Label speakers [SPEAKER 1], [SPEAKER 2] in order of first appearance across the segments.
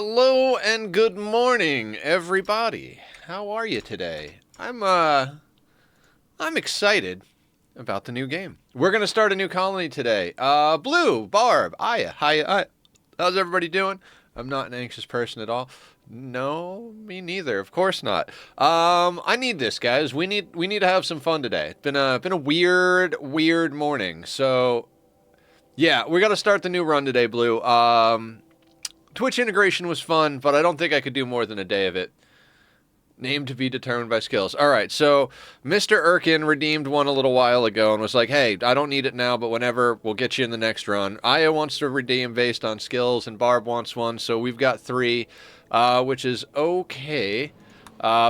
[SPEAKER 1] Hello and good morning, everybody. How are you today? I'm excited about the new game. We're gonna start a new colony today. Blue, Barb, Aya, hiya. How's everybody doing? I'm not an anxious person at all. No, me neither. Of course not. I need this, guys. We need to have some fun today. It's been a weird morning. So, yeah, we got to start the new run today, Blue. Twitch integration was fun, but I don't think I could do more than a day of it. Name to be determined by skills. All right, so Mr. Erkin redeemed one a little while ago and was like, hey, I don't need it now, but whenever, we'll get you in the next run. Aya wants to redeem based on skills, and Barb wants one, so we've got three, which is okay,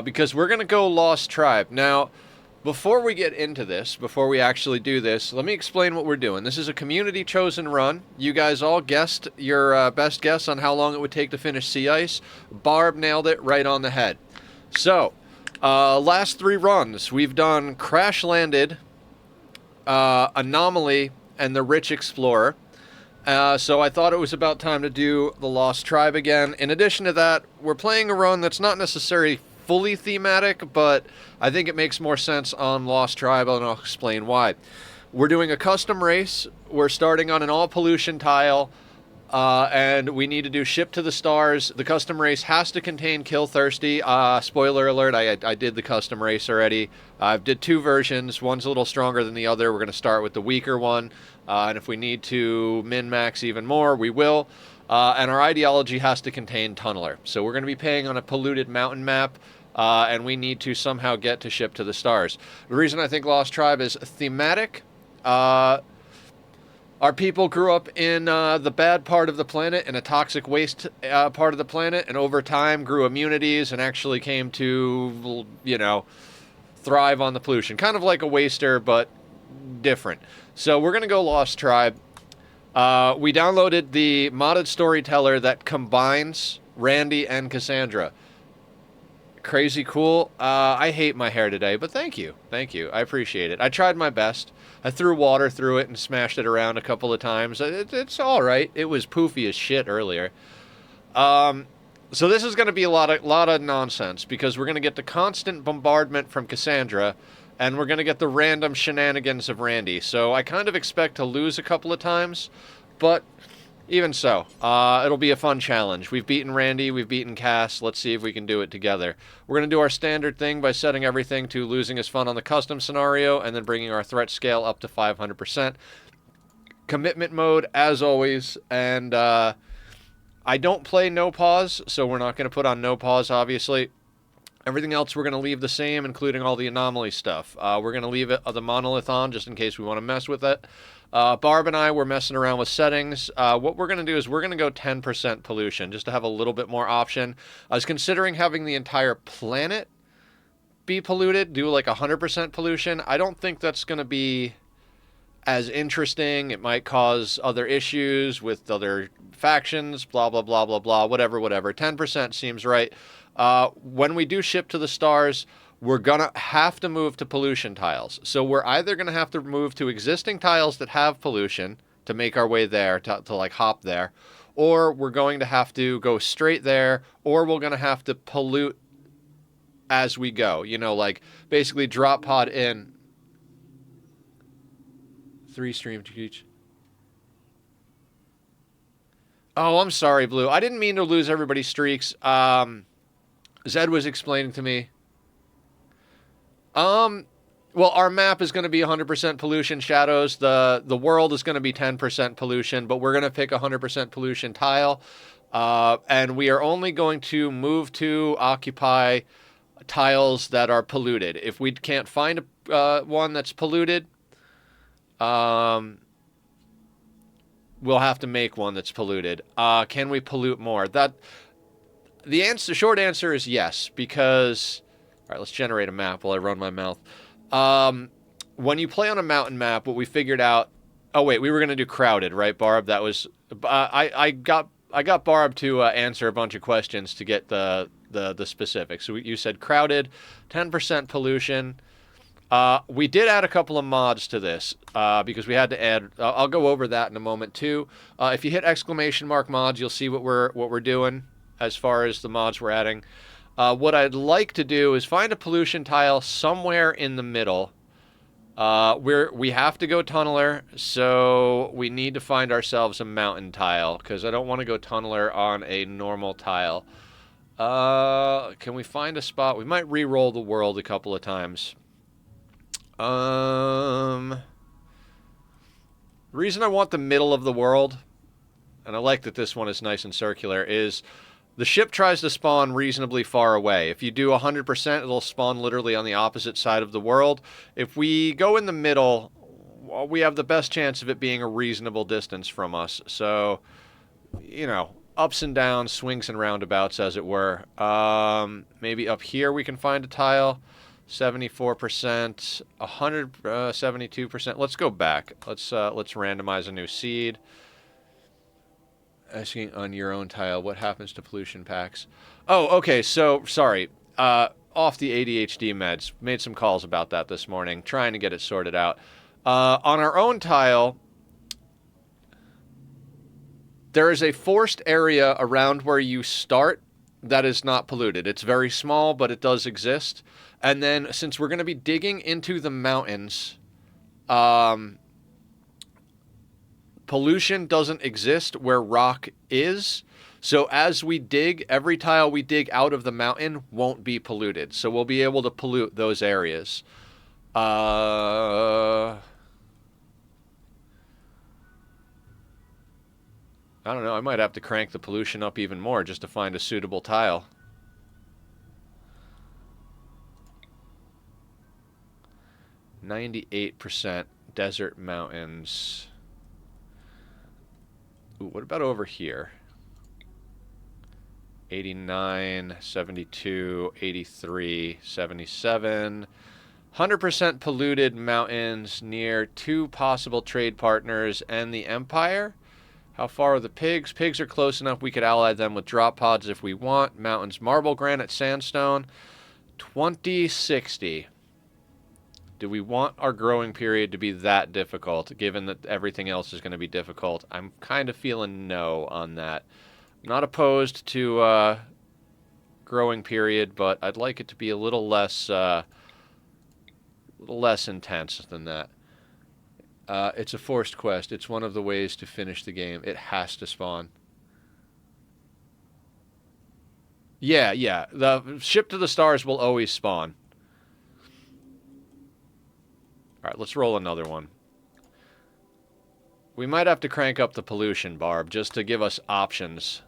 [SPEAKER 1] because we're going to go Lost Tribe. Now, before we get into this, before we actually do this, let me explain what we're doing. This is a community-chosen run. You guys all guessed your best guess on how long it would take to finish Sea Ice. Barb nailed it right on the head. So, last three runs, we've done Crash Landed, Anomaly, and the Rich Explorer. So I thought it was about time to do the Lost Tribe again. In addition to that, we're playing a run that's not necessarily fully thematic, but I think it makes more sense on Lost Tribe, and I'll explain why. We're doing a custom race. We're starting on an all-pollution tile, and we need to do Ship to the Stars. The custom race has to contain Kill Thirsty. Spoiler alert, I did the custom race already. I did two versions. One's a little stronger than the other. We're going to start with the weaker one, and if we need to min-max even more, we will. And our ideology has to contain Tunneler. So we're going to be playing on a polluted mountain map, and we need to somehow get to Ship to the Stars. The reason I think Lost Tribe is thematic, our people grew up in the bad part of the planet, in a toxic waste part of the planet, and over time grew immunities and actually came to, thrive on the pollution. Kind of like a waster, but different. So we're going to go Lost Tribe. We downloaded the modded storyteller that combines Randy and Cassandra. Crazy cool. I hate my hair today, but thank you. Thank you. I appreciate it. I tried my best. I threw water through it and smashed it around a couple of times. It's all right. It was poofy as shit earlier. So this is going to be a lot of nonsense, because we're going to get the constant bombardment from Cassandra, and we're going to get the random shenanigans of Randy. So I kind of expect to lose a couple of times, but even so, it'll be a fun challenge. We've beaten Randy, we've beaten Cass. Let's see if we can do it together. We're going to do our standard thing by setting everything to losing is fun on the custom scenario, and then bringing our threat scale up to 500%. Commitment mode, as always, and I don't play no pause, so we're not going to put on no pause, obviously. Everything else we're going to leave the same, including all the anomaly stuff. We're going to leave it the monolith on, just in case we want to mess with it. Barb and I were messing around with settings. What we're going to do is we're going to go 10% pollution, just to have a little bit more option. I was considering having the entire planet be polluted, do like 100% pollution. I don't think that's going to be as interesting. It might cause other issues with other factions, blah, blah, blah, blah, blah, whatever. 10% seems right. When we do Ship to the Stars, we're going to have to move to pollution tiles. So we're either going to have to move to existing tiles that have pollution to make our way there, to like hop there, or we're going to have to go straight there, or we're going to have to pollute as we go. Like basically drop pod in. 3 streams each. Oh, I'm sorry, Blue. I didn't mean to lose everybody's streaks. Zed was explaining to me. Well, our map is going to be 100% pollution shadows. The world is going to be 10% pollution, but we're going to pick a 100% pollution tile. And we are only going to move to occupy tiles that are polluted. If we can't find one that's polluted, we'll have to make one that's polluted. Can we pollute more? The short answer is yes, because... All right, let's generate a map while I run my mouth. When you play on a mountain map, what we figured out... Oh, wait, we were going to do crowded, right, Barb? That was... I got Barb to answer a bunch of questions to get the specifics. So you said crowded, 10% pollution. We did add a couple of mods to this because we had to add... I'll go over that in a moment, too. If you hit ! mods, you'll see what we're doing. as far as the mods we're adding. What I'd like to do is find a pollution tile somewhere in the middle. We have to go tunneler, so we need to find ourselves a mountain tile, because I don't want to go tunneler on a normal tile. Can we find a spot? We might re-roll the world a couple of times. The reason I want the middle of the world, and I like that this one is nice and circular, is the ship tries to spawn reasonably far away. If you do 100%, it'll spawn literally on the opposite side of the world. If we go in the middle, we have the best chance of it being a reasonable distance from us. So, you know, ups and downs, swings and roundabouts, as it were. Maybe up here we can find a tile. 74%, 172%. Let's go back. Let's randomize a new seed. Asking on your own tile, what happens to pollution packs? Oh, okay, so, sorry. Off the ADHD meds. Made some calls about that this morning, trying to get it sorted out. On our own tile, there is a forced area around where you start that is not polluted. It's very small, but it does exist. And then, since we're going to be digging into the mountains, pollution doesn't exist where rock is. So as we dig, every tile we dig out of the mountain won't be polluted. So we'll be able to pollute those areas. I don't know. I might have to crank the pollution up even more just to find a suitable tile. %, desert mountains. Ooh, what about over here? 89, 72, 83, 77. 100% polluted mountains near 2 possible trade partners and the Empire. How far are the pigs? Pigs are close enough we could ally them with drop pods if we want. Mountains, marble, granite, sandstone. 2060. Do we want our growing period to be that difficult, given that everything else is going to be difficult? I'm kind of feeling no on that. I'm not opposed to growing period, but I'd like it to be a little less intense than that. It's a forced quest. It's one of the ways to finish the game. It has to spawn. Yeah. The ship to the stars will always spawn. Alright, let's roll another one. We might have to crank up the pollution, Barb, just to give us options.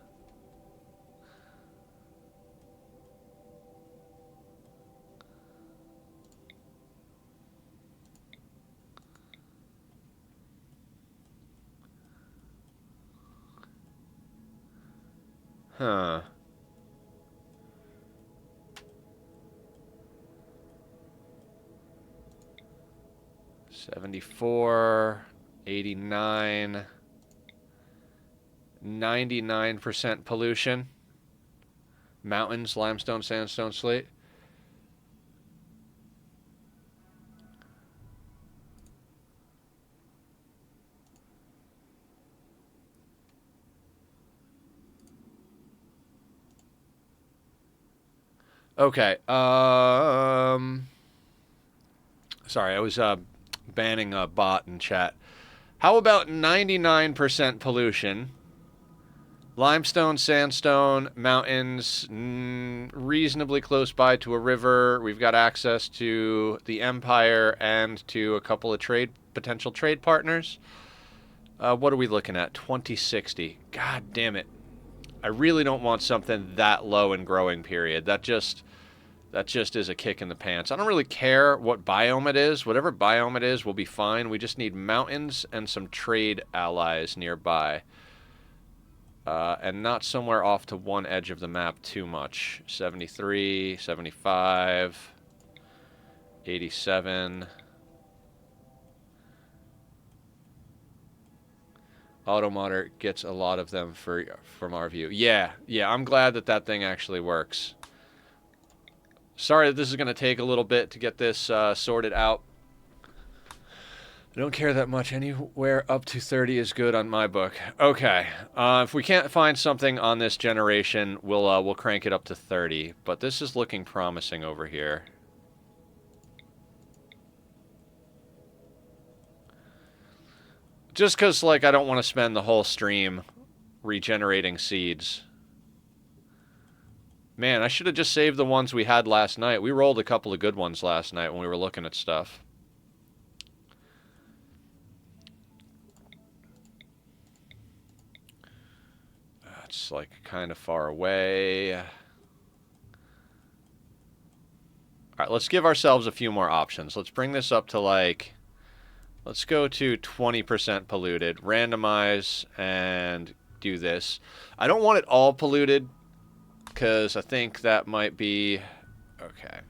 [SPEAKER 1] Huh. $74, $89, 99% pollution. Mountains, limestone, sandstone, slate. Okay. Sorry, I was banning a bot in chat. How about 99% pollution? Limestone, sandstone, mountains, reasonably close by to a river. We've got access to the Empire and to a couple of potential trade partners. What are we looking at? 2060. God damn it. I really don't want something that low in growing period. That just is a kick in the pants. I don't really care what biome it is. Whatever biome it is will be fine. We just need mountains and some trade allies nearby. And not somewhere off to one edge of the map too much. 73, 75, 87. Automodder gets a lot of them from our view. Yeah, I'm glad that thing actually works. Sorry that this is going to take a little bit to get this sorted out. I don't care that much. Anywhere up to 30 is good on my book. Okay. If we can't find something on this generation, we'll crank it up to 30. But this is looking promising over here. Just because, like, I don't want to spend the whole stream regenerating seeds. Man, I should have just saved the ones we had last night. We rolled a couple of good ones last night when we were looking at stuff. It's like kind of far away. All right, let's give ourselves a few more options. Let's bring this up to like, let's go to 20% polluted, randomize, and do this. I don't want it all polluted because I think that might be okay.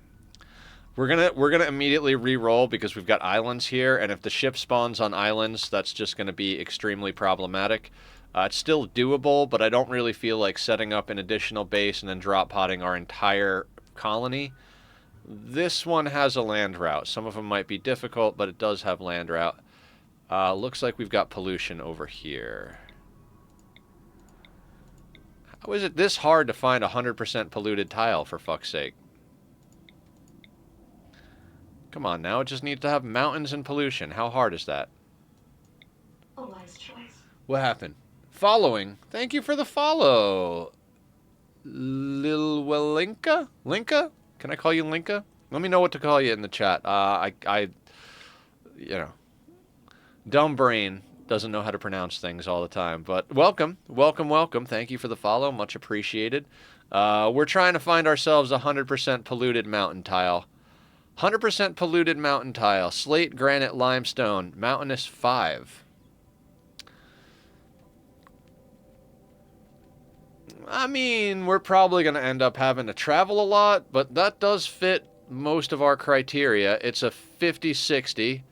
[SPEAKER 1] We're gonna immediately re-roll because we've got islands here, and if the ship spawns on islands, that's just gonna be extremely problematic. It's still doable, but I don't really feel like setting up an additional base and then drop potting our entire colony. This one has a land route. Some of them might be difficult, but it does have land route. Looks like we've got pollution over here. How is it this hard to find a 100% polluted tile, for fuck's sake? Come on now, it just needs to have mountains and pollution. How hard is that?
[SPEAKER 2] A wise choice.
[SPEAKER 1] What happened? Following. Thank you for the follow. Lilwelinka? Linka? Can I call you Linka? Let me know what to call you in the chat. You know, dumb brain doesn't know how to pronounce things all the time. But welcome, welcome, welcome. Thank you for the follow. Much appreciated. We're trying to find ourselves a 100% polluted mountain tile. 100% polluted mountain tile. Slate, granite, limestone. Mountainous 5. I mean, we're probably going to end up having to travel a lot, but that does fit most of our criteria. It's a 50-60.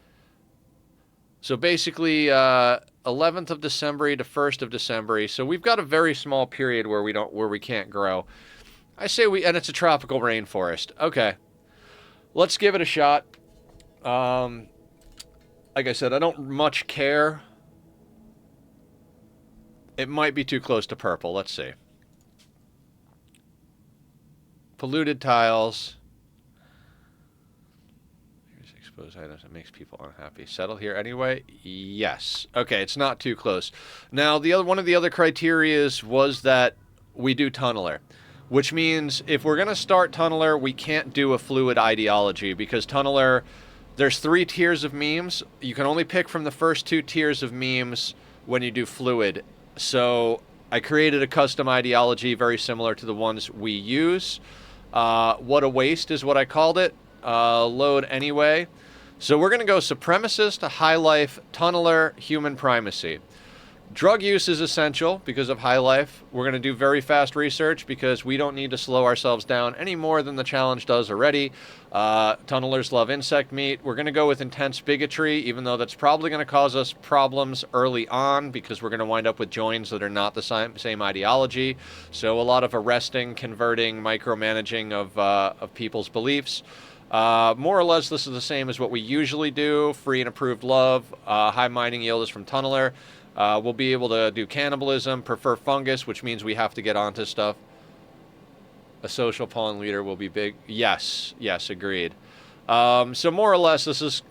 [SPEAKER 1] So basically, 11th of December to 1st of December. So we've got a very small period where we can't grow. I say and it's a tropical rainforest. Okay. Let's give it a shot. Like I said, I don't much care. It might be too close to purple. Let's see. Polluted tiles. Here's exposed items. It makes people unhappy. Settle here anyway? Yes. Okay, it's not too close. Now, one of the other criterias was that we do tunneler, which means if we're going to start tunneler, we can't do a fluid ideology because tunneler, there's 3 tiers of memes. You can only pick from the first 2 tiers of memes when you do fluid. So I created a custom ideology very similar to the ones we use. What a waste is what I called it. Load anyway. So we're going to go supremacist, high life, tunneler, human primacy. Drug use is essential because of high life. We're going to do very fast research because we don't need to slow ourselves down any more than the challenge does already. Tunnelers love insect meat. We're going to go with intense bigotry, even though that's probably going to cause us problems early on because we're going to wind up with joins that are not the same ideology. So a lot of arresting, converting, micromanaging of people's beliefs. More or less, this is the same as what we usually do. Free and approved love. High mining yield is from tunneler. We'll be able to do cannibalism, prefer fungus, which means we have to get onto stuff. A social pollen leader will be big. Yes, agreed. So more or less, this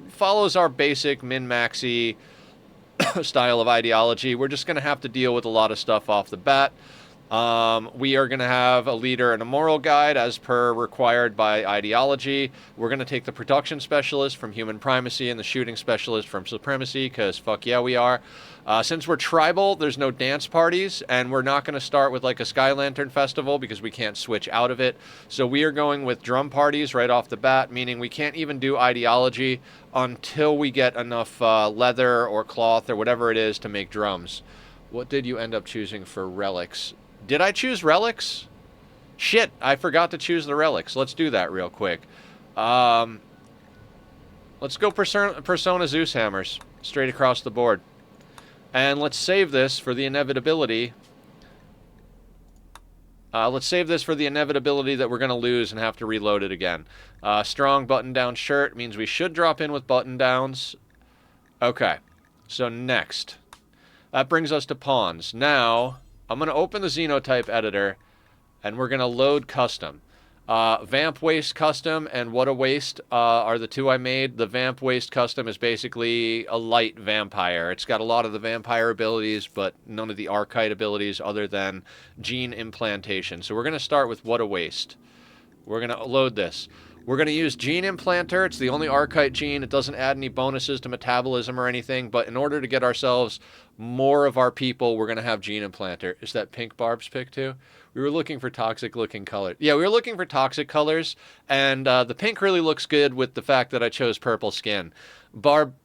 [SPEAKER 1] follows our basic min-maxy style of ideology. We're just going to have to deal with a lot of stuff off the bat. We are going to have a leader and a moral guide as per required by ideology. We're going to take the production specialist from human primacy and the shooting specialist from supremacy because fuck yeah we are. Since we're tribal, there's no dance parties, and we're not going to start with like a Sky Lantern Festival because we can't switch out of it. So we are going with drum parties right off the bat, meaning we can't even do ideology until we get enough leather or cloth or whatever it is to make drums. What did you end up choosing for relics? Did I choose relics? Shit, I forgot to choose the relics. Let's do that real quick. Let's go Persona Zeus hammers straight across the board. And let's save this for the inevitability. Let's save this for the inevitability that we're going to lose and have to reload it again. Strong button-down shirt means we should drop in with button-downs. Okay, so next. That brings us to pawns. Now, I'm going to open the Xenotype editor, and we're going to load custom. Vamp Waste Custom and What a Waste are the two I made. The Vamp Waste Custom is basically a light vampire. It's got a lot of the vampire abilities, but none of the archetype abilities other than gene implantation. So we're going to start with What a Waste. We're going to load this. We're going to use Gene Implanter. It's the only archetype gene. It doesn't add any bonuses to metabolism or anything, but in order to get ourselves more of our people, we're going to have Gene Implanter. Is that pink Barb's pick too? We were looking for toxic looking colors. Yeah, we were looking for toxic colors, and the pink really looks good with the fact that I chose purple skin. Barb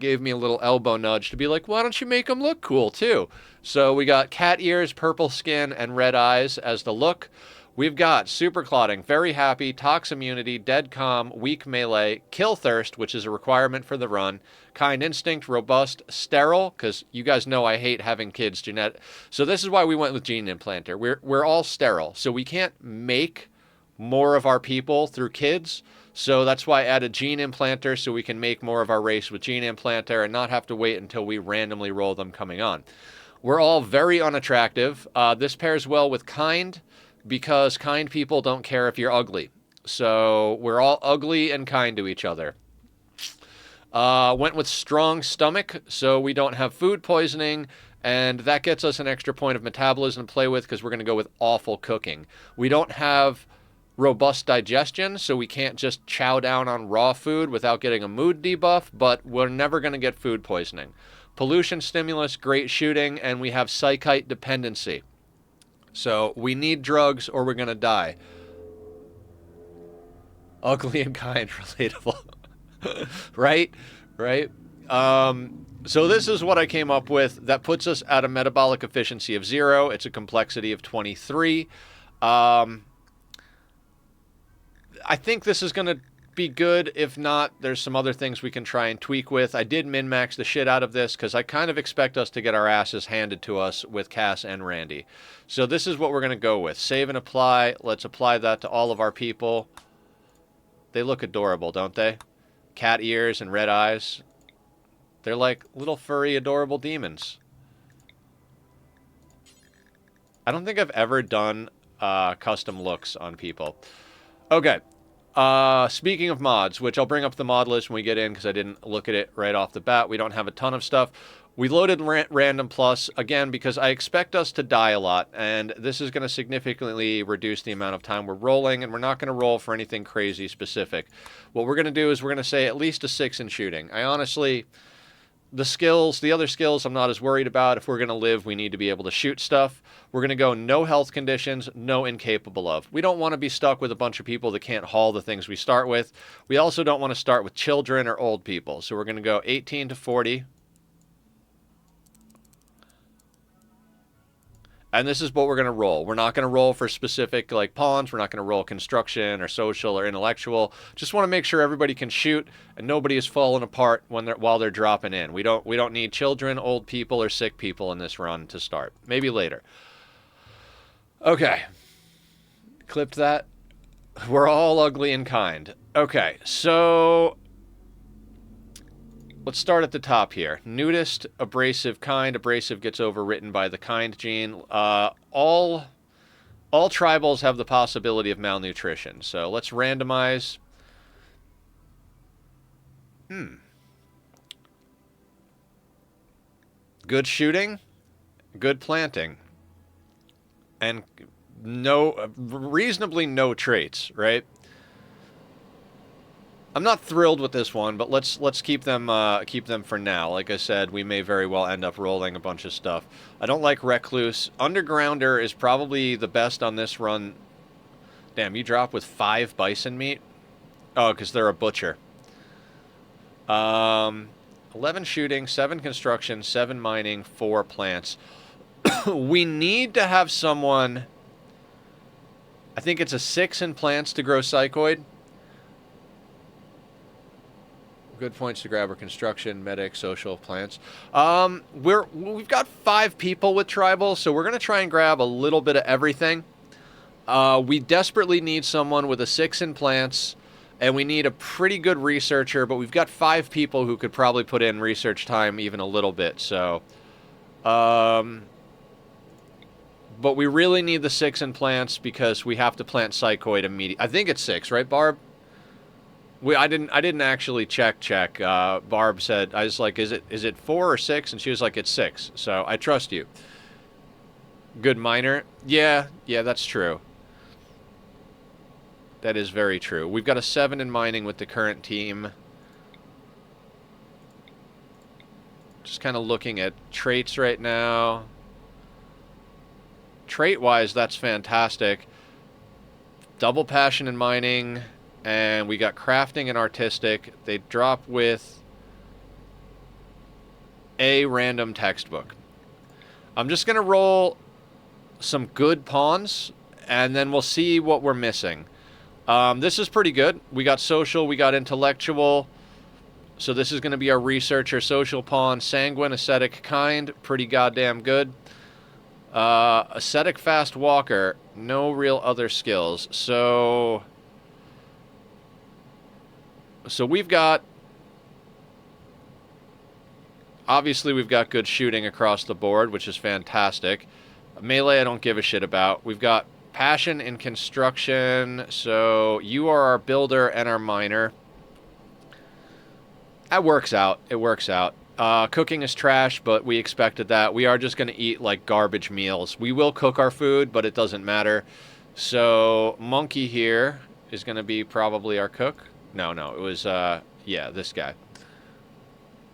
[SPEAKER 1] gave me a little elbow nudge to be like, why don't you make them look cool too? So we got cat ears, purple skin, and red eyes as the look. We've got Super Clotting, Very Happy, Tox Immunity, Dead Calm, Weak Melee, Kill Thirst, which is a requirement for the run, Kind Instinct, Robust, Sterile, because you guys know I hate having kids genetic. So this is why we went with Gene Implanter. We're all sterile, so we can't make more of our people through kids. So that's why I added Gene Implanter, so we can make more of our race with Gene Implanter and not have to wait until we randomly roll them coming on. We're all very unattractive. This pairs well with Kind, because kind people don't care if you're ugly. So we're all ugly and kind to each other. Went with Strong Stomach, so we don't have food poisoning, and that gets us an extra point of metabolism to play with because we're going to go with Awful Cooking. We don't have Robust Digestion, so we can't just chow down on raw food without getting a mood debuff, but we're never going to get food poisoning. Pollution Stimulus, Great Shooting, and we have Psychite Dependency. So we need drugs or we're going to die. Ugly and kind, relatable. Right? Right? So this is what I came up with. That puts us at a metabolic efficiency of 0. It's a complexity of 23. I think this is going to be good. If not, there's some other things we can try and tweak with. I did min-max the shit out of this because I kind of expect us to get our asses handed to us with Cass and Randy. So this is what we're going to go with. Save and apply. Let's apply that to all of our people. They look adorable, don't they? Cat ears and red eyes. They're like little furry adorable demons. I don't think I've ever done custom looks on people. Okay. Speaking of mods, which I'll bring up the mod list when we get in because I didn't look at it right off the bat. We don't have a ton of stuff. We loaded Random Plus, again, because I expect us to die a lot, and this is going to significantly reduce the amount of time we're rolling, and we're not going to roll for anything crazy specific. What we're going to do is we're going to say at least a 6 in shooting. I honestly... the other skills I'm not as worried about. If we're going to live, we need to be able to shoot stuff. We're going to go no health conditions, no incapable of. We don't want to be stuck with a bunch of people that can't haul the things we start with. We also don't want to start with children or old people. So we're going to go 18 to 40. And this is what we're going to roll. We're not going to roll for specific like pawns. We're not going to roll construction or social or intellectual. Just want to make sure everybody can shoot and nobody is falling apart while they're dropping in. We don't need children, old people, or sick people in this run to start. Maybe later. Okay. Clipped that. We're all ugly and kind. Okay, so let's start at the top here. Nudist, abrasive, kind. Abrasive gets overwritten by the kind gene. All tribals have the possibility of malnutrition. So let's randomize. Good shooting, good planting, and reasonably no traits, right? I'm not thrilled with this one, but let's keep them for now. Like I said, we may very well end up rolling a bunch of stuff. I don't like Recluse. Undergrounder is probably the best on this run. Damn, you drop with 5 bison meat? Oh, because they're a butcher. 11 shooting, 7 construction, 7 mining, 4 plants. We need to have someone... I think it's a 6 in plants to grow Psychoid. Good points to grab are construction, medic, social, plants. We've got 5 people with tribal, so we're going to try and grab a little bit of everything. We desperately need someone with a 6 in plants, And we need a pretty good researcher, but we've got 5 people who could probably put in research time even a little bit, so... but we really need the 6 in plants because we have to plant psychoid immediately. I think it's 6, right, Barb? I didn't actually check. Barb said, I was like, is it 4 or 6? And she was like, it's 6. So I trust you. Good miner. Yeah, that's true. That is very true. We've got a 7 in mining with the current team. Just kind of looking at traits right now. Trait-wise, that's fantastic. Double passion in mining, and we got crafting and artistic. They drop with a random textbook. I'm just going to roll some good pawns, and then we'll see what we're missing. This is pretty good. We got social, we got intellectual. So this is going to be our researcher, social pawn, sanguine, ascetic, kind. Pretty goddamn good. Ascetic, fast walker. No real other skills. So we've got... Obviously, we've got good shooting across the board, which is fantastic. Melee, I don't give a shit about. We've got passion in construction, so you are our builder and our miner. That works out. It works out. Cooking is trash, but we expected that. We are just going to eat, like, garbage meals. We will cook our food, but it doesn't matter. So, Monkey here is going to be probably our cook. No, it was, yeah, this guy.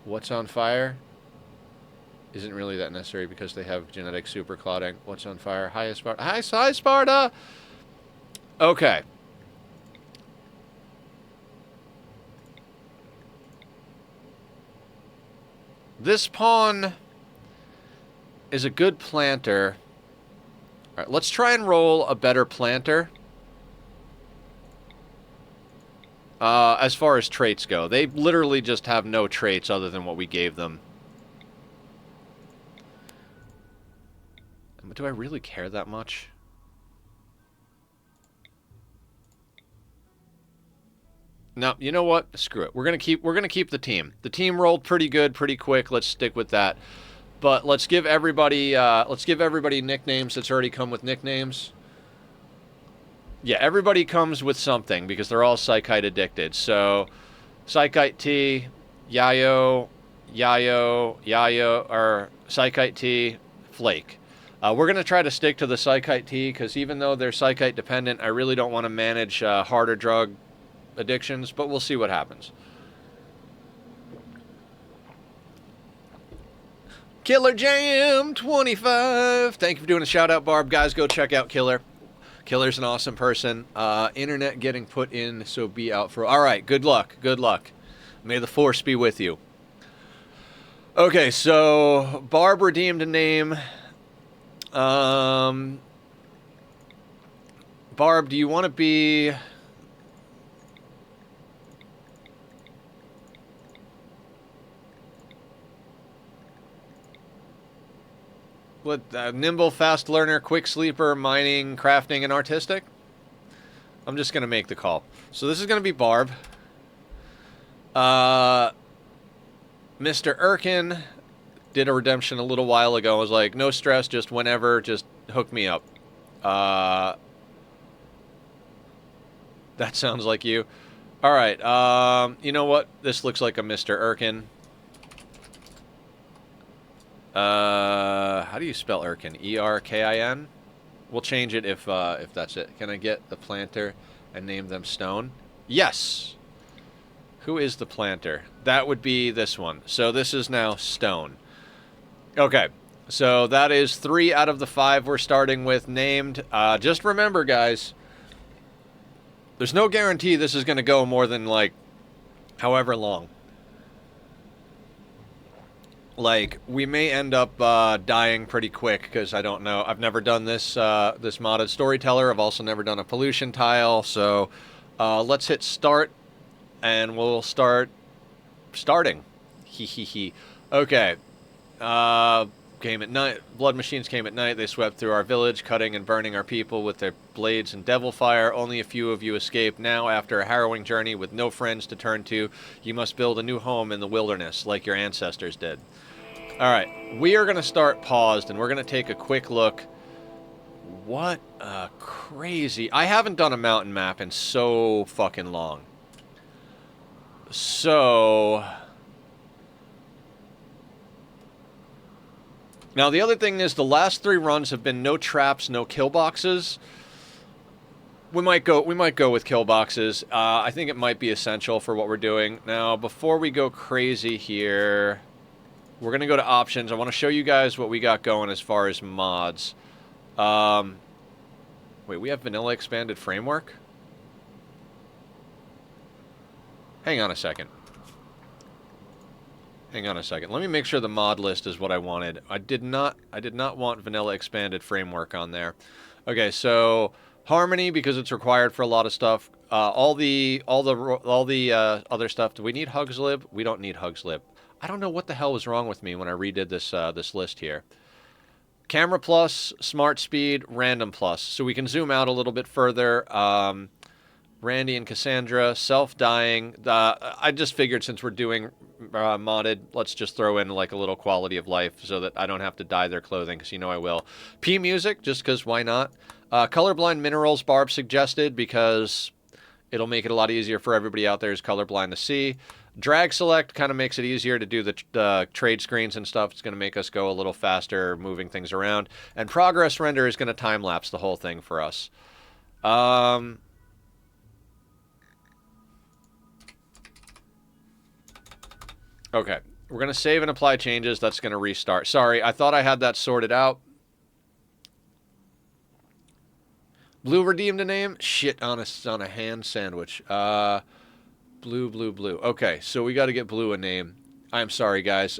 [SPEAKER 1] What's on fire? Isn't really that necessary because they have genetic super clotting. What's on fire? Hi, Sparta. Hi, Sparta! Okay. This pawn is a good planter. All right, let's try and roll a better planter. As far as traits go, they literally just have no traits other than what we gave them. But do I really care that much? No, you know what? Screw it. We're gonna keep the team. The team rolled pretty good, pretty quick. Let's stick with that. But let's give everybody nicknames that's already come with nicknames. Yeah, everybody comes with something because they're all Psychite addicted. So, Psychite T, Yayo, or Psychite T, Flake. We're going to try to stick to the Psychite T because even though they're Psychite dependent, I really don't want to manage harder drug addictions, but we'll see what happens. Killer Jam 25. Thank you for doing a shout out, Barb. Guys, go check out Killer. Killer's an awesome person. Internet getting put in, so be out for... All right, good luck. Good luck. May the force be with you. Okay, so Barb redeemed a name. Barb, do you want to be... What, nimble, fast learner, quick sleeper, mining, crafting, and artistic? I'm just going to make the call. So this is going to be Barb. Mr. Erkin did a redemption a little while ago. I was like, no stress, just whenever, just hook me up. That sounds like you. All right, you know what? This looks like a Mr. Erkin. How do you spell Erkin? E-R-K-I-N? We'll change it if that's it. Can I get the planter and name them Stone? Yes! Who is the planter? That would be this one. So this is now Stone. Okay, so that is 3 out of the 5 we're starting with named. Just remember, guys, there's no guarantee this is going to go more than, like, however long. Like, we may end up dying pretty quick, because I don't know. I've never done this this modded storyteller. I've also never done a pollution tile, so let's hit start, and we'll starting. Hee hee hee. Okay. came at night. Blood machines came at night. They swept through our village, cutting and burning our people with their blades and devil fire. Only a few of you escaped. Now, after a harrowing journey with no friends to turn to, you must build a new home in the wilderness, like your ancestors did. All right, we are going to start paused, and we're going to take a quick look. What a crazy... I haven't done a mountain map in so fucking long. So... Now, the other thing is the last 3 runs have been no traps, no kill boxes. We might go with kill boxes. I think it might be essential for what we're doing. Now, before we go crazy here, we're going to go to options. I want to show you guys what we got going as far as mods. Wait, we have vanilla expanded framework? Hang on a second. Hang on a second. Let me make sure the mod list is what I wanted. I did not want vanilla expanded framework on there. Okay, so harmony, because it's required for a lot of stuff. All the other stuff. Do we need Hugslib? We don't need Hugslib. I don't know what the hell was wrong with me when I redid this this list here. Camera plus, smart speed, random plus. So we can zoom out a little bit further. Randy and Cassandra, self-dying. I just figured since we're doing modded, let's just throw in like a little quality of life so that I don't have to dye their clothing, because you know I will. P music, just because why not? Colorblind minerals, Barb suggested, because it'll make it a lot easier for everybody out there who's colorblind to see. Drag select kind of makes it easier to do the trade screens and stuff. It's going to make us go a little faster moving things around. And progress render is going to time-lapse the whole thing for us. Okay, we're going to save and apply changes. That's going to restart. Sorry, I thought I had that sorted out. Blue redeemed a name? Shit on a hand sandwich. Blue. Okay, so we got to get Blue a name. I'm sorry, guys.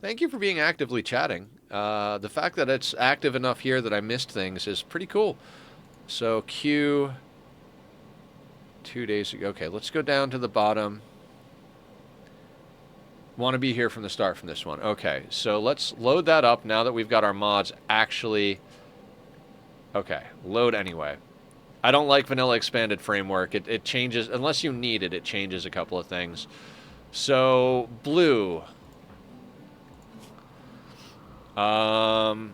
[SPEAKER 1] Thank you for being actively chatting. The fact that it's active enough here that I missed things is pretty cool. So Q 2 days ago. Okay, let's go down to the bottom. Want to be here from the start from this one. Okay, so let's load that up now that we've got our mods actually... Okay, load anyway. I don't like vanilla expanded framework. It changes, unless you need it, it changes a couple of things. So, Blue. How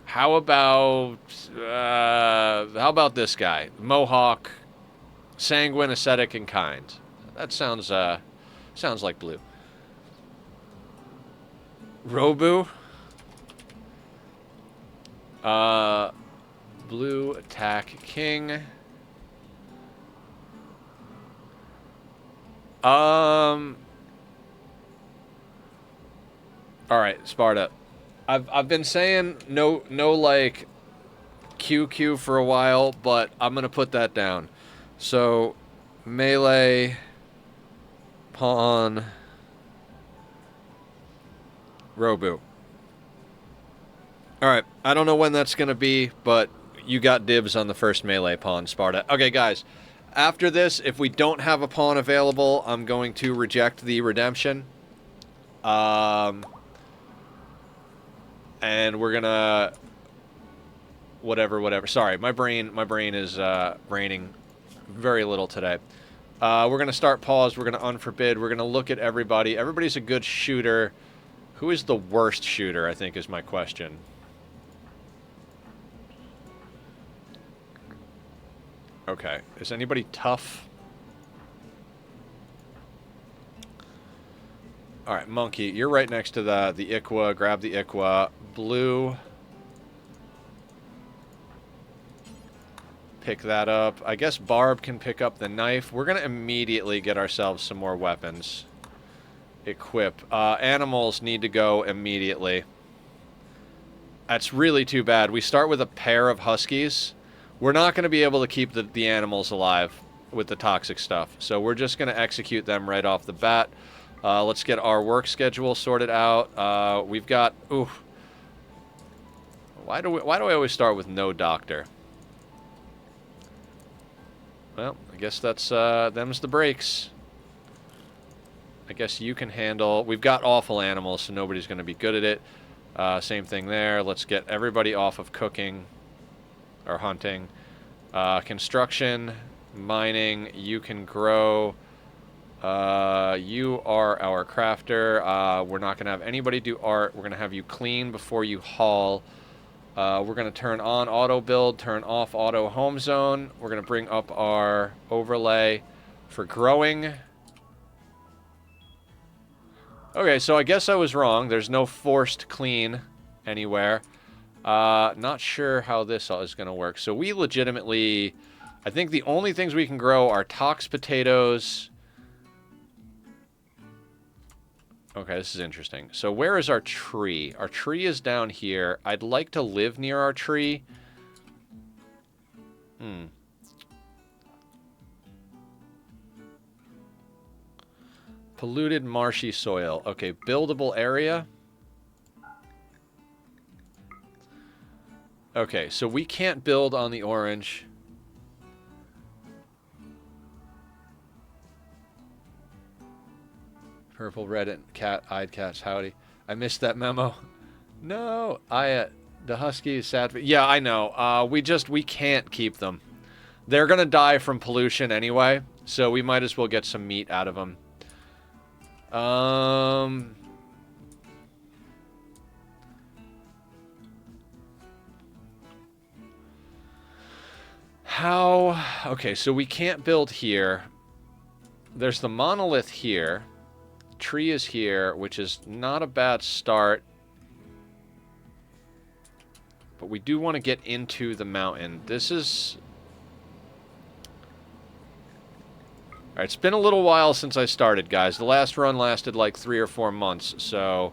[SPEAKER 1] about this guy? Mohawk, sanguine, ascetic, and kind. That sounds like Blue. Robu. Blue attack king. All right, Sparta. I've been saying no like QQ for a while, but I'm gonna put that down. So melee pawn Robu. Alright, I don't know when that's going to be, but you got dibs on the first melee pawn, Sparta. Okay, guys, after this, if we don't have a pawn available, I'm going to reject the redemption. And we're going to... Whatever. Sorry, my brain is braining very little today. We're going to start pause. We're going to unforbid. We're going to look at everybody. Everybody's a good shooter. Who is the worst shooter, I think, is my question. Okay. Is anybody tough? Alright, Monkey, you're right next to the Ikwa. Grab the Ikwa. Blue. Pick that up. I guess Barb can pick up the knife. We're going to immediately get ourselves some more weapons. Equip. Animals need to go immediately. That's really too bad. We start with a pair of huskies. We're not going to be able to keep the animals alive with the toxic stuff. So we're just going to execute them right off the bat. Let's get our work schedule sorted out. We've got... Ooh. Why do I always start with no doctor? Well, I guess that's them's the breaks. I guess you can handle... We've got awful animals, so nobody's going to be good at it. Same thing there. Let's get everybody off of cooking or hunting. Construction, mining, you can grow. You are our crafter. We're not going to have anybody do art. We're going to have you clean before you haul. We're going to turn on auto build, turn off auto home zone. We're going to bring up our overlay for growing. Okay, so I guess I was wrong. There's no forced clean anywhere. Not sure how this is going to work. So we legitimately... I think the only things we can grow are tox potatoes. Okay, this is interesting. So where is our tree? Our tree is down here. I'd like to live near our tree. Polluted marshy soil. Okay, buildable area. Okay, so we can't build on the orange. Purple, red, and cat-eyed cats, howdy. I missed that memo. No, the husky is sad. Yeah, I know. We can't keep them. They're gonna die from pollution anyway, so we might as well get some meat out of them. How? Okay, so we can't build here. There's the monolith here. Tree is here, which is not a bad start. But we do want to get into the mountain. This is... Alright, it's been a little while since I started, guys. The last run lasted like 3 or 4 months, so...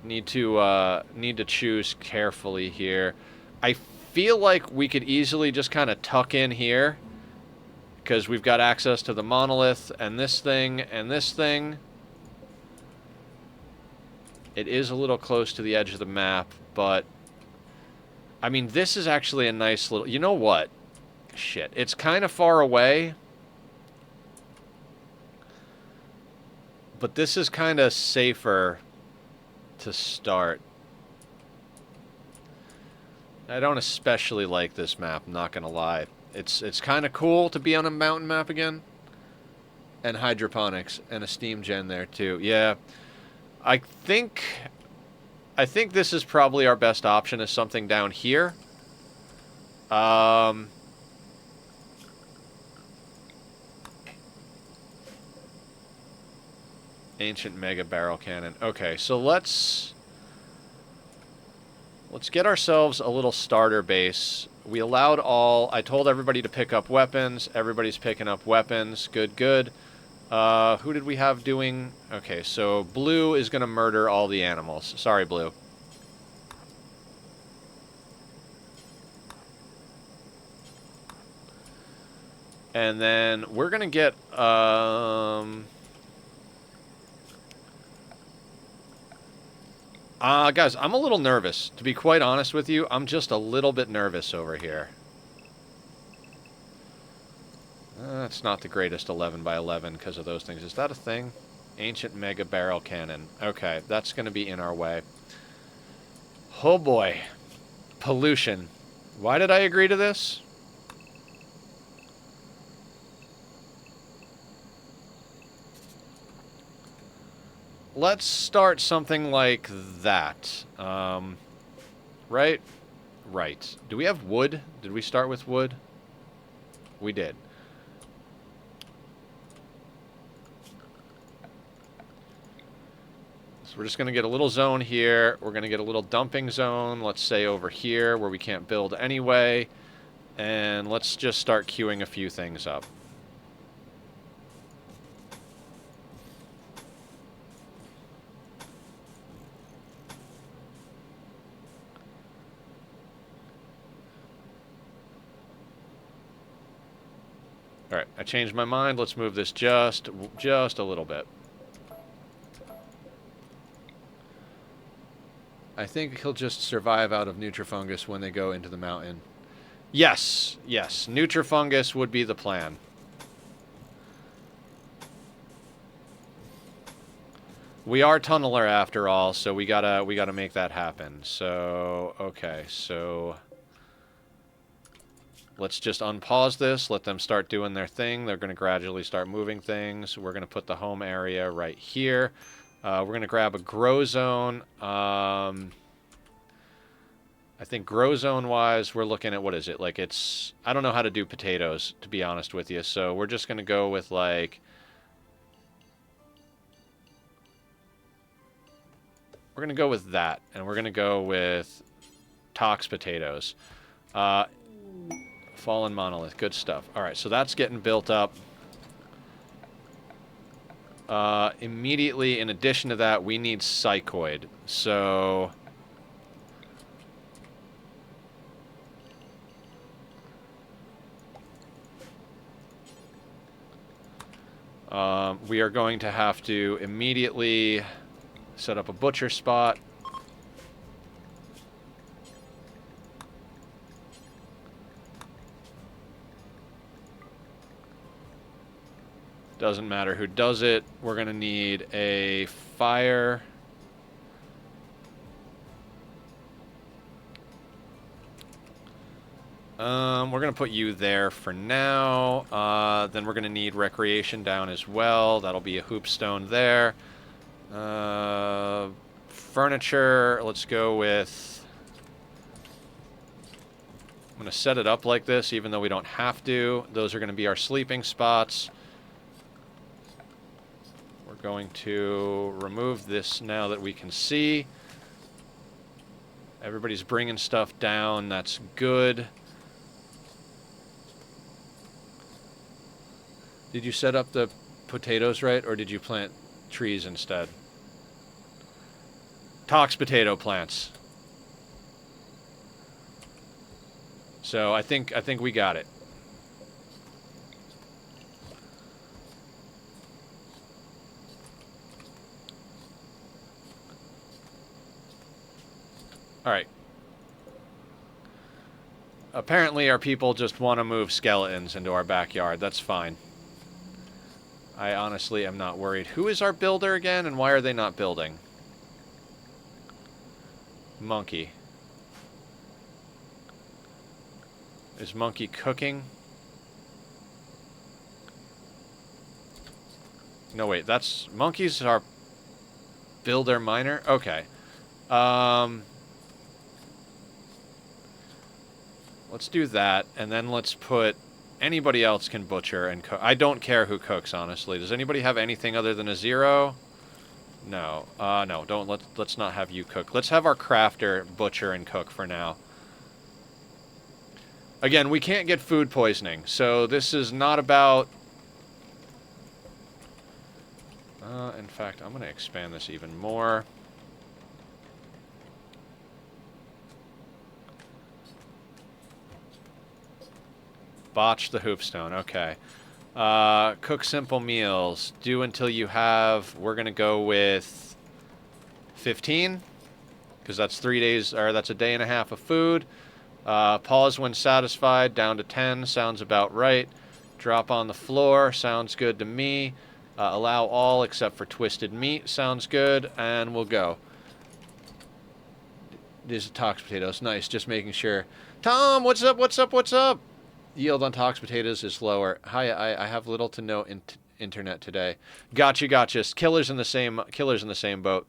[SPEAKER 1] Need to choose carefully here. I feel like we could easily just kind of tuck in here. Because we've got access to the monolith, and this thing, and this thing. It is a little close to the edge of the map, but... I mean, this is actually a nice little... You know what? Shit. It's kind of far away. But this is kind of safer to start. I don't especially like this map, I'm not gonna lie. It's kind of cool to be on a mountain map again. And hydroponics, and a steam gen there too. Yeah. I think this is probably our best option, is something down here. Ancient mega barrel cannon. Okay, so let's get ourselves a little starter base. We allowed all... I told everybody to pick up weapons. Everybody's picking up weapons. Good, good. Who did we have doing... Okay, so Blue is going to murder all the animals. Sorry, Blue. And then we're going to get... guys, I'm a little nervous. To be quite honest with you, I'm just a little bit nervous over here. That's not the greatest 11 by 11 because of those things. Is that a thing? Ancient mega barrel cannon. Okay, that's going to be in our way. Oh boy. Pollution. Why did I agree to this? Let's start something like that. Right? Right. Do we have wood? Did we start with wood? We did. So we're just going to get a little zone here. We're going to get a little dumping zone, let's say over here, where we can't build anyway. And let's just start queuing a few things up. Alright, I changed my mind. Let's move this just a little bit. I think he'll just survive out of Nutrifungus when they go into the mountain. Yes, yes. Nutrifungus would be the plan. We are tunneler after all, so we gotta make that happen. So okay, so let's just unpause this, let them start doing their thing. They're gonna gradually start moving things. We're gonna put the home area right here. We're gonna grab a grow zone. I think grow zone wise, we're looking at, what is it? Like it's, I don't know how to do potatoes, to be honest with you. So we're just gonna go with like, we're going to go with that, and we're going to go with Tox potatoes. Fallen monolith, good stuff. All right, so that's getting built up. Immediately, in addition to that, we need psychoid. So we are going to have to immediately set up a butcher spot. Doesn't matter who does it. We're going to need a fire. We're going to put you there for now. Then we're going to need recreation down as well. That'll be a hoopstone there. Furniture, let's go with... I'm going to set it up like this, even though we don't have to. Those are going to be our sleeping spots. We're going to remove this now that we can see. Everybody's bringing stuff down. That's good. Did you set up the potatoes right, or did you plant trees instead? Tox potato plants. So I think we got it. All right. Apparently our people just want to move skeletons into our backyard. That's fine. I honestly am not worried. Who is our builder again, and why are they not building? Monkey. Is Monkey cooking? No, wait, that's... Monkey's our builder miner? Okay. Let's do that, and then let's put... Anybody else can butcher and cook. I don't care who cooks, honestly. Does anybody have anything other than a 0? No. No, don't. Let's not have you cook. Let's have our crafter butcher and cook for now. Again, we can't get food poisoning, so this is not about... in fact, I'm going to expand this even more. Botch the hoopstone, okay. Cook simple meals. Do until you have... We're going to go with 15, because that's 3 days, or that's a day and a half of food. Pause when satisfied, down to 10, sounds about right. Drop on the floor, sounds good to me. Allow all except for twisted meat, sounds good, and we'll go. These are Tox potatoes, nice, just making sure. Tom, what's up, what's up, what's up? Yield on Tox potatoes is lower. Hi, I have little to no internet today. Gotcha. Killers in the same boat.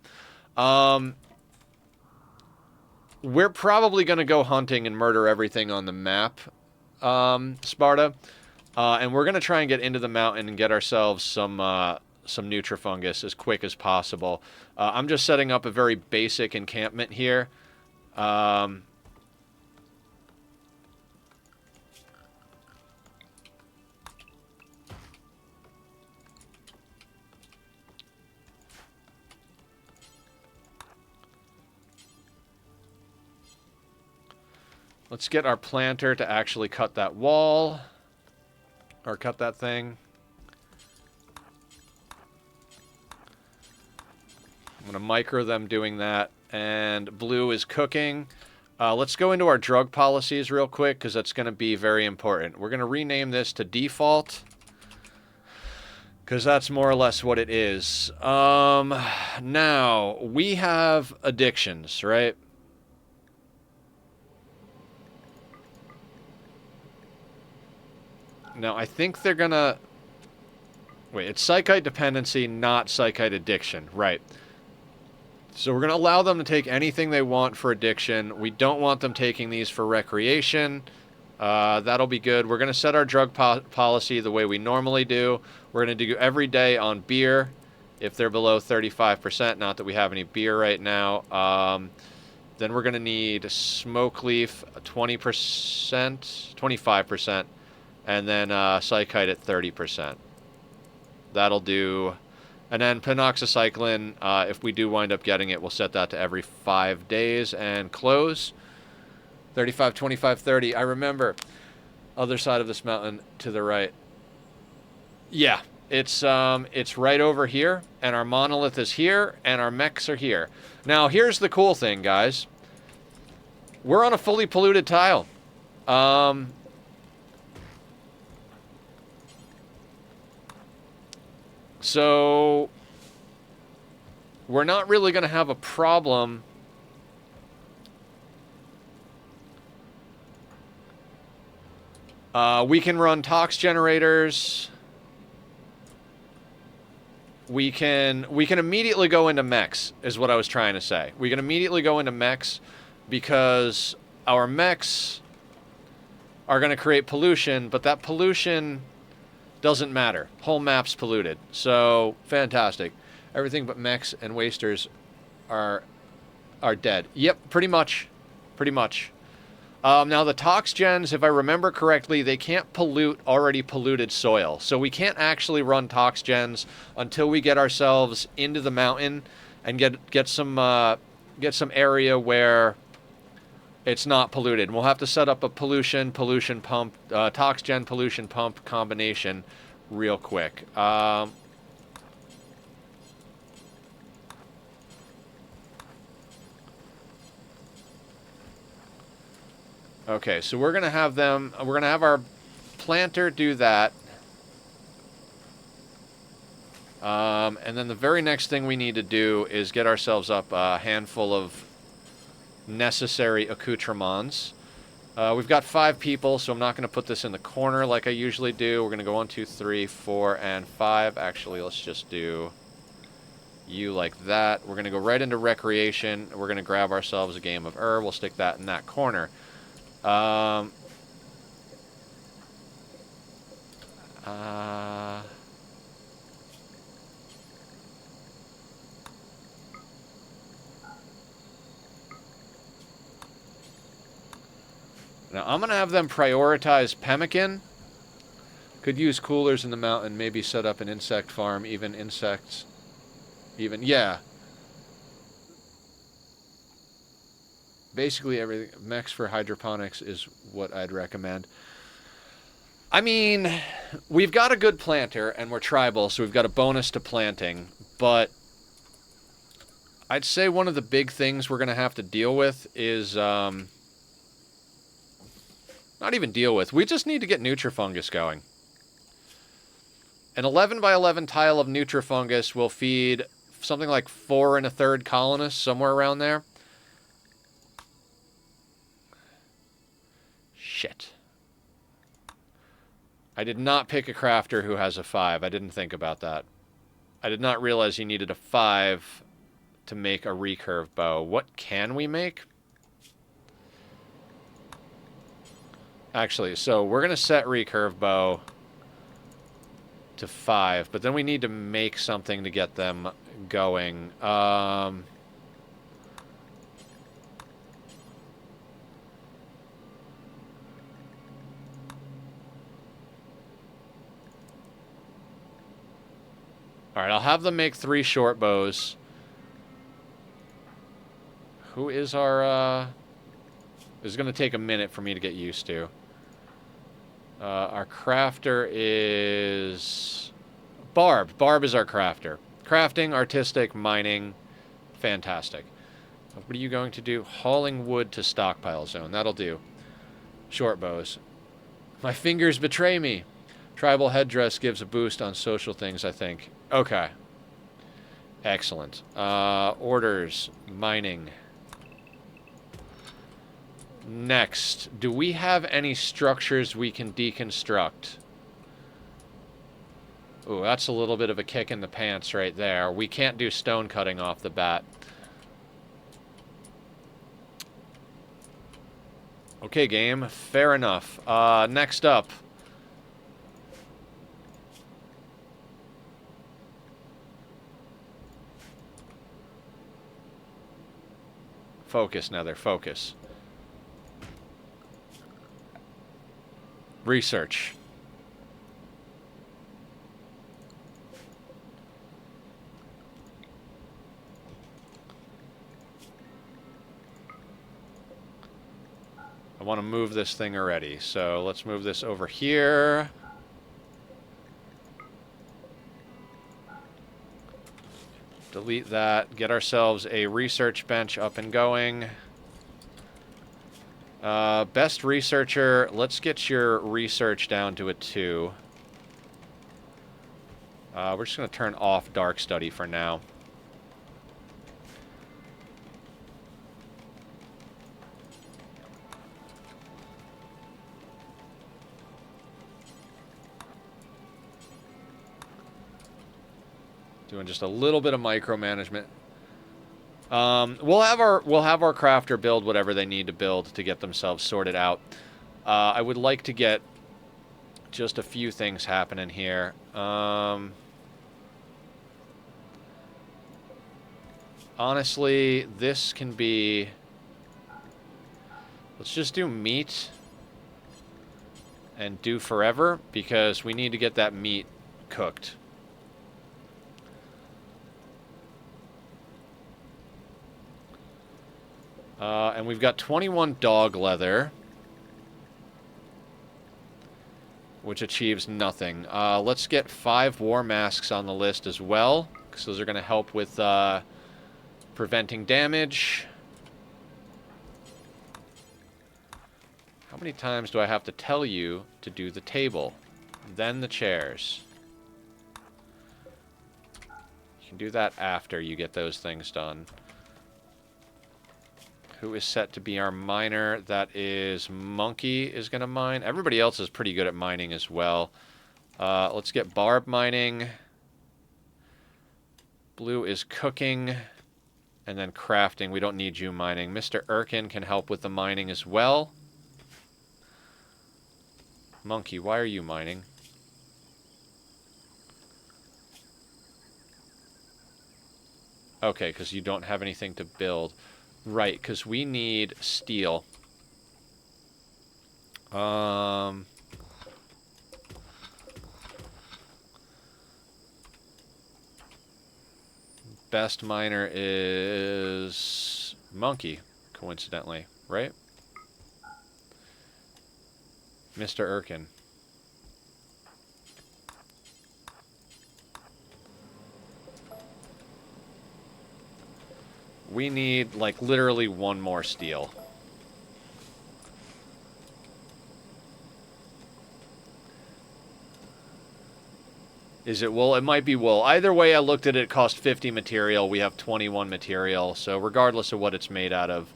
[SPEAKER 1] We're probably going to go hunting and murder everything on the map, Sparta. And we're going to try and get into the mountain and get ourselves some Nutrifungus as quick as possible. I'm just setting up a very basic encampment here. Let's get our planter to actually cut that wall. Or cut that thing. I'm going to micro them doing that. And blue is cooking. Let's go into our drug policies real quick, because that's going to be very important. We're going to rename this to default. Because that's more or less what it is. Now, we have addictions, right? Now, I think they're gonna... Wait, it's psychite dependency, not psychite addiction. Right. So we're going to allow them to take anything they want for addiction. We don't want them taking these for recreation. That'll be good. We're going to set our drug policy the way we normally do. We're going to do every day on beer if they're below 35%. Not that we have any beer right now. Then we're going to need smoke leaf 20%, 25%, and then psychite at 30%. That'll do. And then penoxycycline, if we do wind up getting it, we'll set that to every 5 days and close. 35, 25, 30. I remember. Other side of this mountain to the right. Yeah, it's right over here, and our monolith is here, and our mechs are here. Now, here's the cool thing, guys. We're on a fully polluted tile. So, we're not really going to have a problem. We can run tox generators. We can immediately go into mechs, is what I was trying to say. We can immediately go into mechs because our mechs are going to create pollution, but that pollution doesn't matter. Whole map's polluted. So, fantastic. Everything but mechs and wasters are dead. Yep, pretty much. Pretty much. Now, the tox gens, if I remember correctly, they can't pollute already polluted soil. So we can't actually run tox gens until we get ourselves into the mountain and get some area where it's not polluted. And we'll have to set up a pollution pump, tox gen pollution pump combination real quick. Okay, so we're gonna have our planter do that. And then the very next thing we need to do is get ourselves up a handful of necessary accoutrements. We've got 5 people, so I'm not going to put this in the corner like I usually do. We're going to go 1, 2, 3, 4, and 5. Actually, let's just do you like that. We're going to go right into recreation. We're going to grab ourselves a game of We'll stick that in that corner. Now, I'm going to have them prioritize pemmican. Could use coolers in the mountain, maybe set up an insect farm, even insects. Yeah. Basically everything. Mechs for hydroponics is what I'd recommend. I mean, we've got a good planter, and we're tribal, so we've got a bonus to planting, but I'd say one of the big things we're going to have to deal with is... not even deal with. We just need to get Nutrifungus going. An 11 by 11 tile of Nutrifungus will feed something like 4 1/3 colonists, somewhere around there. Shit. I did not pick a crafter who has a 5. I didn't think about that. I did not realize you needed a 5 to make a recurve bow. What can we make? Actually, so we're going to set recurve bow to 5, but then we need to make something to get them going. Alright, I'll have them make 3 short bows. Who is our, This is going to take a minute for me to get used to. Our crafter is... Barb. Barb is our crafter. Crafting, artistic, mining. Fantastic. What are you going to do? Hauling wood to stockpile zone. That'll do. Short bows. My fingers betray me. Tribal headdress gives a boost on social things, I think. Okay. Excellent. Orders. Mining. Next. Do we have any structures we can deconstruct? Ooh, that's a little bit of a kick in the pants right there. We can't do stone cutting off the bat. Okay, game. Fair enough. Next up. Focus, Nether. Focus. Research. I want to move this thing already, so let's move this over here. Delete that. Get ourselves a research bench up and going. Best researcher, let's get your research down to a 2. We're just going to turn off dark study for now. Doing just a little bit of micromanagement. We'll have our crafter build whatever they need to build to get themselves sorted out. I would like to get just a few things happening here. Honestly, this can be... Let's just do meat and do forever because we need to get that meat cooked. And we've got 21 dog leather, which achieves nothing. Let's get 5 war masks on the list as well, because those are going to help with preventing damage. How many times do I have to tell you to do the table? Then the chairs. You can do that after you get those things done. Who is set to be our miner? That is Monkey is going to mine. Everybody else is pretty good at mining as well. Let's get Barb mining. Blue is cooking. And then crafting. We don't need you mining. Mr. Erkin can help with the mining as well. Monkey, why are you mining? Okay, because you don't have anything to build. Right, because we need steel. Best miner is Monkey, coincidentally, right? Mr. Erkin. We need, like, literally one more steel. Is it wool? It might be wool. Either way, I looked at it, it cost 50 material. We have 21 material. So regardless of what it's made out of,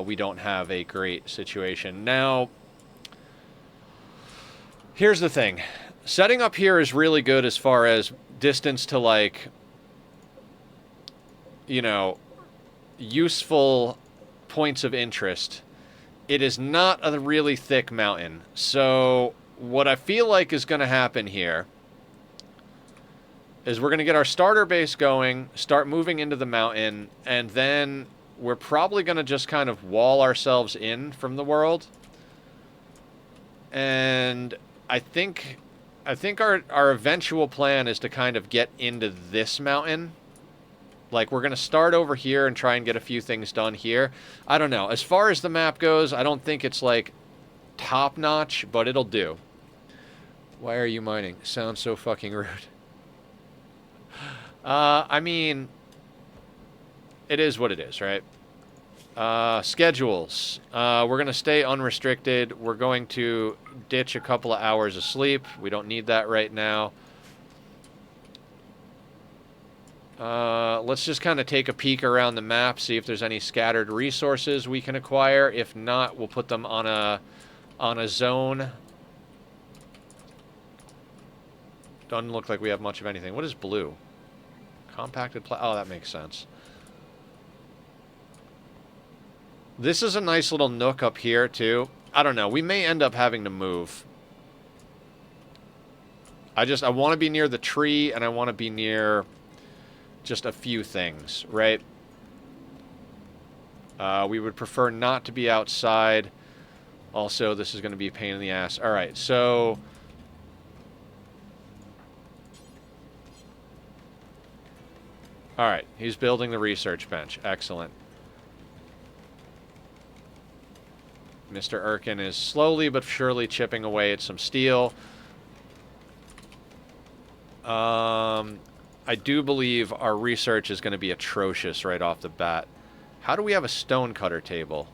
[SPEAKER 1] we don't have a great situation. Now, here's the thing. Setting up here is really good as far as distance to, like, you know, useful points of interest. It is not a really thick mountain. So what I feel like is going to happen here is we're going to get our starter base going, start moving into the mountain, and then we're probably going to just kind of wall ourselves in from the world. And I think our eventual plan is to kind of get into this mountain. Like, we're going to start over here and try and get a few things done here. I don't know. As far as the map goes, I don't think it's, like, top-notch, but it'll do. Why are you mining? Sounds so fucking rude. I mean, it is what it is, right? Schedules. We're going to stay unrestricted. We're going to ditch a couple of hours of sleep. We don't need that right now. Let's just kind of take a peek around the map, see if there's any scattered resources we can acquire. If not, we'll put them on a zone. Doesn't look like we have much of anything. What is blue? Compacted oh, that makes sense. This is a nice little nook up here, too. I don't know. We may end up having to move. I want to be near the tree, and I want to be near just a few things, right? We would prefer not to be outside. Also, this is going to be a pain in the ass. All right, so... All right, he's building the research bench. Excellent. Mr. Erkin is slowly but surely chipping away at some steel. I do believe our research is going to be atrocious right off the bat. How do we have a stonecutter table?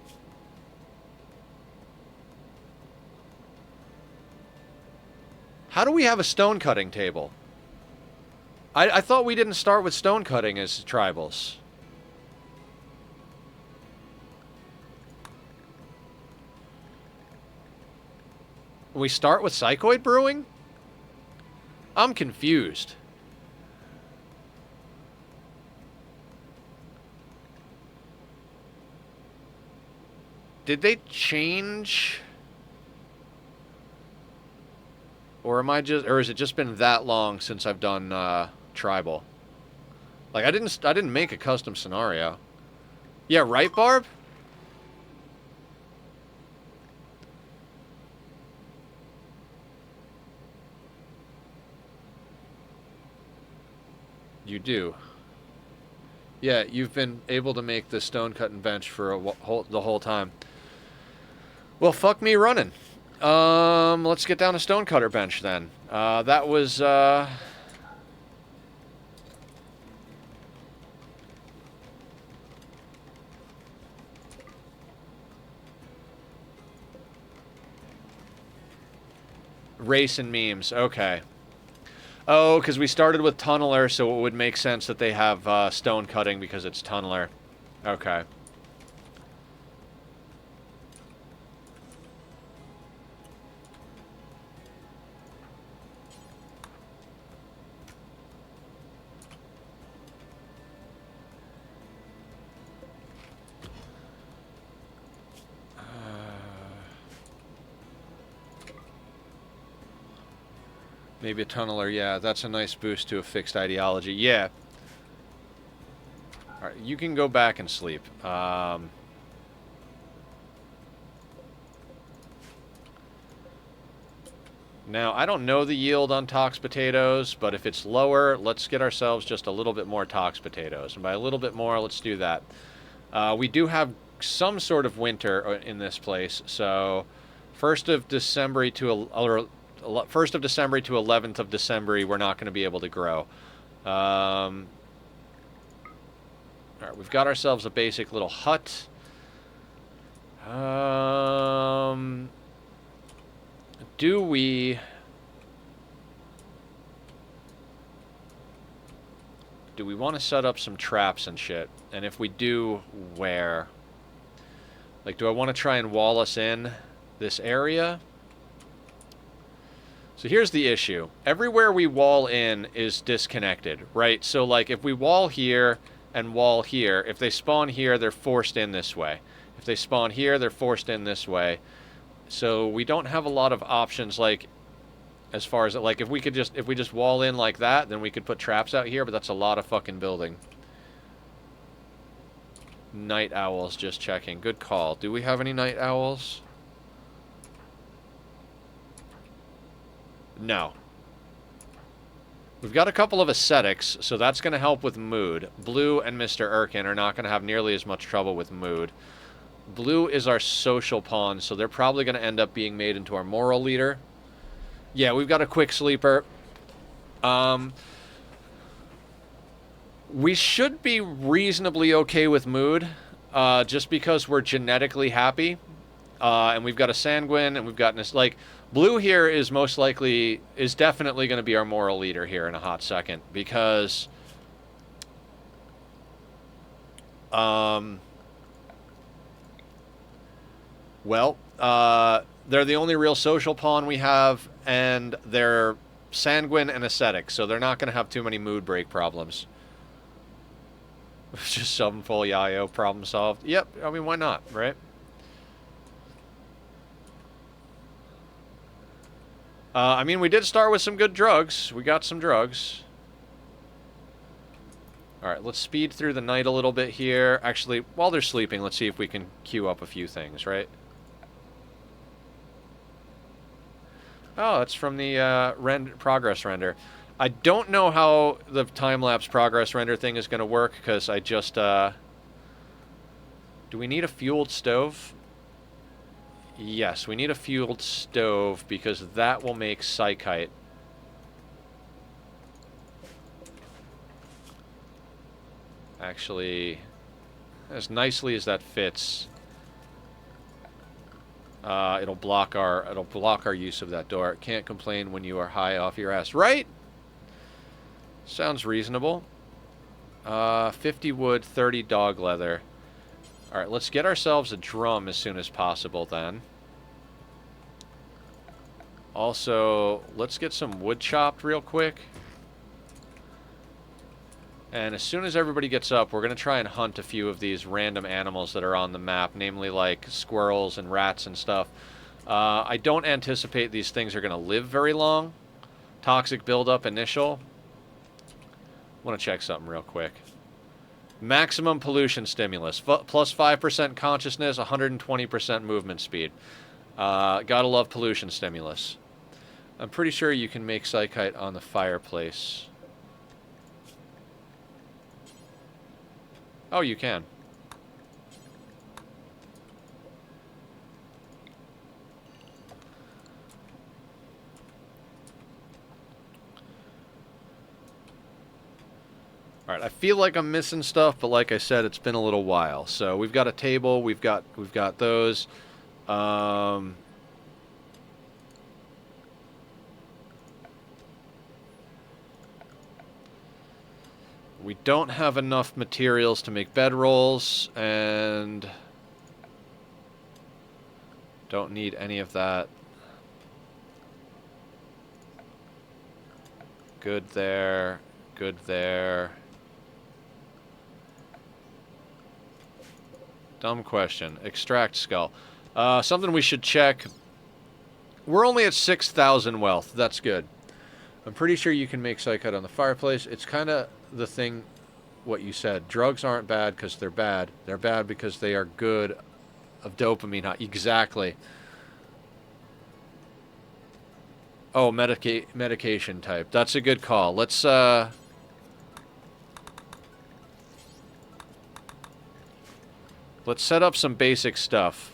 [SPEAKER 1] How do we have a stone-cutting table? I thought we didn't start with stone-cutting as tribals. We start with psychoid brewing? I'm confused. Did they change? Or am I just, or has it just been that long since I've done tribal? Like I didn't make a custom scenario. Yeah, right, Barb? You do. Yeah, you've been able to make the stone cutting bench for the whole time. Well, fuck me running. Let's get down a stone cutter bench then. That was race and memes. Okay. Oh, because we started with tunneler, so it would make sense that they have stone cutting because it's tunneler. Okay. Maybe a tunneler, yeah, that's a nice boost to a fixed ideology. Yeah. Alright, you can go back and sleep. Now, I don't know the yield on tox potatoes, but if it's lower, let's get ourselves just a little bit more tox potatoes. And by a little bit more, let's do that. We do have some sort of winter in this place, so 1st of December to 11th of December, we're not going to be able to grow. All right, we've got ourselves a basic little hut. Do we want to set up some traps and shit? And if we do, where? Like, do I want to try and wall us in this area? So here's the issue. Everywhere we wall in is disconnected, right? So, like, if we wall here and wall here, if they spawn here, they're forced in this way. If they spawn here, they're forced in this way. So we don't have a lot of options, like, as far as, like, if we just wall in like that, then we could put traps out here, but that's a lot of fucking building. Night owls, just checking. Good call. Do we have any night owls? No. We've got a couple of ascetics, so that's going to help with mood. Blue and Mr. Erkin are not going to have nearly as much trouble with mood. Blue is our social pawn, so they're probably going to end up being made into our moral leader. Yeah, we've got a quick sleeper. We should be reasonably okay with mood. just because we're genetically happy, and we've got a sanguine, and we've got this, like, blue here is definitely going to be our moral leader here in a hot second, because well, they're the only real social pawn we have, and they're sanguine and ascetic, so they're not going to have too many mood break problems. Just some full Yayo, problem solved. Yep, I mean, why not, right? I mean, we did start with some good drugs. We got some drugs. Alright, let's speed through the night a little bit here. Actually, while they're sleeping, let's see if we can queue up a few things, right? Oh, that's from the progress render. I don't know how the time-lapse progress render thing is going to work, because I just... Do we need a fueled stove? Yes, we need a fueled stove, because that will make psychite. Actually, as nicely as that fits, it'll block our use of that door. Can't complain when you are high off your ass, right? Sounds reasonable. 50 wood, 30 dog leather. All right, let's get ourselves a drum as soon as possible then. Also, let's get some wood chopped real quick. And as soon as everybody gets up, we're going to try and hunt a few of these random animals that are on the map, namely like squirrels and rats and stuff. I don't anticipate these things are going to live very long. Toxic buildup initial. I want to check something real quick. Maximum pollution stimulus. Plus 5% consciousness, 120% movement speed. Gotta love pollution stimulus. I'm pretty sure you can make psychite on the fireplace. Oh, you can. Alright, I feel like I'm missing stuff, but like I said, it's been a little while. So we've got a table, we've got those. We don't have enough materials to make bedrolls, and don't need any of that. Good there, good there. Dumb question. Extract skull. Something we should check. We're only at 6,000 wealth. That's good. I'm pretty sure you can make psychite on the fireplace. It's kind of the thing, what you said. Drugs aren't bad because they're bad. They're bad because they are good of dopamine. Exactly. Oh, medication type. That's a good call. Let's set up some basic stuff.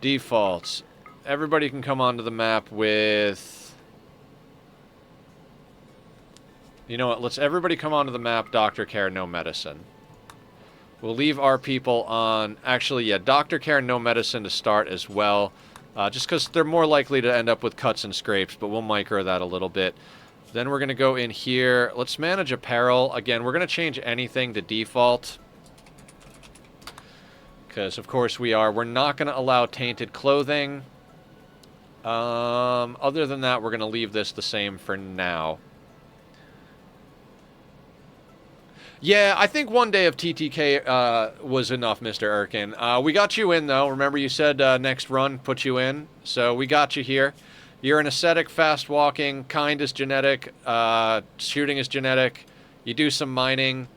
[SPEAKER 1] Defaults. Everybody can come onto the map with... You know what? Let's everybody come onto the map, doctor care, no medicine. We'll leave our people on... Actually, yeah, doctor care, no medicine to start as well. Just because they're more likely to end up with cuts and scrapes, but we'll micro that a little bit. Then we're going to go in here. Let's manage apparel. Again, we're going to change anything to default. Because, of course, we are. We're not going to allow tainted clothing. Other than that, we're going to leave this the same for now. Yeah, I think one day of TTK was enough, Mr. Erkin. We got you in, though. Remember you said next run, put you in. So we got you here. You're an ascetic, fast-walking, kind is genetic, shooting is genetic. You do some mining.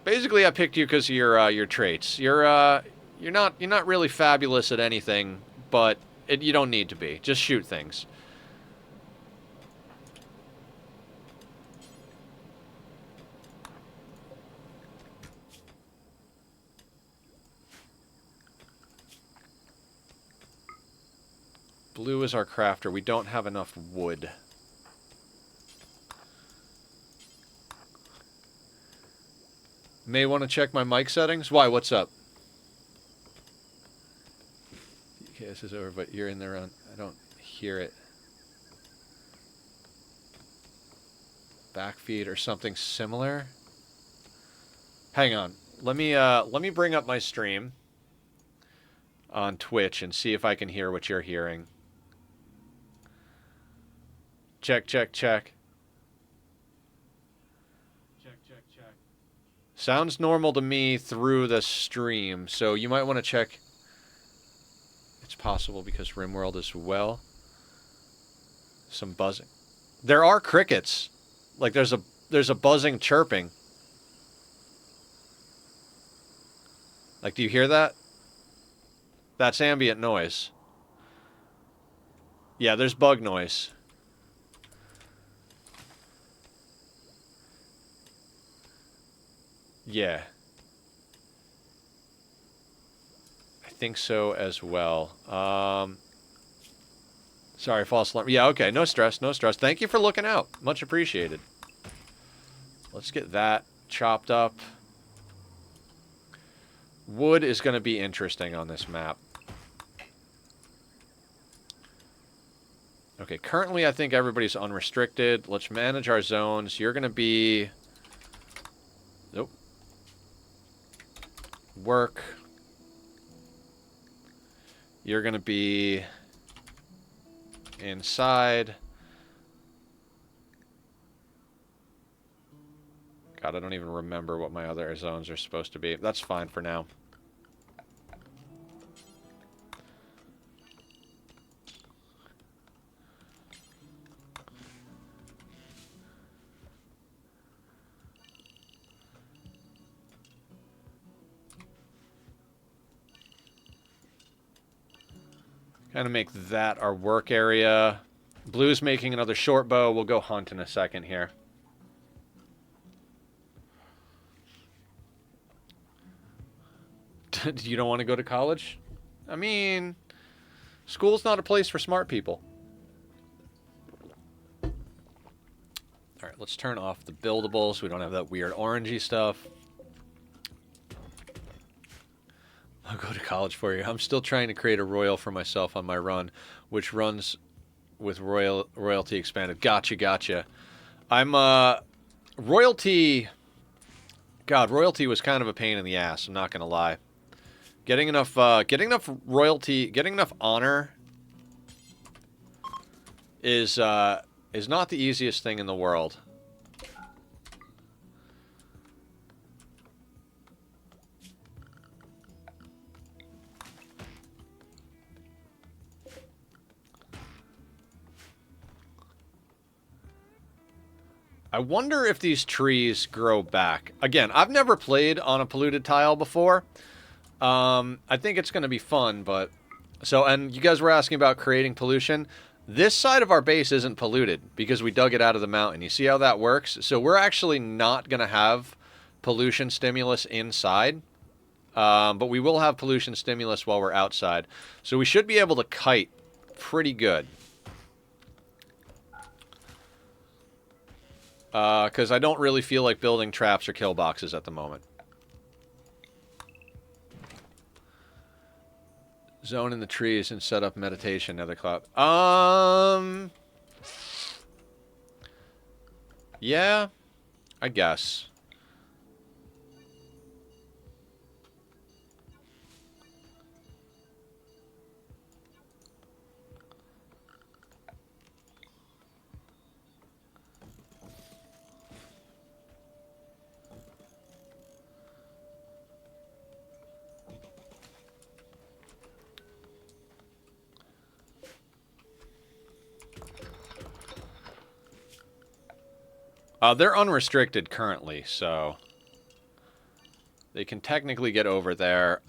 [SPEAKER 1] Basically, I picked you because of your traits. You're not really fabulous at anything, but you don't need to be. Just shoot things. Blue is our crafter. We don't have enough wood. May want to check my mic settings. Why? What's up? Okay, this is over, but you're in there on... I don't hear it. Backfeed or something similar? Hang on. Let me bring up my stream on Twitch and see if I can hear what you're hearing. Check, check, check. Check, check, check. Sounds normal to me through the stream, so you might want to check. It's possible because Rimworld as well. Some buzzing. There are crickets. Like there's a buzzing chirping. Like, do you hear that? That's ambient noise. Yeah, there's bug noise. Yeah. I think so as well. Sorry, false alarm. Yeah, okay, no stress, no stress. Thank you for looking out. Much appreciated. Let's get that chopped up. Wood is going to be interesting on this map. Okay, currently I think everybody's unrestricted. Let's manage our zones. You're going to be... Nope. Work. You're going to be inside. God, I don't even remember what my other zones are supposed to be. That's fine for now. Kind of make that our work area. Blue's making another short bow. We'll go hunt in a second here. You don't want to go to college? I mean, school's not a place for smart people. Alright, let's turn off the buildables. We don't have that weird orangey stuff. I'll go to college for you. I'm still trying to create a royal for myself on my run, which runs with royalty expanded. Gotcha, gotcha. I'm, royalty... God, royalty was kind of a pain in the ass, I'm not gonna lie. Getting enough royalty, getting enough honor is not the easiest thing in the world. I wonder if these trees grow back. Again, I've never played on a polluted tile before. I think it's going to be fun, but... So, and you guys were asking about creating pollution. This side of our base isn't polluted because we dug it out of the mountain. You see how that works? So we're actually not going to have pollution stimulus inside. But we will have pollution stimulus while we're outside. So we should be able to kite pretty good. Because I don't really feel like building traps or kill boxes at the moment. Zone in the trees and set up meditation, Nether Cloud. Yeah, I guess. They're unrestricted currently, so they can technically get over there.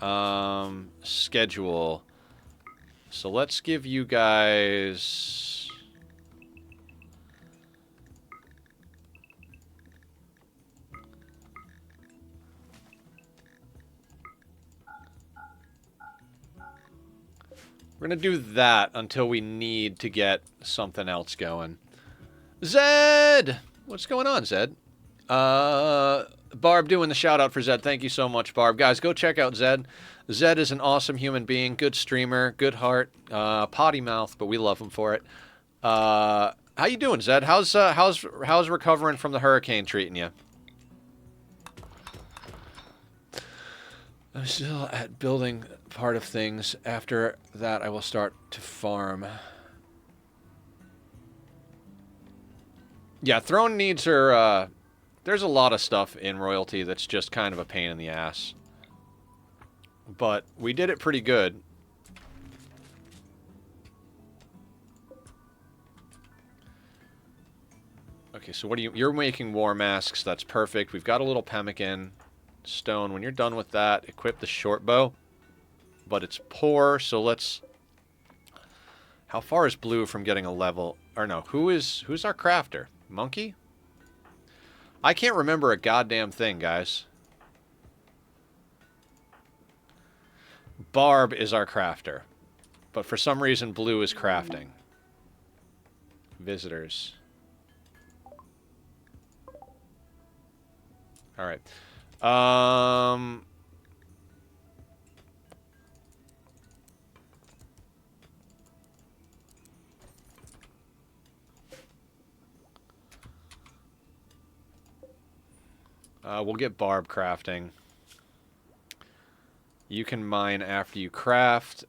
[SPEAKER 1] Schedule. So let's give you guys... We're going to do that until we need to get something else going. Zed! What's going on, Zed? Barb doing the shout out for Zed. Thank you so much, Barb. Guys, go check out Zed. Zed is an awesome human being, good streamer, good heart, potty mouth, but we love him for it. How you doing, Zed? How's recovering from the hurricane treating you? I'm still at building part of things. After that, I will start to farm. Yeah, throne needs are, there's a lot of stuff in royalty that's just kind of a pain in the ass. But we did it pretty good. Okay, so what are you're making war masks. That's perfect. We've got a little pemmican stone. When you're done with that, equip the short bow. But it's poor, so let's... How far is Blue from getting a level? Or no, who's our crafter? Monkey? I can't remember a goddamn thing, guys. Barb is our crafter. But for some reason, Blue is crafting. Visitors. Alright. We'll get Barb crafting. You can mine after you craft.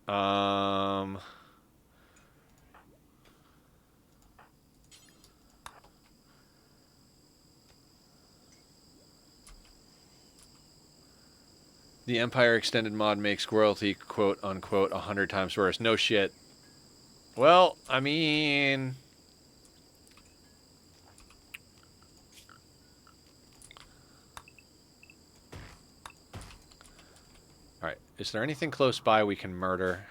[SPEAKER 1] The Empire Extended mod makes royalty, quote unquote, 100 times worse. No shit. Well, I mean... Alright, is there anything close by we can murder?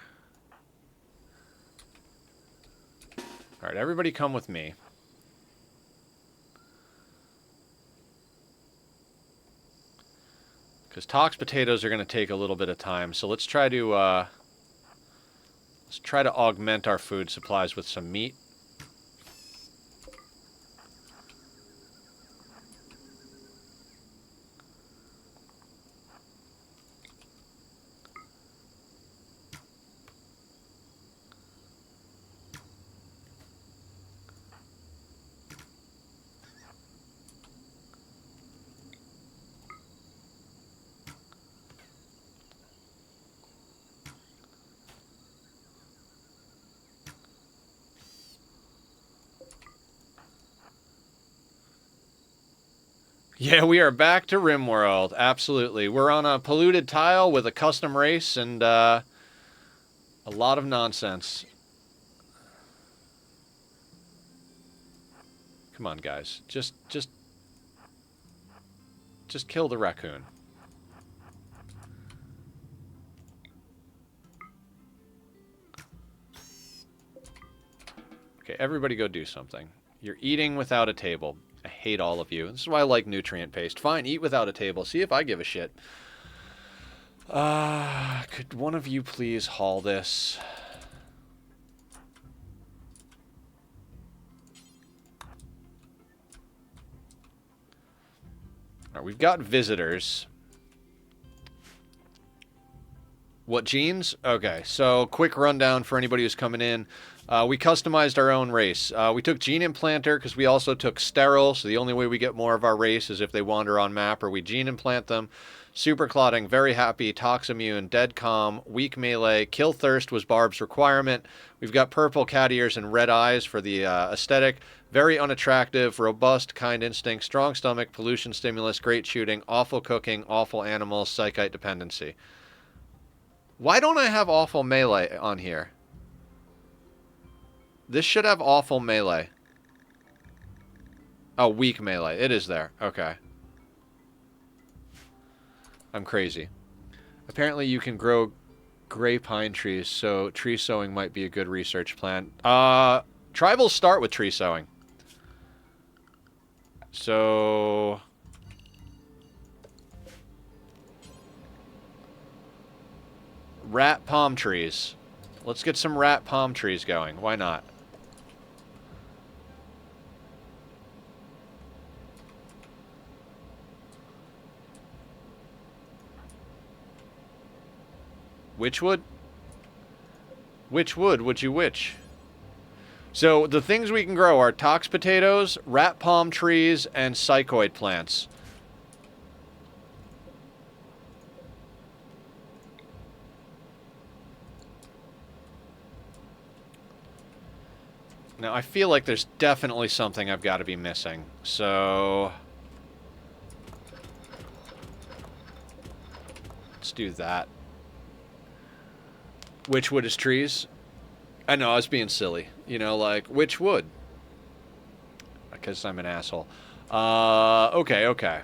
[SPEAKER 1] Alright, everybody come with me. Because Tox potatoes are going to take a little bit of time, so let's try to augment our food supplies with some meat. Yeah, we are back to Rimworld. Absolutely. We're on a polluted tile with a custom race and a lot of nonsense. Come on, guys. Just kill the raccoon. Okay, everybody go do something. You're eating without a table. I hate all of you. This is why I like nutrient paste. Fine, eat without a table. See if I give a shit. Could one of you please haul this? Alright, we've got visitors. What genes? Okay, so quick rundown for anybody who's coming in. We customized our own race. We took gene implanter because we also took sterile, so the only way we get more of our race is if they wander on map or we gene implant them. Super clotting, very happy, tox immune, dead calm, weak melee, kill thirst was Barb's requirement. We've got purple cat ears and red eyes for the aesthetic. Very unattractive, robust, kind instinct, strong stomach, pollution stimulus, great shooting, awful cooking, awful animals, psychite dependency. Why don't I have awful melee on here? This should have awful melee. Oh, weak melee. It is there. Okay. I'm crazy. Apparently you can grow gray pine trees, so tree sowing might be a good research plan. Tribals start with tree sowing. So... rat palm trees. Let's get some rat palm trees going. Why not? Which wood? Which wood would you which? So the things we can grow are tox potatoes, rat palm trees, and psychoid plants. Now, I feel like there's definitely something I've got to be missing. So let's do that. Which wood is trees? I know, I was being silly. You know, like, which wood? Because I'm an asshole. Okay, okay.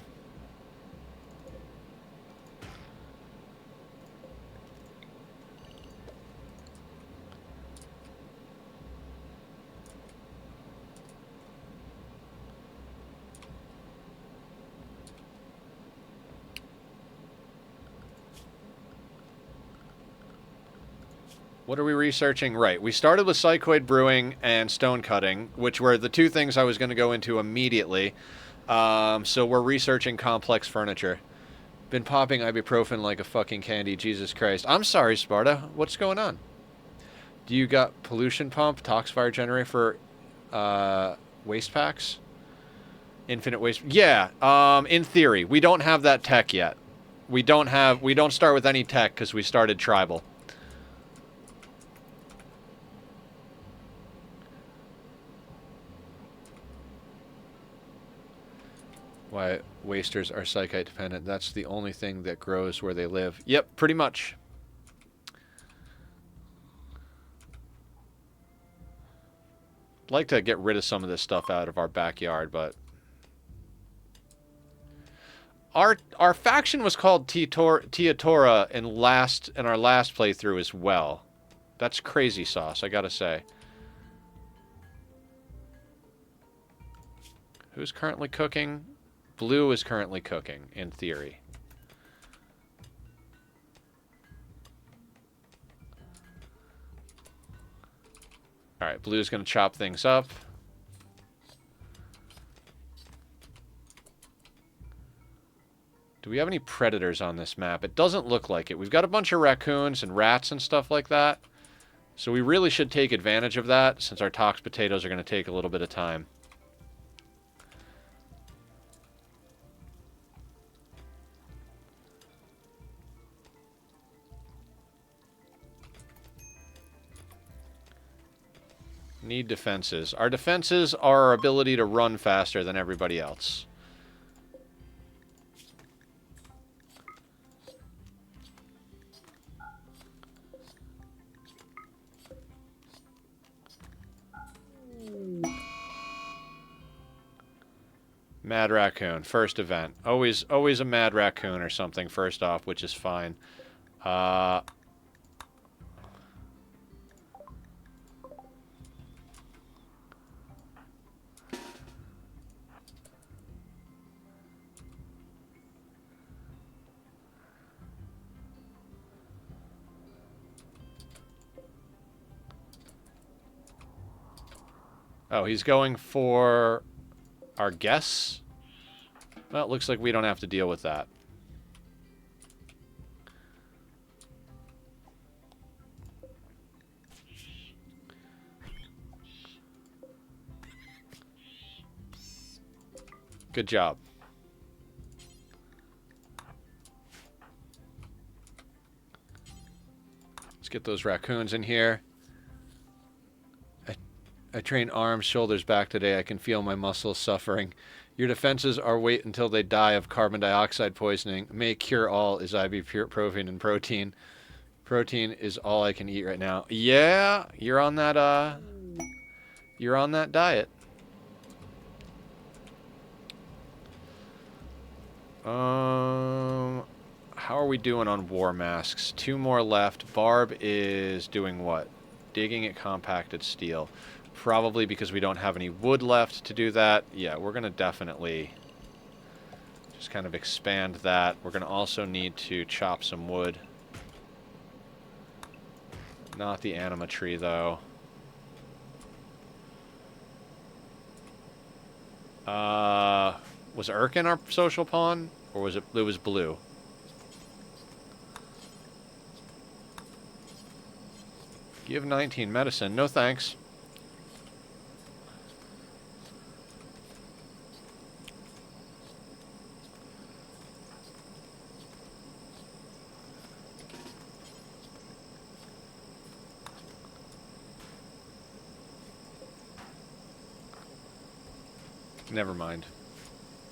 [SPEAKER 1] What are we researching? Right, we started with psychoid brewing and stone cutting, which were the two things I was going to go into immediately. So we're researching complex furniture. Been popping ibuprofen like a fucking candy, Jesus Christ. I'm sorry, Sparta. What's going on? Do you got pollution pump, tox fire generator for waste packs? Infinite waste? Yeah, in theory. We don't have that tech yet. We don't start with any tech because we started tribal. Why wasters are psychite dependent. That's the only thing that grows where they live. Yep, pretty much. I'd like to get rid of some of this stuff out of our backyard, but our faction was called Tiatora in our last playthrough as well. That's crazy sauce, I gotta say. Who's currently cooking? Blue is currently cooking, in theory. Alright, Blue's going to chop things up. Do we have any predators on this map? It doesn't look like it. We've got a bunch of raccoons and rats and stuff like that. So we really should take advantage of that, since our tox potatoes are going to take a little bit of time. Need defenses. Our defenses are our ability to run faster than everybody else. Mad raccoon, first event. Always a mad raccoon or something first off, which is fine. Oh, he's going for our guests? Well, it looks like we don't have to deal with that. Good job. Let's get those raccoons in here. I trained arms, shoulders, back today. I can feel my muscles suffering. Your defenses are wait until they die of carbon dioxide poisoning. May cure all is ibuprofen and protein. Protein is all I can eat right now. Yeah, you're on that diet. How are we doing on war masks? 2 more left. Barb is doing what? Digging at compacted steel. Probably because we don't have any wood left to do that. Yeah, we're going to definitely just kind of expand that. We're going to also need to chop some wood. Not the anima tree, though. Was Irkin our social pawn? Or was it was blue? Give 19 medicine. No thanks. Never mind.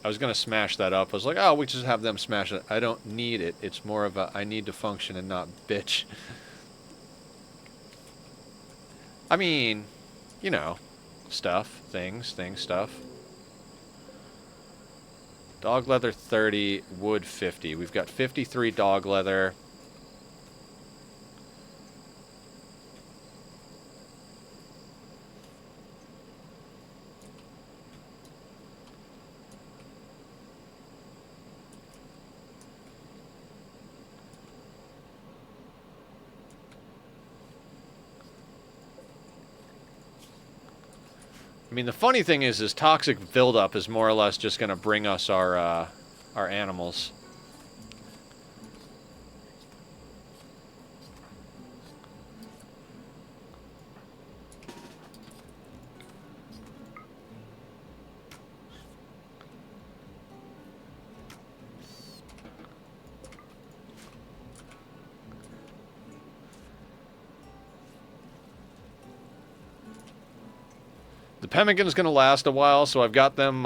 [SPEAKER 1] I was going to smash that up. I was like, oh, we just have them smash it. I don't need it. It's more of a, I need to function and not bitch. I mean, you know, stuff, things, stuff. Dog leather 30, wood 50. We've got 53 dog leather. I mean, the funny thing is toxic buildup is more or less just going to bring us our animals. The pemmican's going to last a while, so I've got them,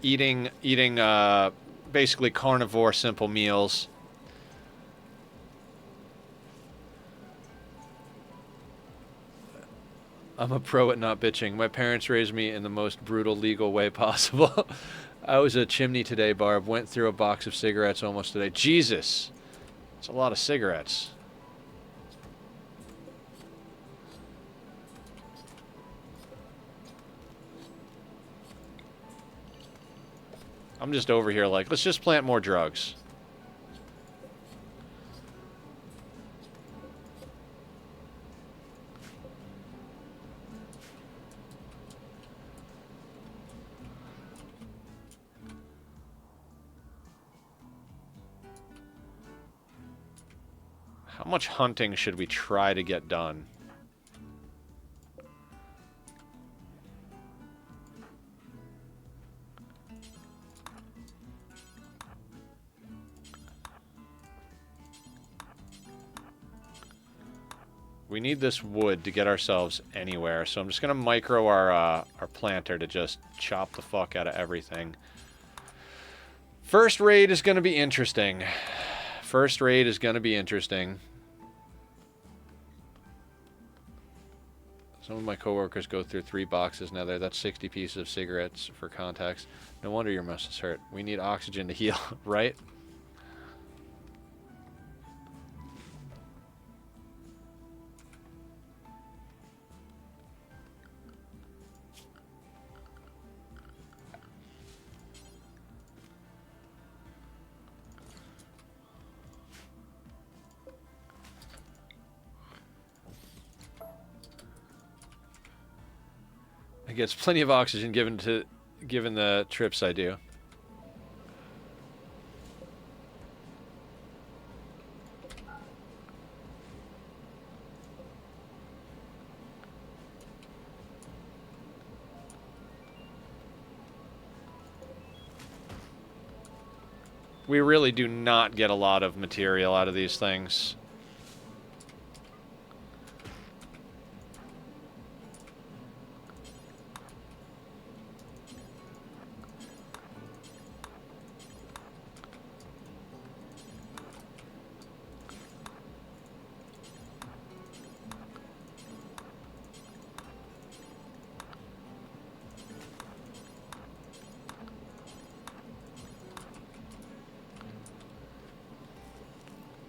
[SPEAKER 1] eating basically carnivore simple meals. I'm a pro at not bitching. My parents raised me in the most brutal legal way possible. I was a chimney today, Barb. Went through a box of cigarettes almost today. Jesus! It's a lot of cigarettes. I'm just over here like, let's just plant more drugs. How much hunting should we try to get done? We need this wood to get ourselves anywhere, so I'm just going to micro our planter to just chop the fuck out of everything. First raid is going to be interesting. First raid is going to be interesting. Some of my coworkers go through 3 boxes now. That's 60 pieces of cigarettes for context. No wonder your muscles hurt. We need oxygen to heal, right? It gets plenty of oxygen given the trips I do. We really do not get a lot of material out of these things.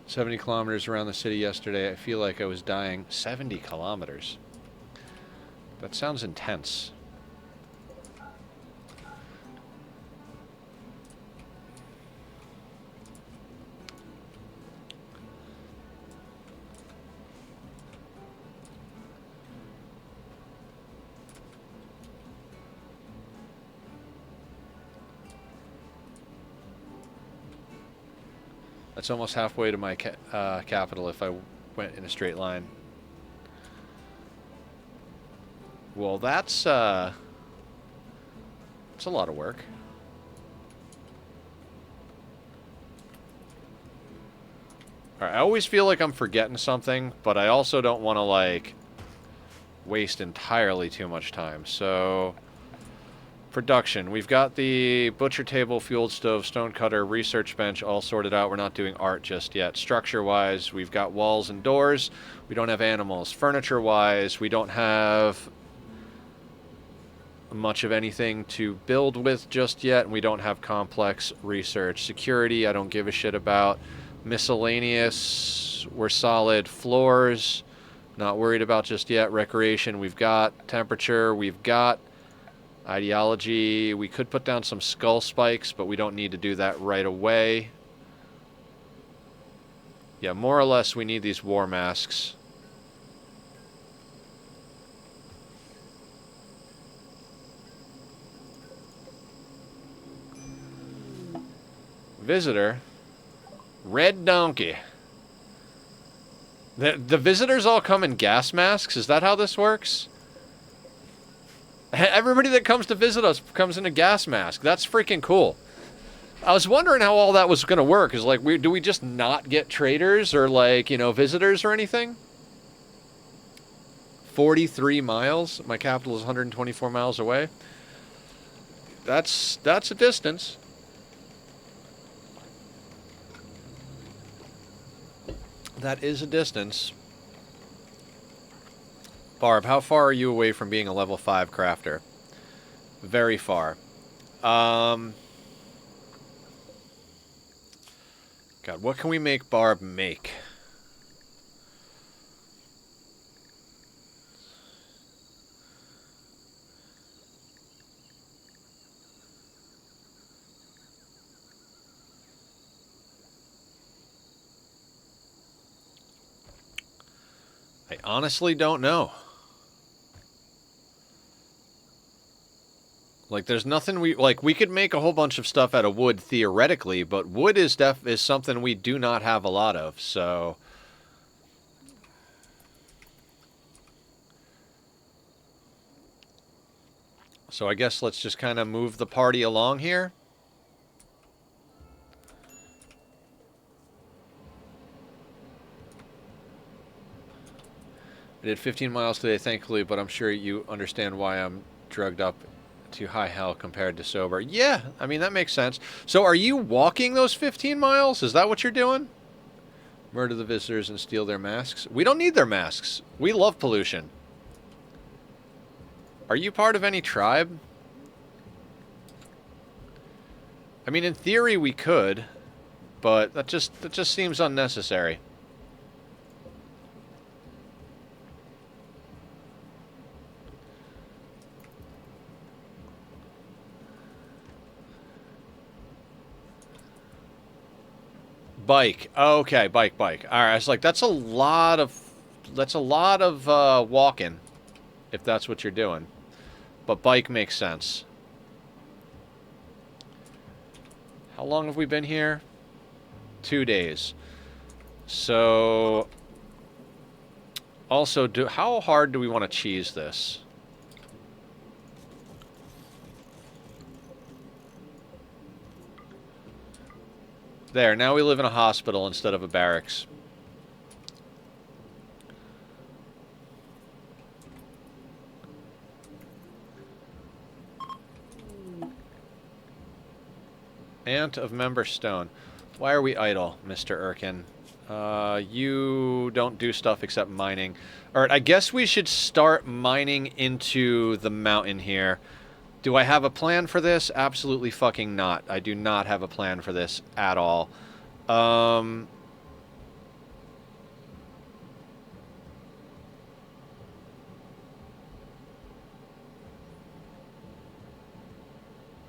[SPEAKER 1] "70 kilometers around the city yesterday. I feel like I was dying." 70 kilometers? That sounds intense. That's almost halfway to my capital if I went in a straight line. Well, that's a lot of work. All right, I always feel like I'm forgetting something, but I also don't want to, like, waste entirely too much time. So, production. We've got the butcher table, fuel stove, stone cutter, research bench all sorted out. We're not doing art just yet. Structure-wise, we've got walls and doors. We don't have animals. Furniture-wise, we don't have much of anything to build with just yet. We don't have complex research. Security, I don't give a shit about. Miscellaneous, we're solid. Floors, not worried about just yet. Recreation, we've got. Temperature, we've got. Ideology, we could put down some skull spikes, but we don't need to do that right away. Yeah, more or less we need these war masks. Visitor. Red donkey. The visitors all come in gas masks? Is that how this works? Everybody that comes to visit us comes in a gas mask. That's freaking cool. I was wondering how all that was going to work. Is like, do we just not get traders or, like, you know, visitors or anything? 43 miles. My capital is 124 miles away. That's a distance. That is a distance. Barb, how far are you away from being a level 5 crafter? Very far. God, what can we make Barb make? I honestly don't know. Like, there's nothing we could make a whole bunch of stuff out of wood theoretically, but wood is something we do not have a lot of, so I guess let's just kind of move the party along here. I did 15 miles today, thankfully, but I'm sure you understand why I'm drugged up to high hell compared to sober. Yeah, I mean, that makes sense. So are you walking those 15 miles? Is that what you're doing? Murder the visitors and steal their masks? We don't need their masks. We love pollution. Are you part of any tribe? I mean, in theory we could, but that just seems unnecessary. Bike. Okay, bike. All right, I was like, that's a lot of walking, if that's what you're doing. But bike makes sense. How long have we been here? 2 days. So, also, how hard do we want to cheese this? There, now we live in a hospital instead of a barracks. Ant of Member Stone. Why are we idle, Mr. Erkin? You don't do stuff except mining. Alright, I guess we should start mining into the mountain here. Do I have a plan for this? Absolutely fucking not. I do not have a plan for this at all.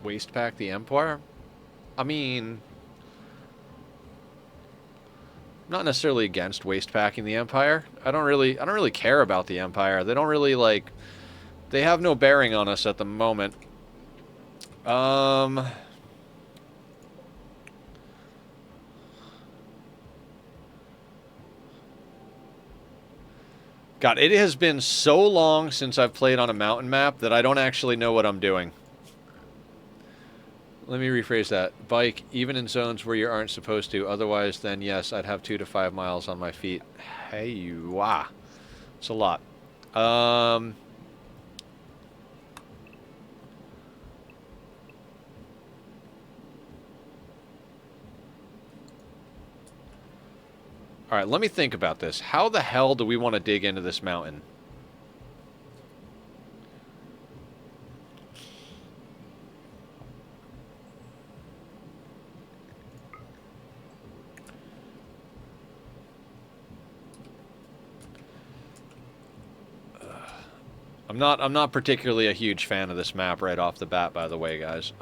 [SPEAKER 1] Waste pack the Empire? I mean, not necessarily against waste packing the Empire. I don't really care about the Empire. They don't really, like, they have no bearing on us at the moment. God, it has been so long since I've played on a mountain map that I don't actually know what I'm doing. Let me rephrase that. Bike, even in zones where you aren't supposed to. Otherwise, then yes, I'd have 2 to 5 miles on my feet. Hey, wow. It's a lot. Alright, let me think about this. How the hell do we want to dig into this mountain? I'm not particularly a huge fan of this map right off the bat, by the way, guys.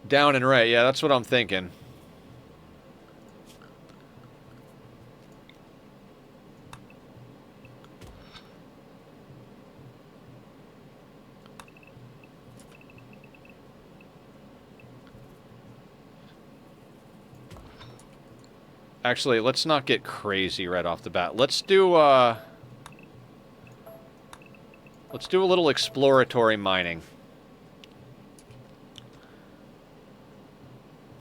[SPEAKER 1] Down and right, yeah, that's what I'm thinking. Actually, let's not get crazy right off the bat. Let's do a little exploratory mining.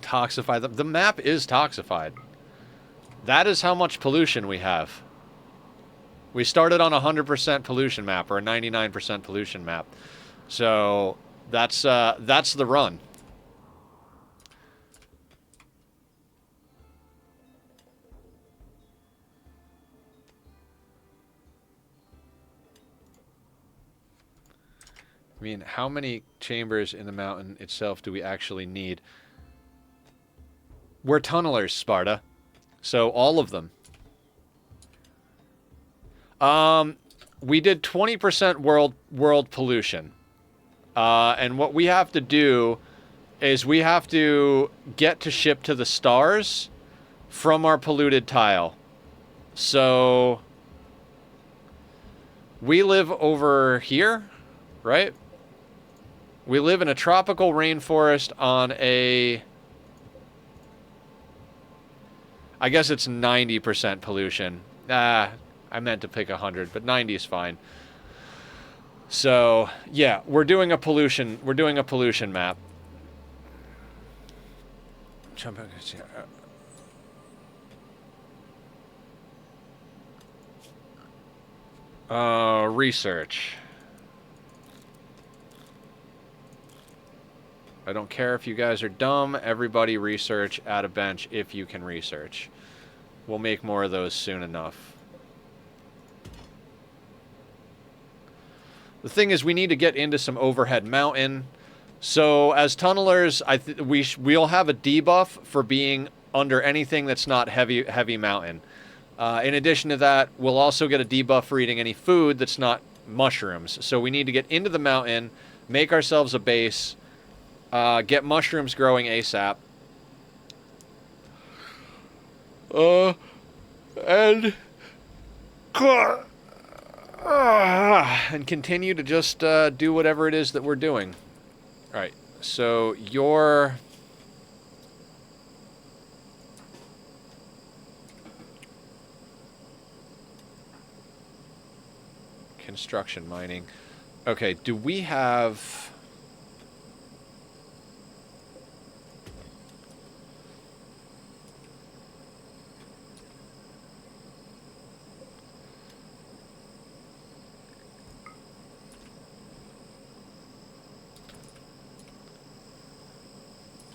[SPEAKER 1] Toxify them. The map is toxified. That is how much pollution we have. We started on a 100% pollution map, or a 99% pollution map. So, that's the run. I mean, how many chambers in the mountain itself do we actually need? We're tunnelers, Sparta. So, all of them. We did 20% world pollution. And what we have to do is we have to get to ship to the stars from our polluted tile. So, we live over here, right? We live in a tropical rainforest on a... I guess it's 90% pollution. I meant to pick 100, but 90 is fine. So, yeah, we're doing a pollution map. Research. I don't care if you guys are dumb. Everybody research, add a bench if you can research. We'll make more of those soon enough. The thing is, we need to get into some overhead mountain. So, as tunnelers, we'll have a debuff for being under anything that's not heavy mountain. In addition to that, we'll also get a debuff for eating any food that's not mushrooms. So we need to get into the mountain, make ourselves a base, get mushrooms growing ASAP. And continue to just do whatever it is that we're doing. Alright, so your... construction mining. Okay, do we have...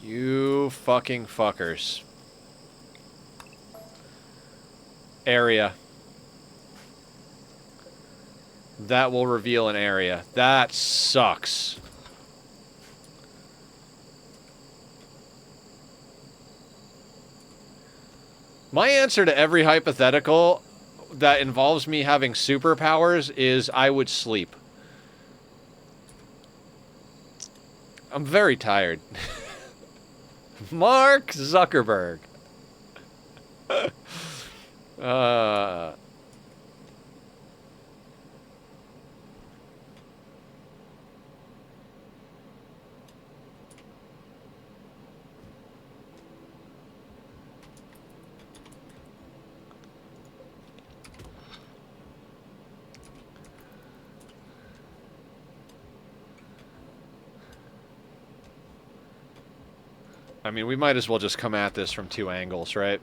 [SPEAKER 1] You fucking fuckers. Area. That will reveal an area. That sucks. My answer to every hypothetical that involves me having superpowers is I would sleep. I'm very tired. Mark Zuckerberg. I mean, we might as well just come at this from 2 angles, right?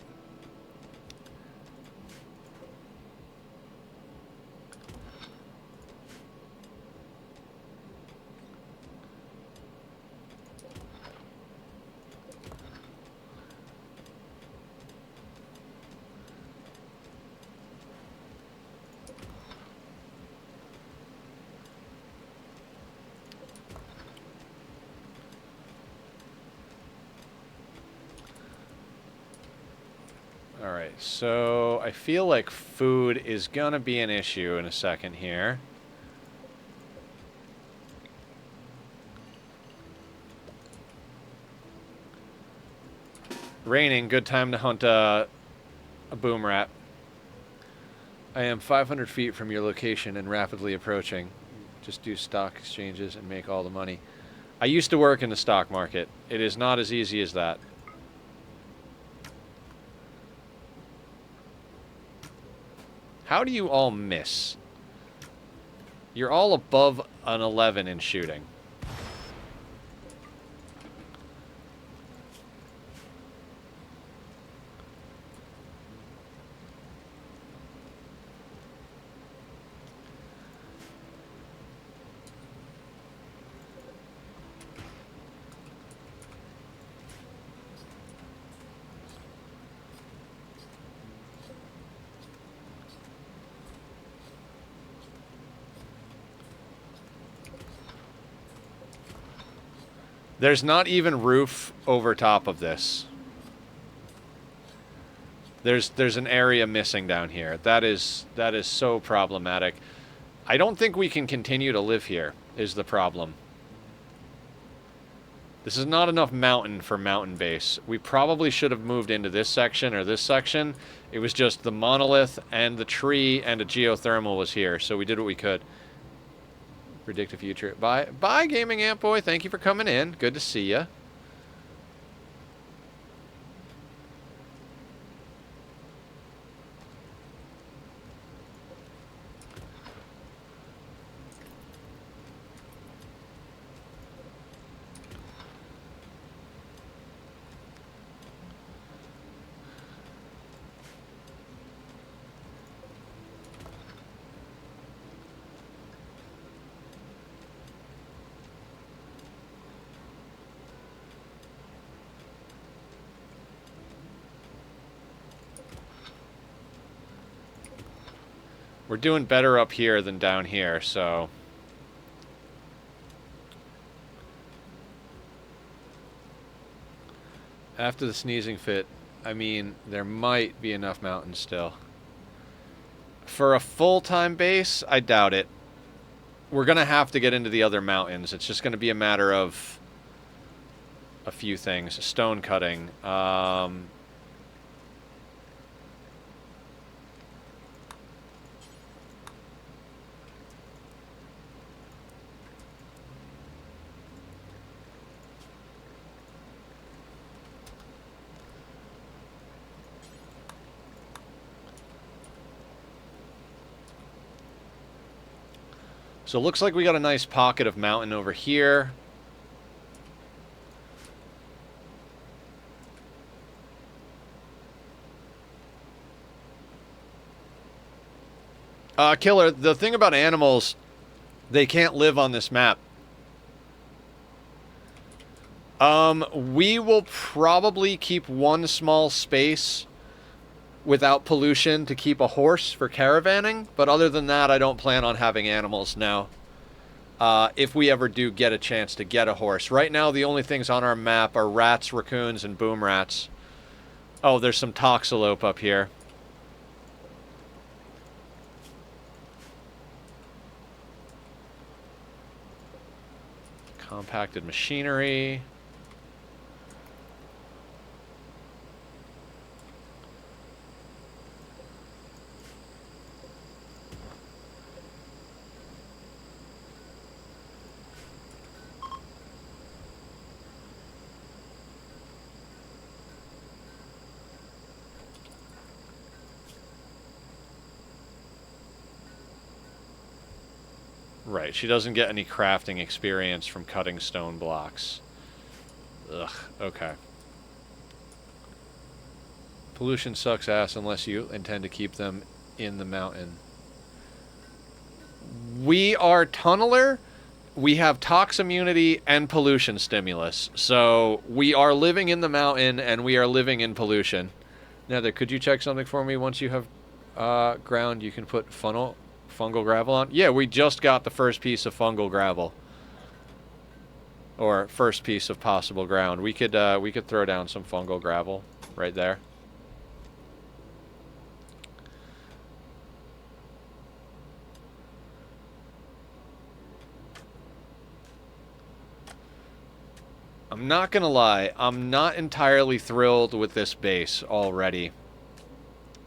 [SPEAKER 1] Alright, so I feel like food is gonna be an issue in a second here. Raining, good time to hunt a boom rat. I am 500 feet from your location and rapidly approaching. Just do stock exchanges and make all the money. I used to work in the stock market. It is not as easy as that. How do you all miss? You're all above an 11 in shooting. There's not even roof over top of this. There's an area missing down here. That is so problematic. I don't think we can continue to live here, is the problem. This is not enough mountain for mountain base. We probably should have moved into this section or this section. It was just the monolith and the tree and a geothermal was here, so we did what we could. Predict a future. Bye, Gaming Amp Boy. Thank you for coming in. Good to see ya. We're doing better up here than down here, so... After the sneezing fit, I mean, there might be enough mountains still. For a full-time base, I doubt it. We're going to have to get into the other mountains. It's just going to be a matter of a few things. Stone cutting. So it looks like we got a nice pocket of mountain over here. Killer, the thing about animals, they can't live on this map. We will probably keep one small space without pollution to keep a horse for caravanning, but other than that, I don't plan on having animals now. If we ever do get a chance to get a horse. Right now, the only things on our map are rats, raccoons, and boom rats. Oh, there's some toxalope up here. Compacted machinery. Right, she doesn't get any crafting experience from cutting stone blocks. Ugh, okay. Pollution sucks ass unless you intend to keep them in the mountain. We are tunneler. We have tox immunity and pollution stimulus. So we are living in the mountain and we are living in pollution. Nether, could you check something for me? Once you have ground, you can put fungal gravel on. Yeah, we just got the first piece of fungal gravel. Or first piece of possible ground. We could throw down some fungal gravel right there. I'm not gonna lie, I'm not entirely thrilled with this base already.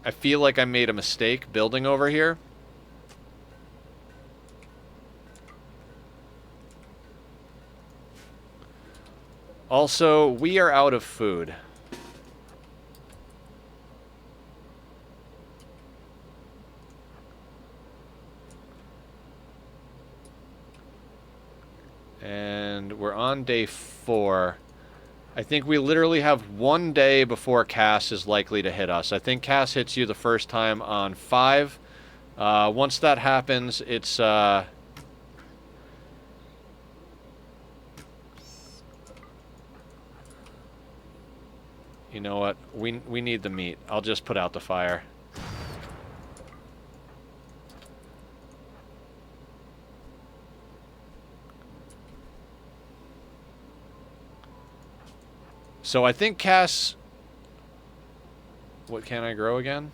[SPEAKER 1] I feel like I made a mistake building over here. Also, we are out of food. And we're on day 4. I think we literally have 1 day before Cass is likely to hit us. I think Cass hits you the first time on 5. Once that happens, it's... You know what? We need the meat. I'll just put out the fire. So I think Cass... What can I grow again?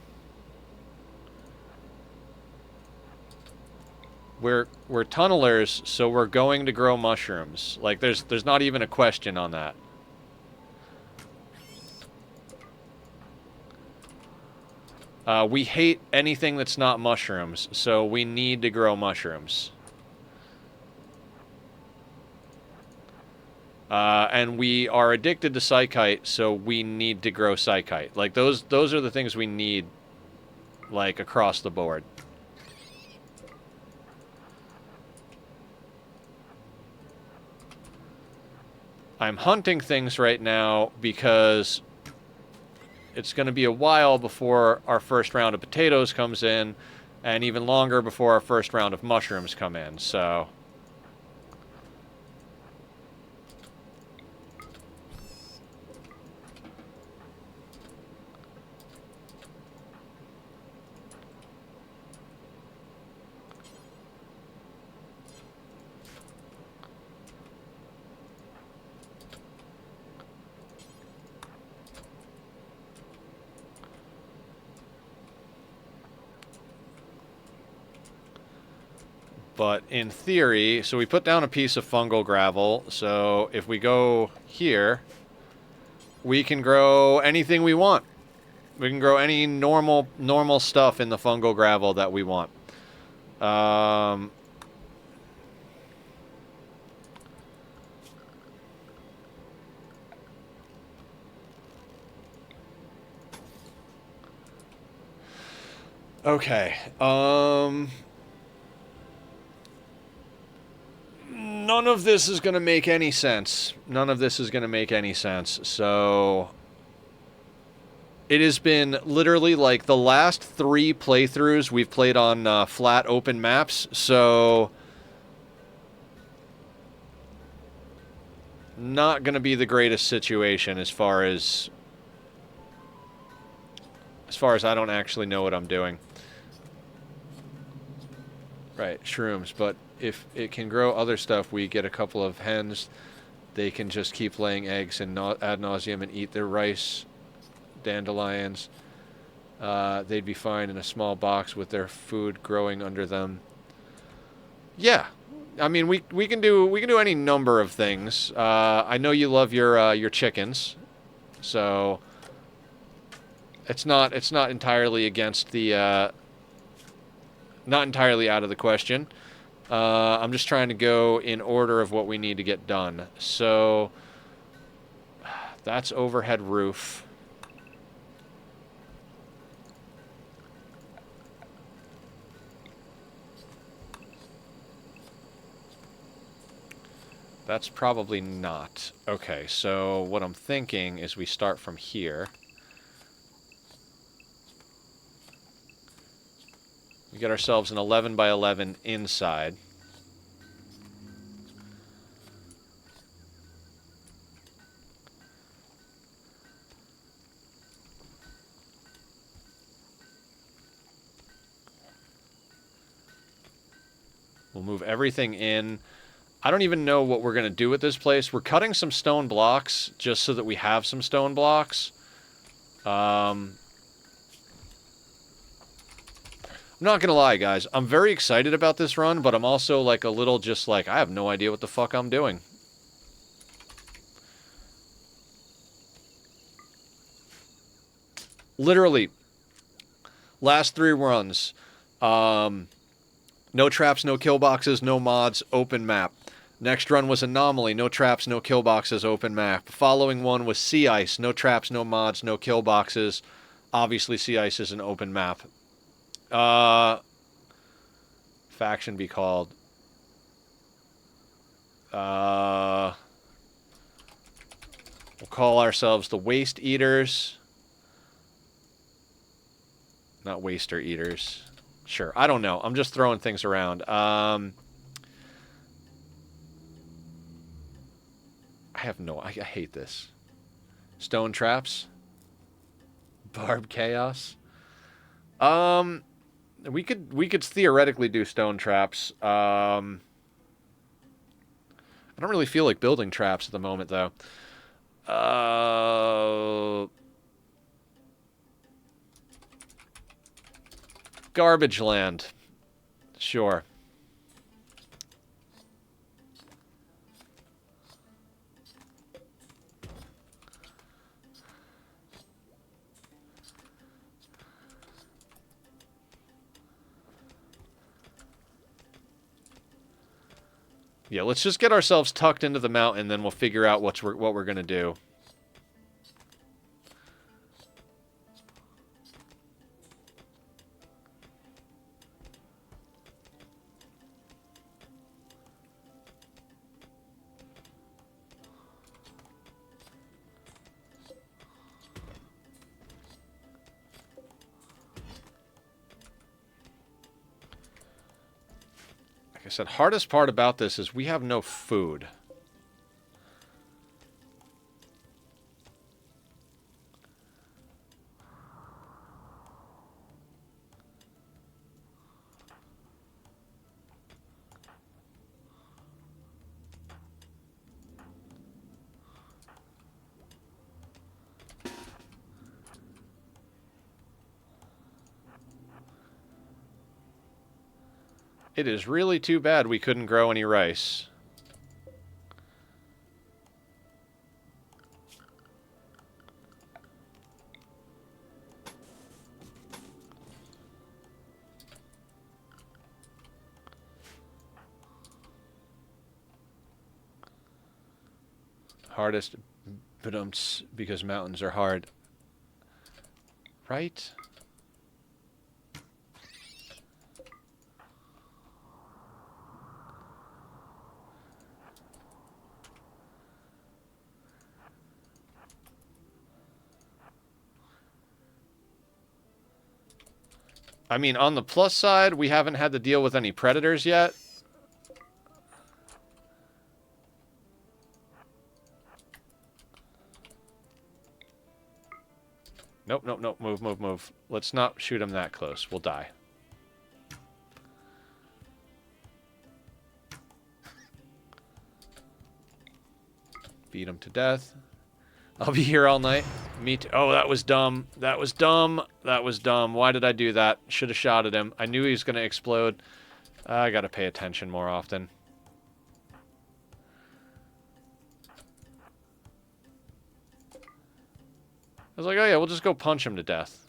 [SPEAKER 1] We're tunnelers, so we're going to grow mushrooms. Like there's not even a question on that. We hate anything that's not mushrooms, so we need to grow mushrooms. And we are addicted to psychite, so we need to grow psychite. Like, those are the things we need, like, across the board. I'm hunting things right now because it's going to be a while before our first round of potatoes comes in, and even longer before our first round of mushrooms come in, so... But in theory, so we put down a piece of fungal gravel, so if we go here, we can grow anything we want. We can grow any normal stuff in the fungal gravel that we want. Okay. None of this is going to make any sense. None of this is going to make any sense. So it has been literally like the last 3 playthroughs we've played on flat open maps. So not going to be the greatest situation as far as I don't actually know what I'm doing. Right, shrooms, but if it can grow other stuff, we get a couple of hens. They can just keep laying eggs and ad nauseum and eat their rice, dandelions. They'd be fine in a small box with their food growing under them. Yeah, I mean we can do any number of things. I know you love your chickens, so it's not entirely against the. Not entirely out of the question. I'm just trying to go in order of what we need to get done. So, that's overhead roof. That's probably not. Okay, so what I'm thinking is we start from here. We get ourselves an 11 by 11 inside. We'll move everything in. I don't even know what we're going to do with this place. We're cutting some stone blocks just so that we have some stone blocks. I'm not going to lie, guys. I'm very excited about this run, but I'm also like a little just like, I have no idea what the fuck I'm doing. Literally, last 3 runs. No traps, no kill boxes, no mods, open map. Next run was Anomaly, no traps, no kill boxes, open map. Following one was Sea Ice, no traps, no mods, no kill boxes. Obviously, Sea Ice is an open map. Faction be called. We'll call ourselves the Waste Eaters. Not Waster Eaters. Sure, I don't know. I'm just throwing things around. I have no... I hate this. Stone traps. Barb chaos. We could theoretically do stone traps. I don't really feel like building traps at the moment, though. Garbage land. Sure. Yeah, let's just get ourselves tucked into the mountain, then we'll figure out what we're going to do. Like I said, hardest part about this is we have no food. It is really too bad we couldn't grow any rice. Hardest, because mountains are hard. Right? I mean, on the plus side, we haven't had to deal with any predators yet. Nope, nope, nope. Move, move, move. Let's not shoot him that close. We'll die. Beat him to death. I'll be here all night. Me too. Oh, that was dumb. That was dumb. That was dumb. Why did I do that? Should have shot at him. I knew he was going to explode. I got to pay attention more often. I was like, oh yeah, we'll just go punch him to death.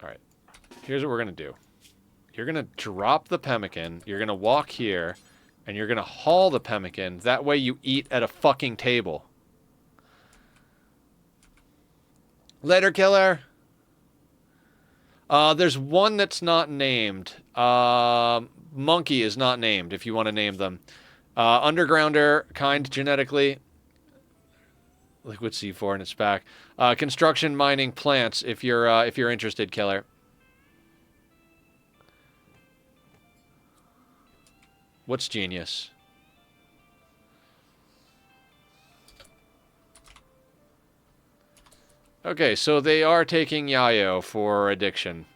[SPEAKER 1] Alright. Here's what we're going to do. You're going to drop the pemmican, you're going to walk here, and you're going to haul the pemmican. That way you eat at a fucking table. Later, killer. There's one that's not named. Monkey is not named, if you want to name them. Undergrounder, kind genetically. Liquid C4 in its back. Construction, mining, plants, if you're interested, killer. What's genius? Okay, so they are taking Yayo for addiction.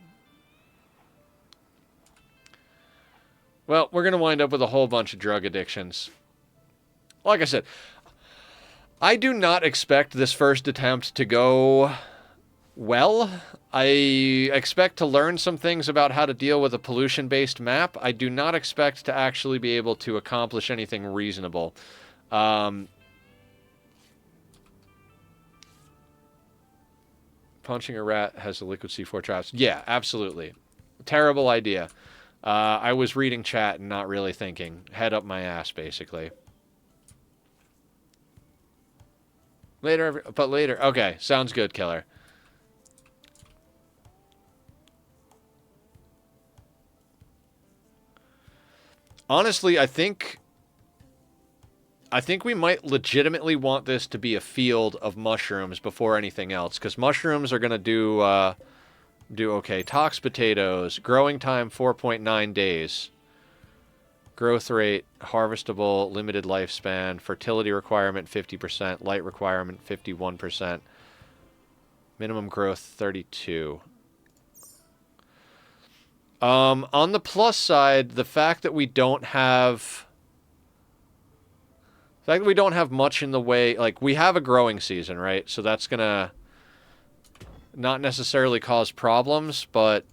[SPEAKER 1] Well, we're going to wind up with a whole bunch of drug addictions. Like I said, I do not expect this first attempt to go well. I expect to learn some things about how to deal with a pollution-based map. I do not expect to actually be able to accomplish anything reasonable. Punching a rat has a liquid C4 traps. Yeah, absolutely. Terrible idea. I was reading chat and not really thinking. Head up my ass, basically. Later, but later. Okay, sounds good, killer. Honestly, I think we might legitimately want this to be a field of mushrooms before anything else, because mushrooms are going to do okay. Tox potatoes, growing time 4.9 days. Growth rate, harvestable, limited lifespan, fertility requirement 50%, light requirement 51%, minimum growth 32. On the plus side, the fact that we don't have much in the way, like, we have a growing season, right? So that's gonna not necessarily cause problems, but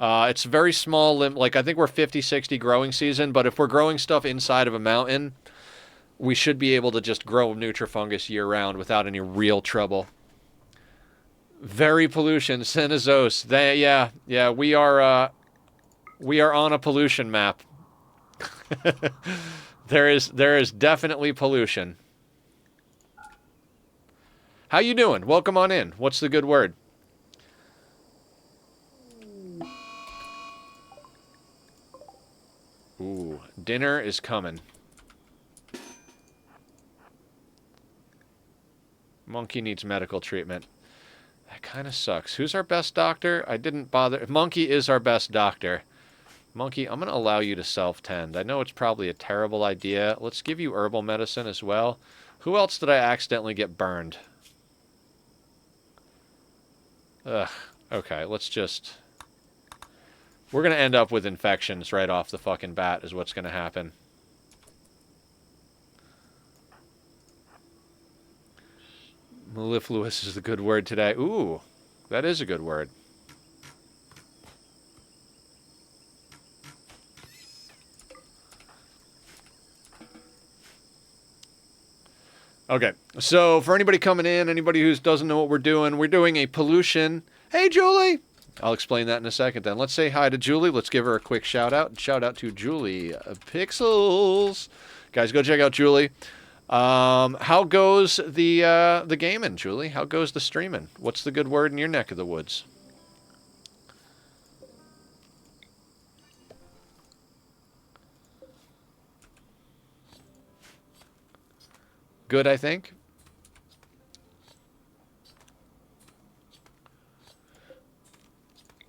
[SPEAKER 1] it's very small like, I think we're 50-60 growing season, but if we're growing stuff inside of a mountain, we should be able to just grow Nutrifungus year-round without any real trouble. Very pollution, Cenizos. Yeah, we are on a pollution map. There is definitely pollution. How you doing? Welcome on in. What's the good word? Ooh, dinner is coming. Monkey needs medical treatment. That kind of sucks. Who's our best doctor? I didn't bother. Monkey is our best doctor. Monkey, I'm going to allow you to self-tend. I know it's probably a terrible idea. Let's give you herbal medicine as well. Who else did I accidentally get burned? Ugh. Okay, let's just... We're going to end up with infections right off the fucking bat is what's going to happen. Mellifluous is the good word today. Ooh, that is a good word. Okay, so for anybody coming in, anybody who doesn't know what we're doing a pollution... Hey, Julie! I'll explain that in a second then. Let's say hi to Julie. Let's give her a quick shout-out. Shout-out to Julie Pixels. Guys, go check out Julie. How goes the gaming, Julie? How goes the streaming? What's the good word in your neck of the woods? Good, I think.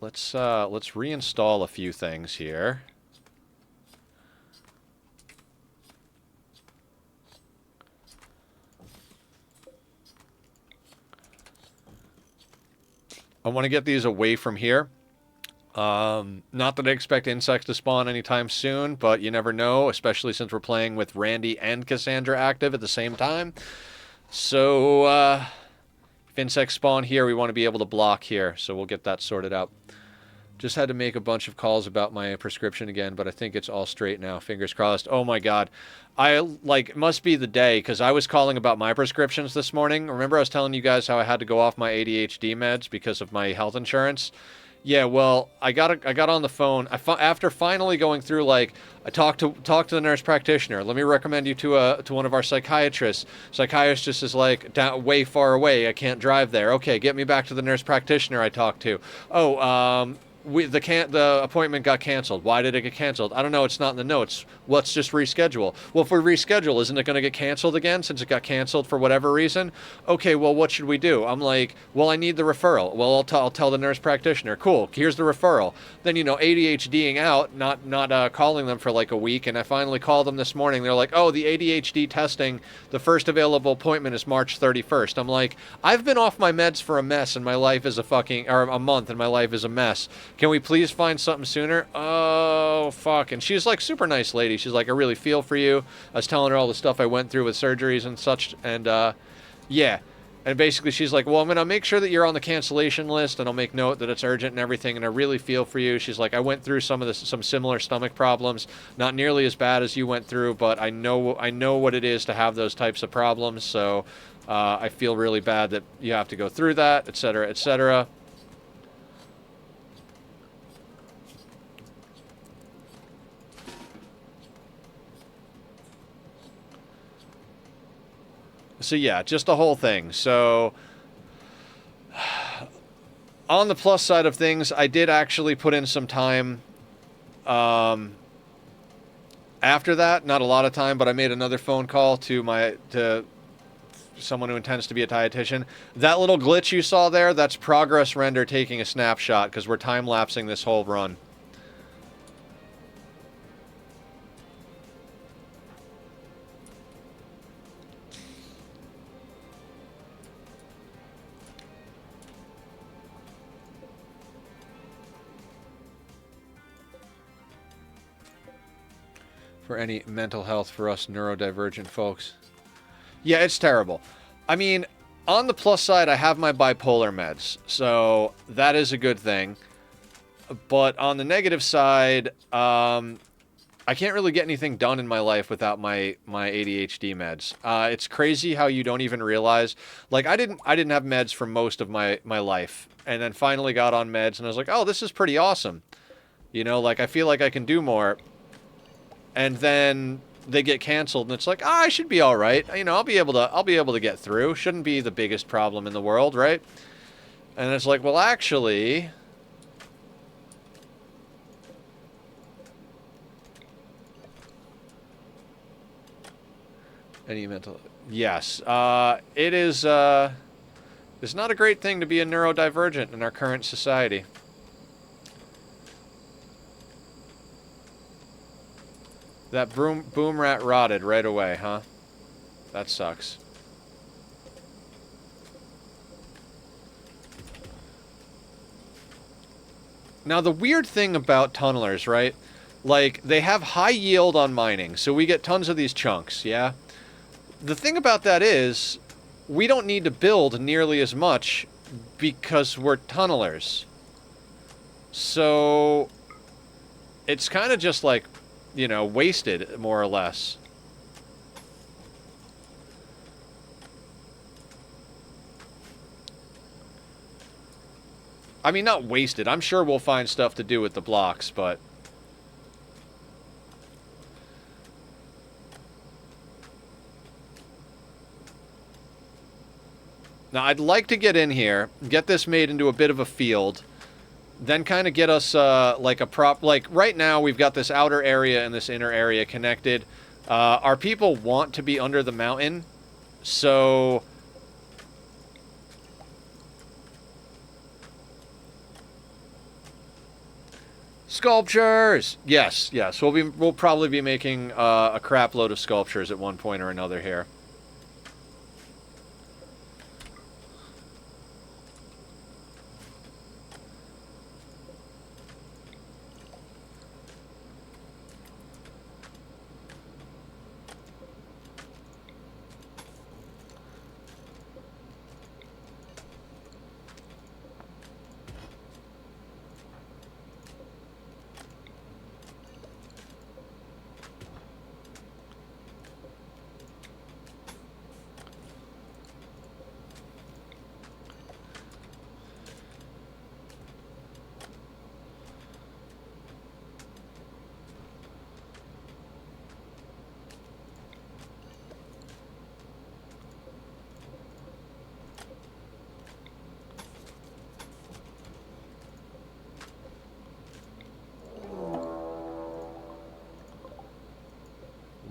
[SPEAKER 1] Let's reinstall a few things here. I want to get these away from here. Not that I expect insects to spawn anytime soon, but you never know, especially since we're playing with Randy and Cassandra active at the same time. So, if insects spawn here, we want to be able to block here, so we'll get that sorted out. Just had to make a bunch of calls about my prescription again, but I think it's all straight now. Fingers crossed. Oh my god. It must be the day, because I was calling about my prescriptions this morning. Remember I was telling you guys how I had to go off my ADHD meds because of my health insurance? Yeah, well, I got on the phone. After finally going through, like, I talked to the nurse practitioner. Let me recommend you to one of our psychiatrists. Psychiatrist just is like down way far away. I can't drive there. Okay, get me back to the nurse practitioner I talked to. Oh, the appointment got canceled. Why did it get canceled? I don't know. It's not in the notes. Let's just reschedule. Well, if we reschedule, isn't it going to get canceled again since it got canceled for whatever reason? Okay, well, what should we do? I'm like, well, I need the referral. Well, I'll tell the nurse practitioner. Cool. Here's the referral. Then, ADHDing out, not calling them for like a week, and I finally called them this morning. They're like, oh, the ADHD testing, the first available appointment is March 31st. I'm like, I've been off my meds for a mess, and my life is a month, and my life is a mess. Can we please find something sooner? Oh, fuck. And she's like super nice lady. She's like, I really feel for you. I was telling her all the stuff I went through with surgeries and such. And, yeah. And basically she's like, well, I'm going to make sure that you're on the cancellation list, and I'll make note that it's urgent and everything. And I really feel for you. She's like, I went through some similar stomach problems, not nearly as bad as you went through, but I know what it is to have those types of problems. So, I feel really bad that you have to go through that, et cetera, et cetera. So yeah, just the whole thing. So on the plus side of things, I did actually put in some time after that. Not a lot of time, but I made another phone call to someone who intends to be a dietitian. That little glitch you saw there, that's progress render taking a snapshot because we're time-lapsing this whole run. For any mental health for us neurodivergent folks. Yeah, it's terrible. I mean, on the plus side, I have my bipolar meds, so that is a good thing. But on the negative side, I can't really get anything done in my life without my ADHD meds. It's crazy how you don't even realize. Like, I didn't have meds for most of my life, and then finally got on meds, and I was like, oh, this is pretty awesome. Like, I feel like I can do more. And then they get canceled, and it's like, I should be all right. I'll be able to get through. Shouldn't be the biggest problem in the world, right? And it's like, well, actually, any mental, yes, it is. It's not a great thing to be a neurodivergent in our current society. That boom rat rotted right away, huh? That sucks. Now, the weird thing about tunnelers, right? Like, they have high yield on mining, so we get tons of these chunks, yeah? The thing about that is, we don't need to build nearly as much because we're tunnelers. So, it's kind of just like, wasted, more or less. I mean, not wasted. I'm sure we'll find stuff to do with the blocks, but... Now, I'd like to get in here, get this made into a bit of a field, then kind of get us, like, right now, we've got this outer area and this inner area connected. Our people want to be under the mountain, so... Sculptures! Yes. We'll probably be making a crap load of sculptures at one point or another here.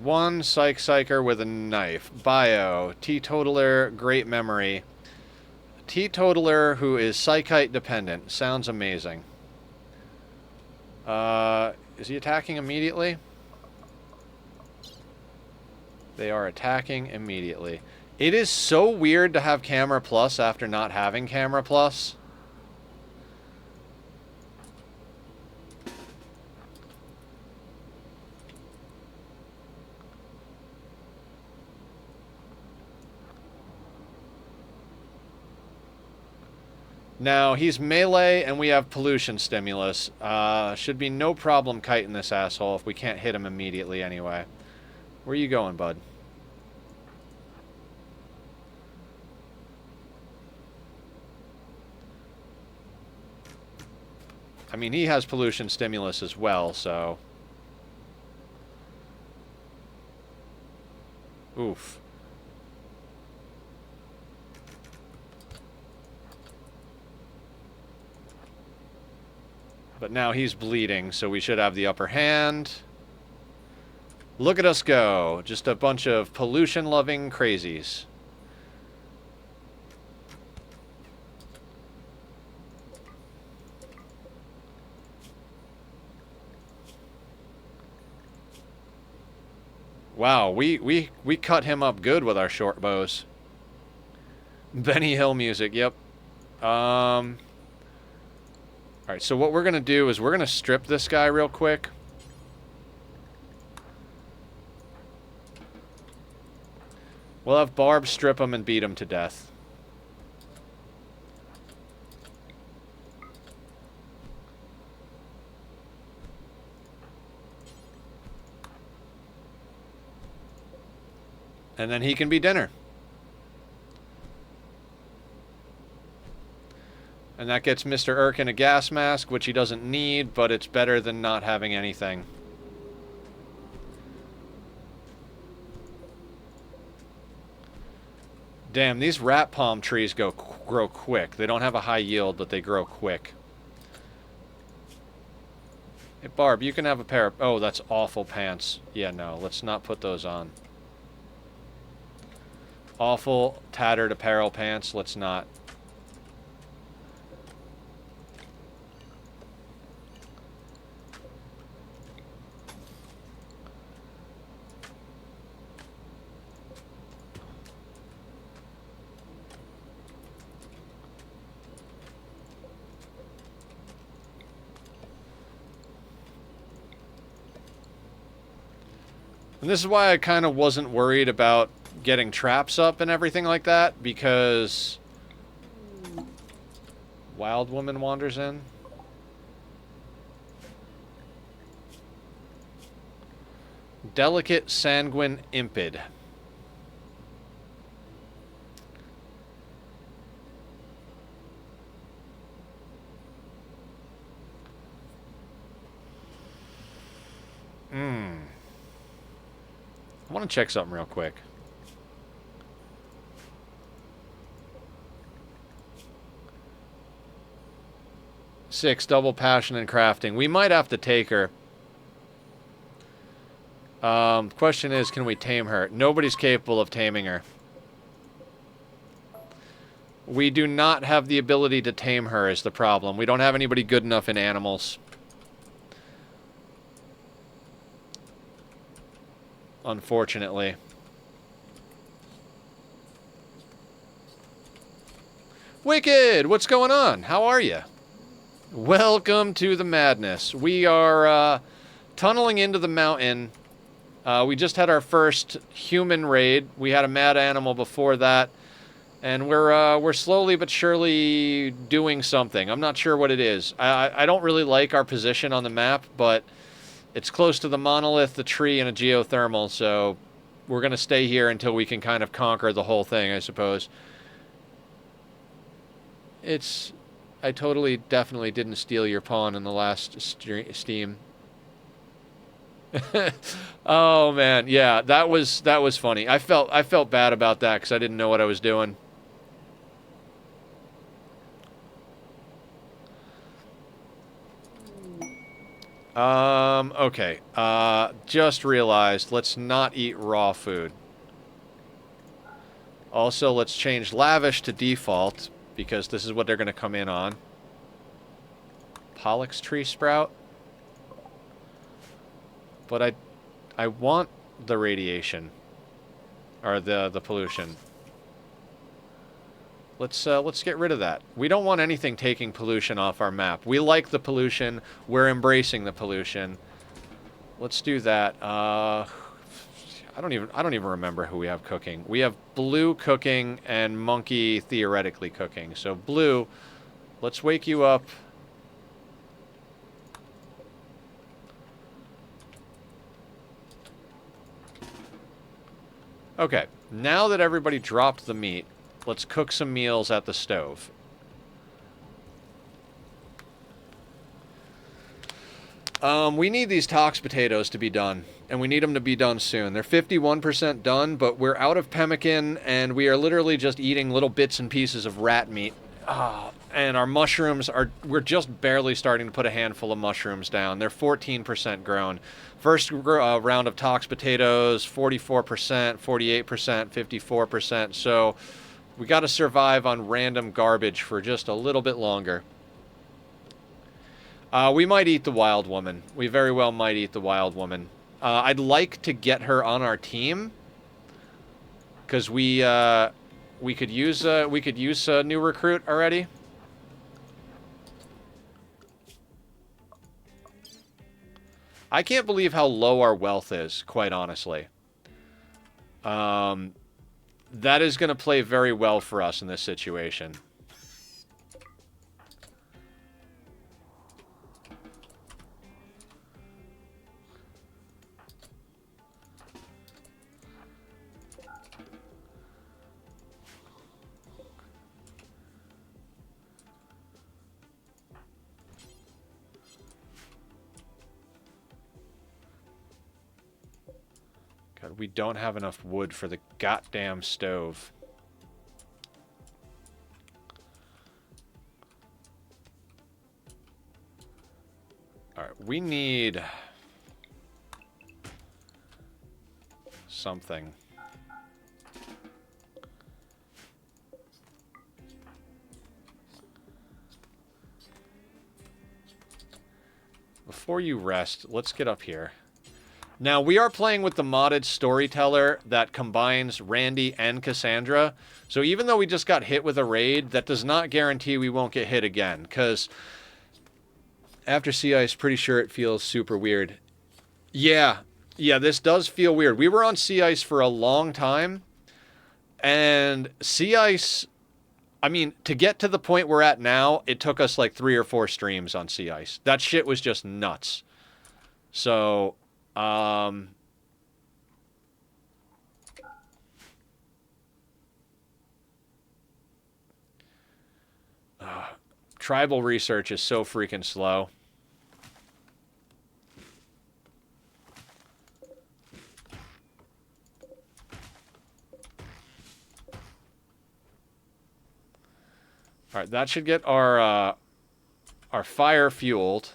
[SPEAKER 1] One psycher with a knife. Bio. Teetotaler, great memory. Teetotaler who is psychite dependent. Sounds amazing. Is he attacking immediately? They are attacking immediately. It is so weird to have Camera Plus after not having Camera Plus. Now, he's melee and we have pollution stimulus. Should be no problem kiting this asshole if we can't hit him immediately anyway. Where are you going, bud? I mean, he has pollution stimulus as well, so... Oof. But now he's bleeding, so we should have the upper hand. Look at us go. Just a bunch of pollution-loving crazies. Wow, we cut him up good with our short bows. Benny Hill music, yep. Alright, so what we're going to do is we're going to strip this guy real quick. We'll have Barb strip him and beat him to death. And then he can be dinner. And that gets Mr. Erkin a gas mask, which he doesn't need, but it's better than not having anything. Damn, these rat palm trees grow quick. They don't have a high yield, but they grow quick. Hey, Barb, you can have a pair of... Oh, that's awful pants. Yeah, no, let's not put those on. Awful, tattered apparel pants. Let's not. And this is why I kind of wasn't worried about getting traps up and everything like that, because Wild Woman wanders in. Delicate Sanguine Impid. I want to check something real quick. Six, double passion and crafting. We might have to take her. Question is, can we tame her? Nobody's capable of taming her. We do not have the ability to tame her is the problem. We don't have anybody good enough in animals. Unfortunately. Wicked! What's going on? How are you? Welcome to the madness. We are tunneling into the mountain. We just had our first human raid. We had a mad animal before that. And we're slowly but surely doing something. I'm not sure what it is. I don't really like our position on the map, but it's close to the monolith, the tree, and a geothermal, so we're going to stay here until we can kind of conquer the whole thing, I suppose. I totally, definitely didn't steal your pawn in the last Steam. Oh, man, yeah, that was funny. I felt bad about that because I didn't know what I was doing. Okay. Just realized, let's not eat raw food. Also, let's change lavish to default, because this is what they're going to come in on. Pollux tree sprout. But I want the radiation. Or the pollution. Let's get rid of that. We don't want anything taking pollution off our map. We like the pollution. We're embracing the pollution. Let's do that. I don't even remember who we have cooking. We have Blue cooking and Monkey theoretically cooking. So Blue, let's wake you up. Okay, now that everybody dropped the meat, let's cook some meals at the stove. We need these tox potatoes to be done, and we need them to be done soon. They're 51% done, but we're out of pemmican, and we are literally just eating little bits and pieces of rat meat. And our mushrooms we're just barely starting to put a handful of mushrooms down. They're 14% grown. First round of tox potatoes, 44%, 48%, 54%. So we got to survive on random garbage for just a little bit longer. We might eat the wild woman. We very well might eat the wild woman. I'd like to get her on our team, because we could use a new recruit already. I can't believe how low our wealth is, quite honestly. That is going to play very well for us in this situation. God, we don't have enough wood for the goddamn stove. Alright, we need something. Before you rest, let's get up here. Now, we are playing with the modded storyteller that combines Randy and Cassandra. So even though we just got hit with a raid, that does not guarantee we won't get hit again. Because after Sea Ice, pretty sure it feels super weird. Yeah, this does feel weird. We were on Sea Ice for a long time. And Sea Ice, I mean, to get to the point we're at now, it took us like 3 or 4 streams on Sea Ice. That shit was just nuts. So... tribal research is so freaking slow. Alright, that should get our fire fueled.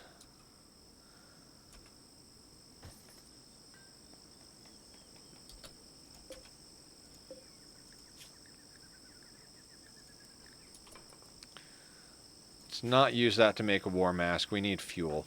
[SPEAKER 1] Let's not use that to make a war mask. We need fuel.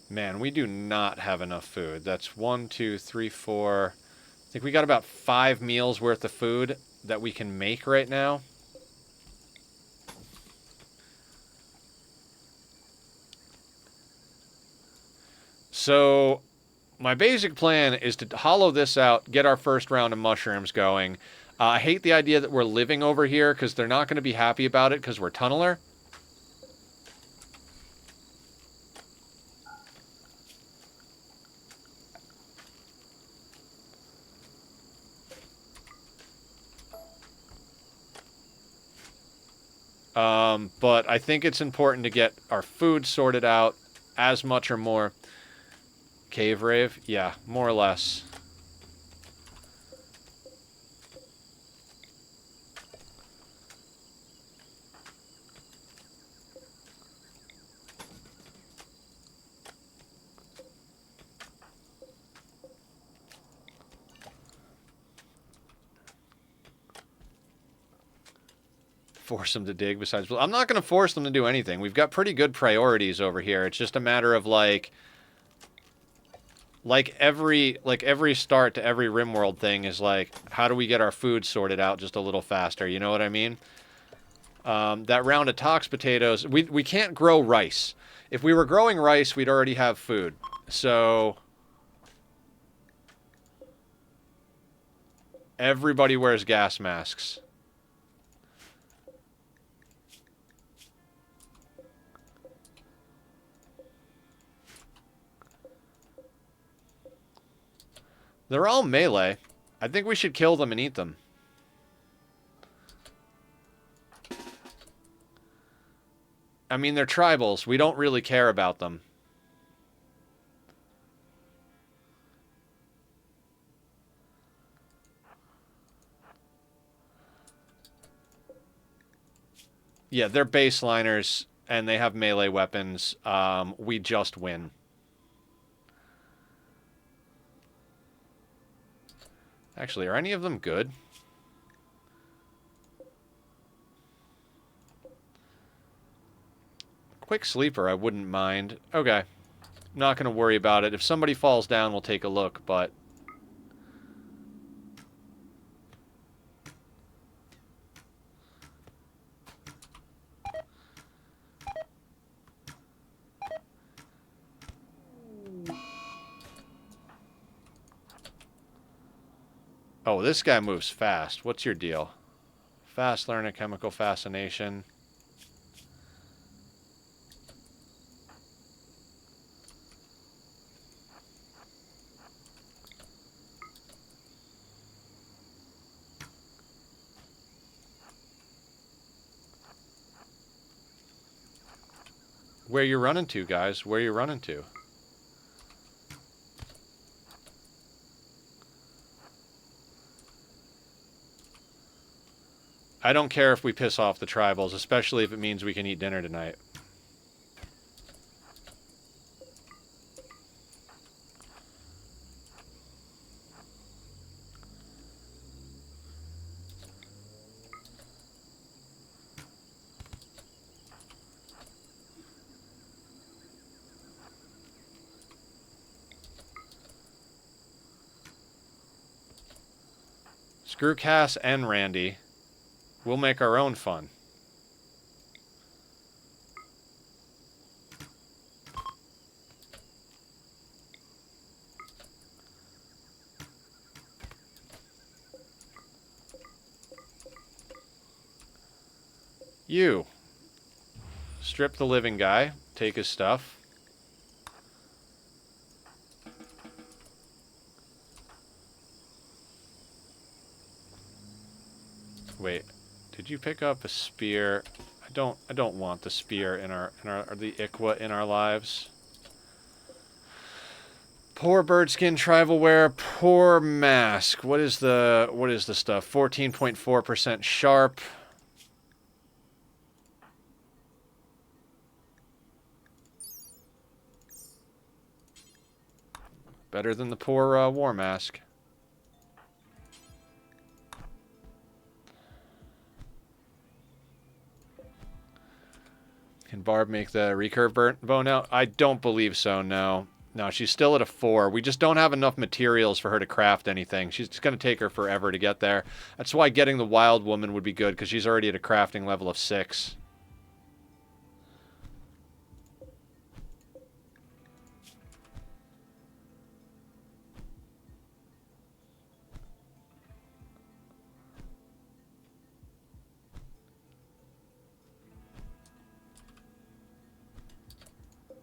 [SPEAKER 1] Man, we do not have enough food. That's 1, 2, 3, 4. I think we got about 5 meals worth of food that we can make right now. So, my basic plan is to hollow this out, get our first round of mushrooms going. I hate the idea that we're living over here, because they're not going to be happy about it, because we're tunneler. But I think it's important to get our food sorted out as much or more. Cave rave? Yeah, more or less. Force them to dig besides... I'm not going to force them to do anything. We've got pretty good priorities over here. It's just a matter of, like every start to every Rimworld thing is like, how do we get our food sorted out just a little faster? You know what I mean? That round of tox potatoes... We can't grow rice. If we were growing rice, we'd already have food. So... everybody wears gas masks. They're all melee. I think we should kill them and eat them. I mean, they're tribals. We don't really care about them. Yeah, they're baseliners, and they have melee weapons. We just win. Actually, are any of them good? Quick sleeper, I wouldn't mind. Okay. Not going to worry about it. If somebody falls down, we'll take a look, but... oh, this guy moves fast. What's your deal? Fast learner, chemical fascination. Where you running to, guys? Where you running to? I don't care if we piss off the tribals, especially if it means we can eat dinner tonight. Screw Cass and Randy. We'll make our own fun. You. Strip the living guy. Take his stuff. Wait. Did you pick up a spear? I don't want the spear in our or the Ikwa in our lives. Poor birdskin tribal wear, poor mask. What is the stuff? 14.4% sharp. Better than the poor war mask. Can Barb make the recurve bow now? I don't believe so, no. No, she's still at a 4. We just don't have enough materials for her to craft anything. She's going to take her forever to get there. That's why getting the wild woman would be good, because she's already at a crafting level of 6.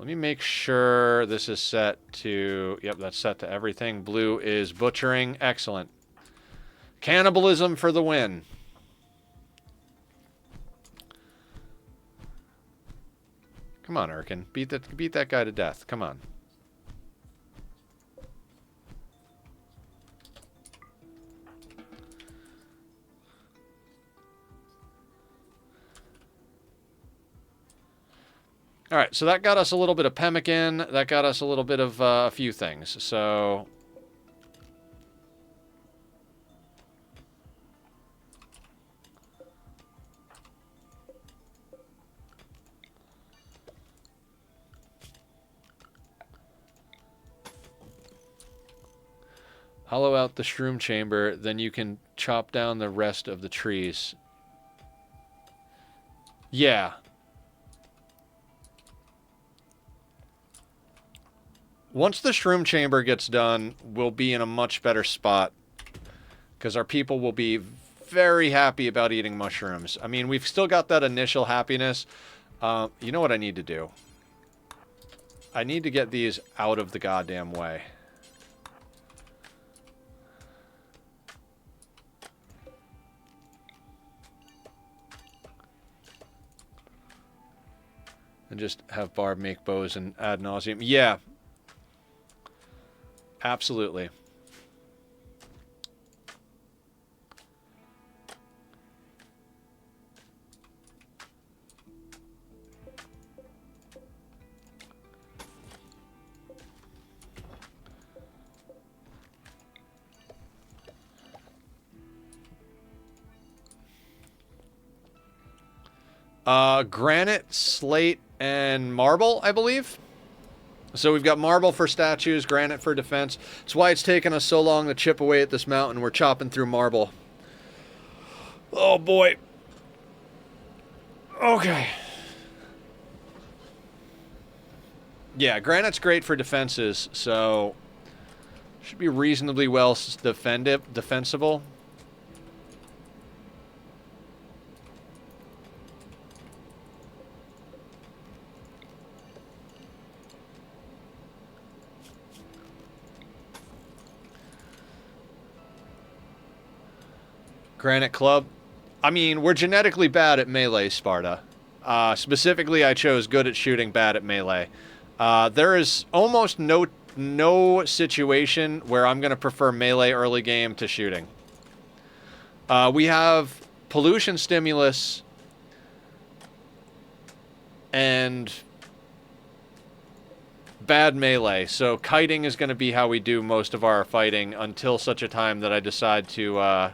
[SPEAKER 1] Let me make sure this is set to... yep, that's set to everything. Blue is butchering. Excellent. Cannibalism for the win. Come on, Erkin. Beat that guy to death. Come on. All right, so that got us a little bit of pemmican. That got us a little bit of a few things. So hollow out the shroom chamber, then you can chop down the rest of the trees. Yeah. Once the shroom chamber gets done, we'll be in a much better spot. Because our people will be very happy about eating mushrooms. I mean, we've still got that initial happiness. You know what I need to do? I need to get these out of the goddamn way. And just have Barb make bows and ad nauseum. Yeah. Absolutely. Granite, slate, and marble, I believe. So we've got marble for statues, granite for defense. That's why it's taken us so long to chip away at this mountain. We're chopping through marble. Oh, boy. Okay. Yeah, granite's great for defenses, so should be reasonably well defensible. Granite club. I mean, we're genetically bad at melee, Sparta. Specifically, I chose good at shooting, bad at melee. There is almost no situation where I'm going to prefer melee early game to shooting. We have pollution stimulus and bad melee, so kiting is going to be how we do most of our fighting until such a time that I decide to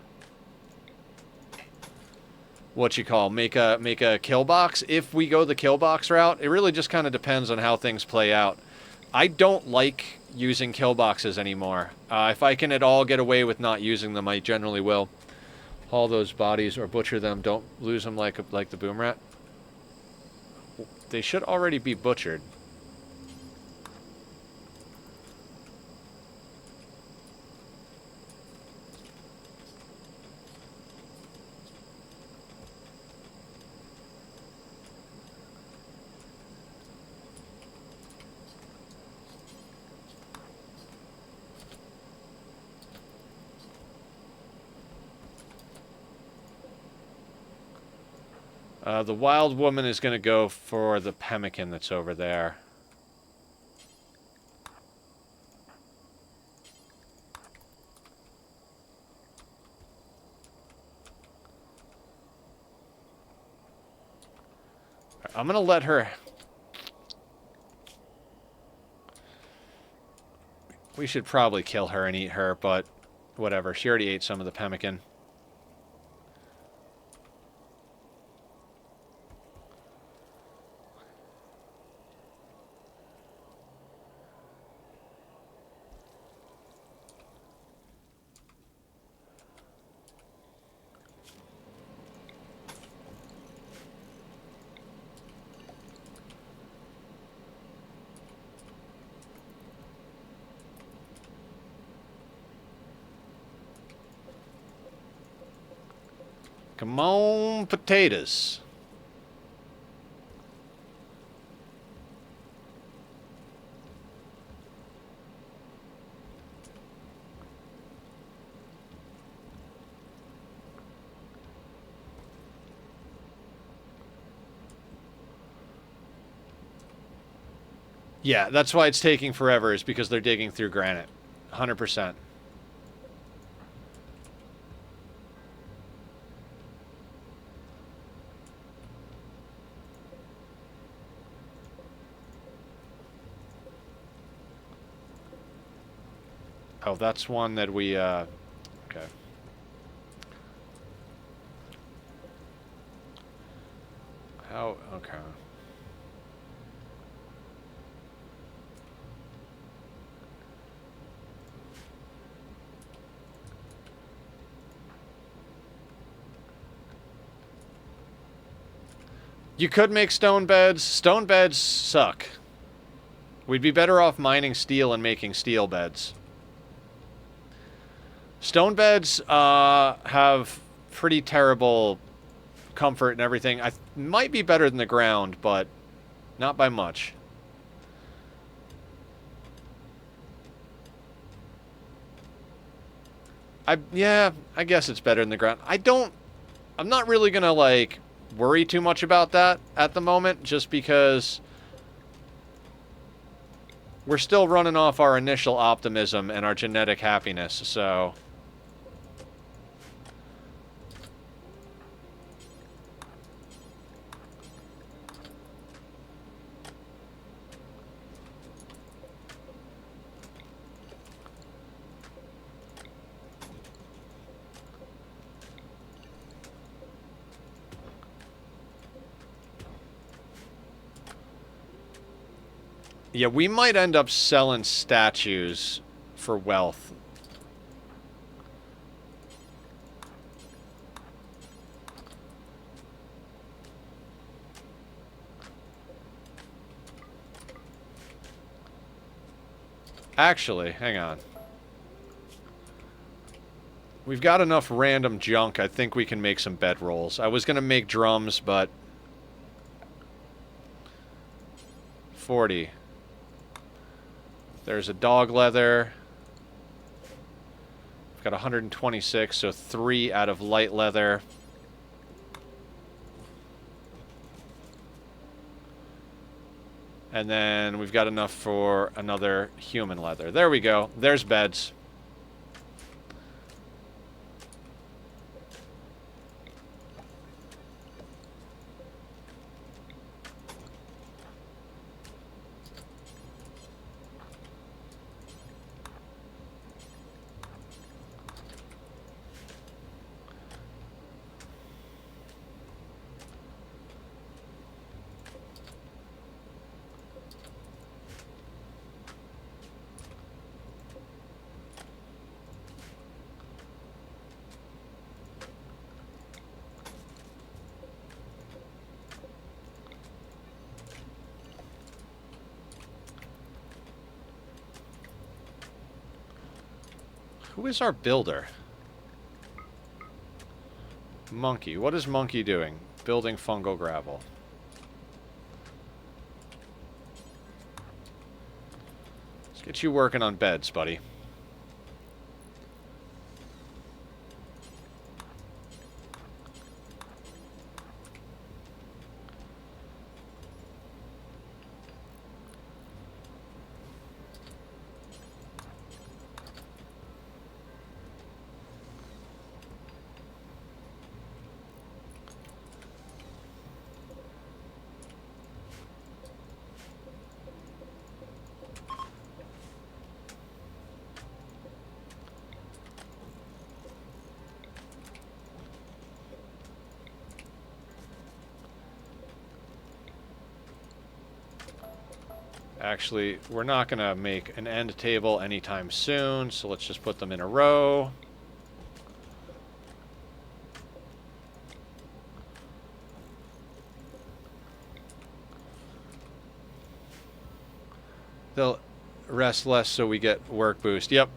[SPEAKER 1] make a kill box. If we go the kill box route, it really just kind of depends on how things play out. I don't like using kill boxes anymore. If I can at all get away with not using them, I generally will. Haul those bodies or butcher them. Don't lose them like the boom rat. They should already be butchered. The wild woman is going to go for the pemmican that's over there. I'm going to let her... We should probably kill her and eat her, but whatever. She already ate some of the pemmican. Come on, potatoes. Yeah, that's why it's taking forever, is because they're digging through granite. 100%. Oh, that's one that we, okay. How, okay. You could make stone beds. Stone beds suck. We'd be better off mining steel and making steel beds. Stone beds have pretty terrible comfort and everything. I might be better than the ground, but not by much. Yeah, I guess it's better than the ground. I'm not really gonna, like, worry too much about that at the moment, just because we're still running off our initial optimism and our genetic happiness, so... Yeah, we might end up selling statues for wealth. Actually, hang on. We've got enough random junk. I think we can make some bedrolls. I was going to make drums, but... 40. There's a dog leather. We've got 126, so 3 out of light leather. And then we've got enough for another human leather. There we go. There's beds. Who is our builder? Monkey. What is Monkey doing? Building fungal gravel. Let's get you working on beds, buddy. Actually, we're not going to make an end table anytime soon, so let's just put them in a row. They'll rest less so we get work boost. Yep.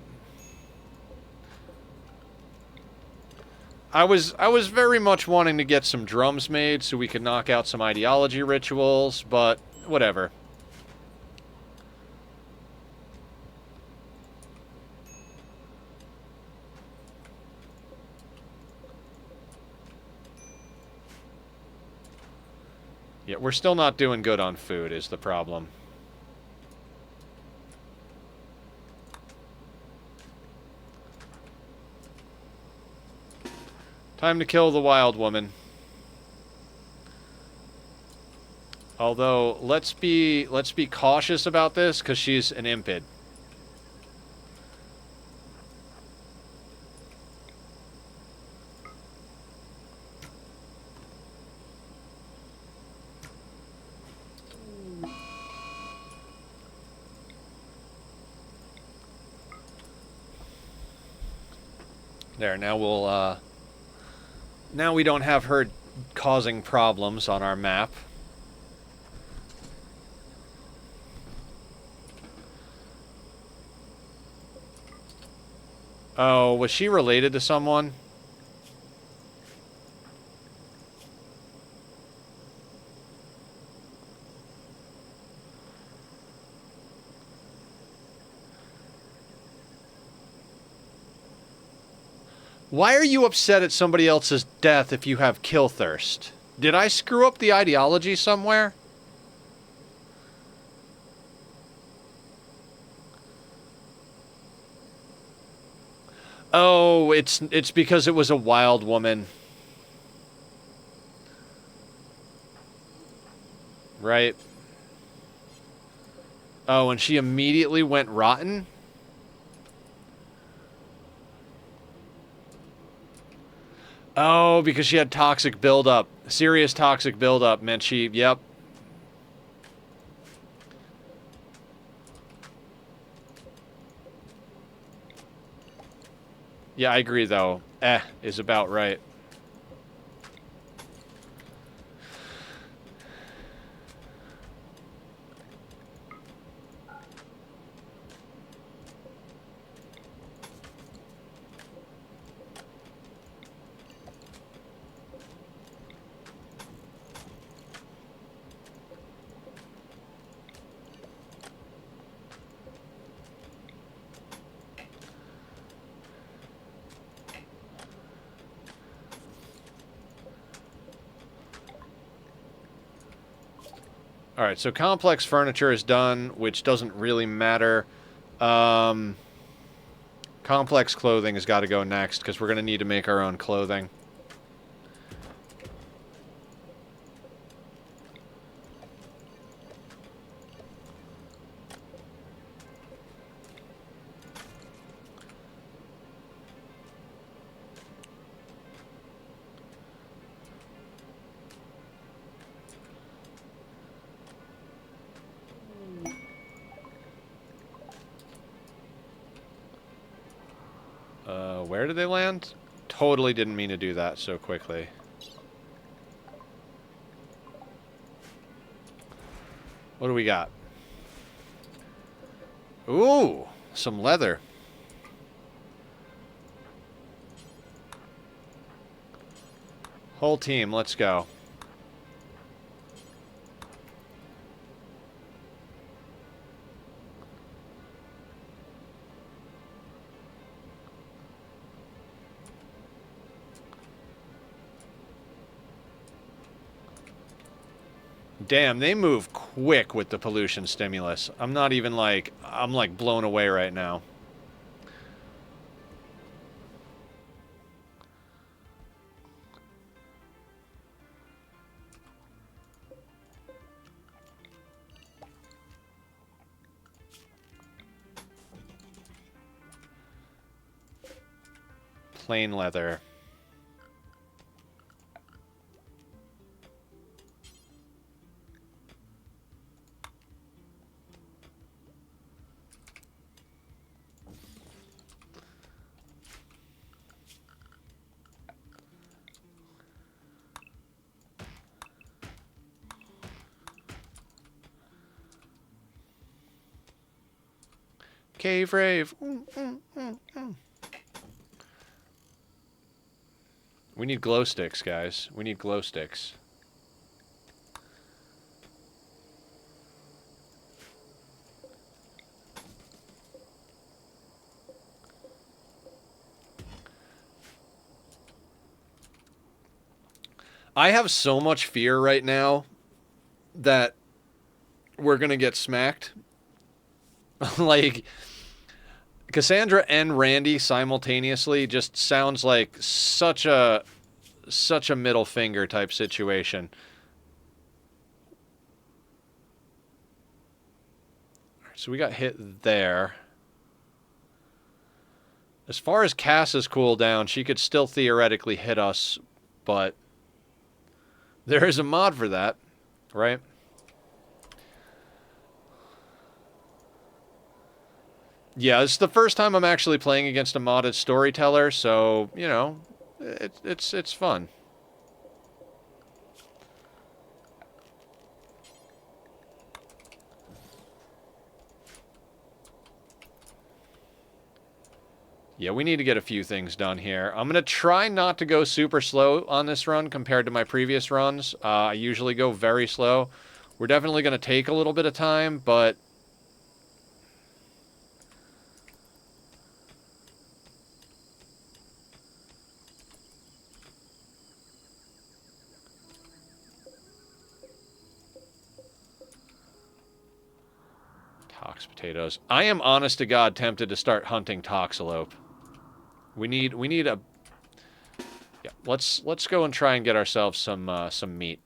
[SPEAKER 1] I was very much wanting to get some drums made so we could knock out some ideology rituals, but whatever. Yeah, we're still not doing good on food is the problem. Time to kill the wild woman. Although, let's be cautious about this, because she's an impid. There, now we'll, now we don't have her causing problems on our map. Oh, was she related to someone? Why are you upset at somebody else's death if you have kill thirst? Did I screw up the ideology somewhere? Oh, it's because it was a wild woman. Right. Oh, and she immediately went rotten? Oh, because she had toxic buildup. Serious toxic buildup meant she... Yep. Yeah, I agree, though. Is about right. Alright, so complex furniture is done, which doesn't really matter. Complex clothing has got to go next, because we're going to need to make our own clothing. Where did they land? Totally didn't mean to do that so quickly. What do we got? Ooh, some leather. Whole team, let's go. Damn, they move quick with the pollution stimulus. I'm not even like... I'm like blown away right now. Plain leather. Cave rave. We need glow sticks, guys. We need glow sticks. I have so much fear right now that we're gonna get smacked. Like, Cassandra and Randy simultaneously just sounds like such a such a middle finger type situation. So we got hit there. As far as Cass's cooldown, she could still theoretically hit us, but there is a mod for that, right? Yeah, it's the first time I'm actually playing against a modded storyteller, so, you know, it's fun. Yeah, we need to get a few things done here. I'm going to try not to go super slow on this run compared to my previous runs. I usually go very slow. We're definitely going to take a little bit of time, but... Tox potatoes. I am honest to God tempted to start hunting toxalope. We need a... Yeah, let's go and try and get ourselves some meat.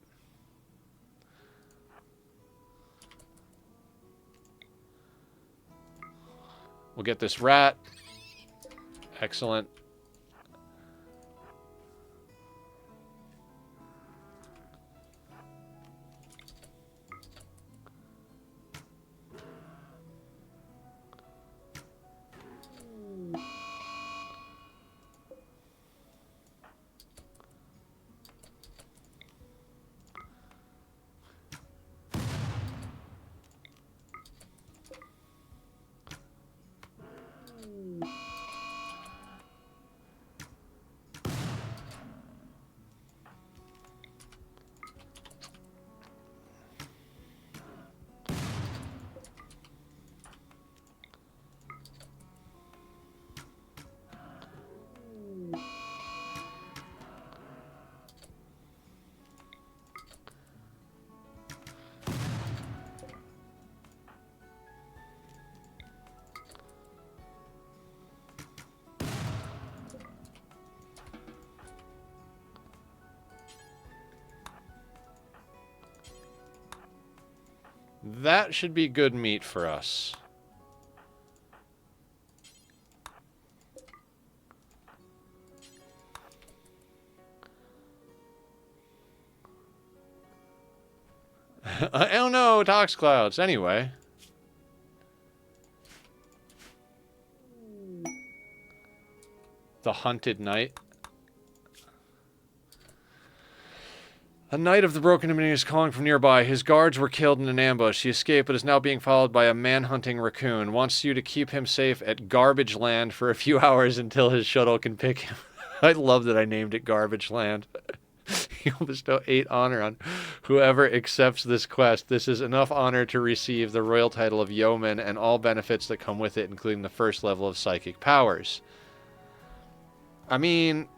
[SPEAKER 1] We'll get this rat. Excellent. That should be good meat for us. I don't know, tox clouds. Anyway. The hunted knight. A knight of the Broken Dominion is calling from nearby. His guards were killed in an ambush. He escaped, but is now being followed by a man-hunting raccoon. Wants you to keep him safe at Garbage Land for a few hours until his shuttle can pick him. I love that I named it Garbage Land. You'll bestow 8 honor on whoever accepts this quest. This is enough honor to receive the royal title of yeoman and all benefits that come with it, including the first level of psychic powers. I mean...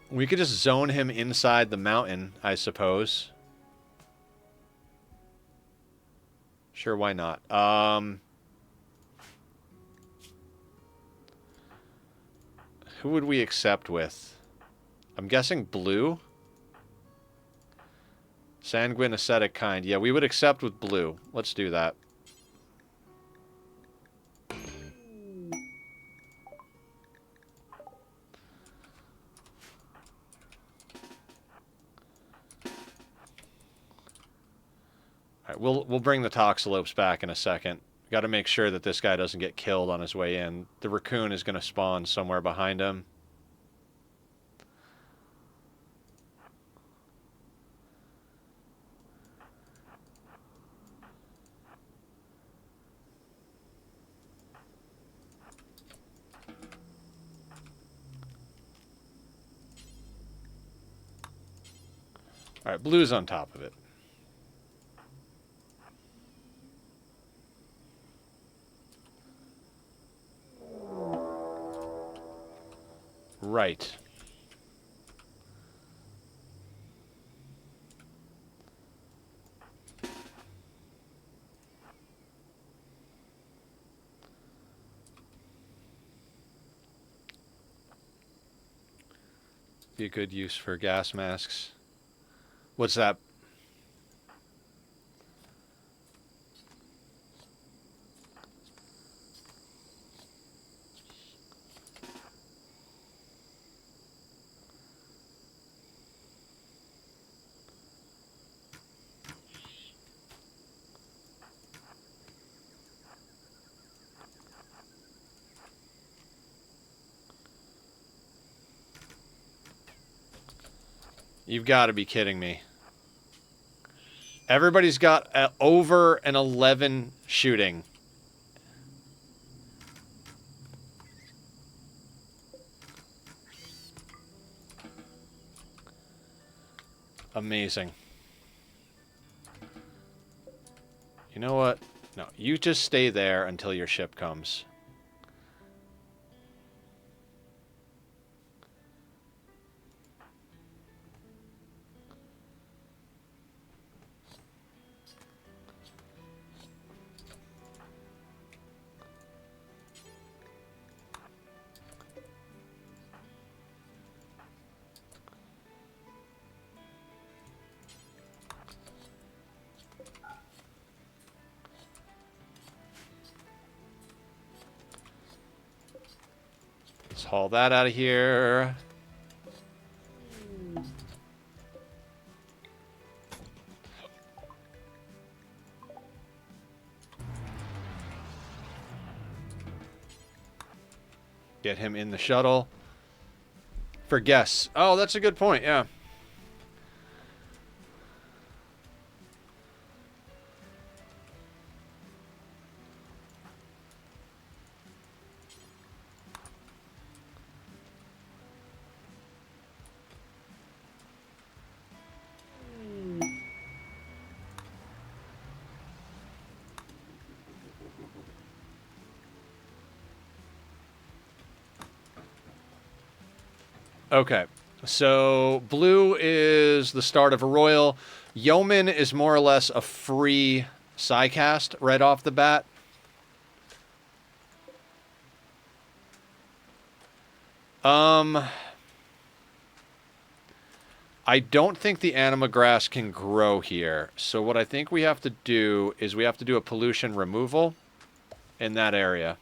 [SPEAKER 1] we could just zone him inside the mountain, I suppose. Sure, why not? Who would we accept with? I'm guessing blue? Sanguine, ascetic kind. Yeah, we would accept with blue. Let's do that. Alright, we'll bring the toxalopes back in a second. Got to make sure that this guy doesn't get killed on his way in. The raccoon is going to spawn somewhere behind him. Alright, blue's on top of it. Right. be a good use for gas masks. What's that? You've got to be kidding me. Everybody's got over an 11 shooting. Amazing. You know what? No, you just stay there until your ship comes. Let's haul that out of here. Get him in the shuttle. For guests. Oh, that's a good point, yeah. Okay, so blue is the start of a royal. Yeoman is more or less a free psycast right off the bat. I don't think the anima grass can grow here. So what I think we have to do is we have to do a pollution removal in that area.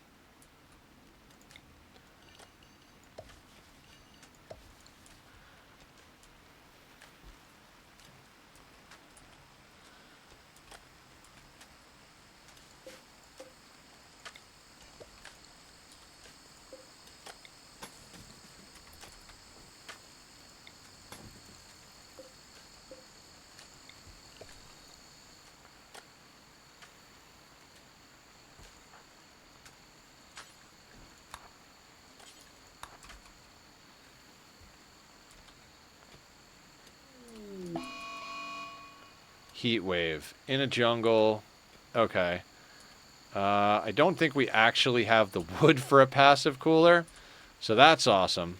[SPEAKER 1] Heat wave in a jungle. Okay. I don't think we actually have the wood for a passive cooler, so that's awesome.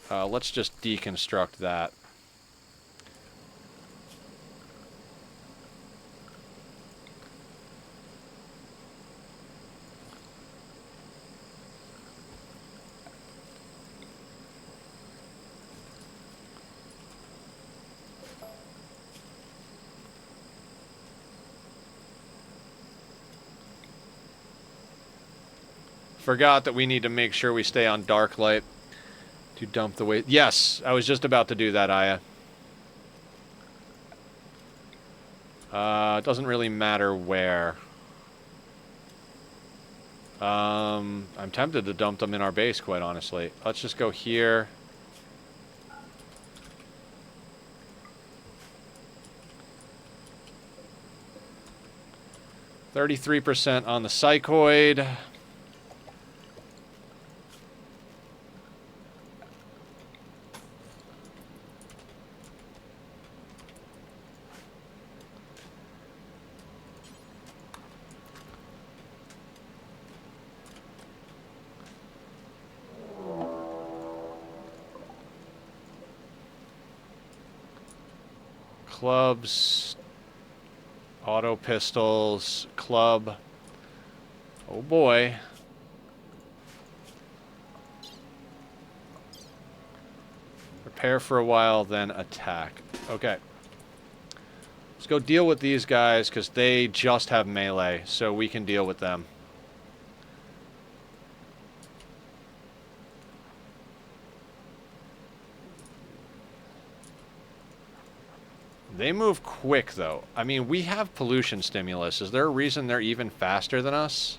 [SPEAKER 1] Let's just deconstruct that. Forgot that we need to make sure we stay on dark light to dump the waste. Yes, I was just about to do that, Aya. It doesn't really matter where. I'm tempted to dump them in our base, quite honestly. Let's just go here. %33 on the psychoid. Clubs. Auto pistols, club. Oh boy. Prepare for a while, then attack. Okay. Let's go deal with these guys, because they just have melee, so we can deal with them. They move quick, though. I mean, we have pollution stimulus. Is there a reason they're even faster than us?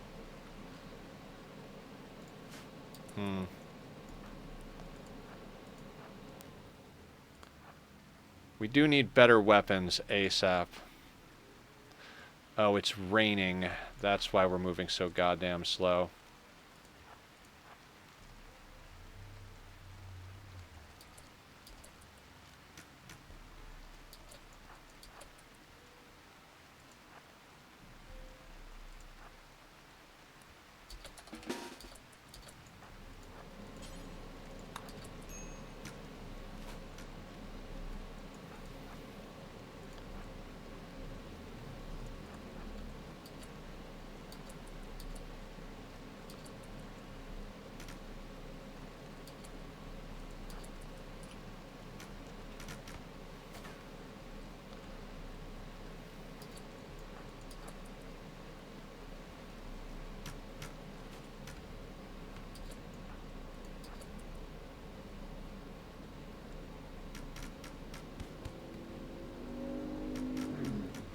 [SPEAKER 1] We do need better weapons ASAP. Oh, it's raining. That's why we're moving so goddamn slow.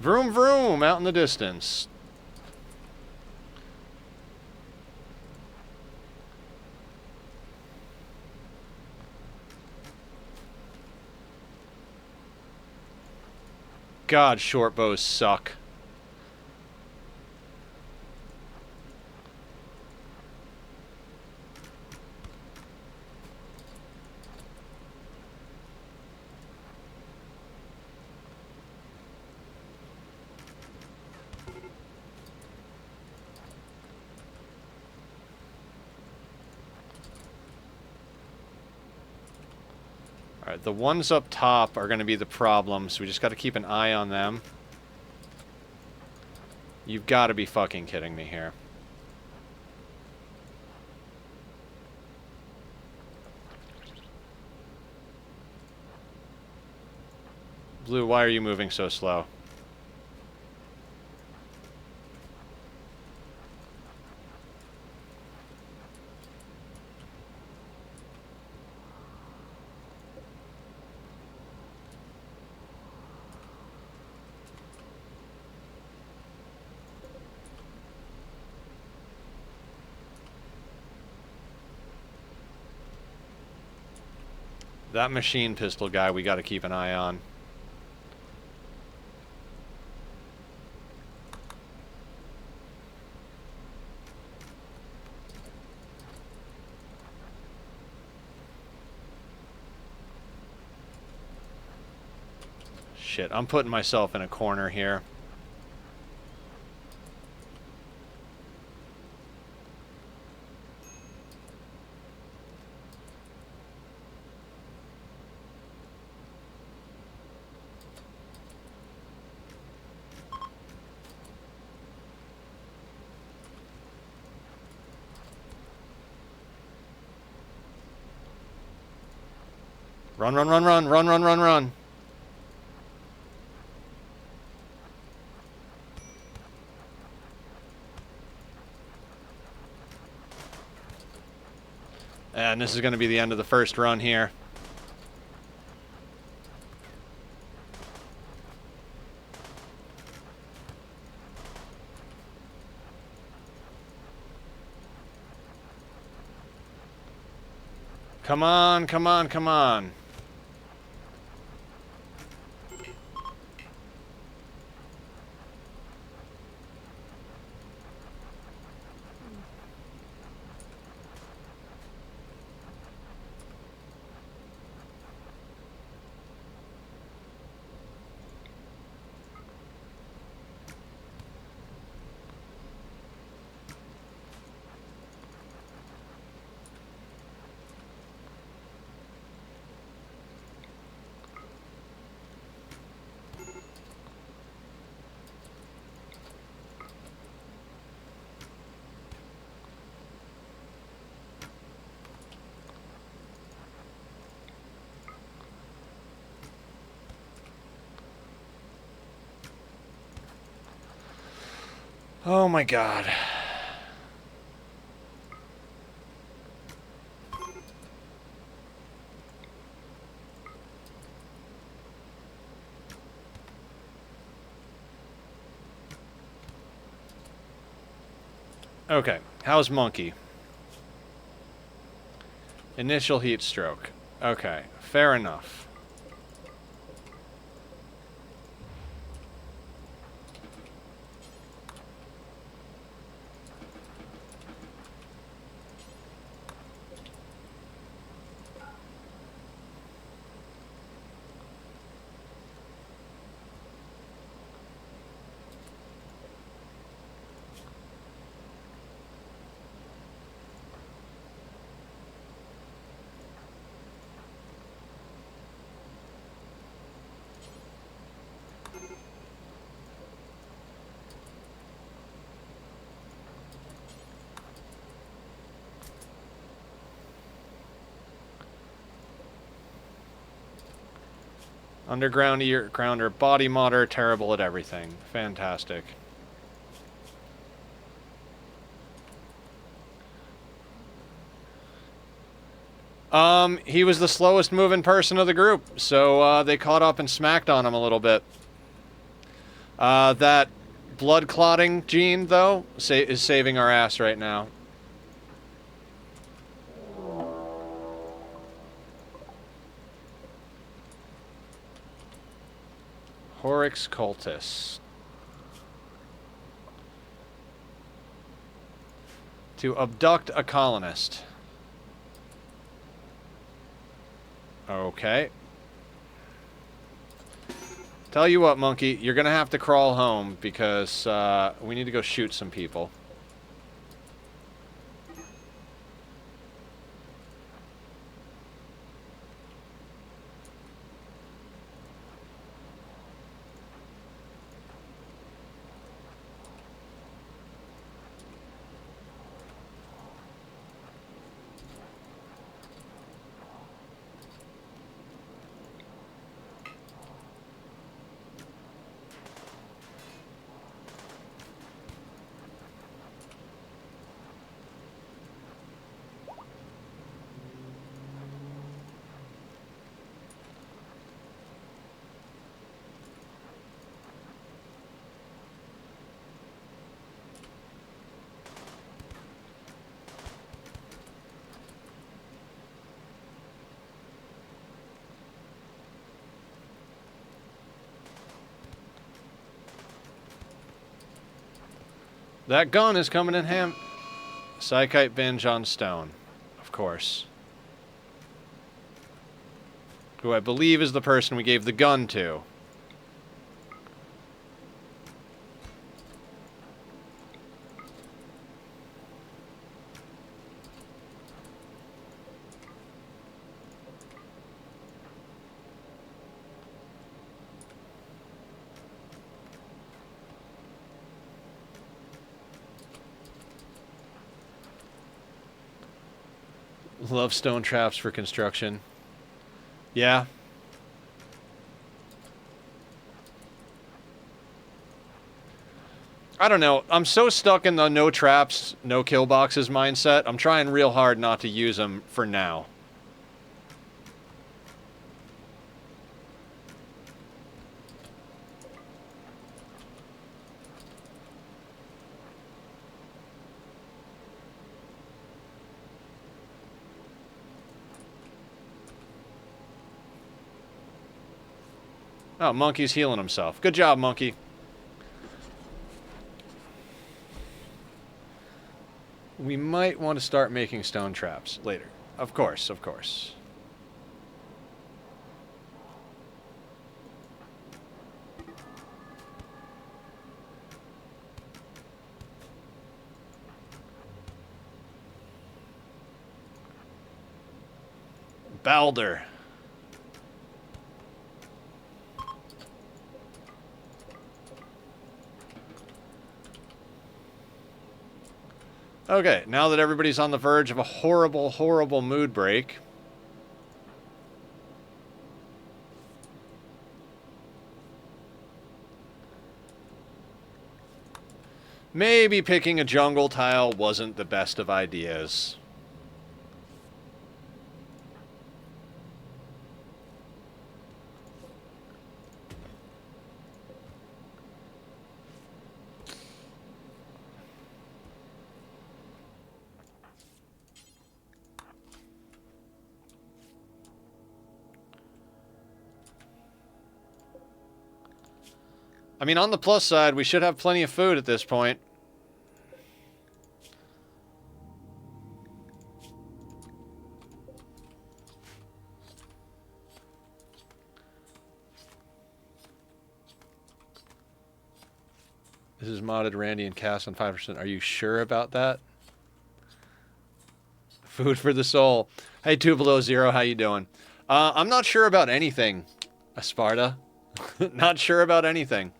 [SPEAKER 1] Vroom vroom out in the distance. God, short bows suck. Alright, the ones up top are going to be the problem, so we just got to keep an eye on them. You've got to be fucking kidding me here. Blue, why are you moving so slow? That machine pistol guy we got to keep an eye on. Shit, I'm putting myself in a corner here. Run, run, run, run, run, run, run, run. And this is going to be the end of the first run here. Come on, come on, come on. Oh my god. Okay, how's Monkey? Initial heat stroke. Okay, fair enough. Underground grounder, body modder, terrible at everything. Fantastic. He was the slowest moving person of the group, so they caught up and smacked on him a little bit. That blood clotting gene, though, is saving our ass right now. Horix cultus. To abduct a colonist. Okay. Tell you what, Monkey, you're gonna have to crawl home because we need to go shoot some people. That gun is coming in ham. Psychite binge on stone, of course. Who I believe is the person we gave the gun to. Love stone traps for construction. Yeah. I don't know. I'm so stuck in the no traps, no kill boxes mindset. I'm trying real hard not to use them for now. Oh, Monkey's healing himself. Good job, Monkey. We might want to start making stone traps later. Of course, of course. Balder. Okay, now that everybody's on the verge of a horrible, horrible mood break. Maybe picking a jungle tile wasn't the best of ideas. I mean, on the plus side, we should have plenty of food at this point. This is modded Randy and Cass on 5%. Are you sure about that? Food for the soul. Hey, 2 below 0, how you doing? I'm not sure about anything, Asparta. Not sure about anything.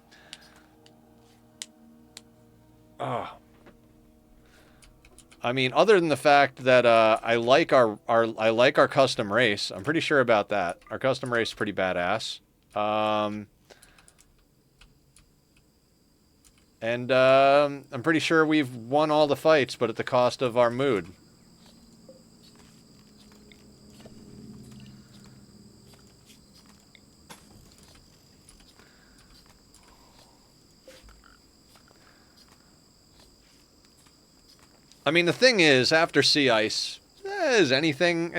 [SPEAKER 1] Oh. I mean, other than the fact that I like our custom race. I'm pretty sure about that. Our custom race is pretty badass. And I'm pretty sure we've won all the fights, but at the cost of our mood. I mean, the thing is, after sea ice, is anything,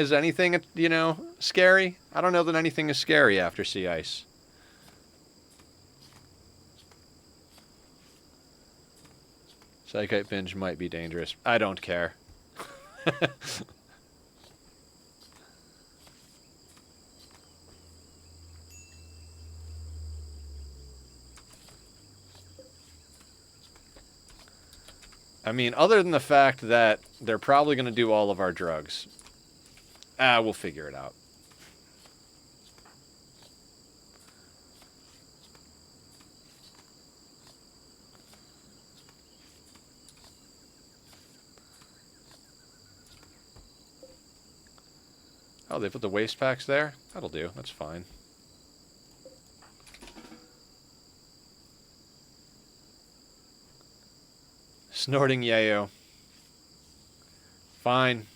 [SPEAKER 1] you know, scary? I don't know that anything is scary after sea ice. Psychite binge might be dangerous. I don't care. I mean, other than the fact that they're probably going to do all of our drugs. We'll figure it out. Oh, they put the waste packs there? That'll do. That's fine. Snorting yayo. Fine.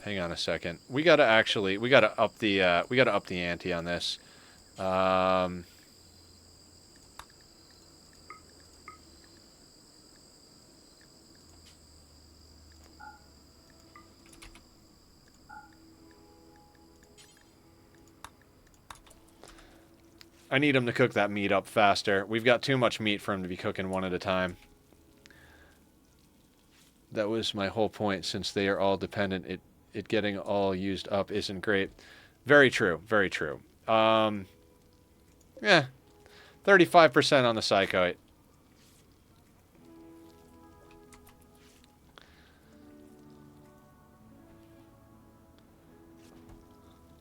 [SPEAKER 1] Hang on a second. We gotta up the ante on this. I need him to cook that meat up faster. We've got too much meat for him to be cooking one at a time. That was my whole point. Since they are all dependent, it getting all used up isn't great. Very true. Very true. Yeah. 35% on the psychoid.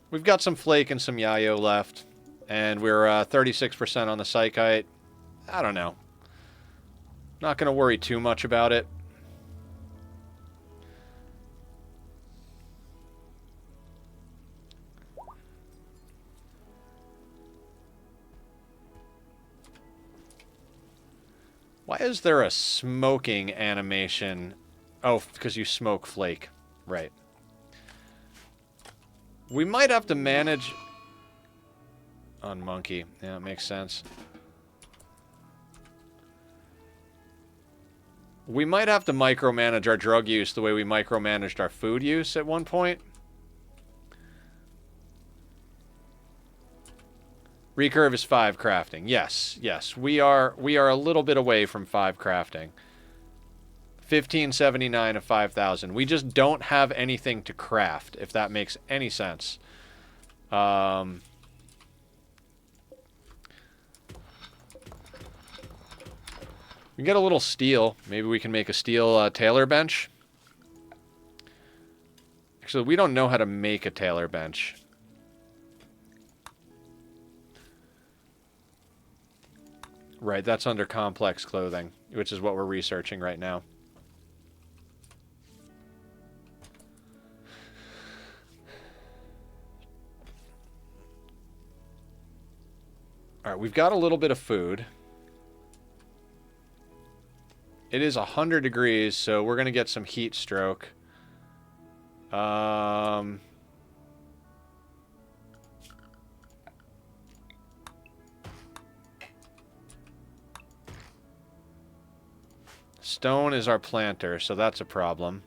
[SPEAKER 1] We've got some flake and some yayo left. And we're 36% on the psychite. I don't know. Not going to worry too much about it. Why is there a smoking animation? Oh, because you smoke flake. Right. We might have to manage... On monkey. Yeah, it makes sense. We might have to micromanage our drug use the way we micromanaged our food use at one point. Recurve is 5 crafting. Yes, yes. We are a little bit away from 5 crafting. 1579 of 5,000. We just don't have anything to craft, if that makes any sense. We can get a little steel. Maybe we can make a steel tailor bench. Actually, we don't know how to make a tailor bench. Right, that's under complex clothing, which is what we're researching right now. All right, we've got a little bit of food. It is 100 degrees, so we're going to get some heat stroke. Stone is our planter, so that's a problem.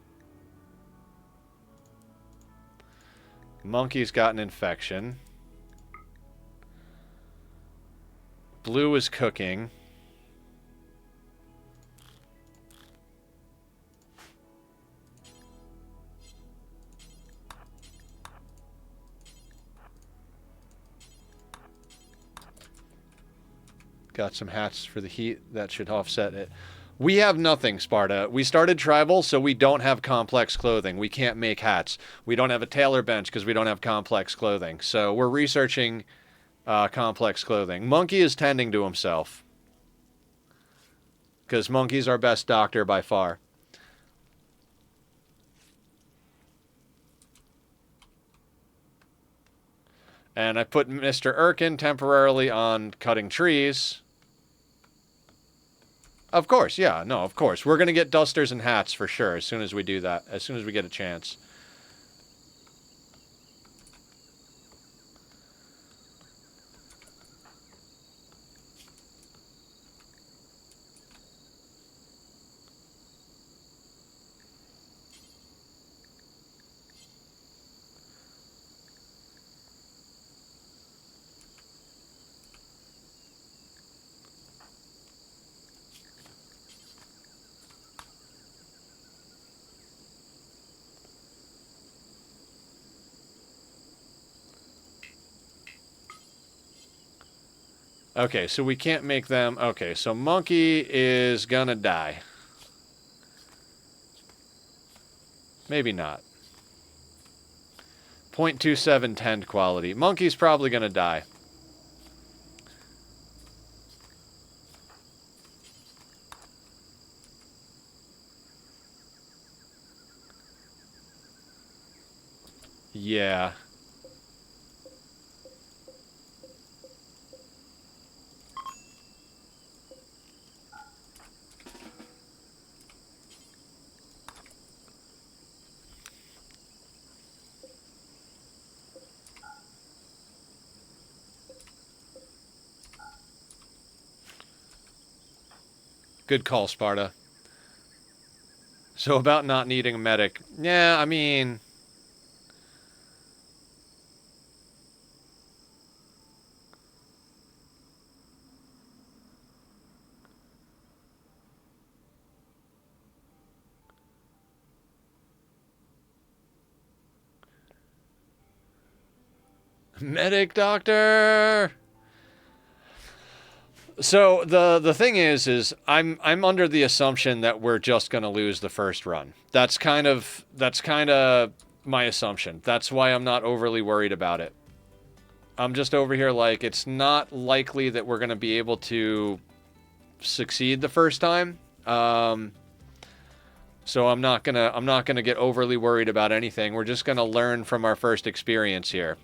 [SPEAKER 1] Monkey's got an infection. Blue is cooking. Got some hats for the heat. That should offset it. We have nothing, Sparta. We started tribal, so we don't have complex clothing. We can't make hats. We don't have a tailor bench because we don't have complex clothing. So we're researching complex clothing. Monkey is tending to himself. Because Monkey's our best doctor by far. And I put Mr. Erkin temporarily on cutting trees. Of course, yeah, no, of course. We're going to get dusters and hats for sure as soon as we do that, as soon as we get a chance. Okay, so we can't make them... Okay, so Monkey is gonna die. Maybe not. 0.27 tend quality. Monkey's probably gonna die. Yeah. Good call, Sparta. So about not needing a medic. Yeah, I mean... Medic doctor! So the thing is I'm under the assumption that we're just gonna lose the first run. That's kind of my assumption. That's why I'm not overly worried about it. I'm just over here like it's not likely that we're gonna be able to succeed the first time. So I'm not gonna get overly worried about anything. We're just gonna learn from our first experience here.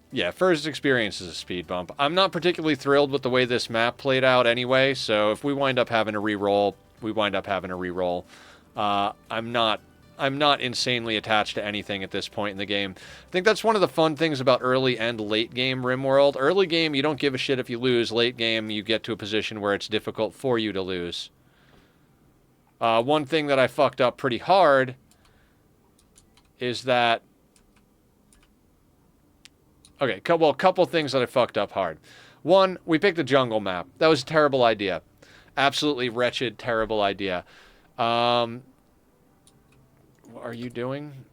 [SPEAKER 1] Yeah, first experience is a speed bump. I'm not particularly thrilled with the way this map played out anyway, so if we wind up having a reroll, we wind up having a reroll. I'm not insanely attached to anything at this point in the game. I think that's one of the fun things about early and late game Rimworld. Early game, you don't give a shit if you lose. Late game, you get to a position where it's difficult for you to lose. One thing that I fucked up pretty hard is that... Okay, well, a couple things that I fucked up hard. One, we picked the jungle map. That was a terrible idea. Absolutely wretched, terrible idea. What are you doing?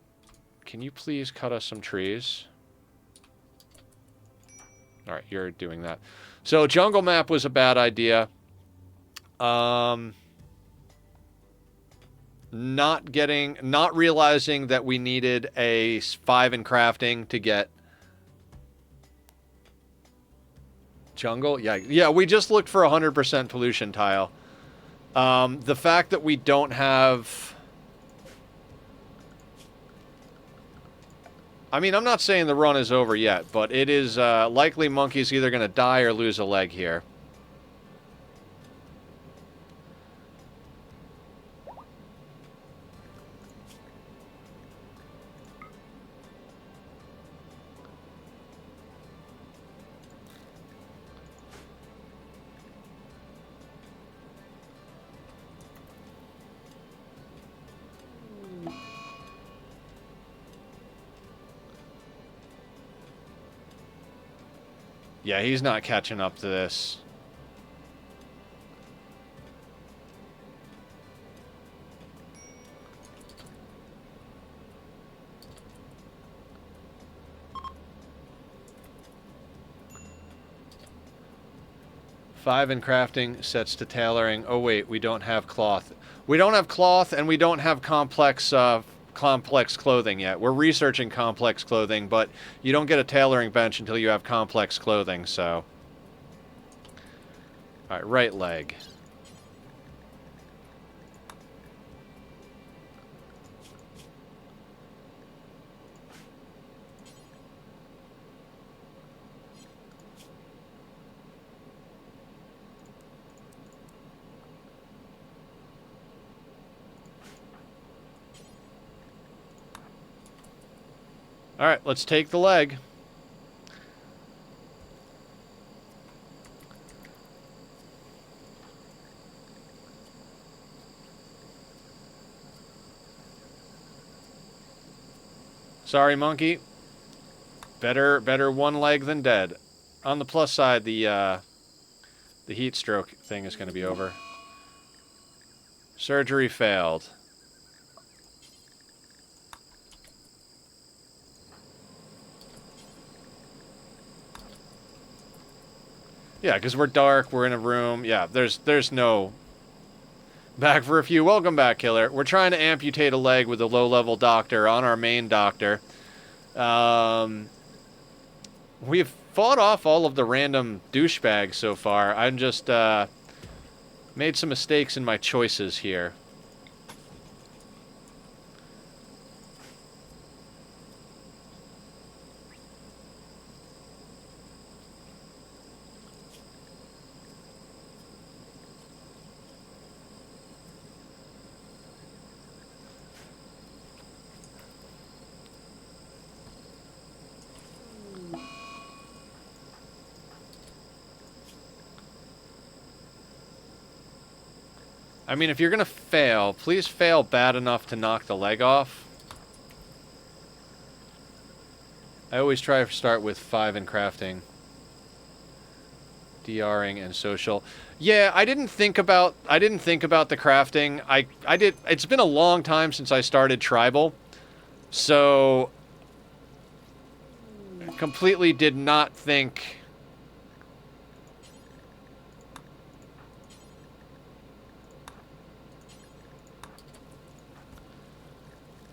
[SPEAKER 1] Can you please cut us some trees? All right, you're doing that. So jungle map was a bad idea. Not realizing that we needed a 5 in crafting to get jungle. Yeah. We just looked for 100% pollution tile. The fact that we don't have. I mean, I'm not saying the run is over yet, but it is likely Monkey's either going to die or lose a leg here. Yeah, he's not catching up to this. Five in crafting, sets to tailoring. Oh wait, we don't have cloth. We don't have cloth, and we don't have complex clothing yet. We're researching complex clothing, but you don't get a tailoring bench until you have complex clothing, so. Alright, right leg. Alright, let's take the leg. Sorry, monkey. Better one leg than dead. On the plus side, the heat stroke thing is going to be over. Surgery failed. Yeah, because we're dark, we're in a room. Yeah, there's no... Back for a few. Welcome back, Killer. We're trying to amputate a leg with a low-level doctor on our main doctor. We've fought off all of the random douchebags so far. I'm just, made some mistakes in my choices here. I mean, if you're gonna fail, please fail bad enough to knock the leg off. I always try to start with 5 in crafting. DRing and social. Yeah, I didn't think about the crafting. I did. It's been a long time since I started tribal, so completely did not think.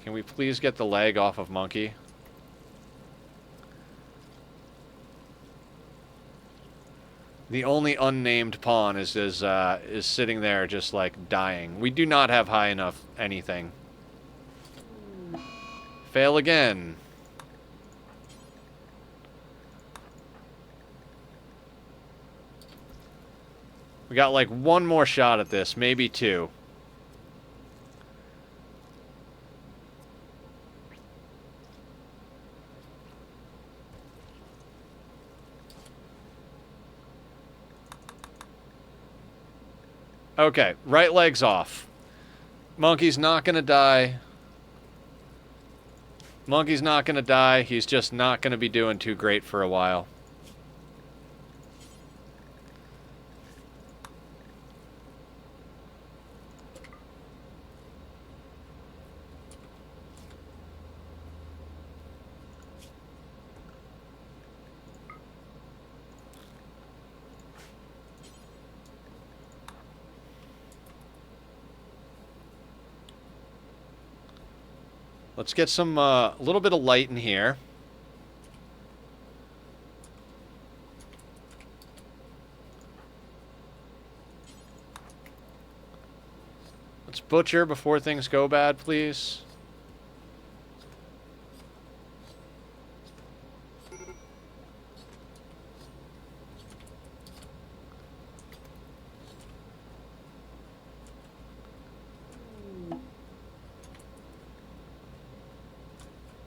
[SPEAKER 1] Can we please get the leg off of Monkey? The only unnamed pawn is sitting there just like dying. We do not have high enough anything. Fail again. We got like one more shot at this, maybe two. Okay, right leg's off. Monkey's not gonna die. Monkey's not gonna die. He's just not gonna be doing too great for a while. Let's get some, a little bit of light in here. Let's butcher before things go bad, please.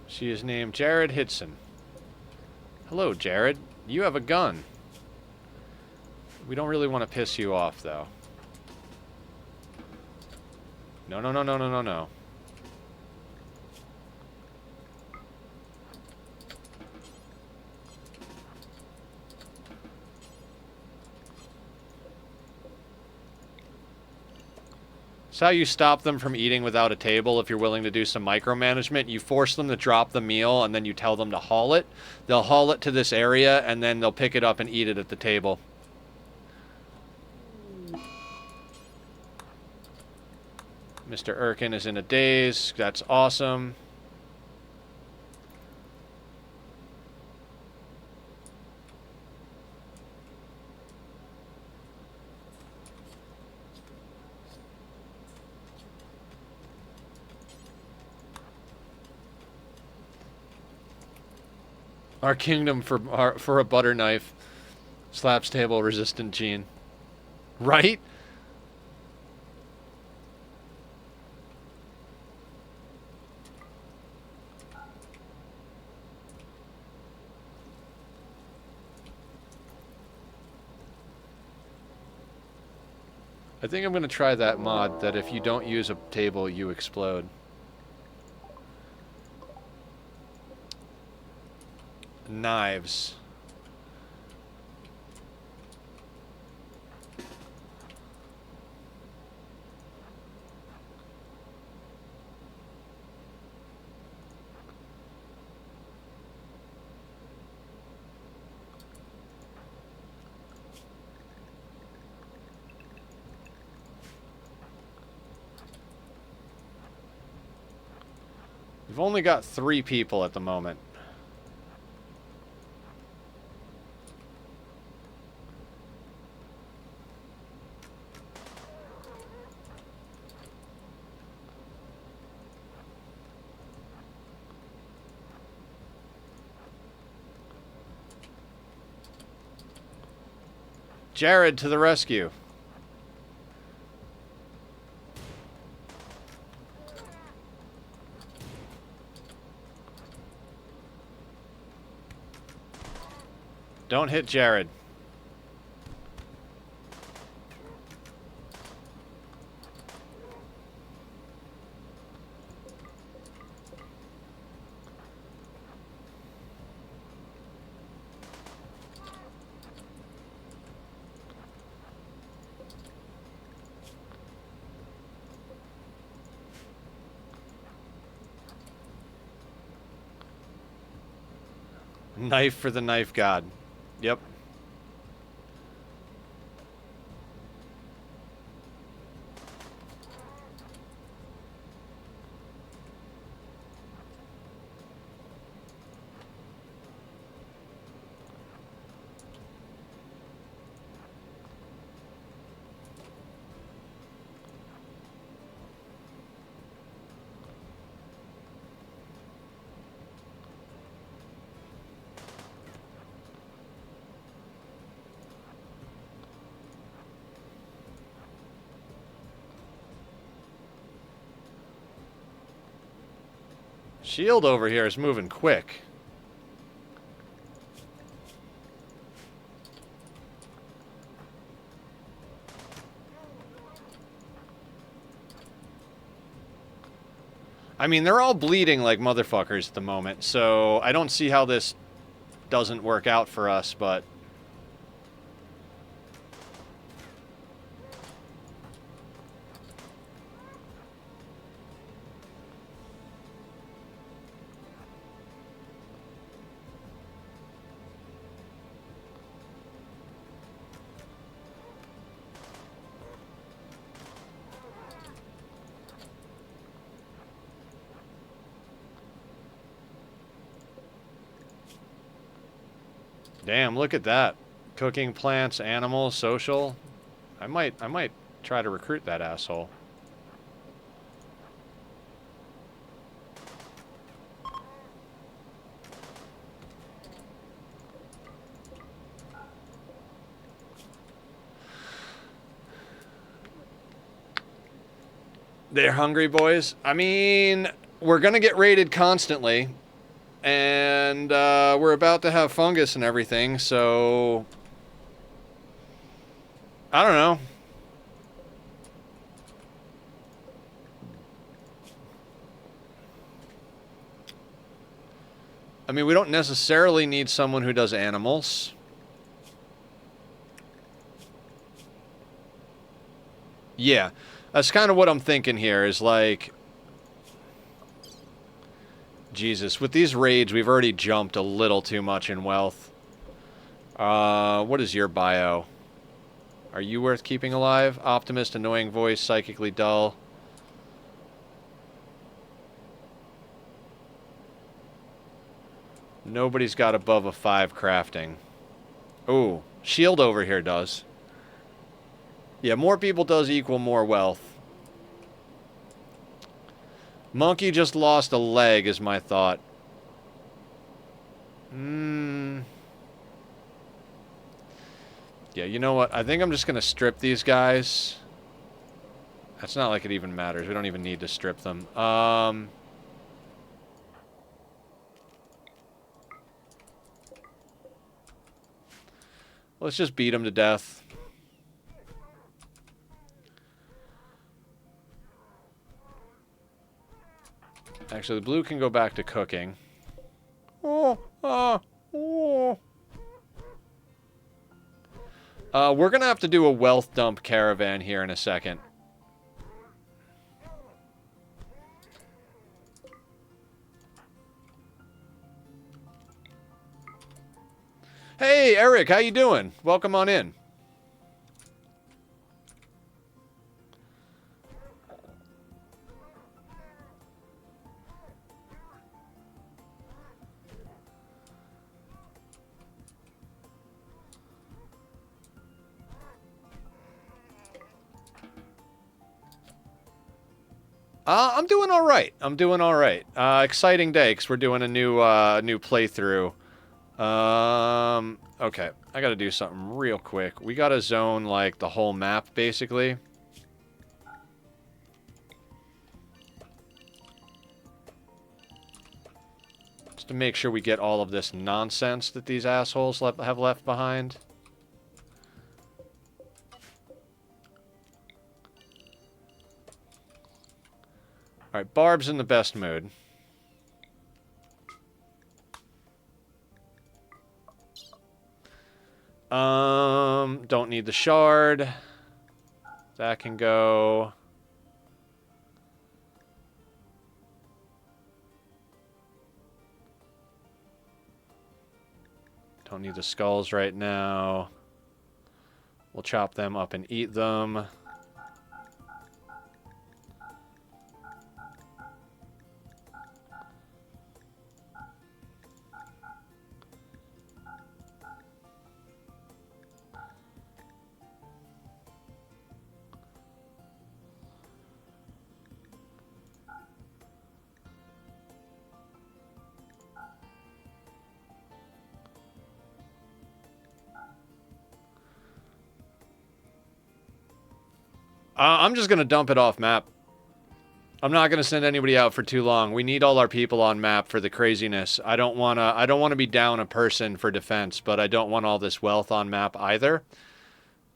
[SPEAKER 1] She is named Jared Hitson. Hello, Jared. You have a gun. We don't really want to piss you off, though. No, no, no, no, no, no, no. It's how you stop them from eating without a table. If you're willing to do some micromanagement, you force them to drop the meal and then you tell them to haul it. They'll haul it to this area and then they'll pick it up and eat it at the table. Mr. Erkin is in a daze. That's awesome. Our kingdom for a butter knife. Slaps table resistant gene. Right? I think I'm going to try that mod that if you don't use a table, you explode. Knives. We've only got 3 people at the moment. Jared to the rescue. Don't hit Jared. Knife for the knife god. Yep. Shield over here is moving quick. I mean, they're all bleeding like motherfuckers at the moment, so I don't see how this doesn't work out for us, but... Damn, look at that. Cooking plants, animals, social. I might try to recruit that asshole. They're hungry, boys. I mean, we're gonna get raided constantly, and we're about to have fungus and everything, so I don't know. I mean, we don't necessarily need someone who does animals. Yeah, that's kind of what I'm thinking here, is like... Jesus, with these raids, we've already jumped a little too much in wealth. What is your bio? Are you worth keeping alive? Optimist, annoying voice, psychically dull. Nobody's got above a 5 crafting. Ooh, shield over here does. Yeah, more people does equal more wealth. Monkey just lost a leg, is my thought. Yeah, you know what? I think I'm just going to strip these guys. That's not like it even matters. We don't even need to strip them. Let's just beat them to death. Actually, the blue can go back to cooking. We're going to have to do a wealth dump caravan here in a second. Hey, Eric, how you doing? Welcome on in. I'm doing all right. I'm doing all right. Exciting day, because we're doing a new playthrough. Okay. I gotta do something real quick. We gotta zone, like, the whole map, basically. Just to make sure we get all of this nonsense that these assholes have left behind. Alright, Barb's in the best mood. Don't need the shard. That can go. Don't need the skulls right now. We'll chop them up and eat them. I'm just going to dump it off map. I'm not going to send anybody out for too long. We need all our people on map for the craziness. I don't want to be down a person for defense, but I don't want all this wealth on map either.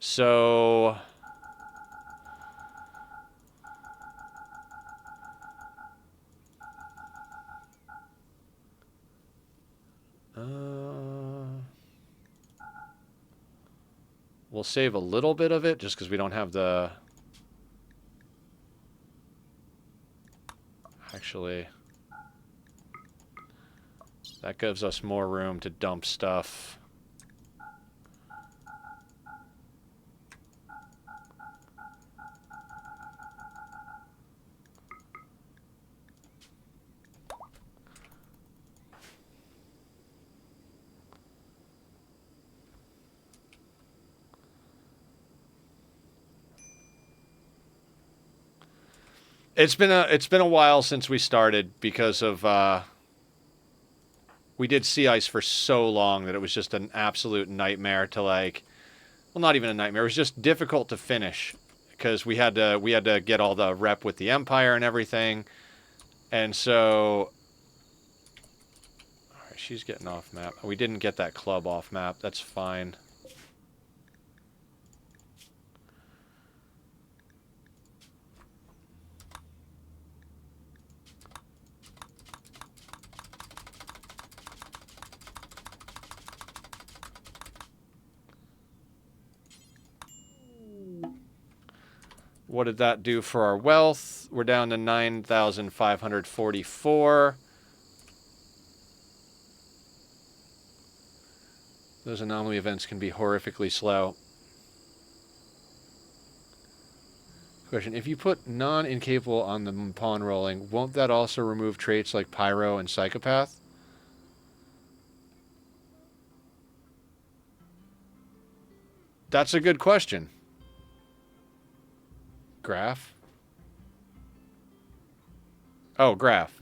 [SPEAKER 1] So we'll save a little bit of it just because we don't have the... Actually, that gives us more room to dump stuff. It's been a while since we started because of we did sea ice for so long that it was just an absolute nightmare to like. Well, not even a nightmare. It was just difficult to finish because we had to get all the rep with the Empire and everything, and so. All right, she's getting off map. We didn't get that club off map. That's fine. What did that do for our wealth? We're down to 9,544. Those anomaly events can be horrifically slow. Question, if you put non-incapable on the pawn rolling, won't that also remove traits like Pyro and Psychopath? That's a good question. Graph? Oh, graph.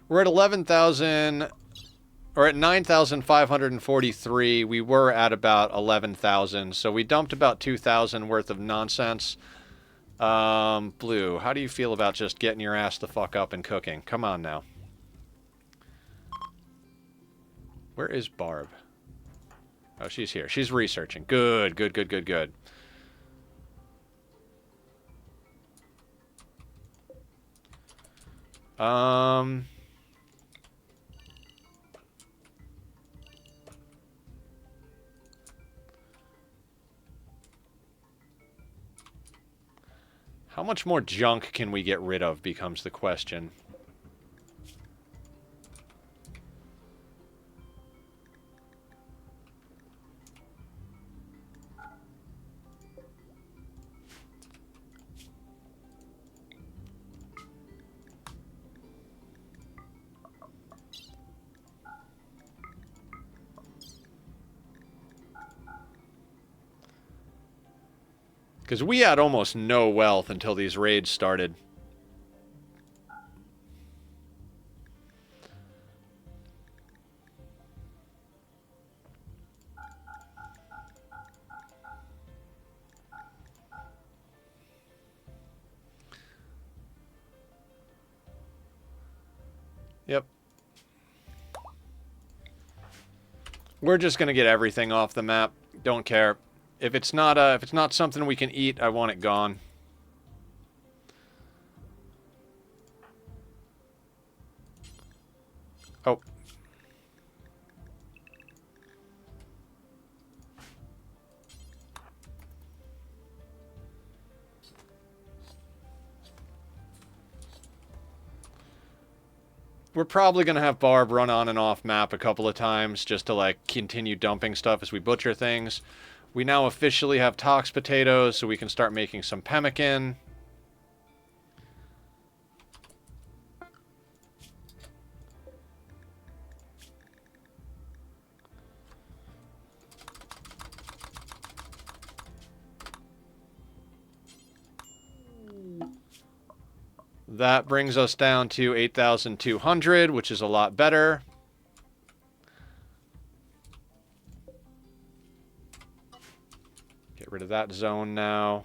[SPEAKER 1] We're at 11,000, or at 9,543. We were at about 11,000, so we dumped about 2,000 worth of nonsense. Blue, how do you feel about just getting your ass the fuck up and cooking? Come on now. Where is Barb? Oh, she's here. She's researching. Good, good, good, good, good. How much more junk can we get rid of becomes the question. Because we had almost no wealth until these raids started. Yep. We're just gonna get everything off the map. Don't care. If it's not something we can eat, I want it gone. Oh. We're probably going to have Barb run on and off map a couple of times just to, like, continue dumping stuff as we butcher things. We now officially have Tox potatoes, so we can start making some pemmican. That brings us down to 8,200, which is a lot better. Get rid of that zone now.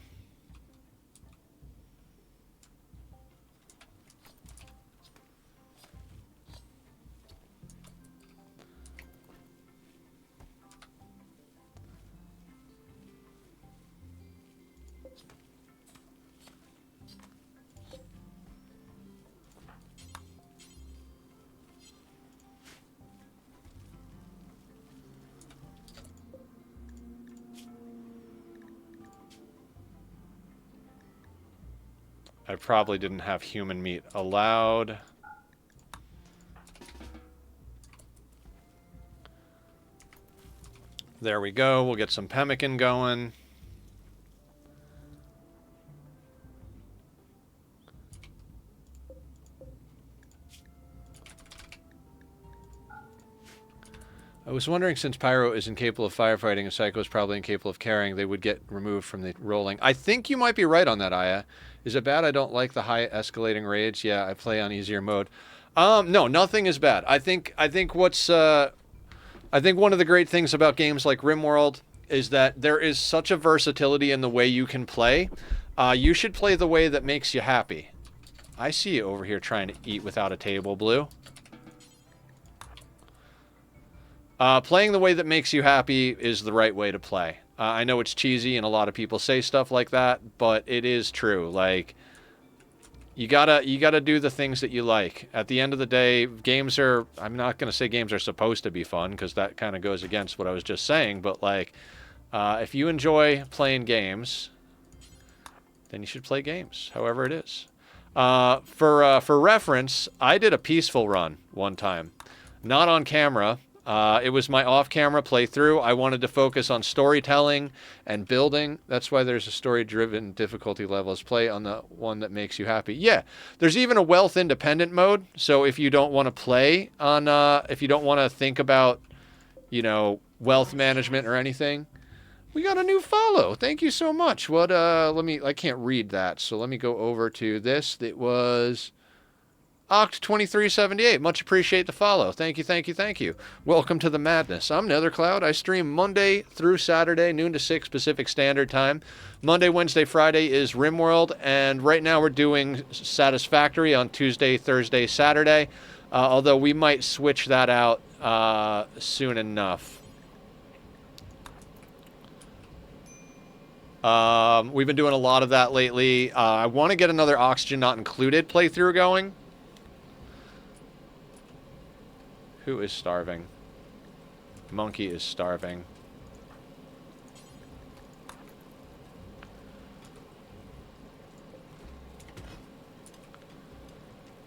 [SPEAKER 1] I probably didn't have human meat allowed. There we go. We'll get some pemmican going. I was wondering, since Pyro is incapable of firefighting and Psycho is probably incapable of carrying, they would get removed from the rolling. I think you might be right on that, Aya. Is it bad I don't like the high escalating rage? Yeah, I play on easier mode. No, nothing is bad. I think one of the great things about games like Rimworld is that there is such a versatility in the way you can play. You should play the way that makes you happy. I see you over here trying to eat without a table, Blue. Playing the way that makes you happy is the right way to play. I know it's cheesy and a lot of people say stuff like that, but it is true. Like, you gotta do the things that you like. At the end of the day, games are, I'm not gonna say games are supposed to be fun, because that kind of goes against what I was just saying, but like, if you enjoy playing games, then you should play games, however it is. For reference, I did a peaceful run one time. Not on camera. It was my off-camera playthrough. I wanted to focus on storytelling and building. That's why there's a story-driven difficulty levels. Play on the one that makes you happy. Yeah, there's even a wealth-independent mode. So if you don't want to play on, if you don't want to think about, you know, wealth management or anything, we got a new follow. Thank you so much. What? I can't read that. So let me go over to this. It was Oct2378, much appreciate the follow. Thank you, thank you, thank you. Welcome to the madness. I'm Nethercloud. I stream Monday through Saturday, noon to 6 Pacific Standard Time. Monday, Wednesday, Friday is Rimworld, and right now we're doing Satisfactory on Tuesday, Thursday, Saturday, although we might switch that out soon enough. We've been doing a lot of that lately. I want to get another Oxygen Not Included playthrough going. Who is starving? Monkey is starving.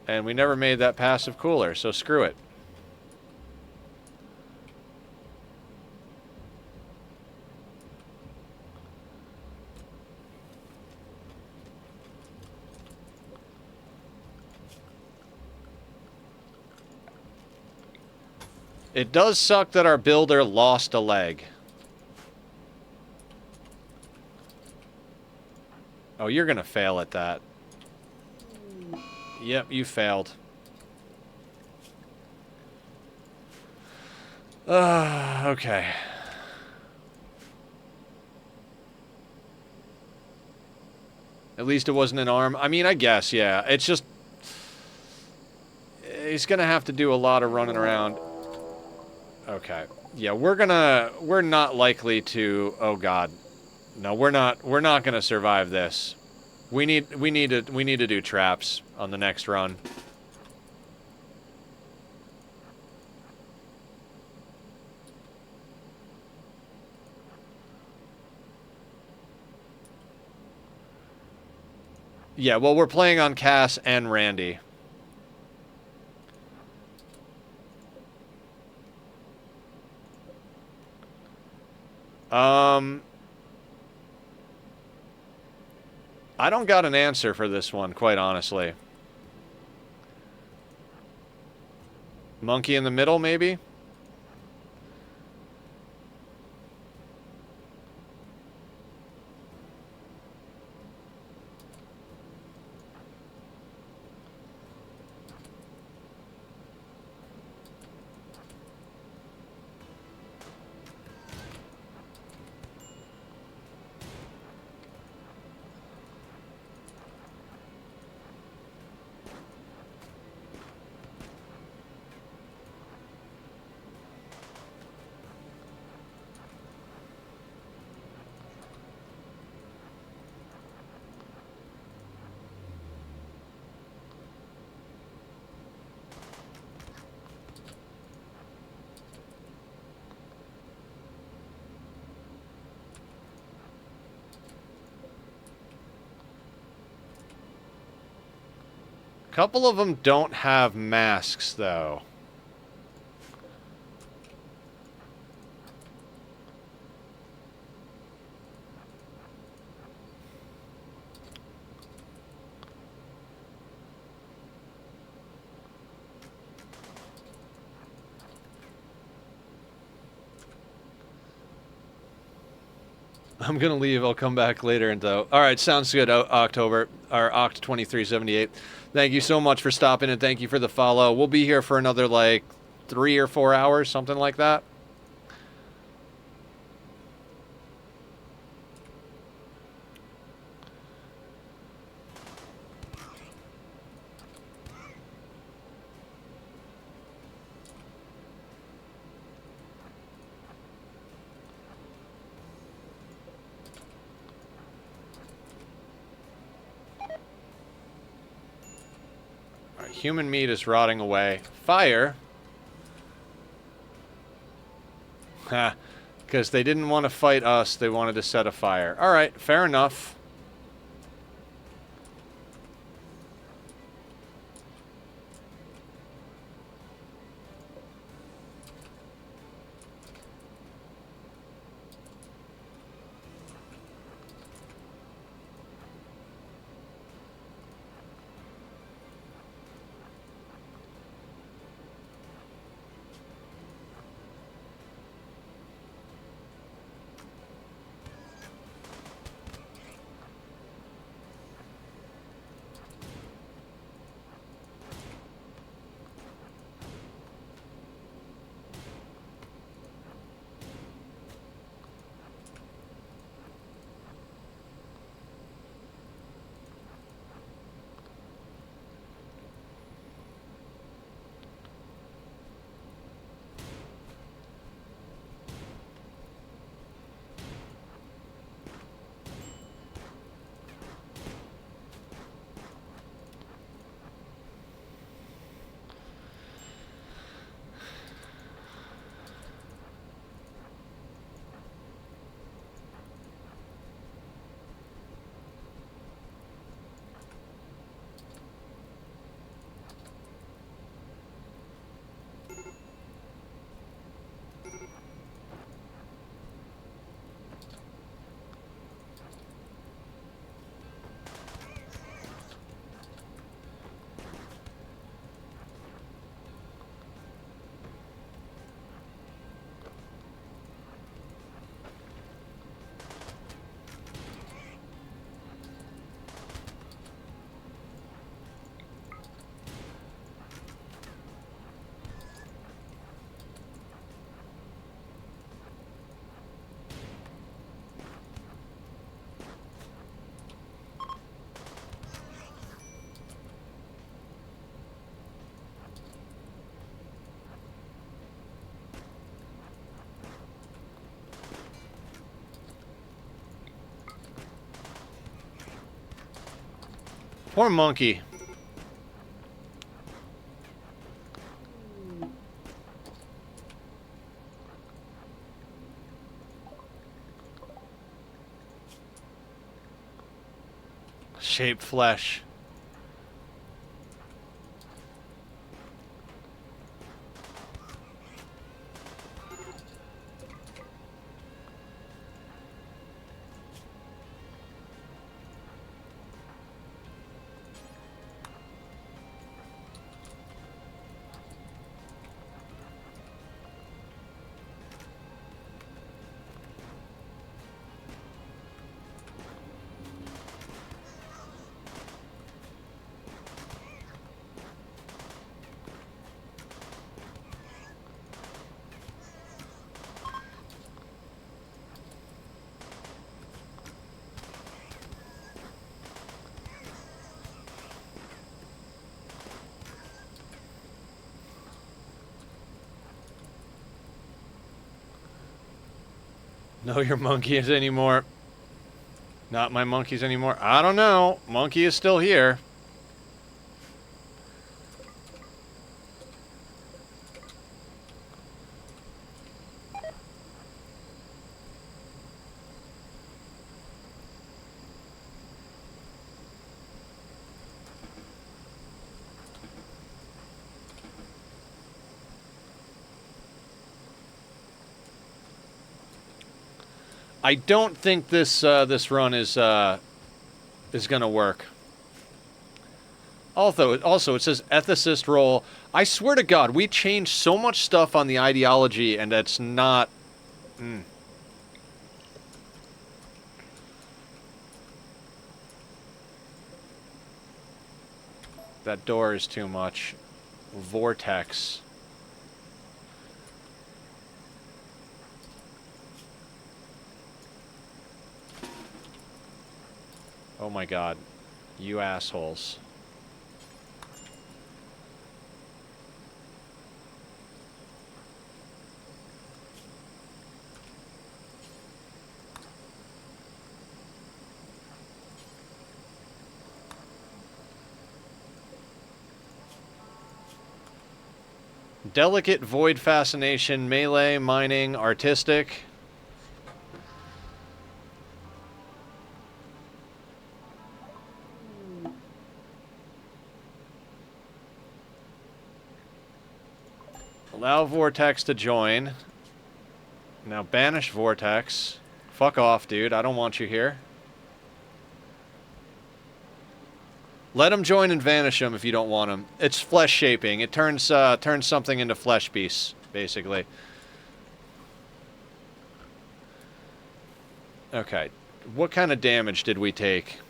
[SPEAKER 1] And we never made that passive cooler, so screw it. It does suck that our builder lost a leg. Oh, you're gonna fail at that. Yep, you failed. Okay. At least it wasn't an arm. I mean, I guess, yeah. It's just... he's gonna have to do a lot of running around. Okay. Yeah, we're not likely to, oh god. No, we're not gonna survive this. We need to do traps on the next run. Yeah, well, we're playing on Cass and Randy. I don't got an answer for this one, quite honestly. Monkey in the middle, maybe? A couple of them don't have masks, though. I'm gonna leave. I'll come back later and all right, sounds good. October or Oct 2378. Thank you so much for stopping and thank you for the follow. We'll be here for another like 3 or 4 hours, something like that. Human meat is rotting away. Fire? Ha. Because they didn't want to fight us, they wanted to set a fire. Alright, fair enough. Poor monkey. Shaped flesh. No, your monkeys anymore. Not my monkeys anymore. I don't know. Monkey is still here. I don't think this this run is gonna work. Also, it says ethicist role. I swear to God, we changed so much stuff on the ideology, and that's not. That door is too much. Vortex. Oh my god. You assholes. Delicate, void fascination, melee, mining, artistic. Allow vortex to join. Now banish vortex. Fuck off, dude. I don't want you here. Let him join and vanish him if you don't want him. It's flesh shaping. It turns something into flesh beasts, basically. Okay. What kind of damage did we take?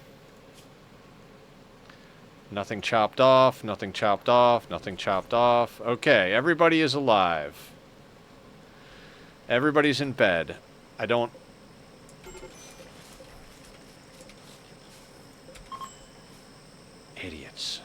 [SPEAKER 1] Nothing chopped off, nothing chopped off, nothing chopped off. Okay, everybody is alive. Everybody's in bed. I don't... Idiots.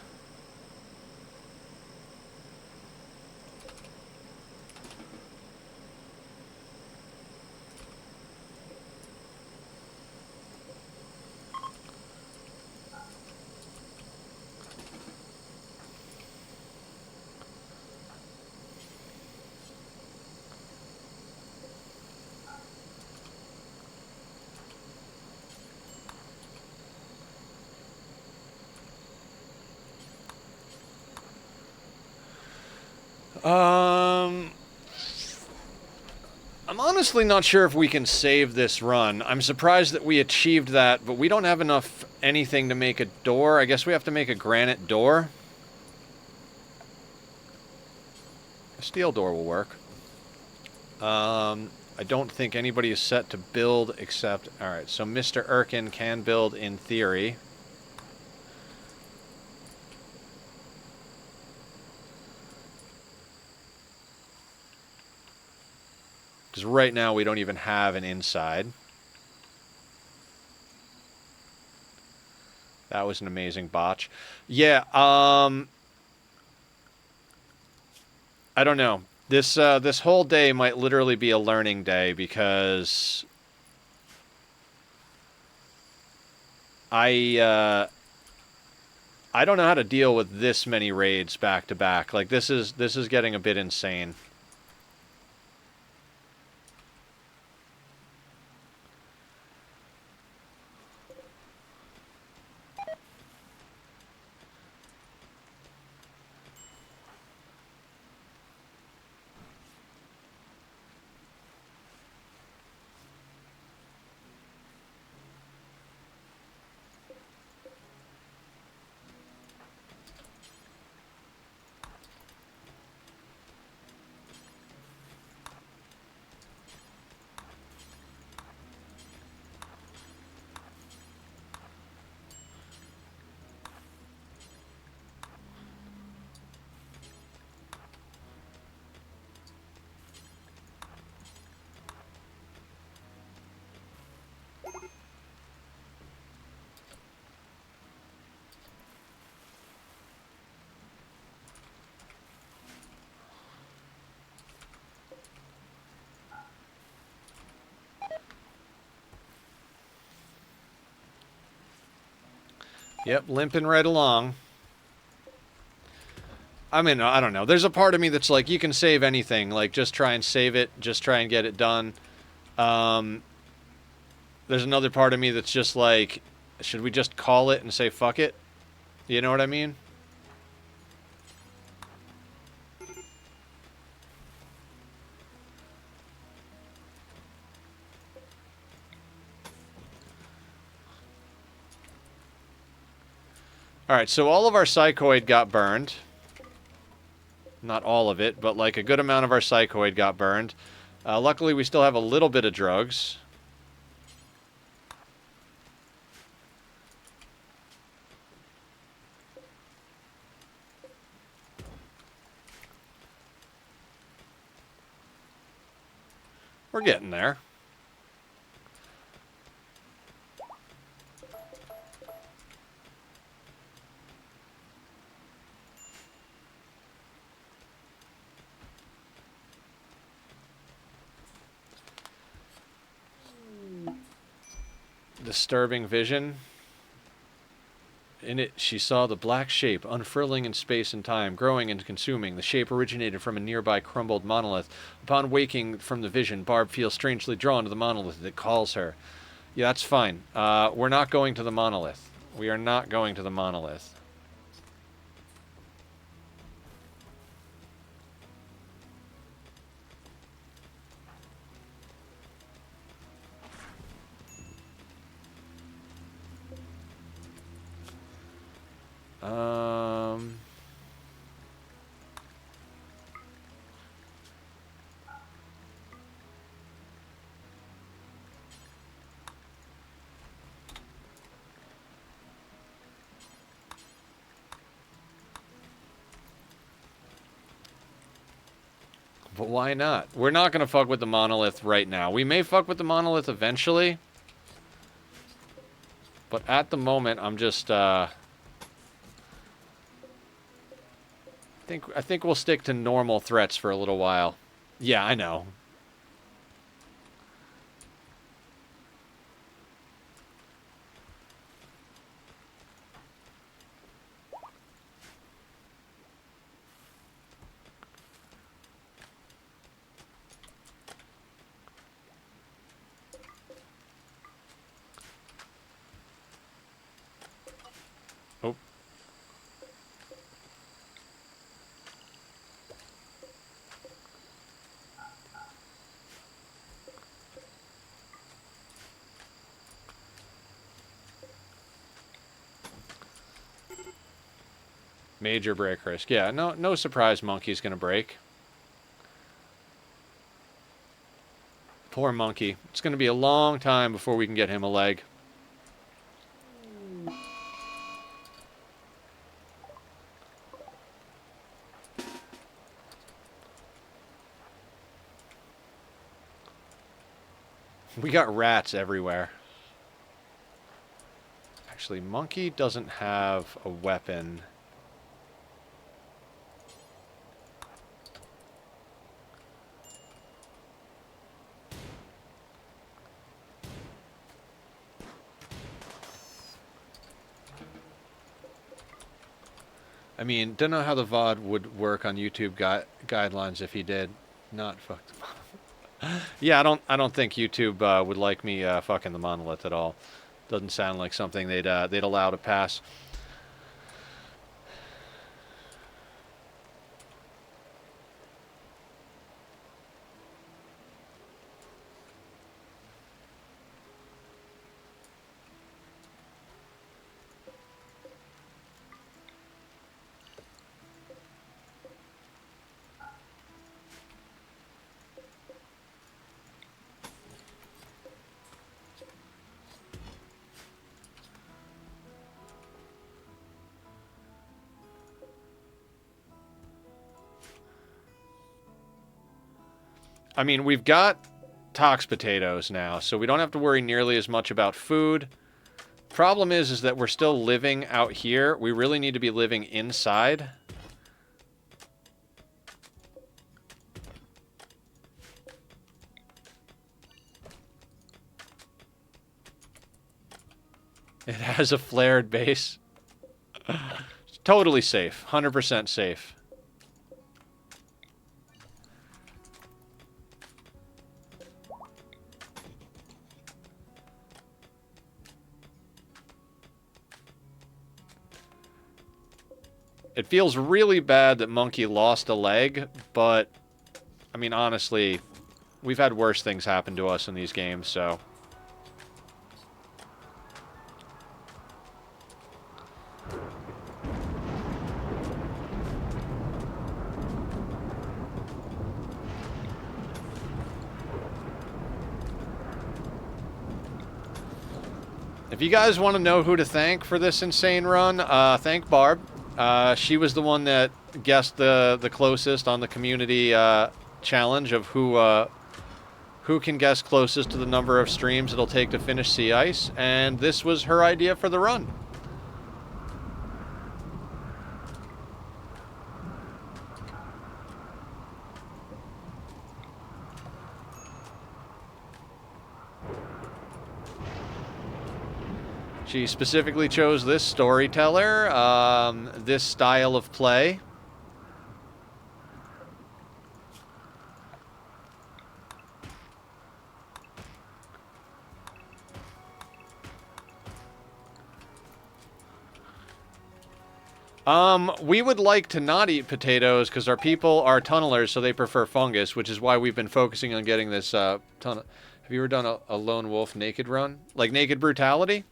[SPEAKER 1] I'm honestly not sure if we can save this run. I'm surprised that we achieved that, but we don't have enough anything to make a door. I guess we have to make a granite door. A steel door will work. I don't think anybody is set to build except... Alright, so Mr. Erkin can build in theory. Because right now we don't even have an inside. That was an amazing botch. Yeah, I don't know. This whole day might literally be a learning day because I don't know how to deal with this many raids back to back. Like this is getting a bit insane. Yep, limping right along. I mean, I don't know. There's a part of me that's like, you can save anything. Like, just try and save it. Just try and get it done. There's another part of me that's just like, should we just call it and say fuck it? You know what I mean? Alright, so all of our psychoid got burned. Not all of it, but like a good amount of our psychoid got burned. Luckily, we still have a little bit of drugs. We're getting there. Disturbing vision. In it, she saw the black shape unfurling in space and time, growing and consuming. The shape originated from a nearby crumbled monolith. Upon waking from the vision, Barb feels strangely drawn to the monolith that calls her. Yeah, that's fine. We're not going to the monolith. We are not going to the monolith. But why not? We're not going to fuck with the monolith right now. We may fuck with the monolith eventually. But at the moment, I'm just, I think we'll stick to normal threats for a little while. Yeah, I know. Oh. Major break risk. Yeah, no surprise monkey's gonna break. Poor monkey. It's gonna be a long time before we can get him a leg. We got rats everywhere. Actually, monkey doesn't have a weapon. I mean, don't know how the VOD would work on YouTube guidelines if he did. Not fucked. Yeah, I don't think YouTube would like me fucking the monolith at all. Doesn't sound like something they'd allow to pass. I mean, we've got tox potatoes now, so we don't have to worry nearly as much about food. Problem is that we're still living out here. We really need to be living inside. It has a flared base. Totally safe. 100% safe. It feels really bad that Monkey lost a leg, but, I mean, honestly, we've had worse things happen to us in these games, so... If you guys want to know who to thank for this insane run, thank Barb. She was the one that guessed the closest on the community challenge of who who can guess closest to the number of streams it'll take to finish sea ice, and this was her idea for the run. She specifically chose this storyteller, this style of play. We would like to not eat potatoes because our people are tunnelers, so they prefer fungus, which is why we've been focusing on getting this tunnel. Have you ever done a lone wolf naked run? Like Naked Brutality?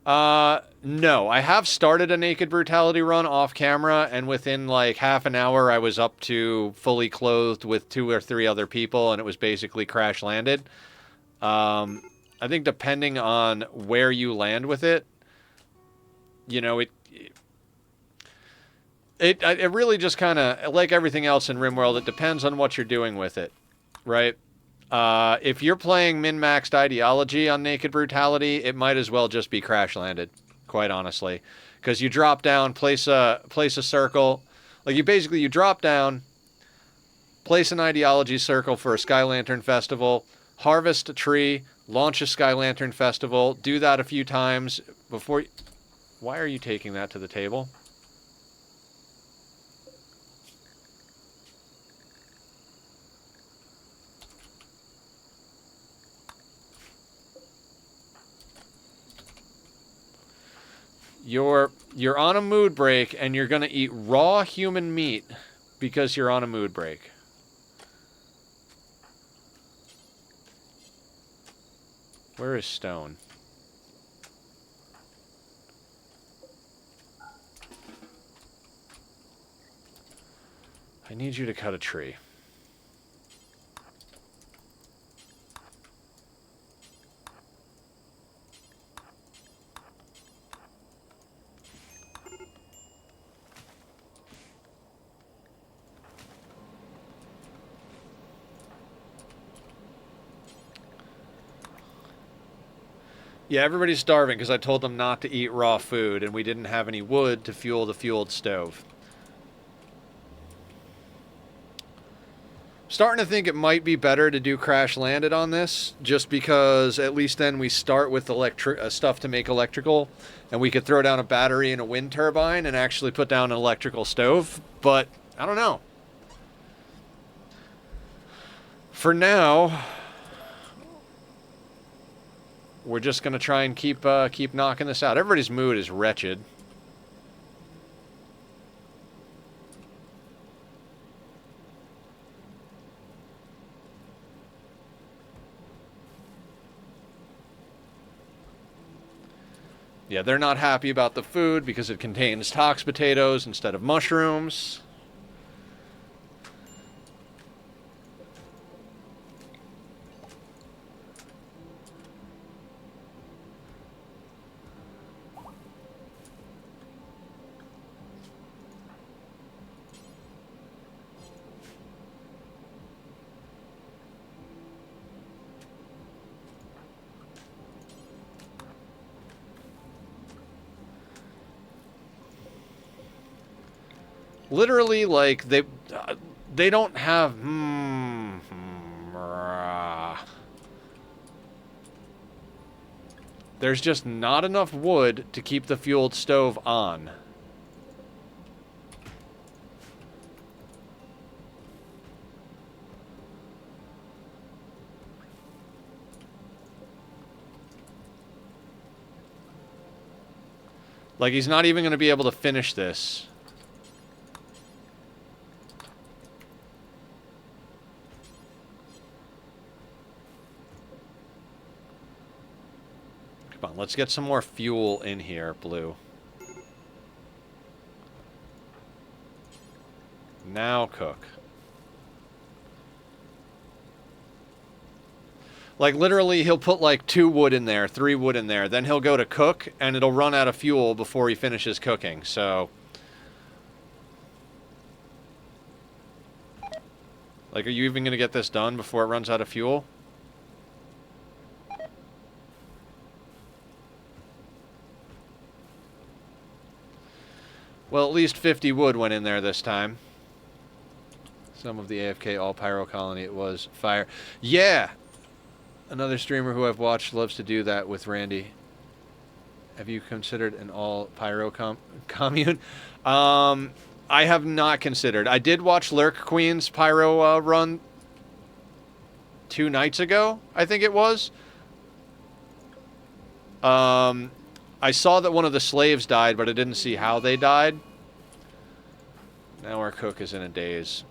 [SPEAKER 1] No. I have started a Naked Brutality run off camera, and within like half an hour I was up to fully clothed with 2 or 3 other people, and it was basically crash landed. I think depending on where you land with it, you know, it really just kind of, like everything else in Rimworld, it depends on what you're doing with it, right? If you're playing min-maxed ideology on Naked Brutality, it might as well just be crash landed, quite honestly, because you drop down, place a circle, like you drop down, place an ideology circle for a Sky Lantern Festival, harvest a tree, launch a Sky Lantern Festival, do that a few times before. Why are you taking that to the table? You're on a mood break, and you're going to eat raw human meat because you're on a mood break. Where is Stone? I need you to cut a tree. Yeah, everybody's starving because I told them not to eat raw food, and we didn't have any wood to fuel the fueled stove. Starting to think it might be better to do crash landed on this, just because at least then we start with stuff to make electrical, and we could throw down a battery and a wind turbine and actually put down an electrical stove. But I don't know. For now, we're just going to try and keep knocking this out. Everybody's mood is wretched. Yeah, they're not happy about the food because it contains tox potatoes instead of mushrooms. Literally, like, they don't have... There's just not enough wood to keep the fueled stove on. Like, he's not even going to be able to finish this. Come on, let's get some more fuel in here, Blue. Now cook. Like, literally, he'll put, like, 2 wood in there, 3 wood in there. Then he'll go to cook, and it'll run out of fuel before he finishes cooking, so... Like, are you even going to get this done before it runs out of fuel? Well, at least 50 wood went in there this time. Some of the AFK all pyro colony, it was fire. Yeah! Another streamer who I've watched loves to do that with Randy. Have you considered an all pyro commune? I have not considered. I did watch Lurk Queen's pyro run 2 nights ago, I think it was. I saw that one of the slaves died, but I didn't see how they died. Now our cook is in a daze.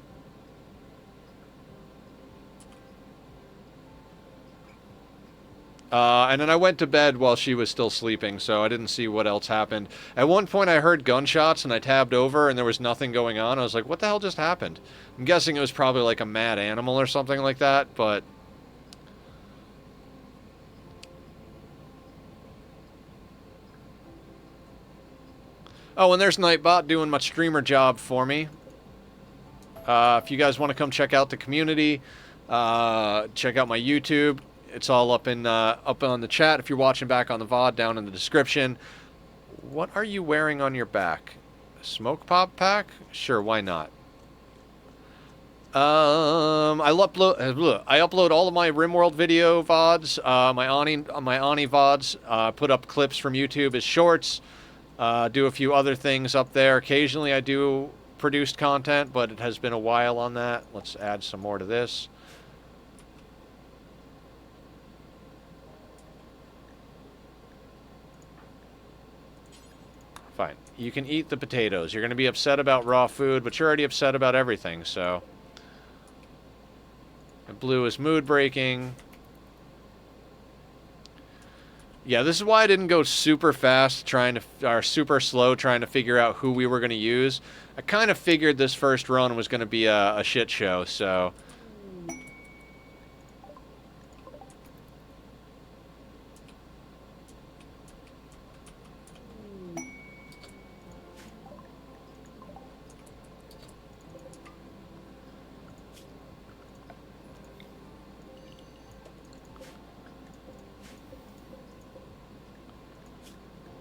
[SPEAKER 1] And then I went to bed while she was still sleeping, so I didn't see what else happened. At one point I heard gunshots and I tabbed over and there was nothing going on. I was like, what the hell just happened? I'm guessing it was probably like a mad animal or something like that, but... Oh, and there's Nightbot doing my streamer job for me. If you guys want to come check out the community, check out my YouTube. It's all up on the chat. If you're watching back on the VOD, down in the description. What are you wearing on your back? A smoke pop pack? Sure, why not? I upload all of my Rimworld video VODs, my Ani VODs. Put up clips from YouTube as shorts. Do a few other things up there. Occasionally I do produced content, but it has been a while on that. Let's add some more to this. Fine. You can eat the potatoes. You're going to be upset about raw food, but you're already upset about everything, so... And blue is mood breaking. Yeah, this is why I didn't go super fast or super slow trying to figure out who we were going to use. I kind of figured this first run was going to be a shit show, so...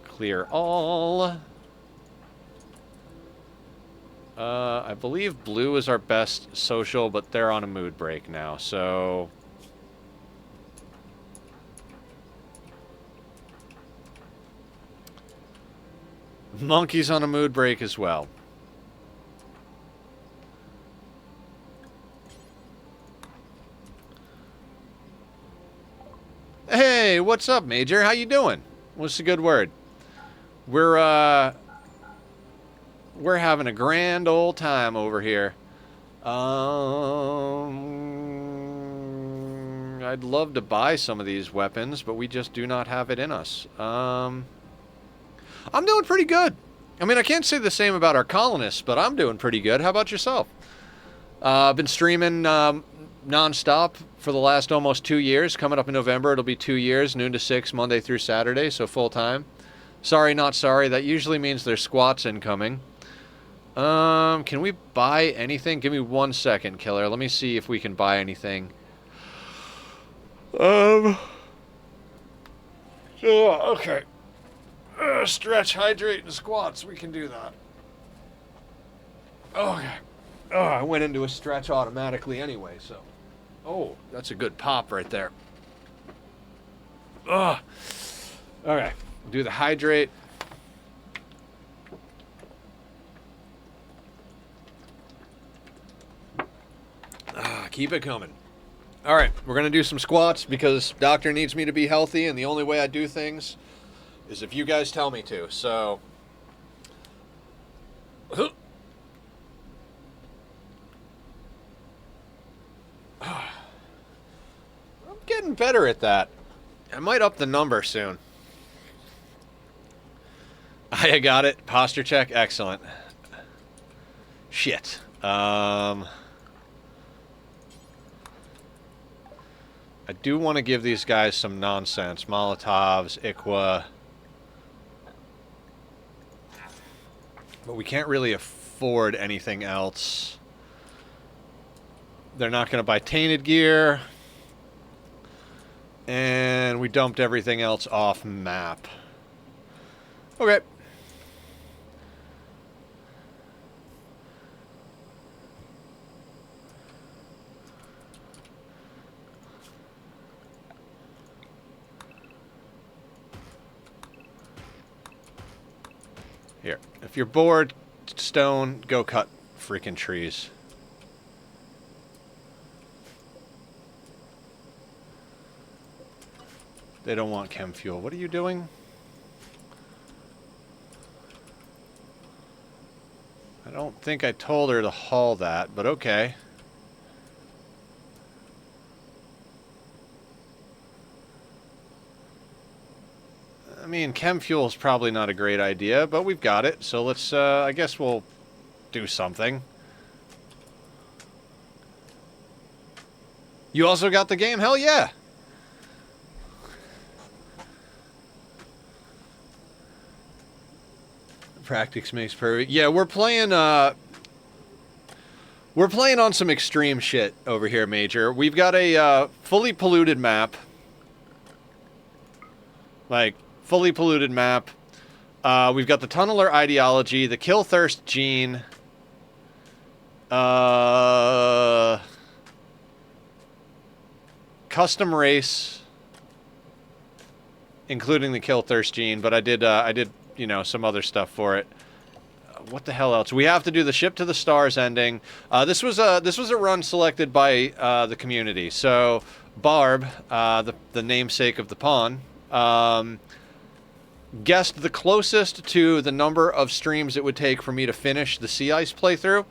[SPEAKER 1] Clear all. I believe blue is our best social, but they're on a mood break now, so... Monkey's on a mood break as well. Hey, what's up, Major? How you doing? What's a good word? We're having a grand old time over here. I'd love to buy some of these weapons, but we just do not have it in us. I'm doing pretty good. I mean, I can't say the same about our colonists, but I'm doing pretty good. How about yourself? I've been streaming non-stop for the last almost 2 years. Coming up in November, it'll be 2 years, noon to 6, Monday through Saturday, so full-time. Sorry, not sorry. That usually means there's squats incoming. Can we buy anything? Give me 1 second, Killer. Let me see if we can buy anything. Okay. Stretch, hydrate, and squats. We can do that. Okay. Oh, I went into a stretch automatically anyway, so... Oh, that's a good pop right there. Ugh. Okay. Do the hydrate. Keep it coming. All right, we're going to do some squats because doctor needs me to be healthy, and the only way I do things is if you guys tell me to, so... I'm getting better at that. I might up the number soon. I got it. Posture check. Excellent. Shit. I do want to give these guys some nonsense. Molotovs, Iqua. But we can't really afford anything else. They're not going to buy tainted gear. And we dumped everything else off map. Okay. Here, if you're bored, stone, go cut freaking trees. They don't want chem fuel. What are you doing? I don't think I told her to haul that, but okay. I mean, chem fuel is probably not a great idea, but we've got it, so let's, I guess we'll do something. You also got the game? Hell yeah! Practice makes perfect. Yeah, we're playing on some extreme shit over here, Major. We've got a fully polluted map. Like, fully polluted map. We've got the tunneler ideology, the kill thirst gene. Custom race, including the kill thirst gene, but I did, you know, some other stuff for it. What the hell else? We have to do the ship to the stars ending. This was a run selected by the community. So Barb, the namesake of the pawn, guessed the closest to the number of streams it would take for me to finish the Sea Ice playthrough.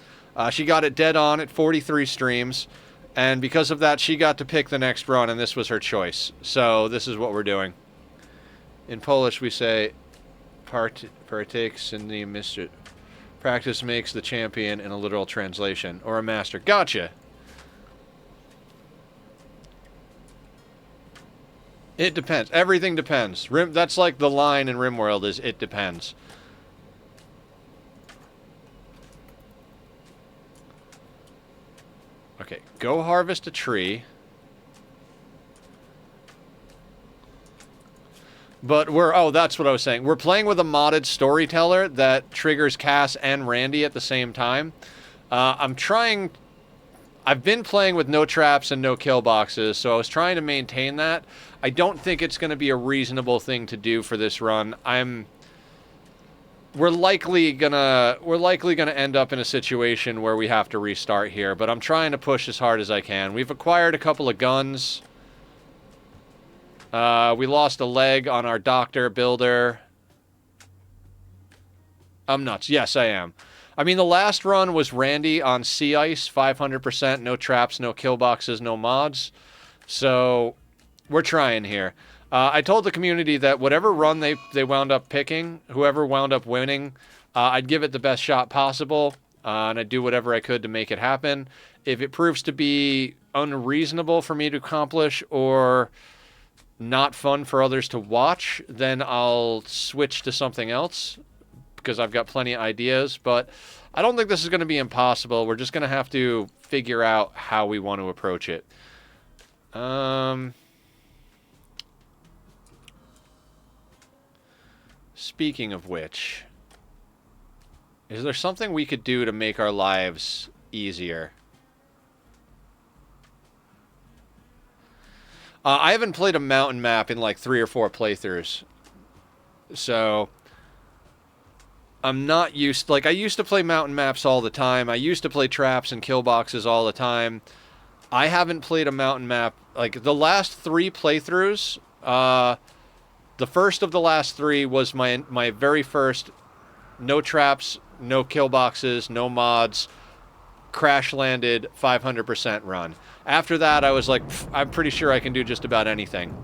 [SPEAKER 1] She got it dead on at 43 streams, and because of that, she got to pick the next run, and this was her choice. So this is what we're doing. In Polish, we say, partakes in the mystery. Practice makes the champion in a literal translation, or a master. Gotcha! It depends. Everything depends. That's like the line in Rimworld is, it depends. Okay, go harvest a tree. But oh, that's what I was saying. We're playing with a modded storyteller that triggers Cass and Randy at the same time. I've been playing with no traps and no kill boxes, so I was trying to maintain that. I don't think it's going to be a reasonable thing to do for this run. We're likely gonna end up in a situation where we have to restart here, but I'm trying to push as hard as I can. We've acquired a couple of guns. We lost a leg on our doctor builder. I'm nuts. Yes, I am. I mean, the last run was Randy on Sea Ice, 500%, no traps, no kill boxes, no mods. So, we're trying here. I told the community that whatever run they wound up picking, whoever wound up winning, I'd give it the best shot possible, and I'd do whatever I could to make it happen. If it proves to be unreasonable for me to accomplish, or not fun for others to watch, then I'll switch to something else, because I've got plenty of ideas, but I don't think this is going to be impossible. We're just going to have to figure out how we want to approach it. Speaking of which, is there something we could do to make our lives easier? I haven't played a mountain map in like 3 or 4 playthroughs. So I'm not used... Like, I used to play mountain maps all the time. I used to play traps and kill boxes all the time. I haven't played a mountain map... Like, the last 3 playthroughs... the first of the last 3 was my very first no traps, no kill boxes, no mods, crash landed 500% run. After that, I was like, I'm pretty sure I can do just about anything.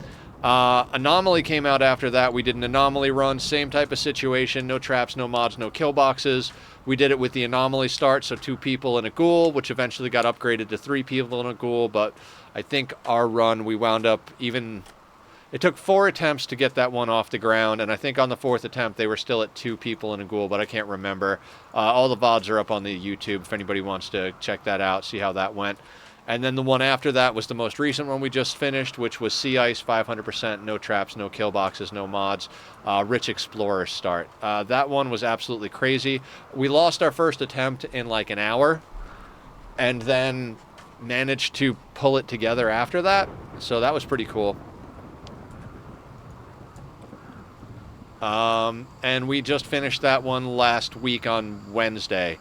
[SPEAKER 1] Anomaly came out after that. We did an Anomaly run, same type of situation, no traps, no mods, no kill boxes. We did it with the Anomaly start, so 2 people and a ghoul, which eventually got upgraded to 3 people and a ghoul, but I think our run, we wound up even... It took 4 attempts to get that one off the ground, and I think on the 4th attempt they were still at 2 people and a ghoul, but I can't remember. All the VODs are up on the YouTube if anybody wants to check that out, see how that went. And then the one after that was the most recent one we just finished, which was Sea Ice, 500%, no traps, no kill boxes, no mods, Rich Explorer start. That one was absolutely crazy. We lost our first attempt in like an hour, and then managed to pull it together after that, so that was pretty cool. And we just finished that one last week on Wednesday.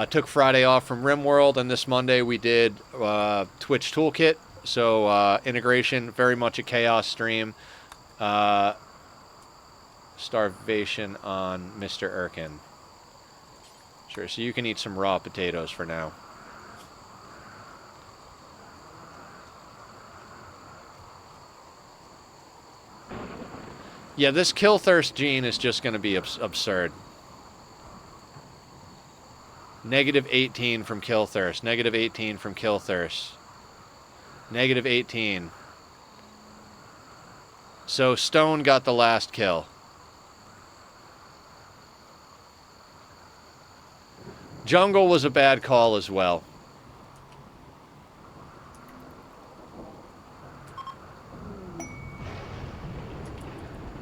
[SPEAKER 1] Took Friday off from Rimworld, and this Monday we did Twitch Toolkit. So integration, very much a chaos stream. Starvation on Mr. Erkin. Sure, so you can eat some raw potatoes for now. Yeah, this kill thirst gene is just going to be absurd. Negative 18 from kill thirst. Negative 18 from kill thirst. Negative 18. So Stone got the last kill. Jungle was a bad call as well.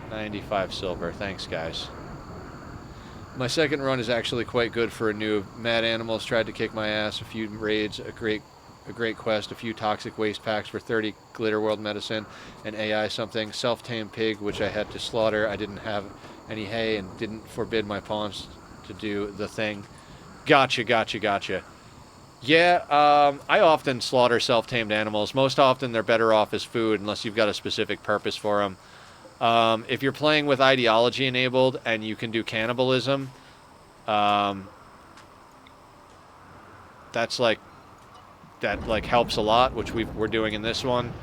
[SPEAKER 1] $95 silver. Thanks, guys. My second run is actually quite good for a noob. Mad Animals tried to kick my ass. A few raids, a great quest, a few toxic waste packs for 30 Glitter World medicine, and AI something. Self-tamed pig, which I had to slaughter. I didn't have any hay and didn't forbid my pawns to do the thing. Gotcha. Yeah, I often slaughter self-tamed animals. Most often they're better off as food unless you've got a specific purpose for them. If you're playing with ideology enabled and you can do cannibalism, that helps a lot, which we're doing in this one.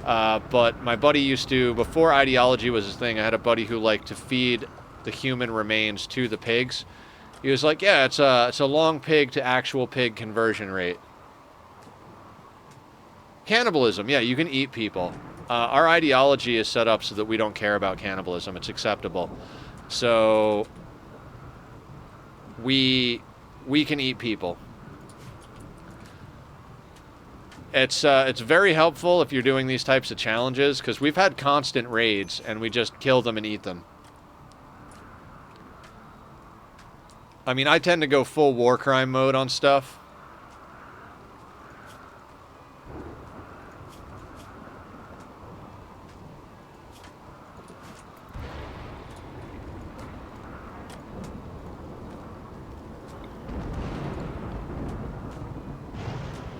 [SPEAKER 1] But my buddy used to, before ideology was his thing, I had a buddy who liked to feed the human remains to the pigs. He was like, yeah, it's a long pig to actual pig conversion rate. Cannibalism, yeah, you can eat people. Our ideology is set up so that we don't care about cannibalism. It's acceptable. So we can eat people. It's very helpful if you're doing these types of challenges, because we've had constant raids and we just kill them and eat them. I mean, I tend to go full war crime mode on stuff.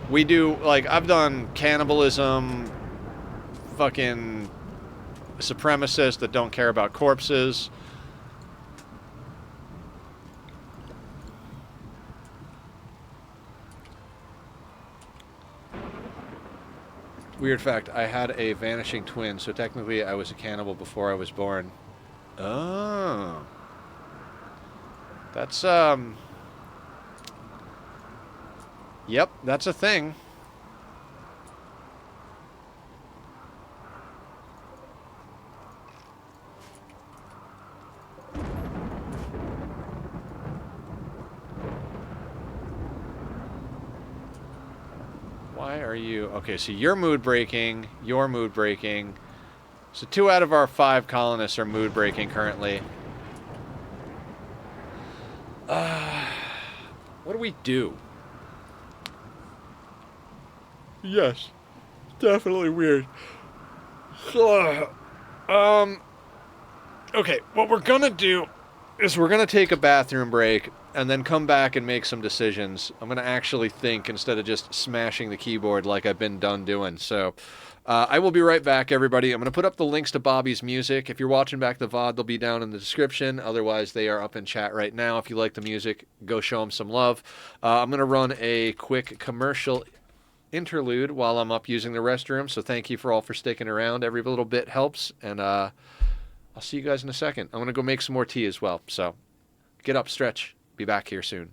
[SPEAKER 1] We do, like, I've done cannibalism, fucking supremacists that don't care about corpses. Weird fact, I had a vanishing twin, so technically I was a cannibal before I was born. Oh. That's, Yep, that's a thing. Why are you... Okay, so you're mood breaking. You're mood breaking. So 2 out of our 5 colonists are mood breaking currently. What do we do? Yes, definitely weird. Okay, what we're gonna do is we're gonna take a bathroom break and then come back and make some decisions. I'm gonna actually think instead of just smashing the keyboard like I've been done doing. So I will be right back, everybody. I'm gonna put up the links to Bobby's music. If you're watching back the VOD, they'll be down in the description. Otherwise, they are up in chat right now. If you like the music, go show them some love. I'm gonna run a quick commercial interlude while I'm up using the restroom, so thank you for all for sticking around. Every little bit helps, and I'll see you guys in a second. I'm gonna go make some more tea as well, so get up, stretch, be back here soon.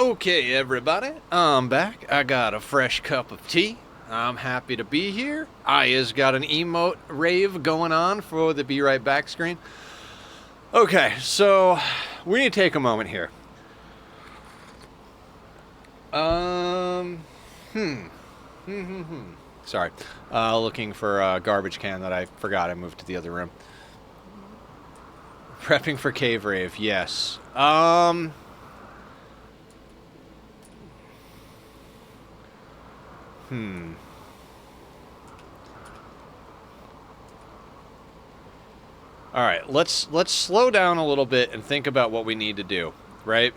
[SPEAKER 1] Okay, everybody, I'm back. I got a fresh cup of tea. I'm happy to be here. Aya's got an emote rave going on for the Be Right Back screen. Okay, so we need to take a moment here. Sorry. Looking for a garbage can that I forgot. I moved to the other room. Prepping for cave rave, yes. All right, let's slow down a little bit and think about what we need to do, right?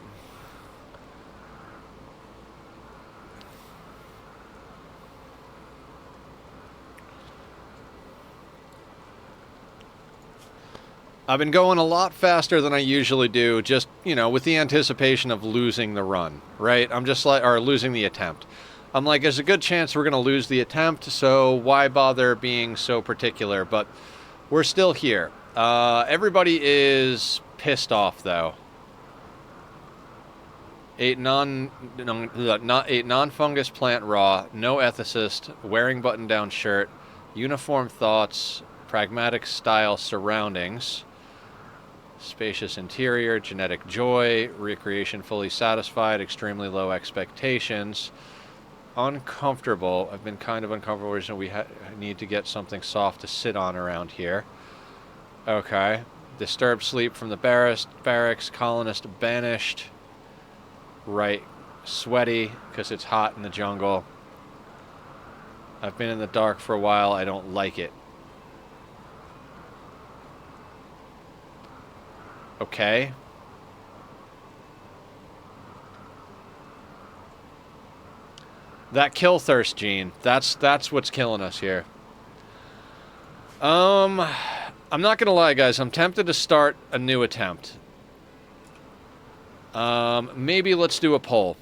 [SPEAKER 1] I've been going a lot faster than I usually do, just, you know, with the anticipation of losing the run, right? I'm just like, or losing the attempt. I'm like, there's a good chance we're going to lose the attempt, so why bother being so particular? But we're still here. Everybody is pissed off, though. Ate non-fungus plant raw, no ethicist, wearing button-down shirt, uniform thoughts, pragmatic style surroundings, spacious interior, genetic joy, recreation fully satisfied, extremely low expectations, uncomfortable. I've been kind of uncomfortable recently. We need to get something soft to sit on around here. Okay. Disturbed sleep from the barracks, colonist banished. Right. Sweaty because it's hot in the jungle. I've been in the dark for a while. I don't like it. Okay. That kill thirst gene. That's what's killing us here. I'm not gonna lie, guys. I'm tempted to start a new attempt. Maybe let's do a poll.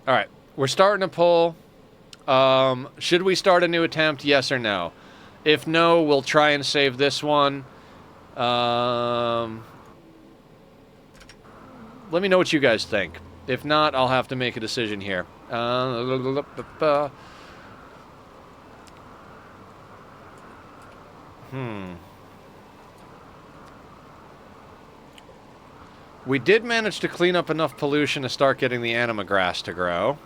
[SPEAKER 1] All right, we're starting a poll. Should we start a new attempt? Yes or no? If no, we'll try and save this one. Let me know what you guys think. If not, I'll have to make a decision here. We did manage to clean up enough pollution to start getting the anima grass to grow.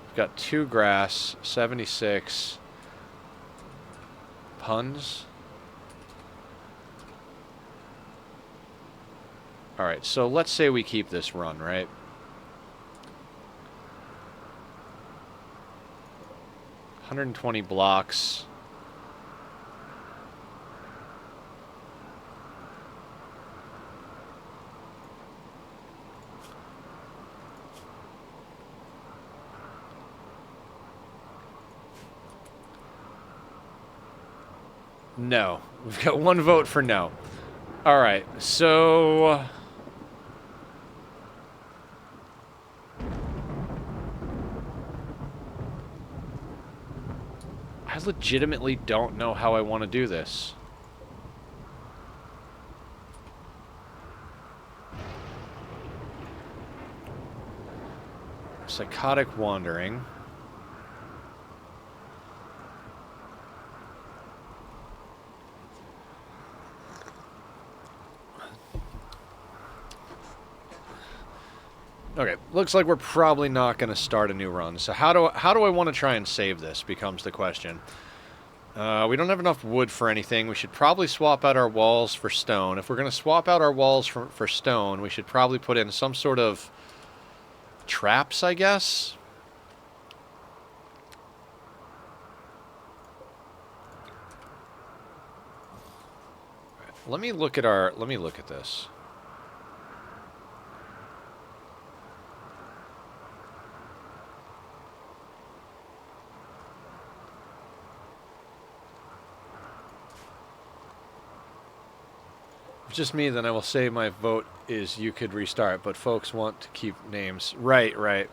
[SPEAKER 1] We've got 2 grass, 76 puns. Alright, so let's say we keep this run, right? $120 blocks. No. We've got 1 vote for no. Alright, so... I legitimately don't know how I want to do this. Psychotic wandering. Okay, looks like we're probably not going to start a new run. So how do I want to try and save this becomes the question. We don't have enough wood for anything. We should probably swap out our walls for stone. If we're going to swap out our walls for stone, we should probably put in some sort of traps, I guess. Let me look at this. it's just me, then I will say my vote is you could restart, but folks want to keep names. Right, right.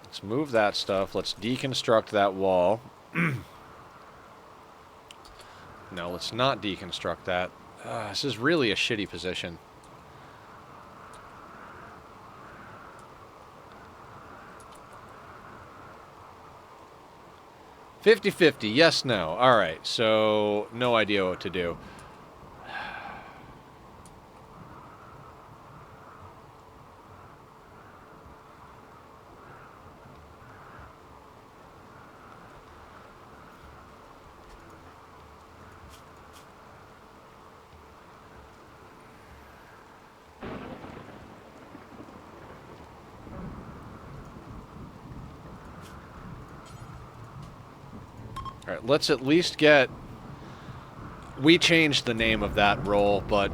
[SPEAKER 1] Let's move that stuff. Let's deconstruct that wall. No, let's not deconstruct that. This is really a shitty position. $50-50, yes, no. Alright, so no idea what to do. Alright, let's at least get... We changed the name of that role, but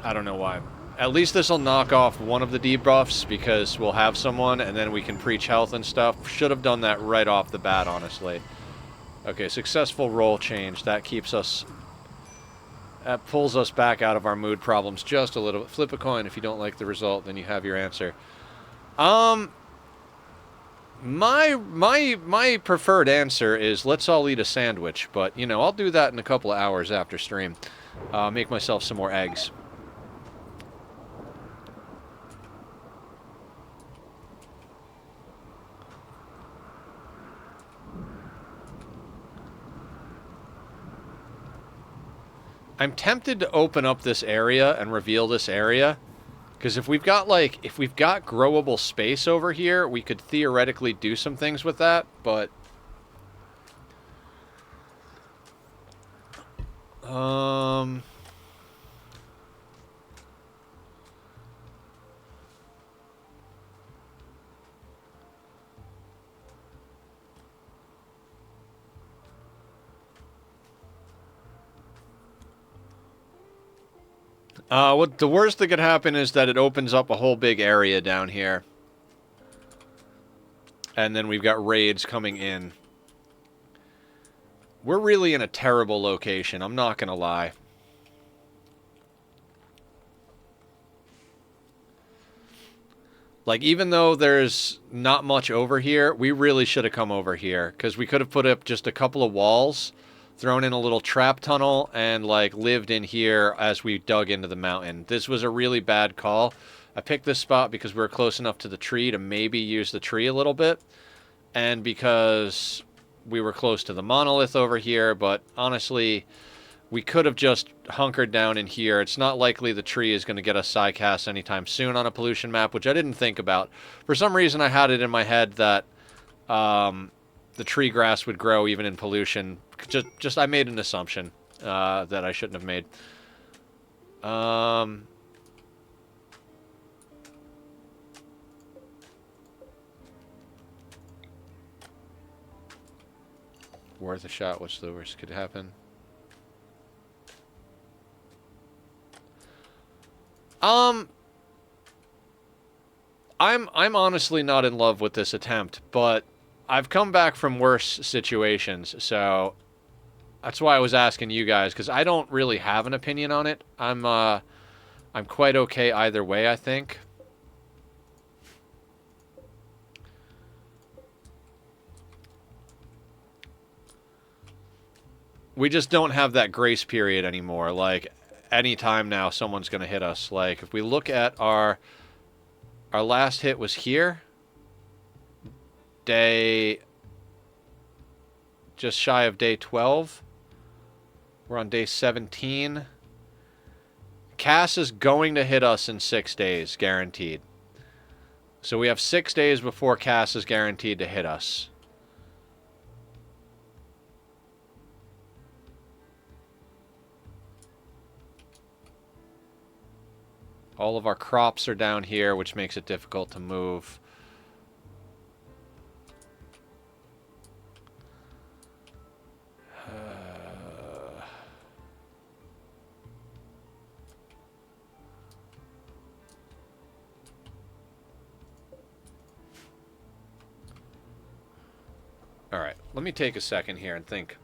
[SPEAKER 1] I don't know why. At least this will knock off one of the debuffs, because we'll have someone, and then we can preach health and stuff. Should have done that right off the bat, honestly. Okay, successful role change. That keeps us... That pulls us back out of our mood problems just a little. Flip a coin. If you don't like the result, then you have your answer. My preferred answer is let's all eat a sandwich, but, you know, I'll do that in a couple of hours after stream. Make myself some more eggs. I'm tempted to open up this area and reveal this area. Because if we've got, like, if we've got growable space over here, we could theoretically do some things with that, but... What the worst that could happen is that it opens up a whole big area down here. And then we've got raids coming in. We're really in a terrible location, I'm not gonna lie. Like, even though there's not much over here, we really should have come over here. Because we could have put up just a couple of walls, thrown in a little trap tunnel, and, like, lived in here as we dug into the mountain. This was a really bad call. I picked this spot because we were close enough to the tree to maybe use the tree a little bit. And because we were close to the monolith over here, but honestly, we could have just hunkered down in here. It's not likely the tree is going to get us Psycast anytime soon on a pollution map, which I didn't think about. For some reason, I had it in my head that the tree grass would grow even in pollution. Just I made an assumption that I shouldn't have made. Worth a shot. What's the worst could happen? I'm honestly not in love with this attempt, but I've come back from worse situations, so that's why I was asking you guys, because I don't really have an opinion on it. I'm quite okay either way, I think. We just don't have that grace period anymore. Like, any time now someone's going to hit us. Like, if we look at our last hit was here. Day... just shy of day 12. We're on day 17. Cass is going to hit us in 6 days, guaranteed. So we have 6 days before Cass is guaranteed to hit us. All of our crops are down here, which makes it difficult to move. let me take a second here and think.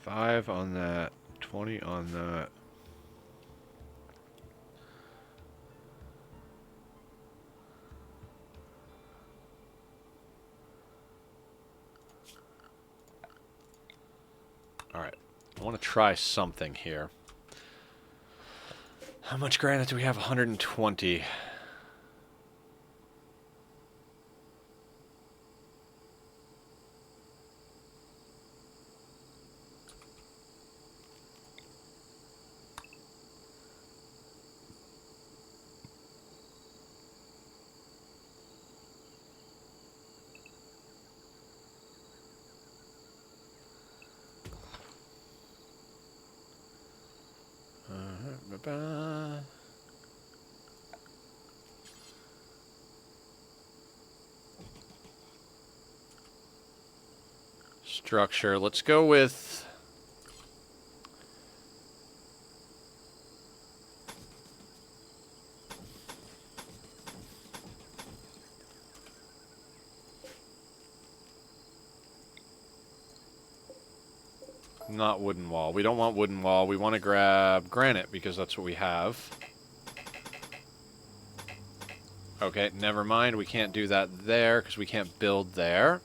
[SPEAKER 1] $5 on that, 20 on that. All right, I want to try something here. How much granite do we have? 120. Structure. Let's go with... Not wooden wall. We don't want wooden wall. We want to grab granite because that's what we have. Okay, never mind. We can't do that there because we can't build there.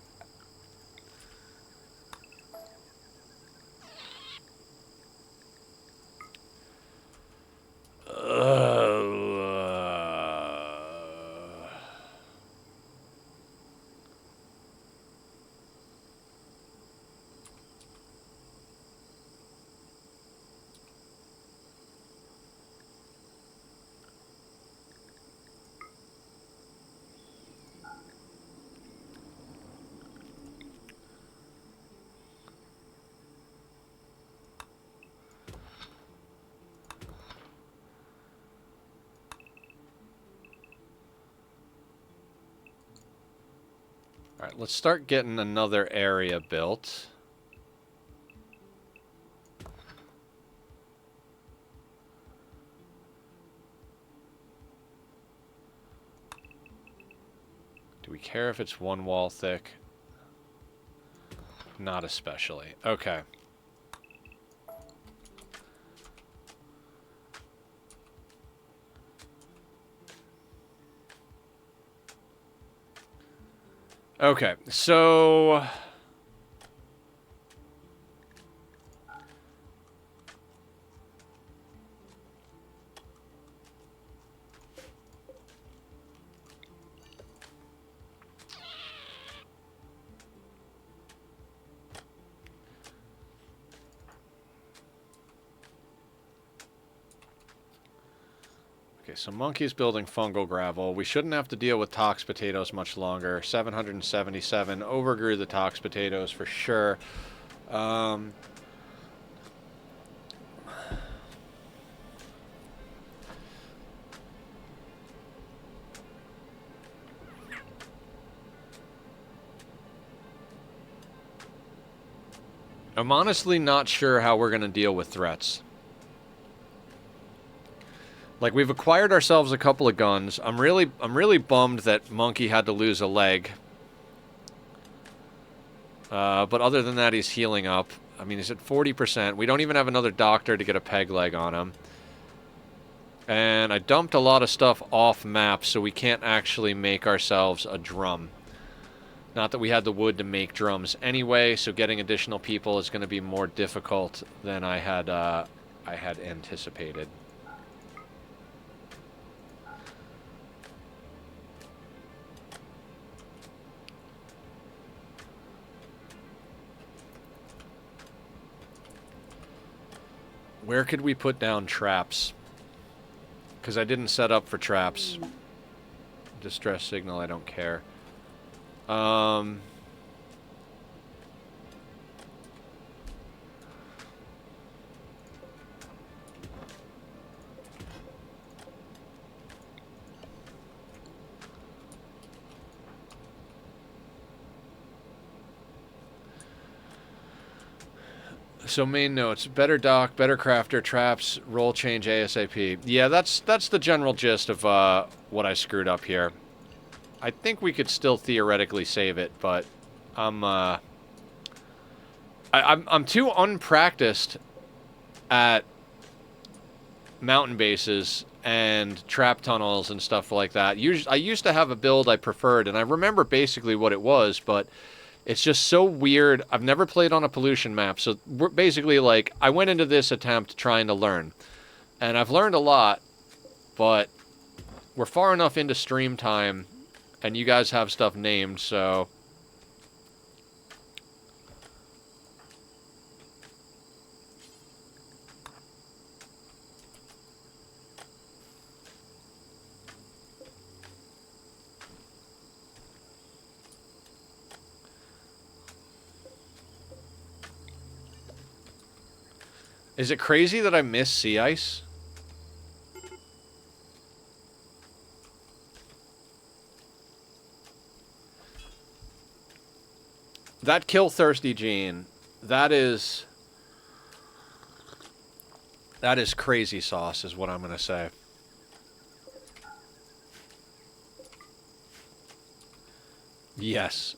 [SPEAKER 1] Alright, let's start getting another area built. Do we care if it's one wall thick? Not especially. Okay. Okay, so... Okay, so monkey's building fungal gravel. We shouldn't have to deal with tox potatoes much longer. 777 overgrew the tox potatoes for sure. I'm honestly not sure how we're going to deal with threats. Like, we've acquired ourselves a couple of guns. I'm really bummed that Monkey had to lose a leg. But other than that, he's healing up. I mean, he's at 40%. We don't even have another doctor to get a peg leg on him. And I dumped a lot of stuff off map, so we can't actually make ourselves a drum. Not that we had the wood to make drums anyway, so getting additional people is going to be more difficult than I had anticipated. Where could we put down traps? Because I didn't set up for traps. Distress signal, I don't care. Um... So main notes: better dock, better crafter, traps, roll change ASAP. Yeah, that's the general gist of what I screwed up here. I think we could still theoretically save it, but I'm too unpracticed at mountain bases and trap tunnels and stuff like that. I used to have a build I preferred, and I remember basically what it was, but it's just so weird. I've never played on a pollution map, so we're basically like, I went into this attempt trying to learn. And I've learned a lot, but we're far enough into stream time, and you guys have stuff named, so... Is it crazy that I miss sea ice? That kill thirsty gene, that is crazy sauce, is what I'm gonna say. Yes.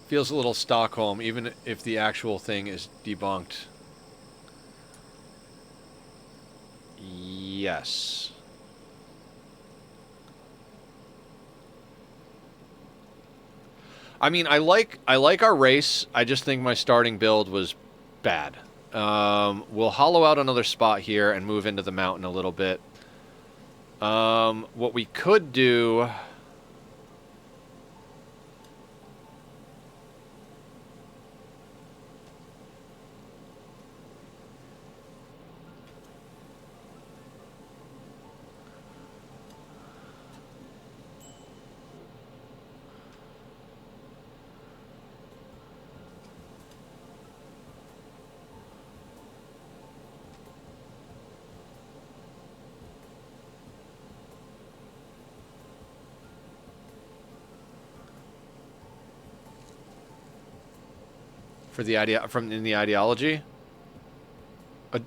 [SPEAKER 1] Feels a little Stockholm, even if the actual thing is debunked. Yes. I mean, I like our race. I just think my starting build was bad. We'll hollow out another spot here and move into the mountain a little bit. What we could do... For the idea in the ideology?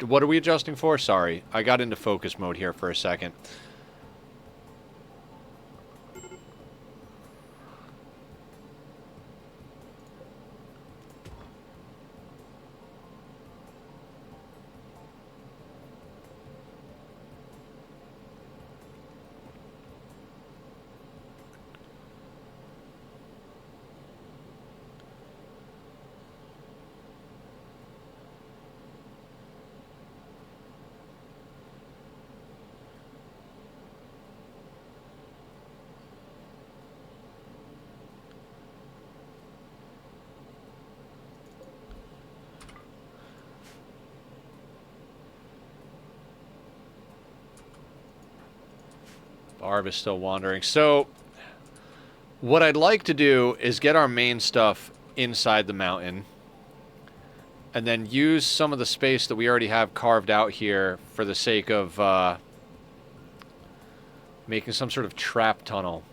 [SPEAKER 1] What are we adjusting for? Sorry, I got into focus mode here for a second. Barb is still wandering. So, what I'd like to do is get our main stuff inside the mountain, and then use some of the space that we already have carved out here for the sake of making some sort of trap tunnel.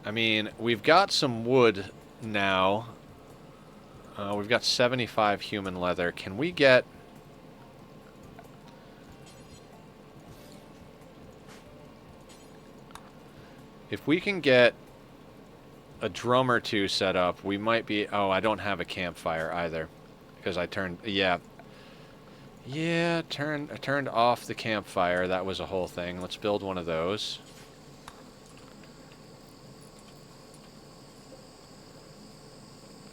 [SPEAKER 1] I mean, we've got some wood now. We've got 75 human leather. Can we get... If we can get a drum or two set up, we might be... Oh, I don't have a campfire either. Because I turned... Yeah. Yeah, I turned off the campfire. That was a whole thing. Let's build one of those.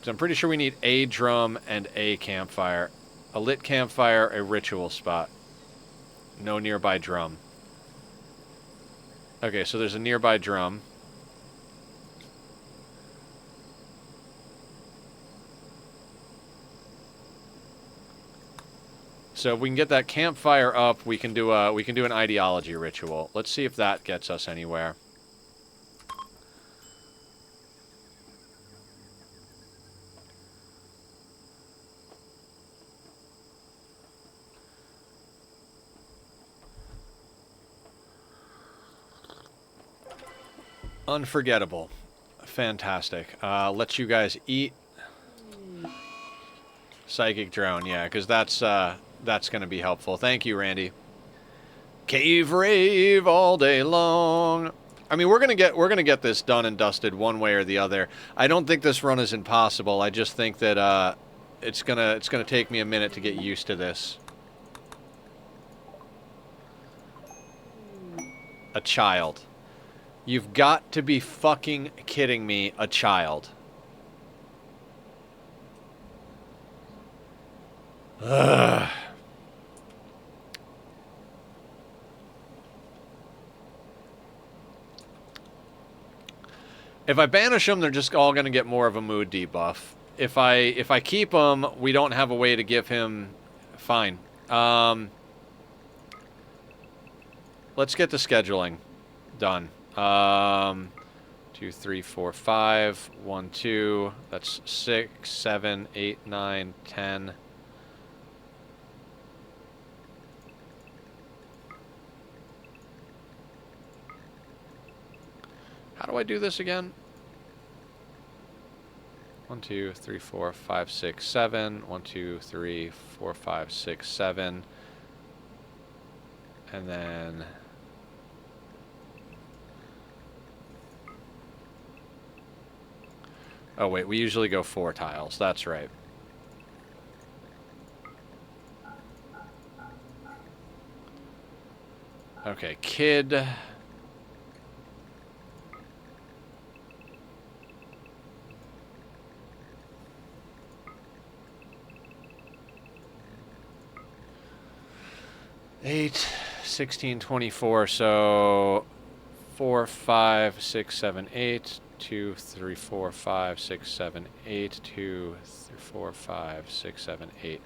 [SPEAKER 1] I'm pretty sure we need a drum and a campfire. A lit campfire, a ritual spot. No nearby drum. Okay, so there's a nearby drum. So if we can get that campfire up, we can do an ideology ritual. Let's see if that gets us anywhere. Unforgettable. Fantastic. Let you guys eat. Psychic drone, yeah, because that's going to be helpful. Thank you, Randy. Cave rave all day long. I mean, we're gonna get this done and dusted one way or the other. I don't think this run is impossible. I just think that it's gonna take me a minute to get used to this. A child. You've got to be fucking kidding me, a child. Ugh. If I banish them, they're just all going to get more of a mood debuff. If I keep them, we don't have a way to give him... Fine. Let's get the scheduling done. 2, 3, 4, 5. 1, 2. That's 6, 7, 8, 9, 10. How do I do this again? 1, 2, 3, 4, 5, 6, 7. 1, 2, 3, 4, 5, 6, 7. And then... Oh, wait, we usually go 4 tiles. That's right. Okay, kid. Eight, 16, 24, so 4, 5, 6, 7, 8, 2, 3, 4, 5, 6, 7, 8, 2, 3, 4, 5, 6, 7, 8.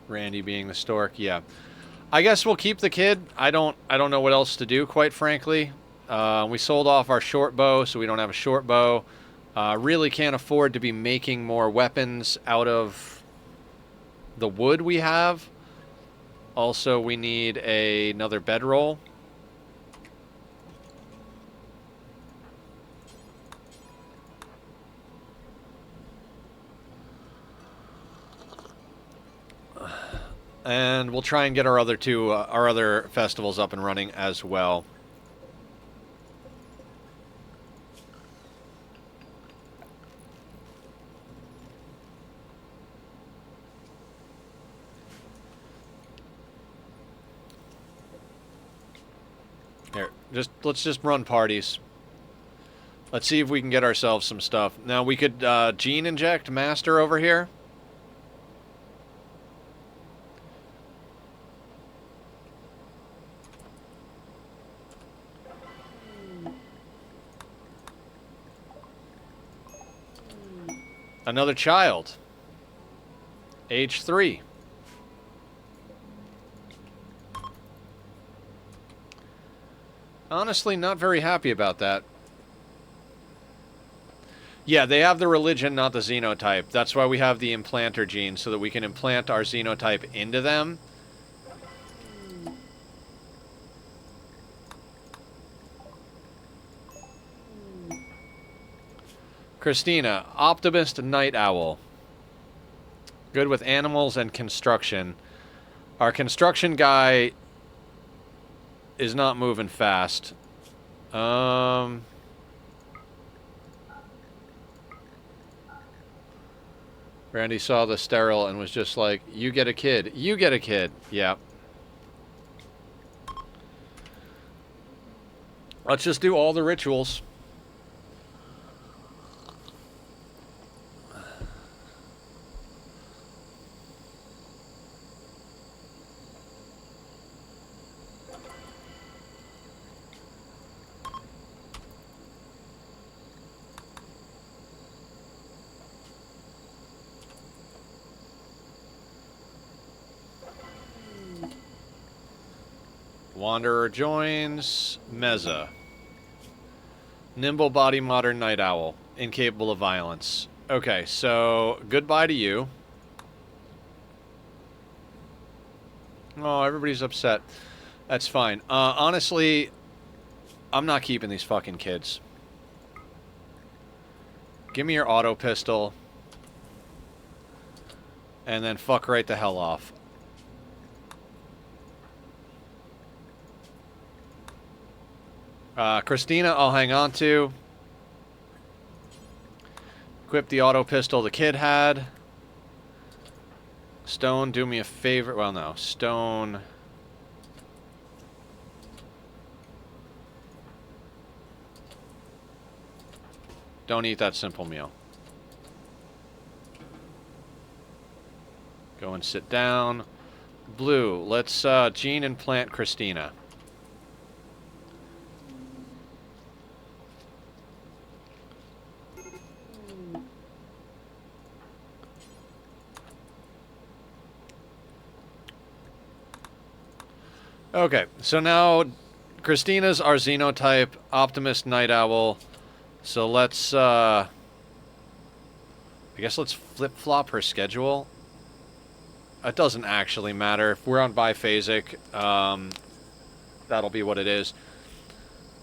[SPEAKER 1] Randy being the stork, yeah. I guess we'll keep the kid. I don't know what else to do, quite frankly. We sold off our short bow, so we don't have a short bow. Really can't afford to be making more weapons out of the wood we have. Also, we need another bedroll. And we'll try and get our other festivals up and running as well. Here, let's just run parties. Let's see if we can get ourselves some stuff. Now we could gene inject master over here. Another child. Age 3. Honestly, not very happy about that. Yeah, they have the religion, not the xenotype. That's why we have the implanter gene, so that we can implant our xenotype into them. Christina, optimist night owl. Good with animals and construction. Our construction guy is not moving fast. Randy saw the sterile and was just like, you get a kid. You get a kid. Yeah. Let's just do all the rituals. Wanderer joins. Meza. Nimble body, modern night owl. Incapable of violence. Okay, so goodbye to you. Oh, everybody's upset. That's fine. Honestly, I'm not keeping these fucking kids. Give me your auto pistol. And then fuck right the hell off. Christina, I'll hang on to. Equip the auto pistol the kid had. Stone, do me a favor. Well, no. Stone. Don't eat that simple meal. Go and sit down. Blue, let's gene implant Christina. Okay, so now Christina's our xenotype, Optimist Night Owl. So let's, I guess let's flip-flop her schedule. It doesn't actually matter. If we're on biphasic, that'll be what it is.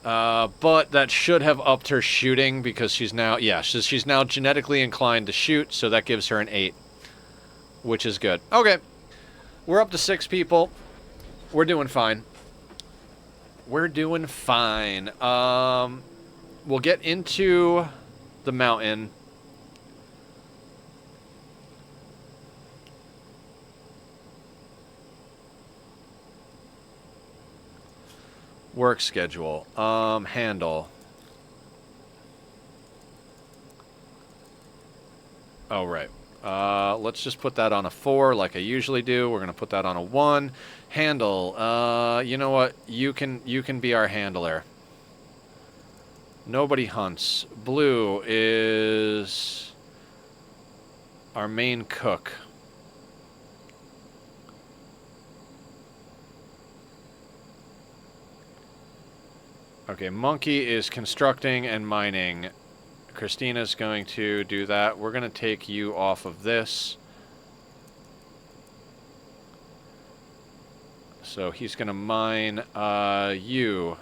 [SPEAKER 1] But that should have upped her shooting because she's now, yeah, she's now genetically inclined to shoot, so that gives her an 8, which is good. Okay, we're up to 6 people. We're doing fine. We're doing fine. We'll get into the mountain. Work schedule. Handle. Oh, right. Let's just put that on a 4 like I usually do. We're going to put that on a 1. Handle. You know what? You can be our handler. Nobody hunts. Blue is our main cook. Okay, Monkey is constructing and mining. Christina's going to do that. We're going to take you off of this. So he's going to mine you.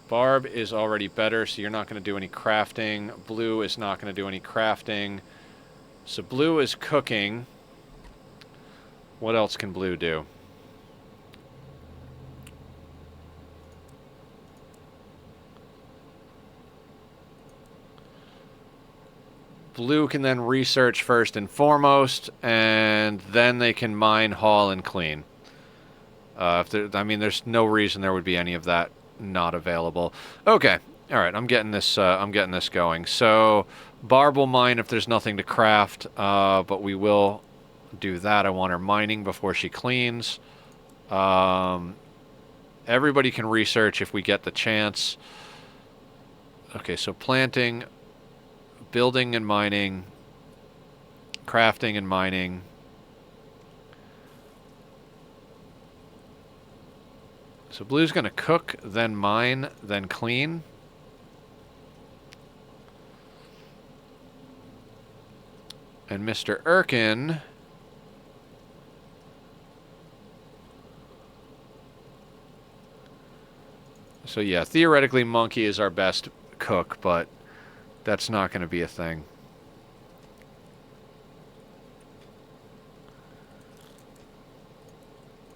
[SPEAKER 1] Barb is already better, so you're not going to do any crafting. Blue is not going to do any crafting. So Blue is cooking. What else can Blue do? Blue can then research first and foremost, and then they can mine, haul, and clean. I mean, there's no reason there would be any of that not available. Okay, all right. I'm getting this going. So Barb will mine if there's nothing to craft, but we will do that. I want her mining before she cleans. Everybody can research if we get the chance. Okay, so planting. Building and mining, crafting and mining. So Blue's going to cook, then mine, then clean. And Mr. Erkin so yeah, theoretically Monkey is our best cook, but that's not going to be a thing.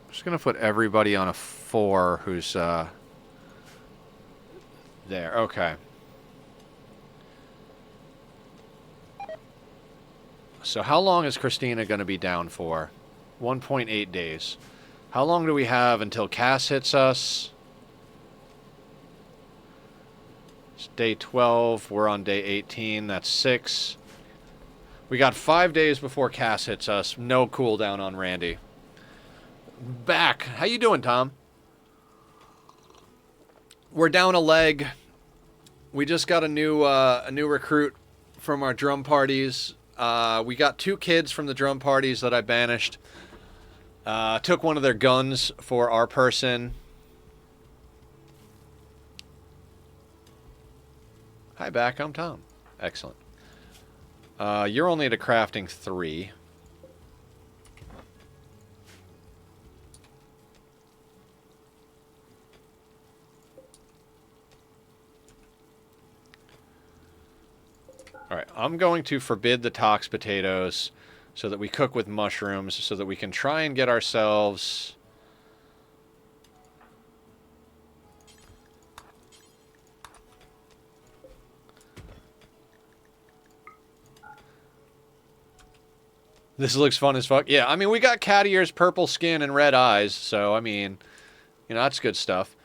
[SPEAKER 1] I'm just going to put everybody on a 4 who's there. Okay. So how long is Christina going to be down for? 1.8 days. How long do we have until Cass hits us? It's day 12. We're on day 18. That's 6. We got 5 days before Cass hits us. No cooldown on Randy. Back. How you doing, Tom? We're down a leg. We just got a new recruit from our drum parties. We got 2 kids from the drum parties that I banished. Took one of their guns for our person. Hi, back. I'm Tom. Excellent. You're only at a crafting 3. Alright, I'm going to forbid the tox potatoes so that we cook with mushrooms so that we can try and get ourselves... This looks fun as fuck. Yeah, I mean, we got cat ears, purple skin, and red eyes, so, I mean, you know, that's good stuff.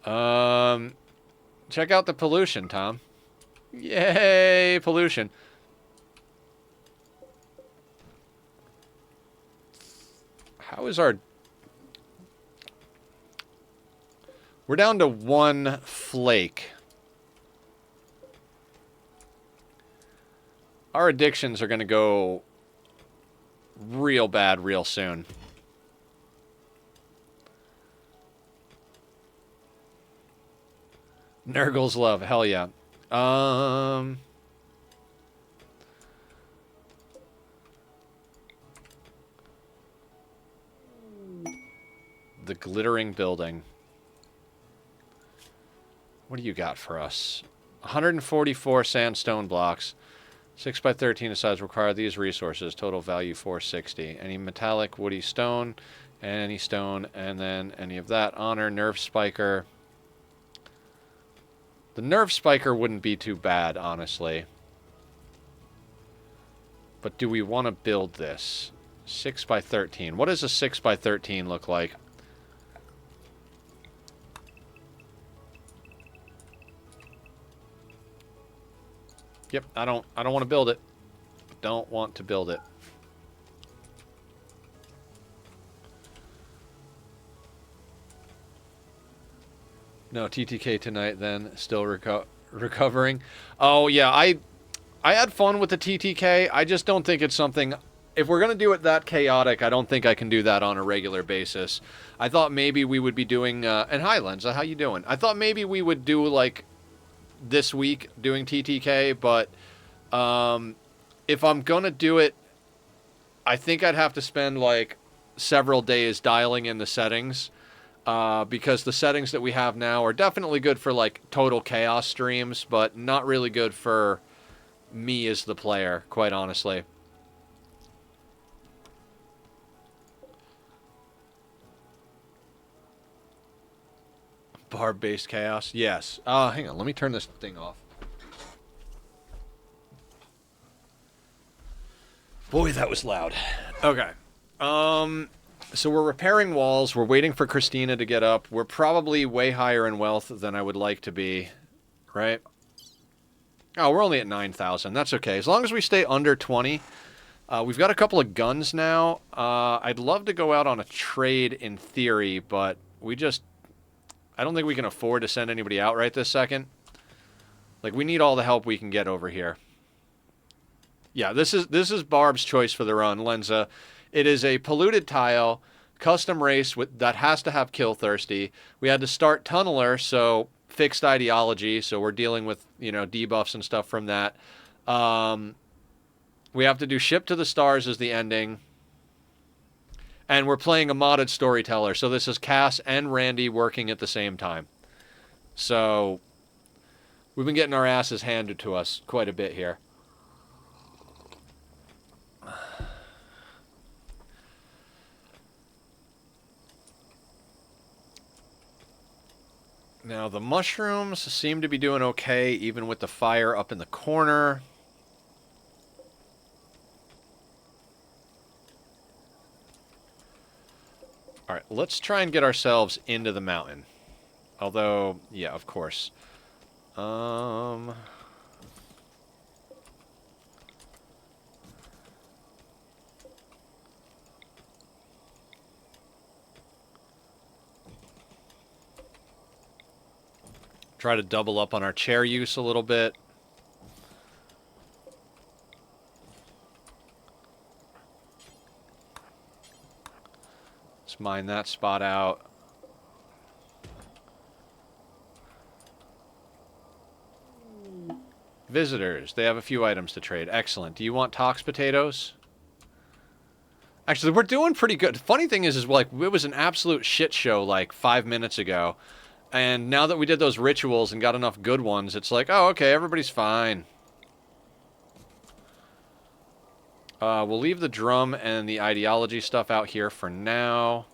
[SPEAKER 1] Check out the pollution, Tom. Yay, pollution. How is our... We're down to 1 flake. Our addictions are going to go real bad real soon. Nurgle's love, hell yeah. The glittering building. What do you got for us? 144 sandstone blocks. 6 by 13 size require these resources. Total value 460. Any metallic, woody stone, and any stone, and then any of that. Honor, nerve spiker. The nerve spiker wouldn't be too bad, honestly. But do we want to build this? 6 by 13. What does a 6 by 13 look like? Yep, I don't want to build it. Don't want to build it. No, TTK tonight then, still recovering. Oh, yeah, I had fun with the TTK. I just don't think it's something... If we're going to do it that chaotic, I don't think I can do that on a regular basis. I thought maybe we would be doing... and hi, Lenza, how you doing? I thought maybe we would do, like, this week doing TTK, but if I'm going to do it, I think I'd have to spend, like, several days dialing in the settings. Because the settings that we have now are definitely good for, like, total chaos streams, but not really good for me as the player, quite honestly. Barb-based chaos? Yes. Hang on, let me turn this thing off. Boy, that was loud. Okay. So we're repairing walls. We're waiting for Christina to get up. We're probably way higher in wealth than I would like to be, right? Oh, we're only at 9,000. That's okay. As long as we stay under 20. We've got a couple of guns now. I'd love to go out on a trade in theory, but I don't think we can afford to send anybody out right this second. Like, we need all the help we can get over here. Yeah, this is Barb's choice for the run, Lenza. It is a polluted tile, custom race that has to have kill thirsty. We had to start tunneler, so fixed ideology. So we're dealing with, you know, debuffs and stuff from that. We have to do ship to the stars as the ending. And we're playing a modded storyteller. So this is Cass and Randy working at the same time. So we've been getting our asses handed to us quite a bit here. Now, the mushrooms seem to be doing okay, even with the fire up in the corner. Alright, let's try and get ourselves into the mountain. Although, yeah, of course. Try to double up on our chair use a little bit. Let's mine that spot out. Visitors. They have a few items to trade. Excellent. Do you want tox potatoes? Actually, we're doing pretty good. Funny thing is like, it was an absolute shit show like 5 minutes ago. And now that we did those rituals and got enough good ones, it's like, oh, okay, everybody's fine. We'll leave the drum and the ideology stuff out here for now.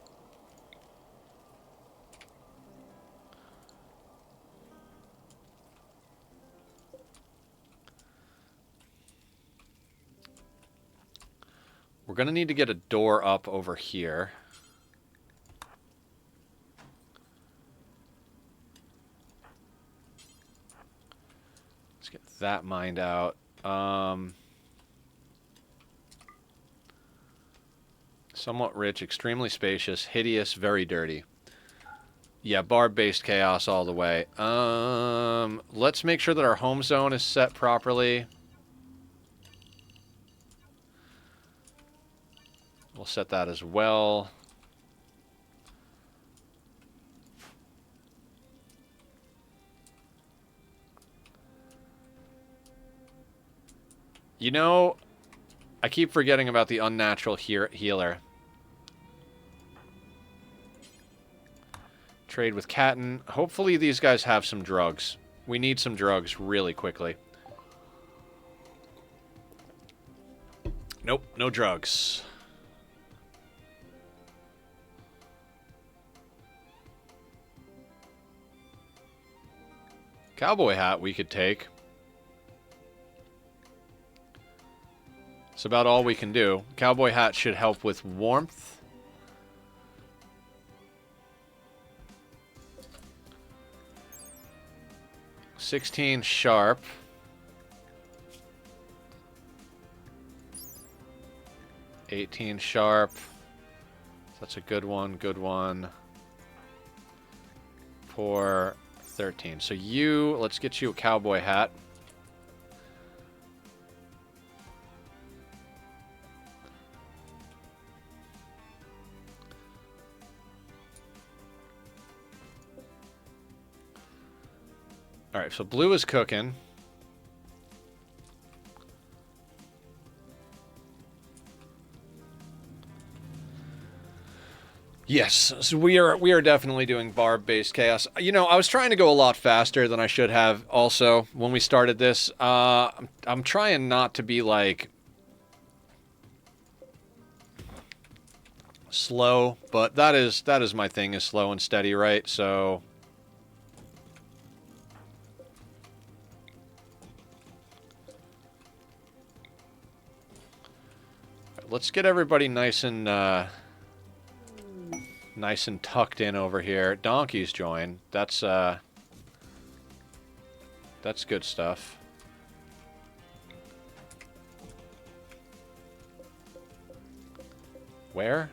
[SPEAKER 1] We're going to need to get a door up over here. Let's get that mined out. Somewhat rich, extremely spacious, hideous, very dirty. Yeah, Barb-based chaos all the way. Let's make sure that our home zone is set properly. We'll set that as well. You know, I keep forgetting about the unnatural healer. Trade with Catton. Hopefully these guys have some drugs. We need some drugs really quickly. Nope, no drugs. Cowboy hat we could take. It's about all we can do. Cowboy hat should help with warmth. $16 sharp. $18 sharp. That's a good one, good one. For 13. So you, let's get you a cowboy hat. All right, so blue is cooking. Yes, so we are definitely doing Barb-based chaos. You know, I was trying to go a lot faster than I should have also when we started this. I'm trying not to be, like, slow, but that is my thing, is slow and steady, right? So let's get everybody nice and tucked in over here. Donkeys join. That's good stuff. Where?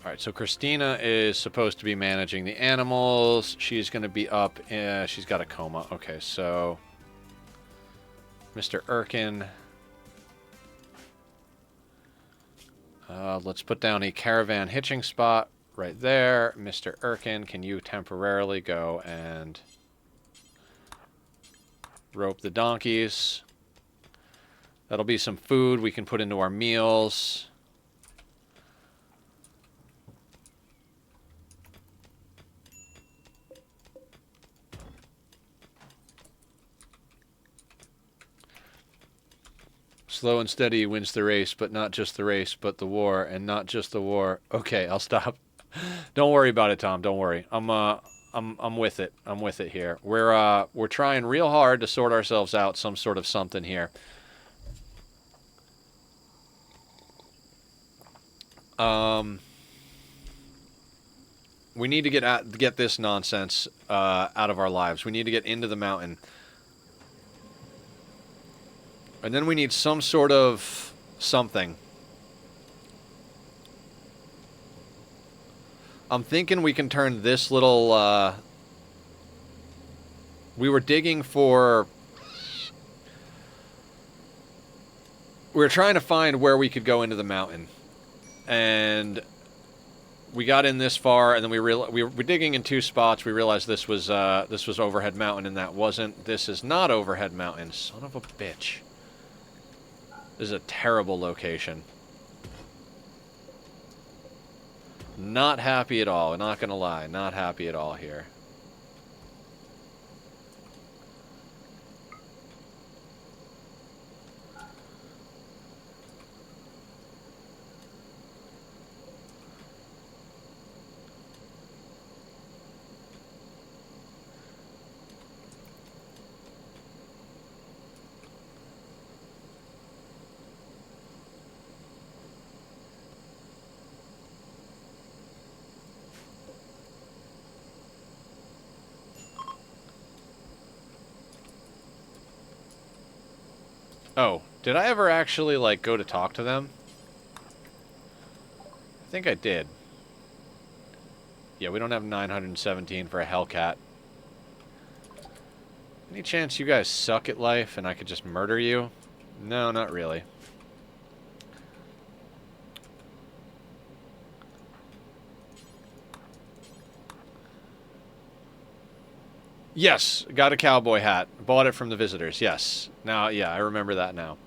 [SPEAKER 1] All right, so Christina is supposed to be managing the animals. She's going to be up. She's got a coma. Okay, so Mr. Erkin. Let's put down a caravan hitching spot right there. Mr. Erkin, can you temporarily go and rope the donkeys? That'll be some food we can put into our meals. Slow and steady wins the race, but not just the race, but the war, and not just the war. Okay, I'll stop. Don't worry about it, Tom. Don't worry. I'm with it. I'm with it here. We're trying real hard to sort ourselves out some sort of something here. We need to get this nonsense out of our lives. We need to get into the mountain. And then we need some sort of something. I'm thinking we can turn this little We were digging for... We were trying to find where we could go into the mountain. And we got in this far, and then we were digging in two spots. We realized this was Overhead Mountain, and that wasn't. This is not Overhead Mountain. Son of a bitch. This is a terrible location. Not happy at all. Not gonna lie. Not happy at all here. Oh, did I ever actually, like, go to talk to them? I think I did. Yeah, we don't have 917 for a Hellcat. Any chance you guys suck at life and I could just murder you? No, not really. Yes, got a cowboy hat. Bought it from the visitors, yes. Now, yeah, I remember that now.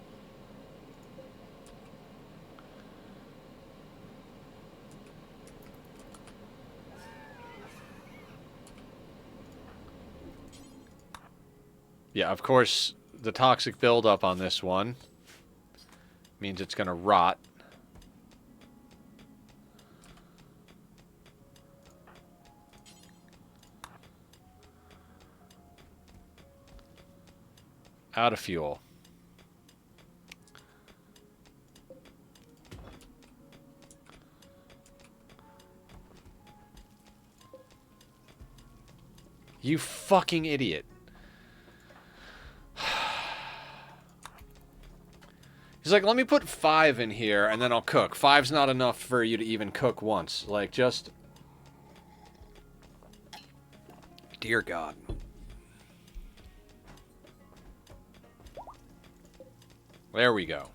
[SPEAKER 1] Yeah, of course, the toxic buildup on this one means it's going to rot. Out of fuel. You fucking idiot. He's like, let me put 5 in here and then I'll cook. 5's not enough for you to even cook once. Like, just... Dear God. There we go.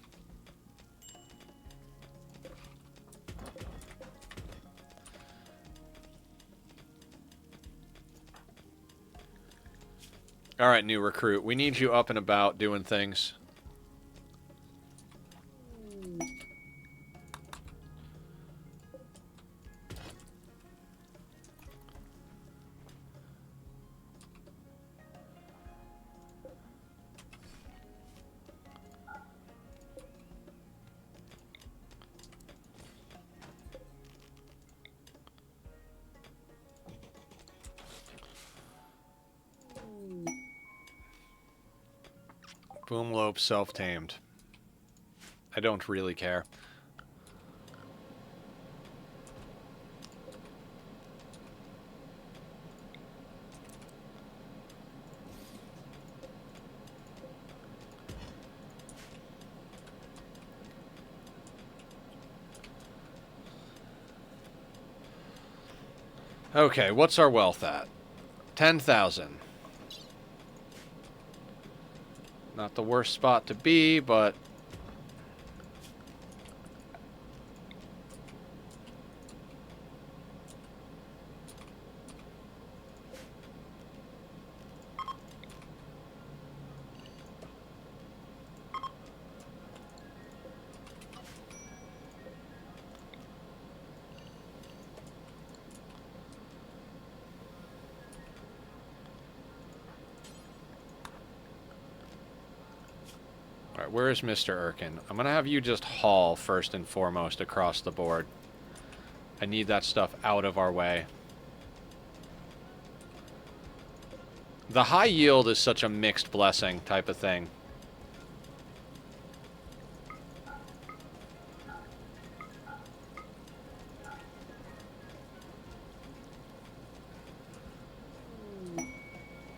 [SPEAKER 1] Alright, new recruit. We need you up and about doing things. Boomlope self-tamed. I don't really care. Okay, what's our wealth at? 10,000. Not the worst spot to be, but... Alright, where is Mr. Erkin? I'm gonna have you just haul first and foremost across the board. I need that stuff out of our way. The high yield is such a mixed blessing type of thing.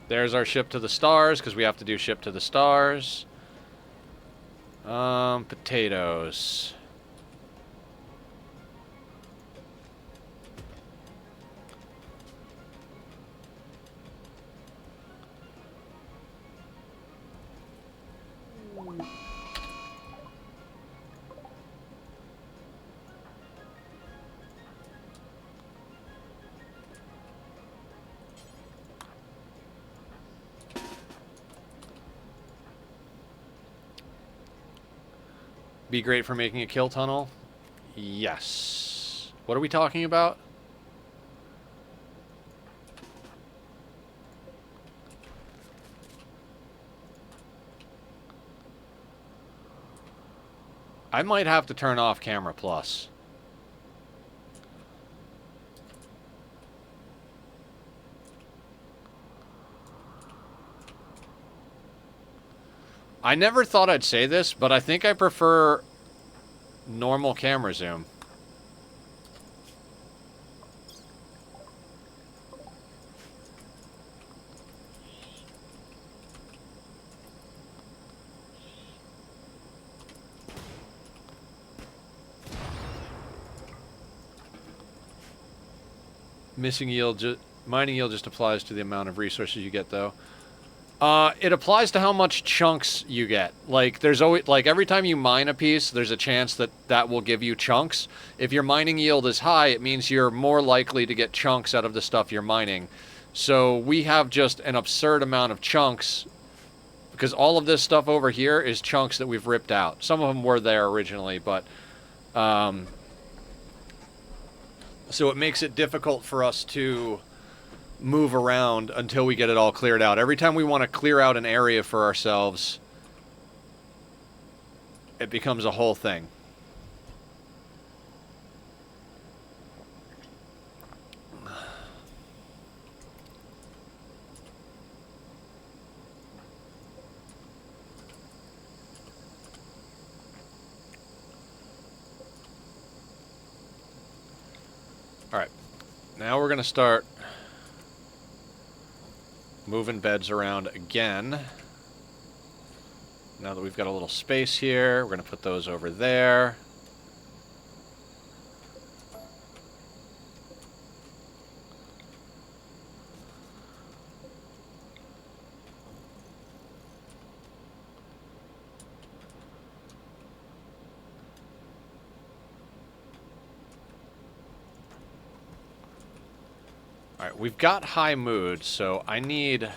[SPEAKER 1] There's our ship to the stars, because we have to do ship to the stars. Potatoes. Be great for making a kill tunnel? Yes. What are we talking about? I might have to turn off Camera Plus. I never thought I'd say this, but I think I prefer normal camera zoom. Missing yield, mining yield just applies to the amount of resources you get, though. It applies to how much chunks you get. Like, there's always, like, every time you mine a piece, there's a chance that that will give you chunks. If your mining yield is high, it means you're more likely to get chunks out of the stuff you're mining. So we have just an absurd amount of chunks, because all of this stuff over here is chunks that we've ripped out. Some of them were there originally, but so it makes it difficult for us to move around until we get it all cleared out. Every time we want to clear out an area for ourselves, it becomes a whole thing. Alright, now we're going to start moving beds around again. Now that we've got a little space here, we're going to put those over there. Alright, we've got high mood, so I need...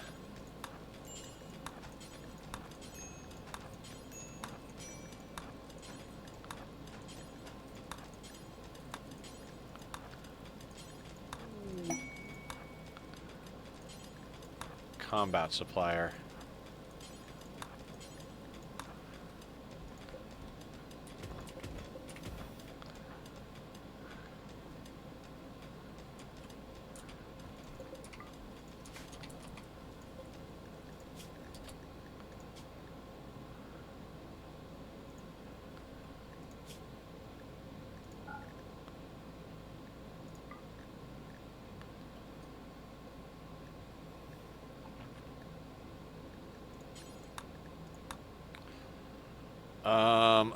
[SPEAKER 1] combat supplier.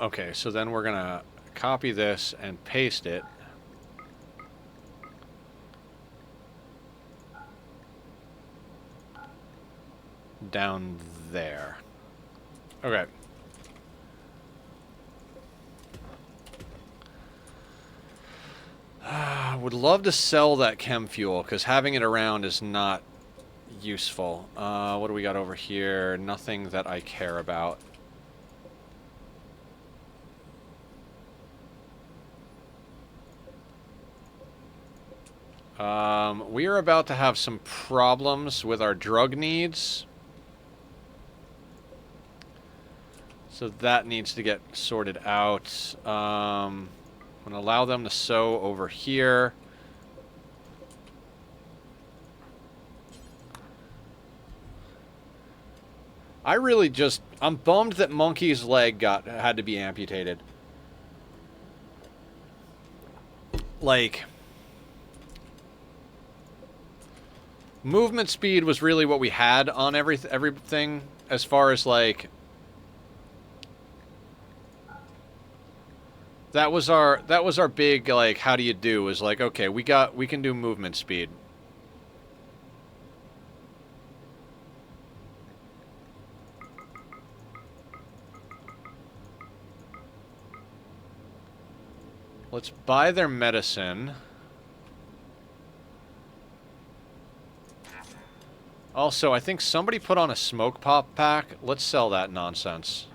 [SPEAKER 1] Okay, so then we're gonna copy this and paste it. Down there. Okay. Would love to sell that chem fuel, because having it around is not useful. What do we got over here? Nothing that I care about. We are about to have some problems with our drug needs. So that needs to get sorted out. I'm going to allow them to sow over here. I really just... I'm bummed that Monkey's leg had to be amputated. Like... movement speed was really what we had on everything as far as, like... That was our big, like, how do you do? Was like, okay, we can do movement speed. Let's buy their medicine. Also, I think somebody put on a smoke pop pack. Let's sell that nonsense.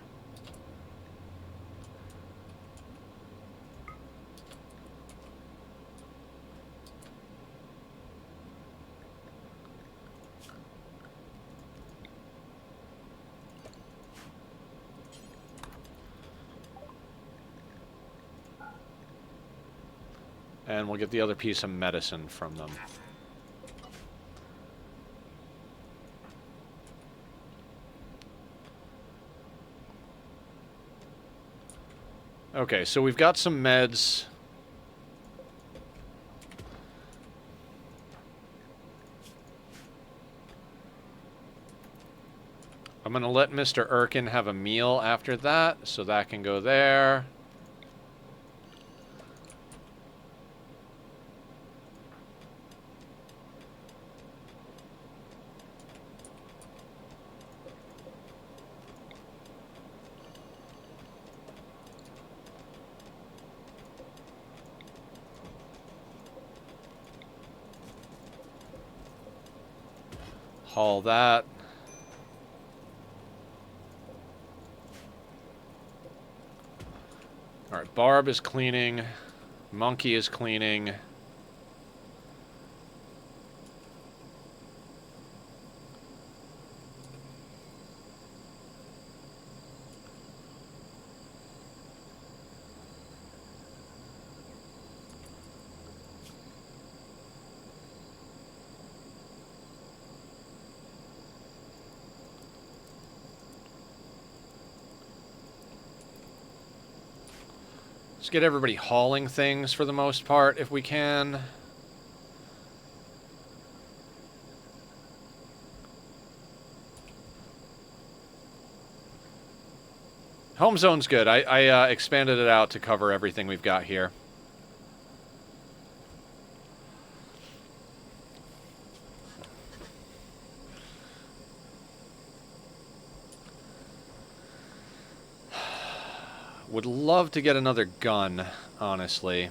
[SPEAKER 1] And we'll get the other piece of medicine from them. Okay, so we've got some meds. I'm going to let Mr. Erkin have a meal after that, so that can go there. Haul that. Alright, Barb is cleaning. Monkey is cleaning. Let's get everybody hauling things for the most part, if we can. Home zone's good. I expanded it out to cover everything we've got here. Would love to get another gun, honestly.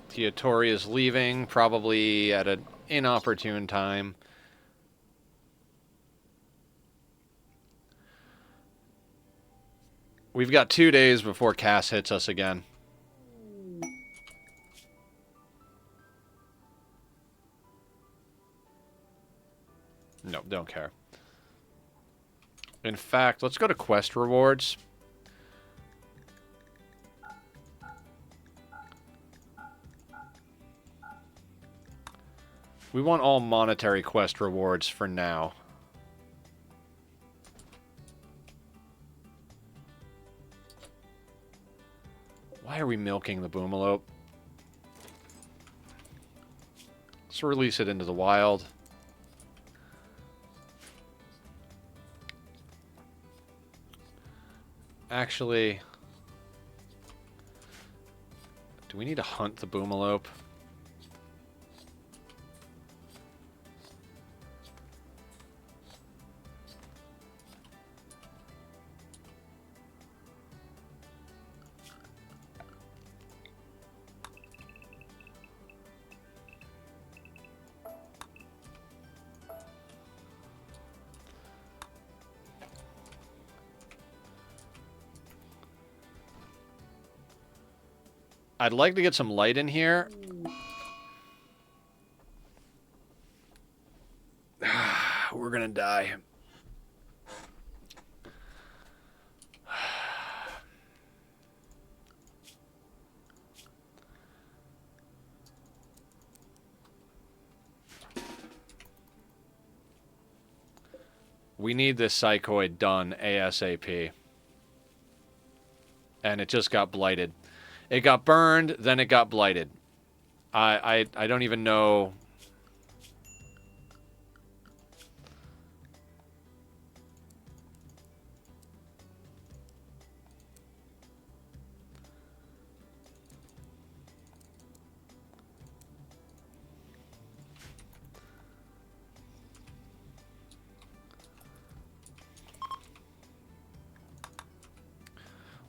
[SPEAKER 1] Tiatori is leaving, probably at an inopportune time. We've got 2 days before Cass hits us again. No, don't care. In fact, let's go to quest rewards. We want all monetary quest rewards for now. Why are we milking the boomalope? Let's release it into the wild. Actually, do we need to hunt the boomalope? I'd like to get some light in here. We're gonna die. We need this psychoid done ASAP. And it just got blighted. It got burned, then it got blighted. I don't even know.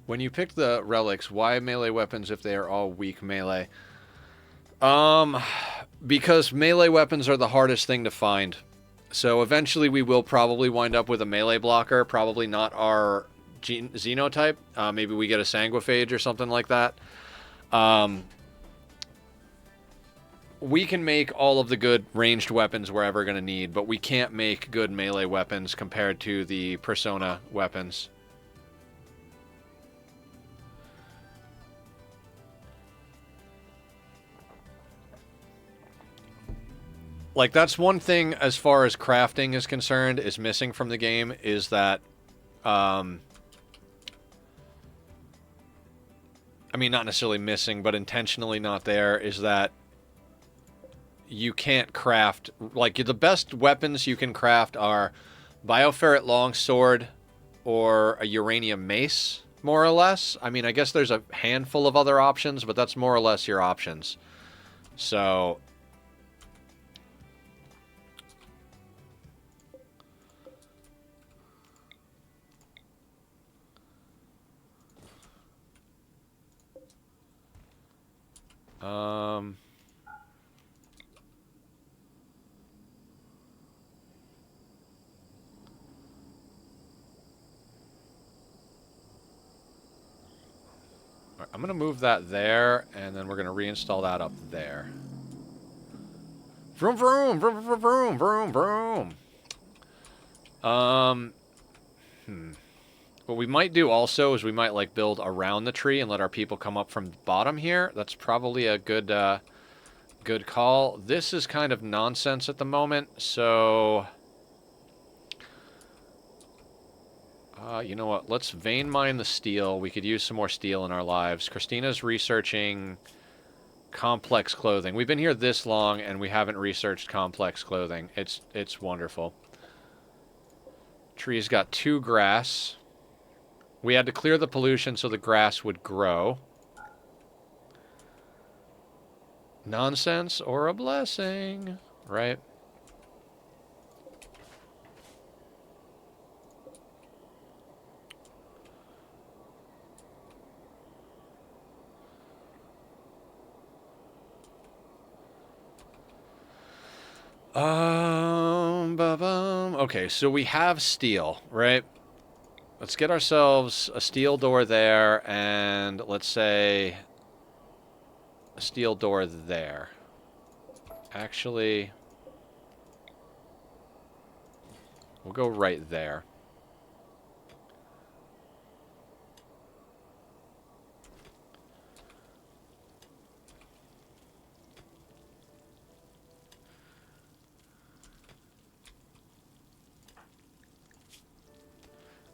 [SPEAKER 1] When you pick the relics, why melee weapons if they are all weak melee? Because melee weapons are the hardest thing to find. So eventually we will probably wind up with a melee blocker, probably not our xenotype. Maybe we get a sanguiphage or something like that. we can make all of the good ranged weapons we're ever going to need, but we can't make good melee weapons compared to the Persona weapons. Like, that's one thing as far as crafting is concerned is missing from the game, is that, I mean, not necessarily missing, but intentionally not there, is that you can't craft, like, the best weapons you can craft are Bioferret Longsword or a Uranium Mace, more or less. I mean, I guess there's a handful of other options, but that's more or less your options. So... I'm going to move that there, and then we're going to reinstall that up there. Vroom, vroom, vroom, vroom, vroom, vroom, vroom. What we might do also is we might, like, build around the tree and let our people come up from the bottom here. That's probably a good, good call. This is kind of nonsense at the moment, so... you know what? Let's vein mine the steel. We could use some more steel in our lives. Christina's researching complex clothing. We've been here this long, and we haven't researched complex clothing. It's wonderful. Tree's got 2 grass. We had to clear the pollution so the grass would grow. Nonsense or a blessing, right? Okay, so we have steel, right? Let's get ourselves a steel door there, and let's say a steel door there. Actually, we'll go right there.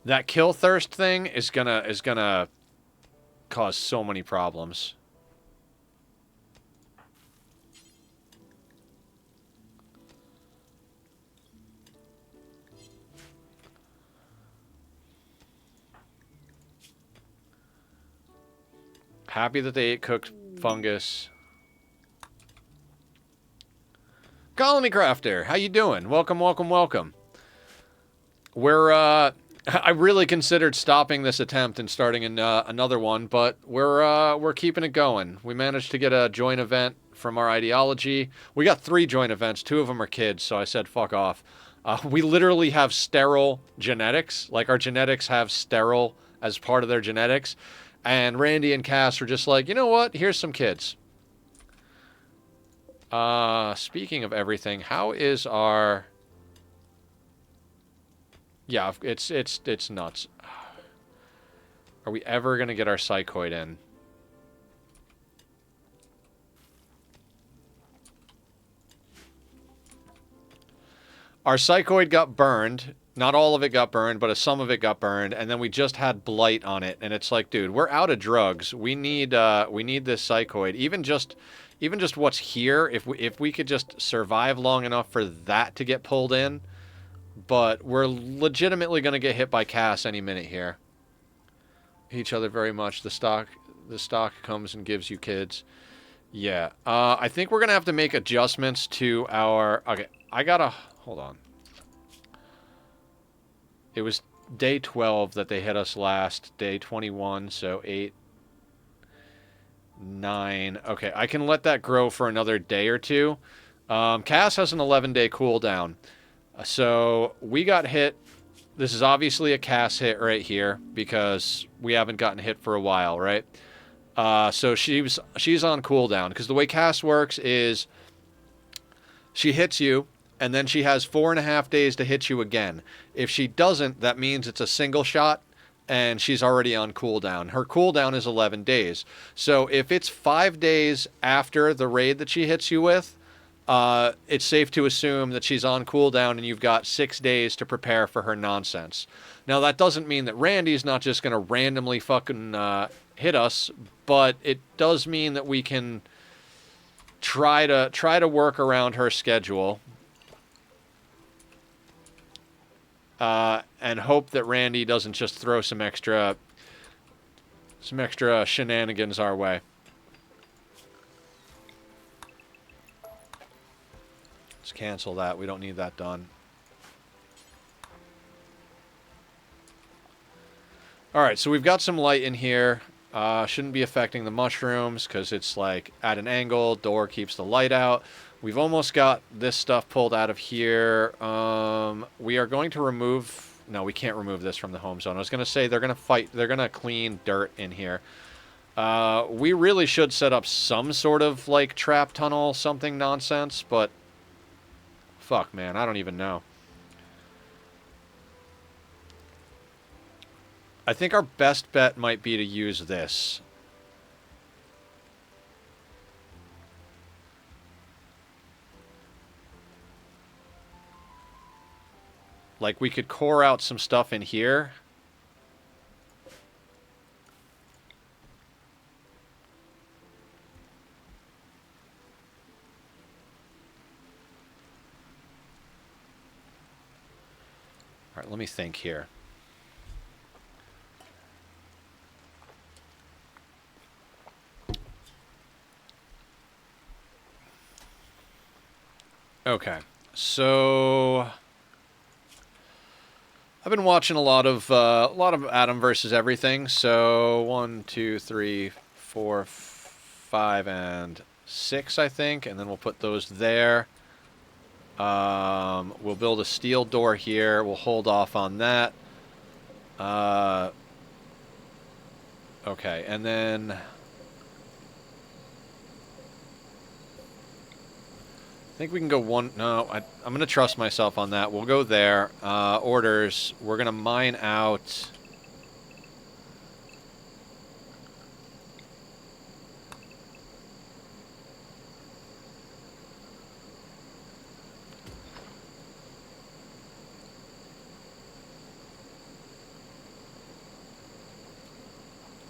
[SPEAKER 1] That kill thirst thing is gonna cause so many problems. Happy that they ate cooked fungus. Colony Crafter, how you doing? Welcome, welcome, welcome. We're I really considered stopping this attempt and starting another one, but we're keeping it going. We managed to get a joint event from our ideology. We got 3 joint events. 2 of them are kids, so I said fuck off. We literally have sterile genetics. Like, our genetics have sterile as part of their genetics. And Randy and Cass were just like, you know what? Here's some kids. Speaking of everything, how is our... Yeah, it's nuts. Are we ever going to get our psychoid in? Our psychoid got burned. Not all of it got burned, but some of it got burned, and then we just had blight on it. And it's like, dude, we're out of drugs. We need this psychoid. Even just what's here, if we could just survive long enough for that to get pulled in. But we're legitimately going to get hit by Cass any minute here. Each other very much. The stock comes and gives you kids. Yeah. I think we're going to have to make adjustments to our... Okay, I got to... Hold on. It was day 12 that they hit us last. Day 21, so 8, 9. Okay, I can let that grow for another day or 2. Cass has an 11-day cooldown. So we got hit. This is obviously a Cass hit right here because we haven't gotten hit for a while, right? So she's on cooldown because the way Cass works is She hits you, and then she has 4.5 days to hit you again. If she doesn't, that means it's a single shot, and she's already on cooldown. Her cooldown is 11 days. So if it's 5 days after the raid that she hits you with, it's safe to assume that she's on cooldown and you've got 6 days to prepare for her nonsense. Now, that doesn't mean that Randy's not just going to randomly fucking hit us, but it does mean that we can try to work around her schedule and hope that Randy doesn't just throw some extra shenanigans our way. Let's cancel that. We don't need that done. Alright, so we've got some light in here. Shouldn't be affecting the mushrooms because it's like at an angle. Door keeps the light out. We've almost got this stuff pulled out of here. We are going to remove... No, we can't remove this from the home zone. I was going to say they're going to fight. They're going to clean dirt in here. We really should set up some sort of like trap tunnel, something nonsense, but fuck, man, I don't even know. I think our best bet might be to use this. Like, we could core out some stuff in here. All right, let me think here. Okay, so I've been watching a lot of Adam versus everything. So 1, 2, 3, 4, 5, and 6, I think, and then we'll put those there. We'll build a steel door here. We'll hold off on that. Okay, and then I think we can go one... No, I'm going to trust myself on that. We'll go there. Orders. We're going to mine out...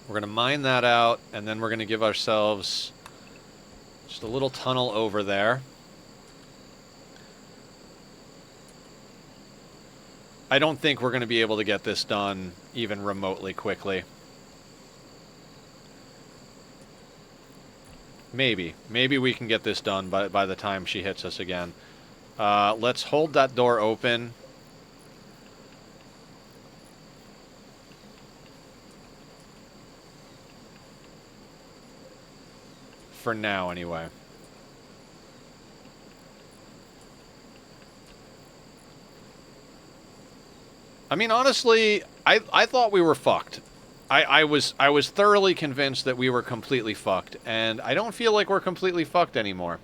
[SPEAKER 1] We're going to mine that out, and then we're going to give ourselves just a little tunnel over there. I don't think we're going to be able to get this done even remotely quickly. Maybe. Maybe we can get this done by the time she hits us again. Let's hold that door open. For now, anyway. I mean, honestly, I thought we were fucked. I was thoroughly convinced that we were completely fucked, and I don't feel like we're completely fucked anymore.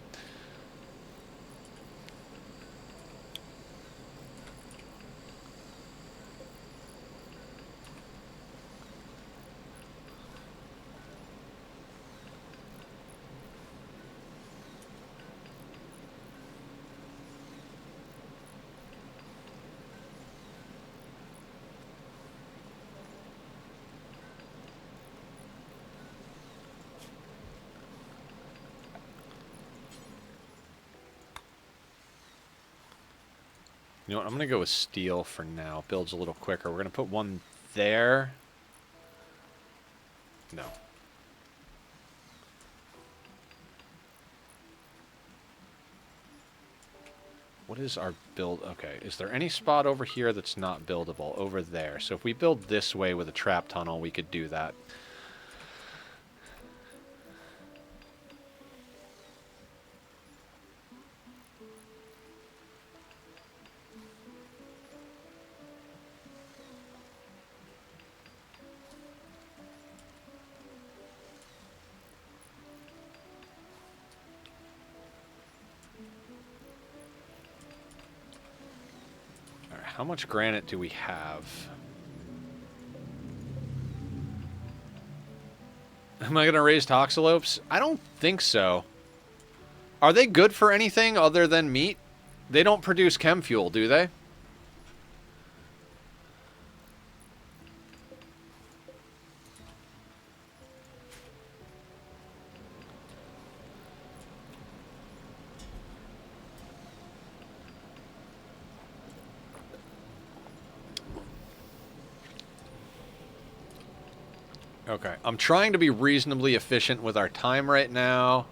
[SPEAKER 1] You know what, I'm going to go with steel for now. Builds a little quicker. We're going to put one there. No. What is our build? Okay, is there any spot over here that's not buildable? Over there. So if we build this way with a trap tunnel, we could do that. How much granite do we have? Am I going to raise toxalopes? I don't think so. Are they good for anything other than meat? They don't produce chem fuel, do they? Okay, I'm trying to be reasonably efficient with our time right now.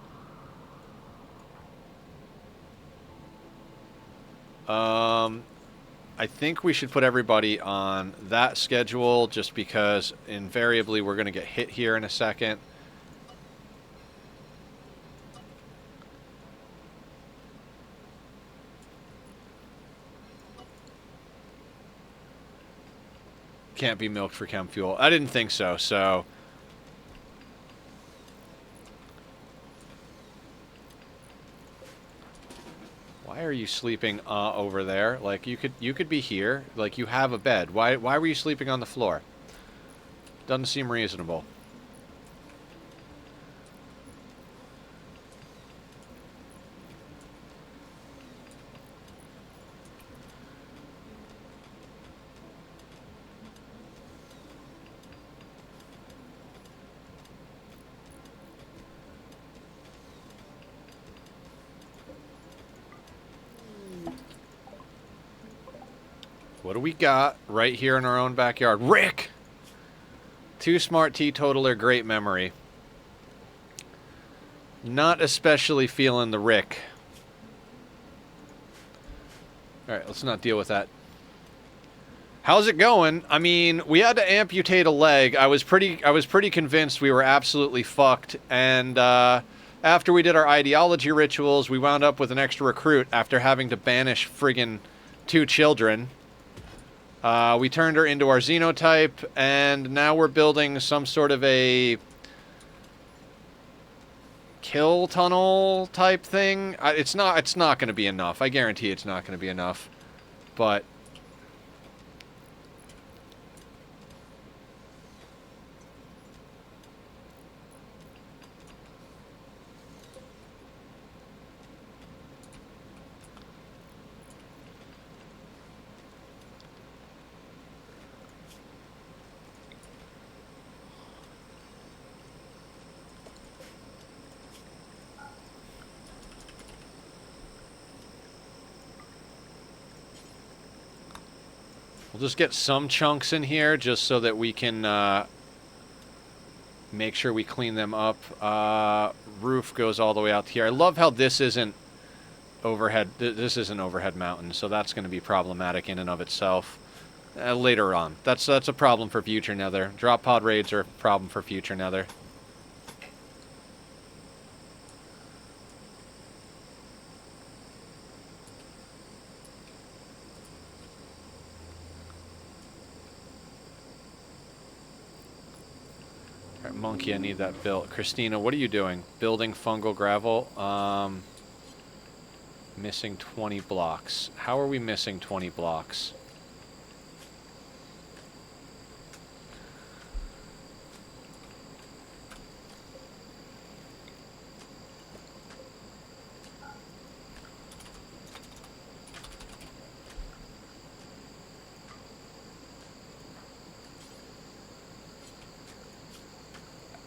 [SPEAKER 1] I think we should put everybody on that schedule just because invariably we're going to get hit here in a second. Can't be milked for chem fuel. I didn't think so, so... Why are you sleeping over there? Like, you could be here. Like, you have a bed. Why were you sleeping on the floor? Doesn't seem reasonable. What do we got right here in our own backyard? Rick! Too smart, teetotaler, great memory. Not especially feeling the Rick. Alright, let's not deal with that. How's it going? I mean, we had to amputate a leg. I was pretty convinced we were absolutely fucked. And after we did our ideology rituals, we wound up with an extra recruit after having to banish friggin' 2 children. We turned her into our xenotype, and now we're building some sort of a kill tunnel type thing. It's not going to be enough. I guarantee it's not going to be enough. But we'll just get some chunks in here just so that we can make sure we clean them up. Roof goes all the way out here. I love how this isn't overhead. This isn't overhead mountain, so that's going to be problematic in and of itself. Later on. That's a problem for future Nether. Drop pod raids are a problem for future Nether. Alright, Monkey, I need that built. Christina, what are you doing? Building fungal gravel. Missing 20 blocks. How are we missing 20 blocks?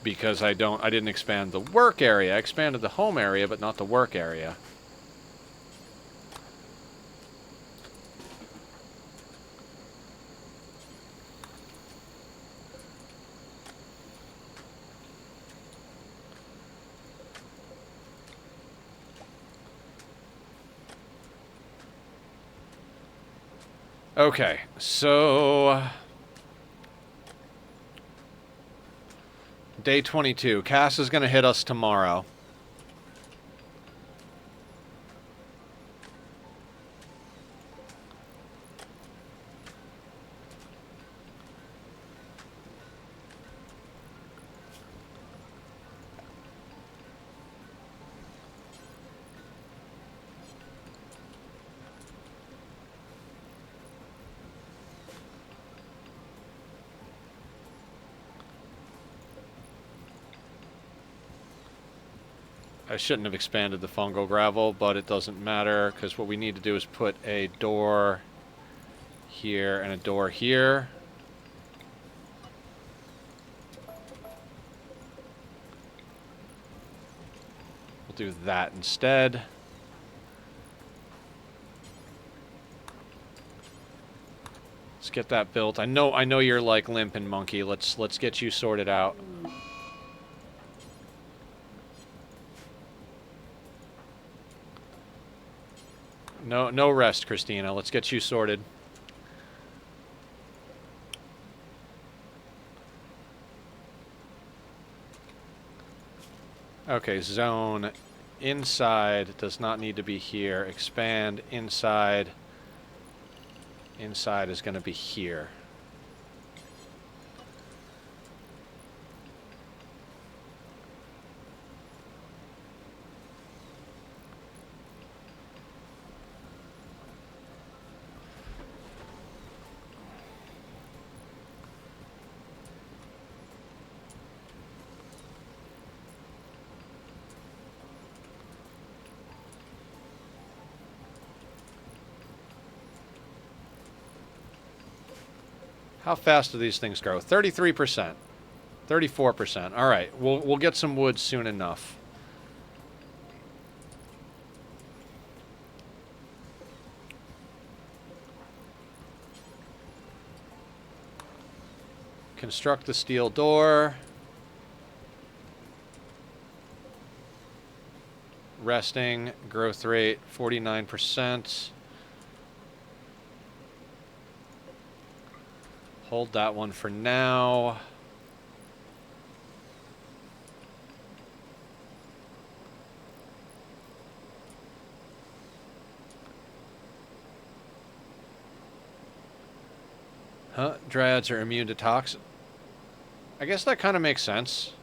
[SPEAKER 1] Because I didn't expand the work area. I expanded the home area, but not the work area. Okay, so... Day 22. Cass is going to hit us tomorrow. I shouldn't have expanded the fungal gravel, but it doesn't matter, because what we need to do is put a door here and a door here. We'll do that instead. Let's get that built. I know you're like limp and monkey. Let's get you sorted out. No rest, Christina. Let's get you sorted. Okay, zone inside does not need to be here. Expand inside. Inside is going to be here. How fast do these things grow? 33%. 34%. All right, we'll get some wood soon enough. Construct the steel door. Resting, growth rate 49%. Hold that one for now. Huh? Dryads are immune to toxin. I guess that kind of makes sense.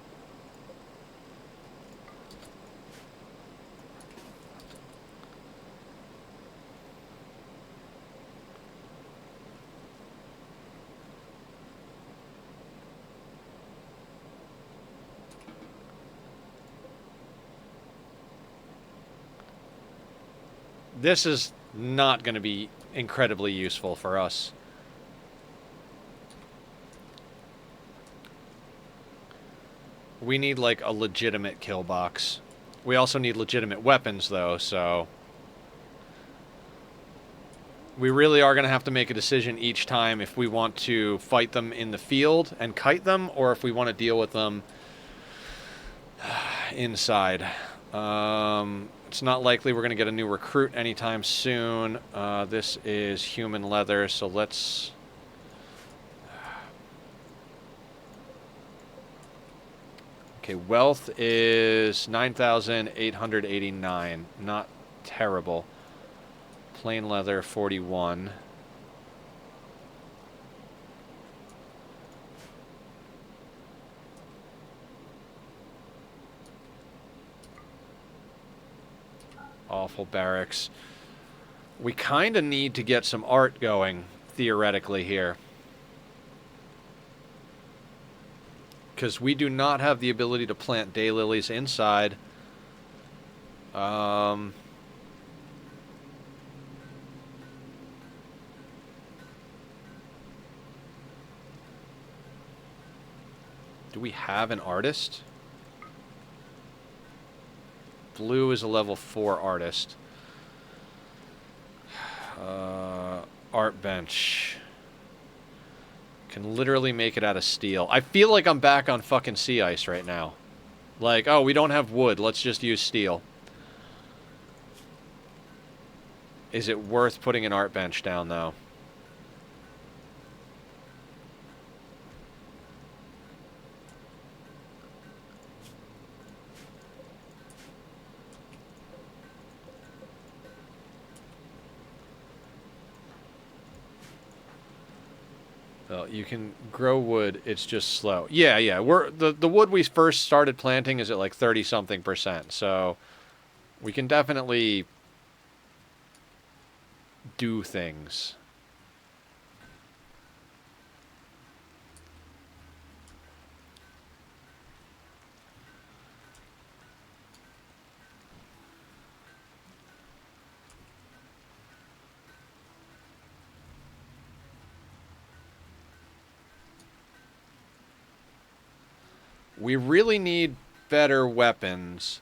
[SPEAKER 1] This is not going to be incredibly useful for us. We need, like, a legitimate kill box. We also need legitimate weapons, though, so... We really are going to have to make a decision each time if we want to fight them in the field and kite them, or if we want to deal with them inside. It's not likely we're going to get a new recruit anytime soon. This is human leather, so let's... Okay, wealth is 9,889. Not terrible. Plain leather, 41. Awful barracks. We kind of need to get some art going, theoretically, here. Because we do not have the ability to plant daylilies inside. Do we have an artist? Blue is a level 4 artist. Art bench. Can literally make it out of steel. I feel like I'm back on fucking sea ice right now. Like, oh, we don't have wood. Let's just use steel. Is it worth putting an art bench down, though? Well, you can grow wood, it's just slow. Yeah, we're the wood we first started planting is at like 30-something%, so we can definitely do things. We really need better weapons.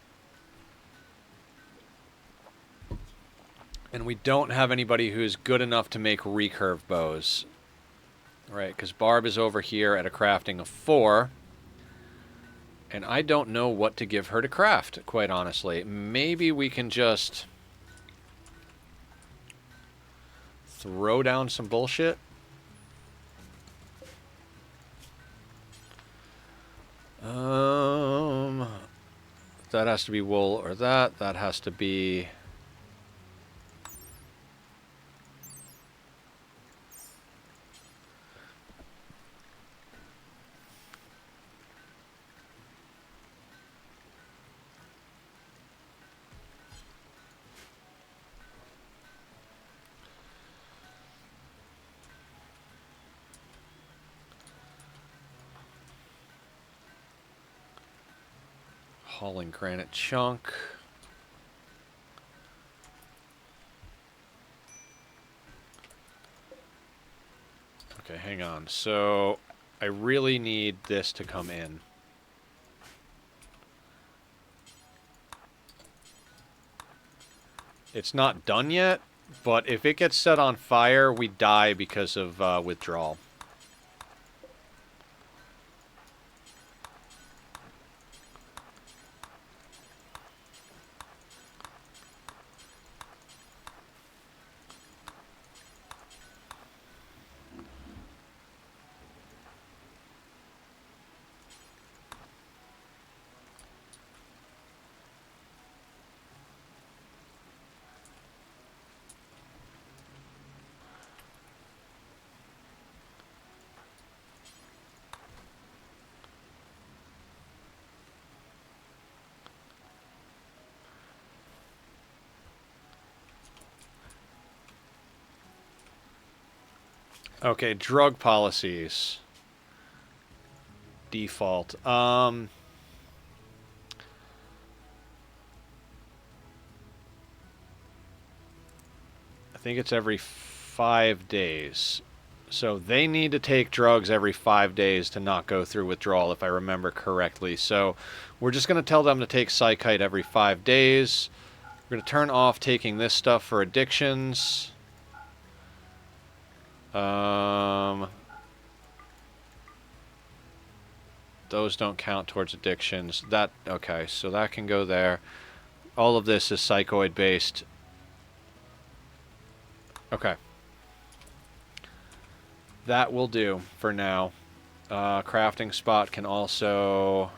[SPEAKER 1] And we don't have anybody who's good enough to make recurve bows. Right, because Barb is over here at a crafting of 4. And I don't know what to give her to craft, quite honestly. Maybe we can just throw down some bullshit. That has to be wool or that. That has to be... hauling granite chunk. Okay, hang on. So I really need this to come in. It's not done yet, but if it gets set on fire, we die because of withdrawal. Okay, drug policies. Default. I think it's every 5 days. So they need to take drugs every 5 days to not go through withdrawal, if I remember correctly. So we're just going to tell them to take Psychite every 5 days. We're going to turn off taking this stuff for addictions. Those don't count towards addictions. That, okay, so that can go there. All of this is psychoid based. Okay. That will do for now. Crafting spot can also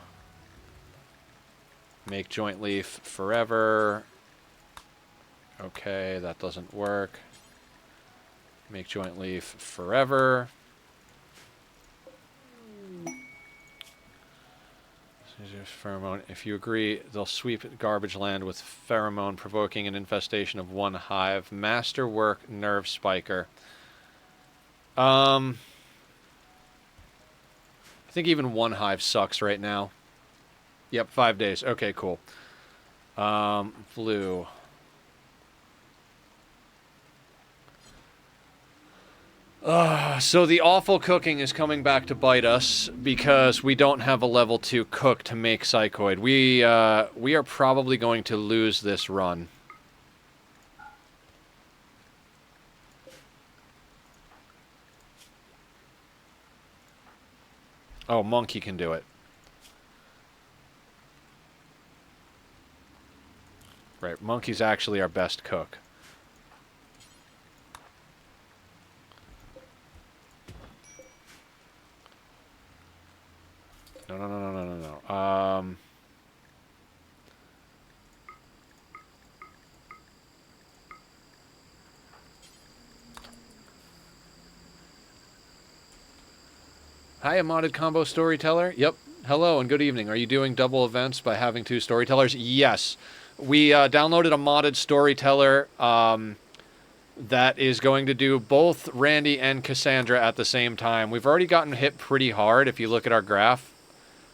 [SPEAKER 1] make joint leaf forever. Okay, that doesn't work. Make joint leaf forever. Pheromone. If you agree, they'll sweep garbage land with pheromone, provoking an infestation of 1 hive. Masterwork nerve spiker. I think even 1 hive sucks right now. Yep, 5 days. Okay, cool. Blue. So the awful cooking is coming back to bite us because we don't have a level 2 cook to make psychoid. We are probably going to lose this run. Oh, Monkey can do it. Right, Monkey's actually our best cook. No. Hi, a modded combo storyteller. Yep. Hello and good evening. Are you doing double events by having 2 storytellers? Yes. We downloaded a modded storyteller that is going to do both Randy and Cassandra at the same time. We've already gotten hit pretty hard if you look at our graph.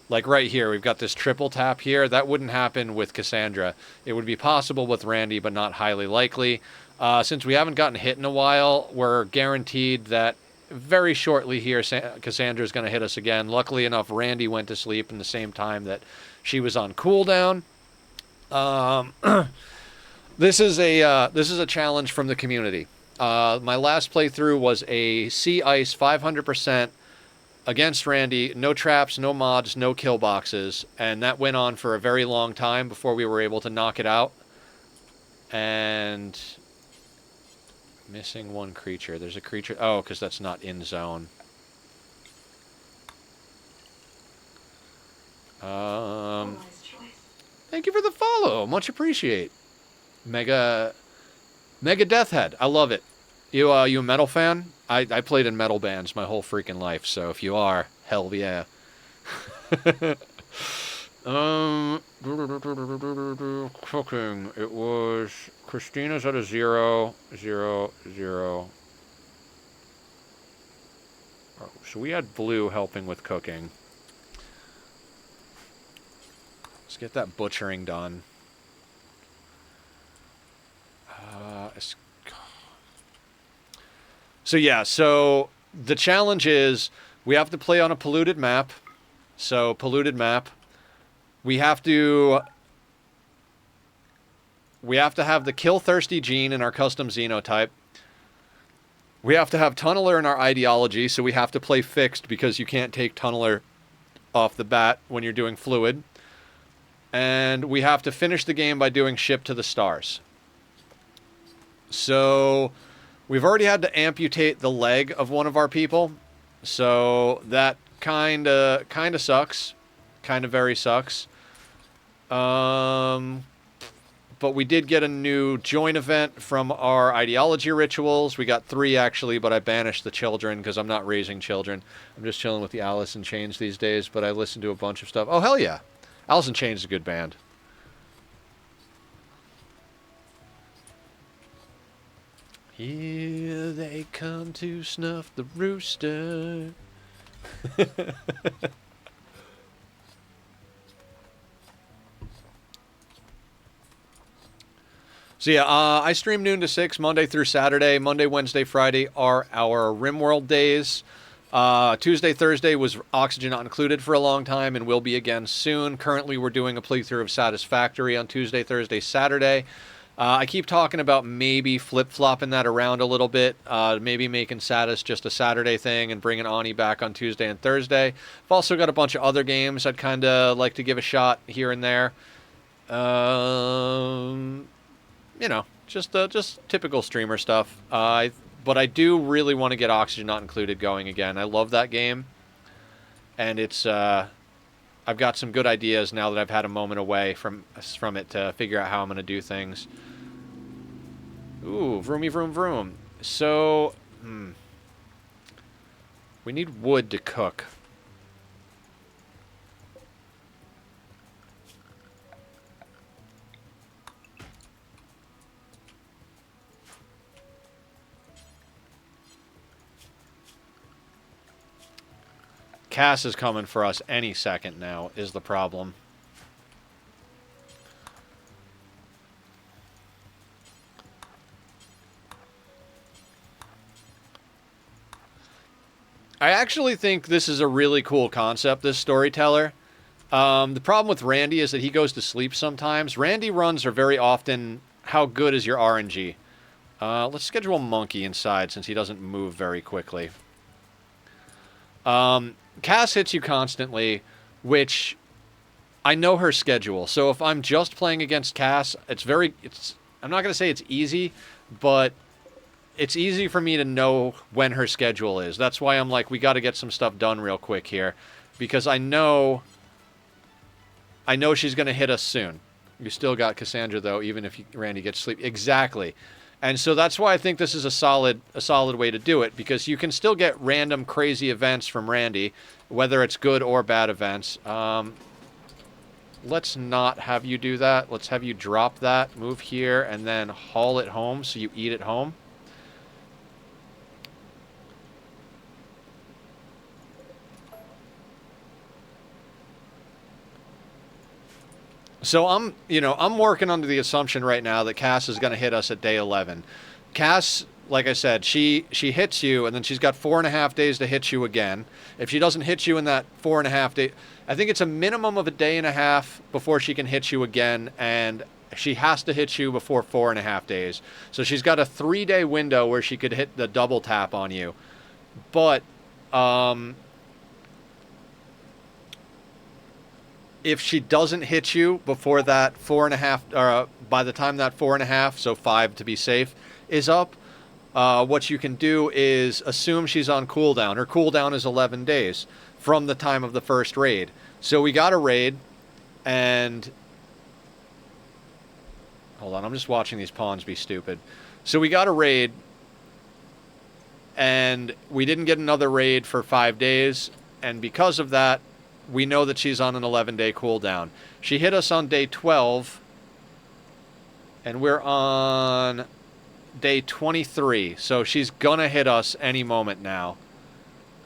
[SPEAKER 1] Like right here, we've got this triple tap here. That wouldn't happen with Cassandra. It would be possible with Randy, but not highly likely. Since we haven't gotten hit in a while, we're guaranteed that very shortly here, Cassandra's going to hit us again. Luckily enough, Randy went to sleep in the same time that she was on cooldown. This is a challenge from the community. My last playthrough was a sea ice 500% against Randy. No traps, no mods, no kill boxes, and that went on for a very long time before we were able to knock it out. And missing one creature. There's a creature. Oh, because that's not in zone. Thank you for the follow. Much appreciate. Mega Deathhead. I love it. You a metal fan? I played in metal bands my whole freaking life, so if you are, hell yeah. Cooking. It was Christina's at a 0, 0, 0. Oh, so we had Blue helping with cooking. Let's get that butchering done. So yeah, so the challenge is we have to play on a polluted map. So polluted map. We have to have the kill thirsty gene in our custom xenotype. We have to have tunneler in our ideology, so we have to play fixed because you can't take tunneler off the bat when you're doing fluid. And we have to finish the game by doing ship to the stars. So we've already had to amputate the leg of one of our people. So that kind of sucks. Kind of very sucks. But we did get a new join event from our ideology rituals. We got 3 actually, but I banished the children because I'm not raising children. I'm just chilling with the Alice in Chains these days, but I listen to a bunch of stuff. Oh, hell yeah. Alice in Chains is a good band. Here they come to snuff the rooster. So yeah, I stream noon to 6, Monday through Saturday. Monday, Wednesday, Friday are our Rimworld days. Tuesday, Thursday was Oxygen Not Included for a long time and will be again soon. Currently, we're doing a playthrough of Satisfactory on Tuesday, Thursday, Saturday. I keep talking about maybe flip-flopping that around a little bit, maybe making Satis just a Saturday thing and bringing Ani back on Tuesday and Thursday. I've also got a bunch of other games I'd kind of like to give a shot here and there. You know, just typical streamer stuff. But I do really want to get Oxygen Not Included going again. I love that game. And it's, I've got some good ideas now that I've had a moment away from it to figure out how I'm going to do things. Ooh, vroomy vroom vroom. So, we need wood to cook. Cass is coming for us any second now, is the problem. I actually think this is a really cool concept, this storyteller. The problem with Randy is that he goes to sleep sometimes. Randy runs are very often, how good is your RNG? Let's schedule Monkey inside since he doesn't move very quickly. Cass hits you constantly, which I know her schedule. So if I'm just playing against Cass, I'm not going to say it's easy, but it's easy for me to know when her schedule is. That's why I'm like, we got to get some stuff done real quick here, because I know she's going to hit us soon. You still got Cassandra though, even if Randy gets sleep. Exactly. And so that's why I think this is a solid way to do it, because you can still get random crazy events from Randy, whether it's good or bad events. Let's not have you do that. Let's have you drop that, move here, and then haul it home so you eat at home. So I'm working under the assumption right now that Cass is going to hit us at day 11. Cass like I said, she hits you, and then she's got 4.5 days to hit you again. If she doesn't hit you in that 4.5 day, I think it's a minimum of a day and a half before she can hit you again, and she has to hit you before 4.5 days. So she's got a 3-day window where she could hit the double tap on you. But if she doesn't hit you before that 4.5, or by the time that 4.5, so 5 to be safe, is up, what you can do is assume she's on cooldown. Her cooldown is 11 days from the time of the first raid. So we got a raid, and hold on, I'm just watching these pawns be stupid. So we got a raid, and we didn't get another raid for 5 days, and because of that, we know that she's on an 11-day cooldown. She hit us on day 12, and we're on day 23, so she's gonna hit us any moment now.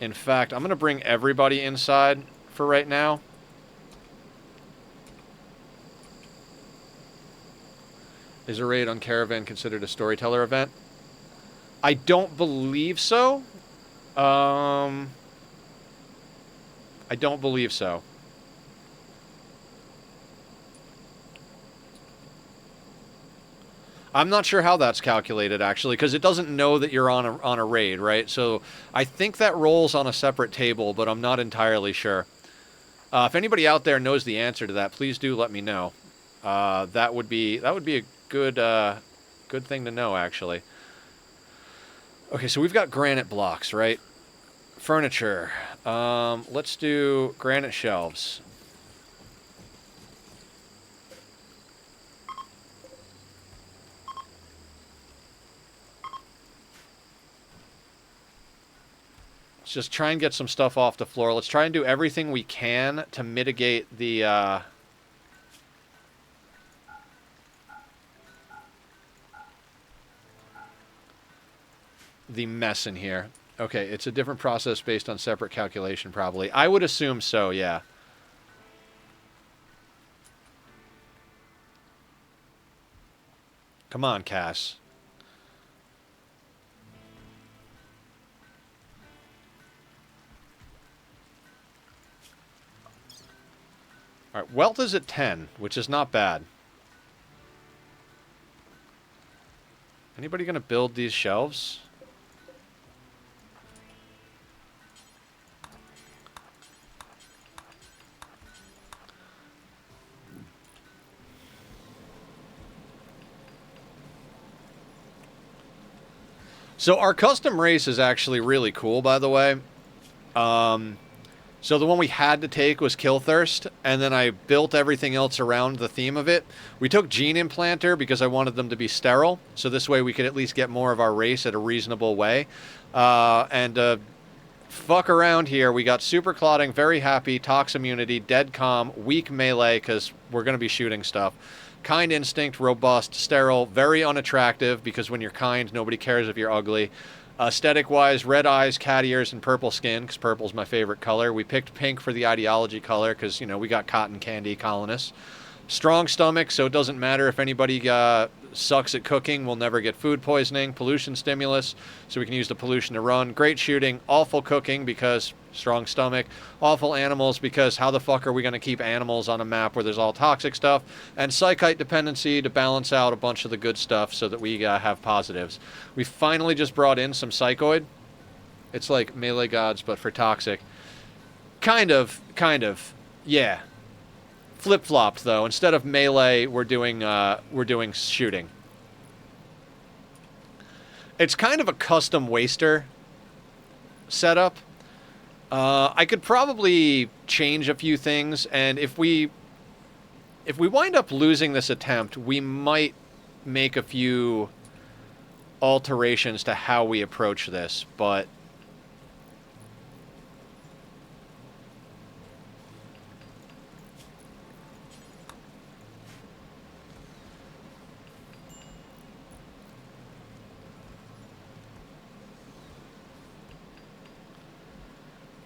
[SPEAKER 1] In fact, I'm gonna bring everybody inside for right now. Is a raid on Caravan considered a storyteller event? I don't believe so. I don't believe so. I'm not sure how that's calculated, actually, because it doesn't know that you're on a raid, right? So I think that rolls on a separate table, but I'm not entirely sure. If anybody out there knows the answer to that, please do let me know. That would be a good thing to know, actually. Okay, so we've got granite blocks, right? Furniture. Let's do granite shelves. Let's just try and get some stuff off the floor. Let's try and do everything we can to mitigate the mess in here. Okay, it's a different process based on separate calculation, probably. I would assume so, yeah. Come on, Cass. Alright, wealth is at 10, which is not bad. Anybody gonna build these shelves? So our custom race is actually really cool, by the way. So the one we had to take was Killthirst, and then I built everything else around the theme of it. We took Gene Implanter because I wanted them to be sterile, so this way we could at least get more of our race at a reasonable way. Fuck around here, we got Super Clotting, Very Happy, Tox Immunity, Dead Calm, Weak Melee, because we're going to be shooting stuff. Kind Instinct, Robust, Sterile, very unattractive, because when you're kind, nobody cares if you're ugly. Aesthetic-wise, red eyes, cat ears, and purple skin, because purple's my favorite color. We picked pink for the ideology color, because, you know, we got cotton candy colonists. Strong stomach, so it doesn't matter if anybody sucks at cooking, we'll never get food poisoning. Pollution stimulus, so we can use the pollution to run. Great shooting. Awful cooking, because strong stomach. Awful animals, because how the fuck are we going to keep animals on a map where there's all toxic stuff? And psychite dependency to balance out a bunch of the good stuff so that we have positives. We finally just brought in some psychoid. It's like melee gods, but for toxic. Kind of. Yeah. Flip-flopped, though. Instead of melee, we're doing shooting. It's kind of a custom waster setup. I could probably change a few things, and if we wind up losing this attempt, we might make a few alterations to how we approach this, but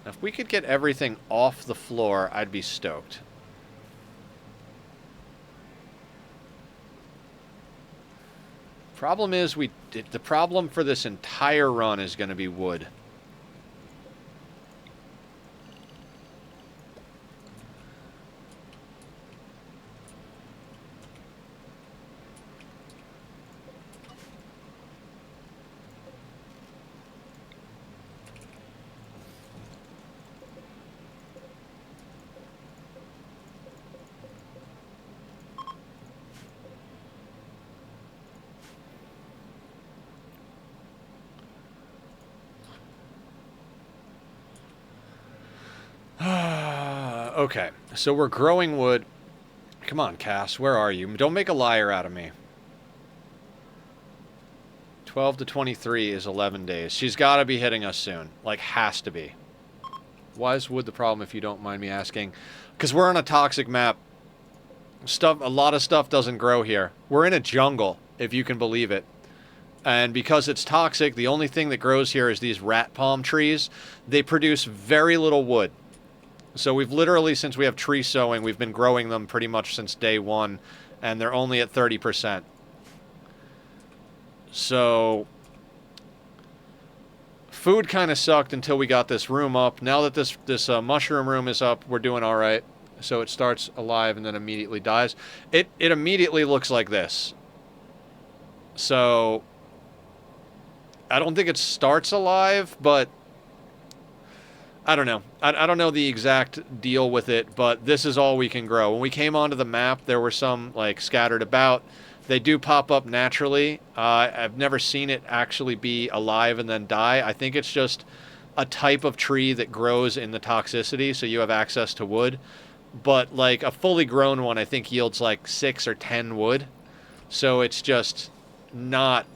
[SPEAKER 1] if we could get everything off the floor, I'd be stoked. Problem is, the problem for this entire run is going to be wood. Okay, so we're growing wood. Come on, Cass, where are you? Don't make a liar out of me. 12 to 23 is 11 days. She's got to be hitting us soon. Like, has to be. Why is wood the problem, if you don't mind me asking? Because we're on a toxic map. A lot of stuff doesn't grow here. We're in a jungle, if you can believe it. And because it's toxic, the only thing that grows here is these rat palm trees. They produce very little wood. So we've literally, since we have tree sowing, we've been growing them pretty much since day one, and they're only at 30%. So food kind of sucked until we got this room up. Now that this mushroom room is up, we're doing all right. So it starts alive and then immediately dies. It immediately looks like this. So I don't think it starts alive, but I don't know. I don't know the exact deal with it, but this is all we can grow. When we came onto the map, there were some like scattered about. They do pop up naturally. I've never seen it actually be alive and then die. I think it's just a type of tree that grows in the toxicity, so you have access to wood. But like a fully grown one, I think yields like 6 or 10 wood. So it's just not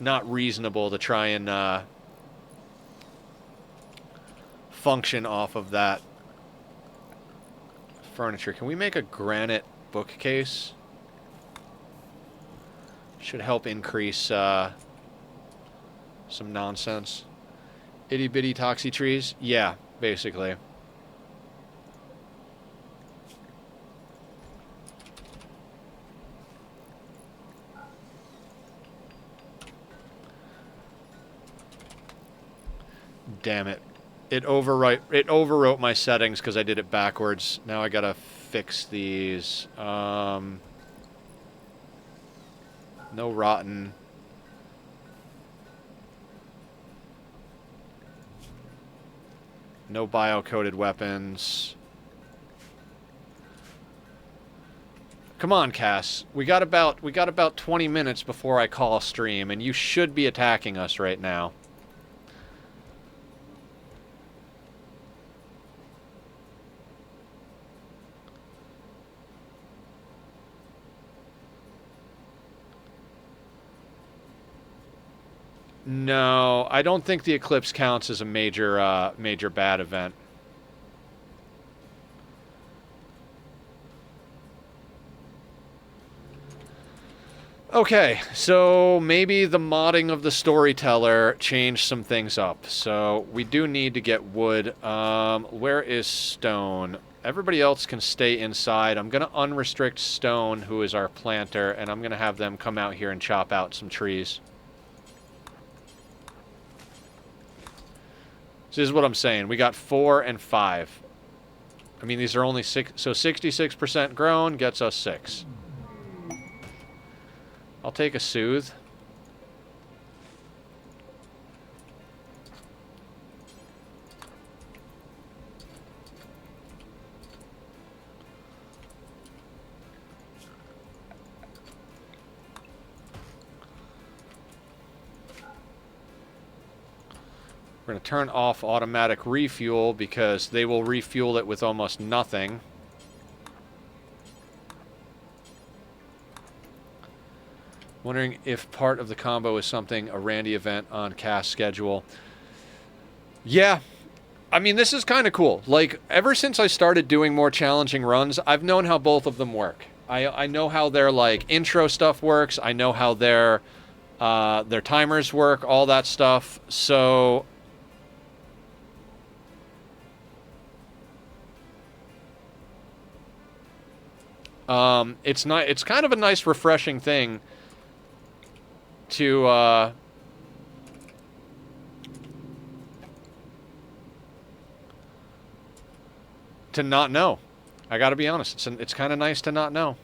[SPEAKER 1] reasonable to try and function off of that furniture. Can we make a granite bookcase? Should help increase some nonsense. Itty bitty toxy trees? Yeah, basically. Damn it. It overwrote my settings because I did it backwards. Now I gotta fix these. No rotten. No bio-coated weapons. Come on, Cass. We got about 20 minutes before I call stream, and you should be attacking us right now. No, I don't think the eclipse counts as a major major bad event. Okay, so maybe the modding of the storyteller changed some things up. So we do need to get wood. Where is Stone? Everybody else can stay inside. I'm going to unrestrict Stone, who is our planter, and I'm going to have them come out here and chop out some trees. This is what I'm saying. We got 4 and 5. I mean, these are only 6, so 66% grown gets us 6. I'll take a soothe. We're going to turn off automatic refuel because they will refuel it with almost nothing. Wondering if part of the combo is something a Randy event on cast schedule. Yeah. I mean, this is kind of cool. Like, ever since I started doing more challenging runs, I've known how both of them work. I know how their, like, intro stuff works. I know how their timers work, all that stuff. So it's kind of a nice refreshing thing to not know. I gotta be honest. It's kind of nice to not know.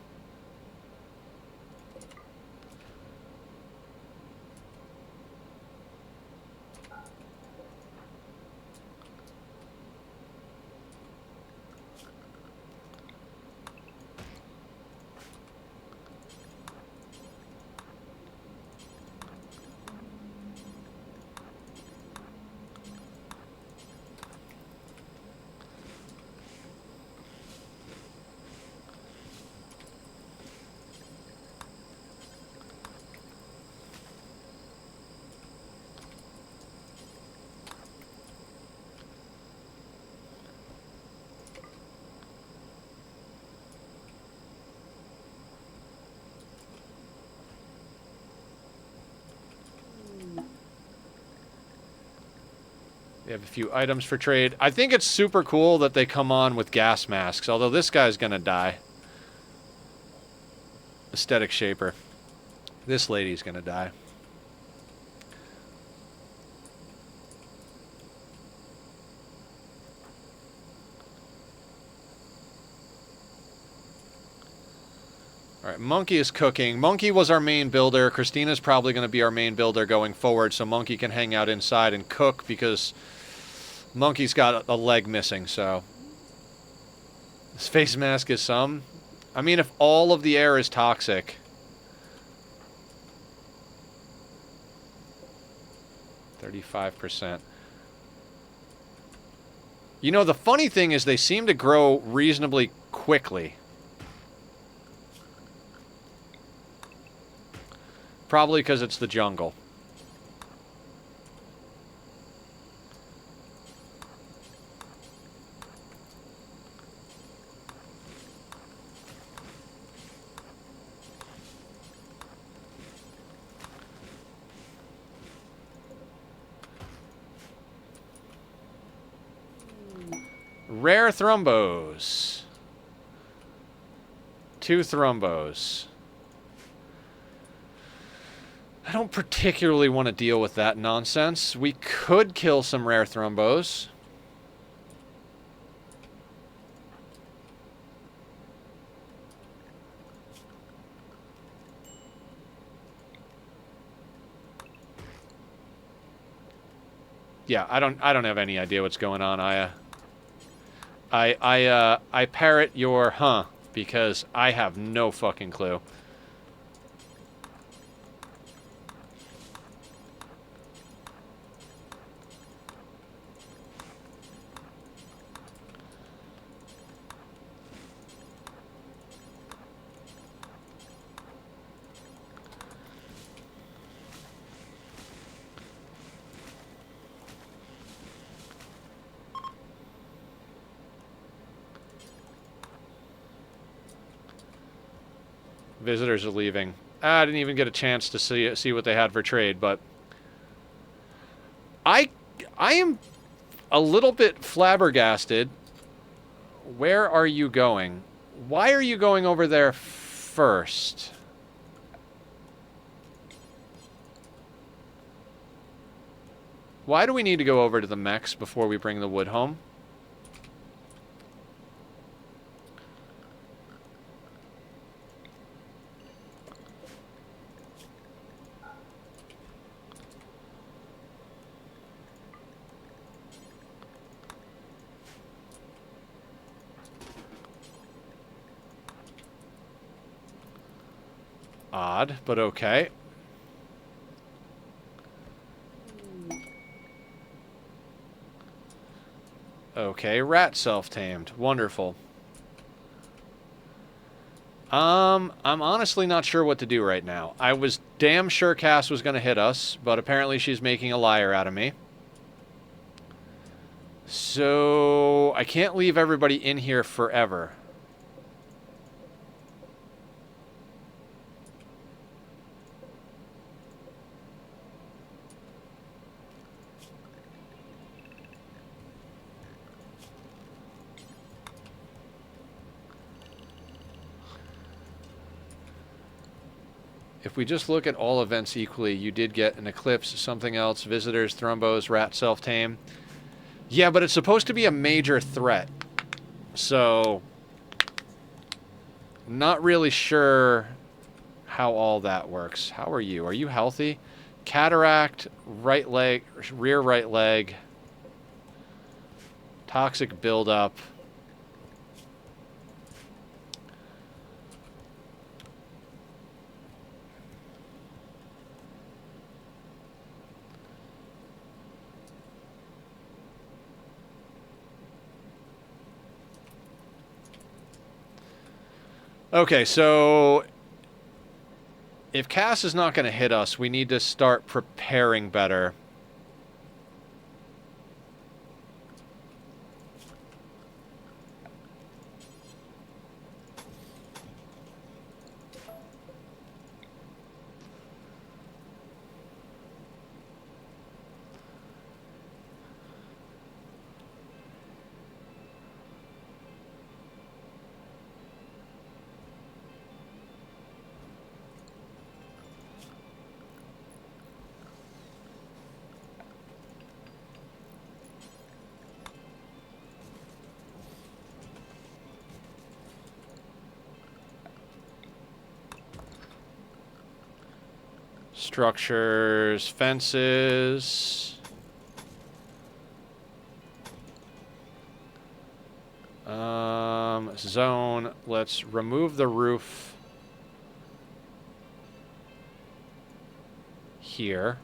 [SPEAKER 1] We have a few items for trade. I think it's super cool that they come on with gas masks, although this guy's gonna die. Aesthetic Shaper. This lady's gonna die. Alright, Monkey is cooking. Monkey was our main builder. Christina's probably going to be our main builder going forward, so Monkey can hang out inside and cook because Monkey's got a leg missing, so... This face mask is some. I mean, if all of the air is toxic... 35%. You know, the funny thing is they seem to grow reasonably quickly. Probably because it's the jungle. Rare thrombos. 2 thrombos. I don't particularly want to deal with that nonsense. We could kill some rare thrombos. Yeah, I don't have any idea what's going on, Aya. I parrot your huh because I have no fucking clue. Visitors are leaving. I didn't even get a chance to see what they had for trade, but I am a little bit flabbergasted. Where are you going? Why are you going over there first? Why do we need to go over to the mechs before we bring the wood home? Odd, but okay. Okay, rat self-tamed. Wonderful. I'm honestly not sure what to do right now. I was damn sure Cass was going to hit us, but apparently she's making a liar out of me. So, I can't leave everybody in here forever. if we just look at all events equally, you did get an eclipse, something else, visitors, thrombos, rat self-tame. Yeah, but it's supposed to be a major threat. So, not really sure how all that works. How are you? Are you healthy? Cataract, right leg, rear right leg, toxic buildup. Okay, so if Cass is not going to hit us, we need to start preparing better. Structures, fences. Zone. Let's remove the roof here.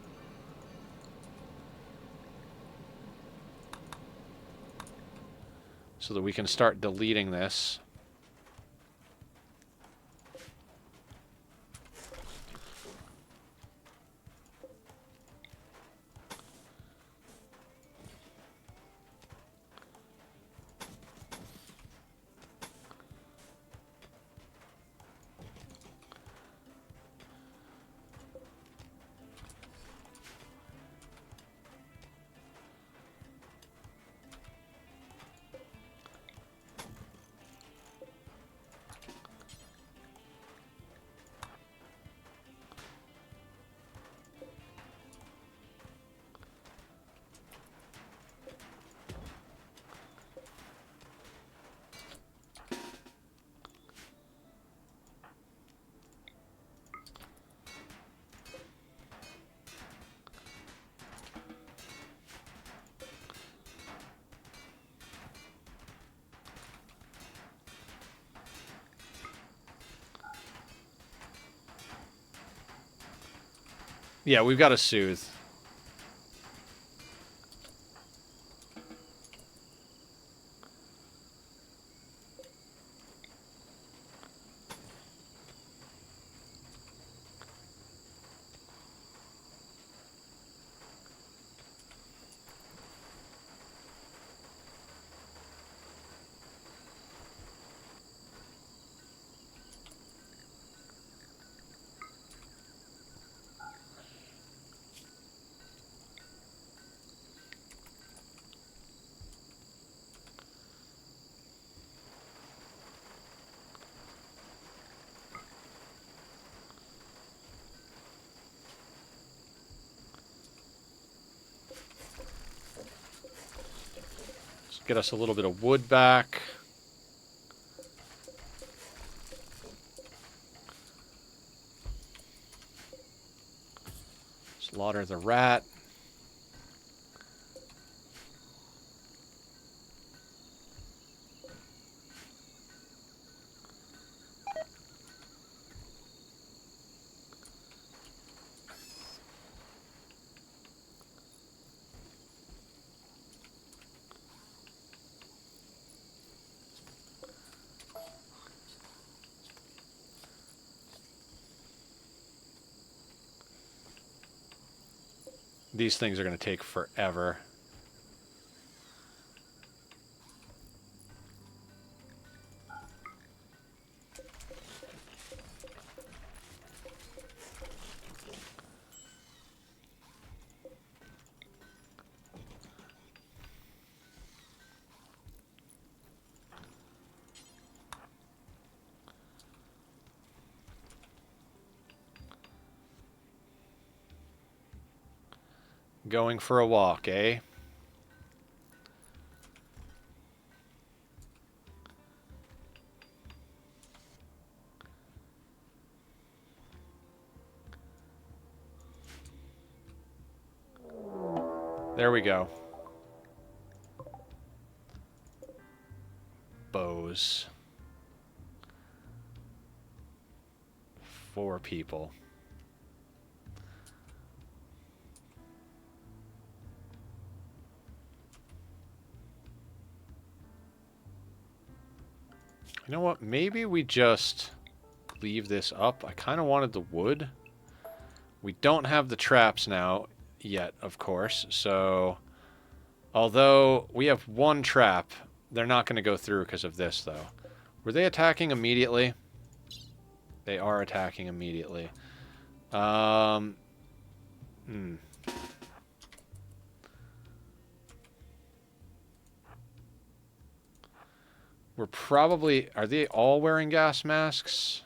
[SPEAKER 1] So that we can start deleting this. Yeah, we've got to soothe. Get us a little bit of wood back. Slaughter the rat. These things are going to take forever. Going for a walk, eh? There we go. Bows. 4 people. You know what? Maybe we just leave this up. I kind of wanted the wood. We don't have the traps now yet, of course. So, although we have 1 trap, they're not going to go through because of this, though. Were they attacking immediately? They are attacking immediately. We're probably... Are they all wearing gas masks?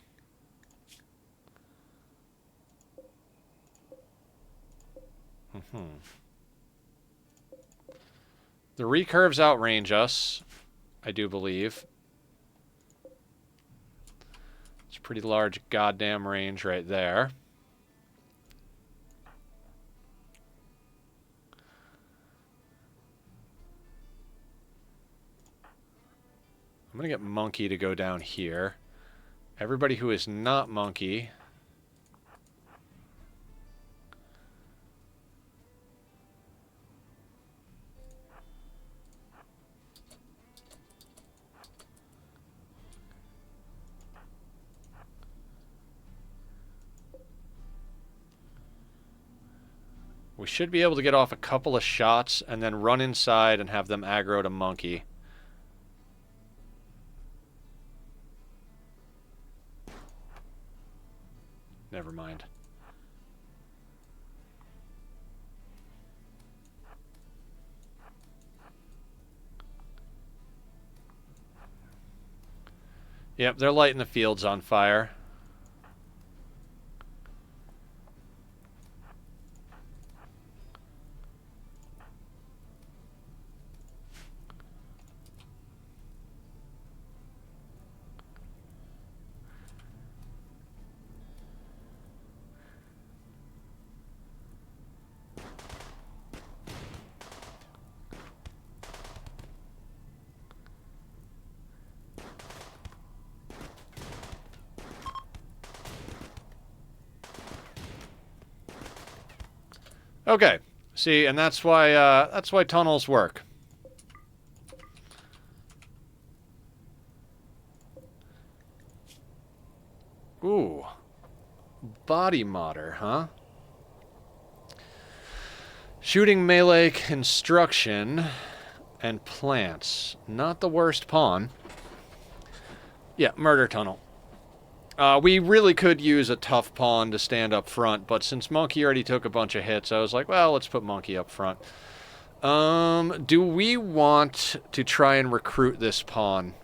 [SPEAKER 1] The recurves outrange us, I do believe. It's a pretty large goddamn range right there. I'm going to get Monkey to go down here. Everybody who is not Monkey... We should be able to get off a couple of shots and then run inside and have them aggro to Monkey. Never mind. Yep, they're lighting the fields on fire. Okay, see, and that's why tunnels work. Ooh, body modder, huh? Shooting melee construction and plants. Not the worst pawn. Yeah, murder tunnel. We really could use a tough pawn to stand up front, but since Monkey already took a bunch of hits, I was like, well, let's put Monkey up front. Do we want to try and recruit this pawn?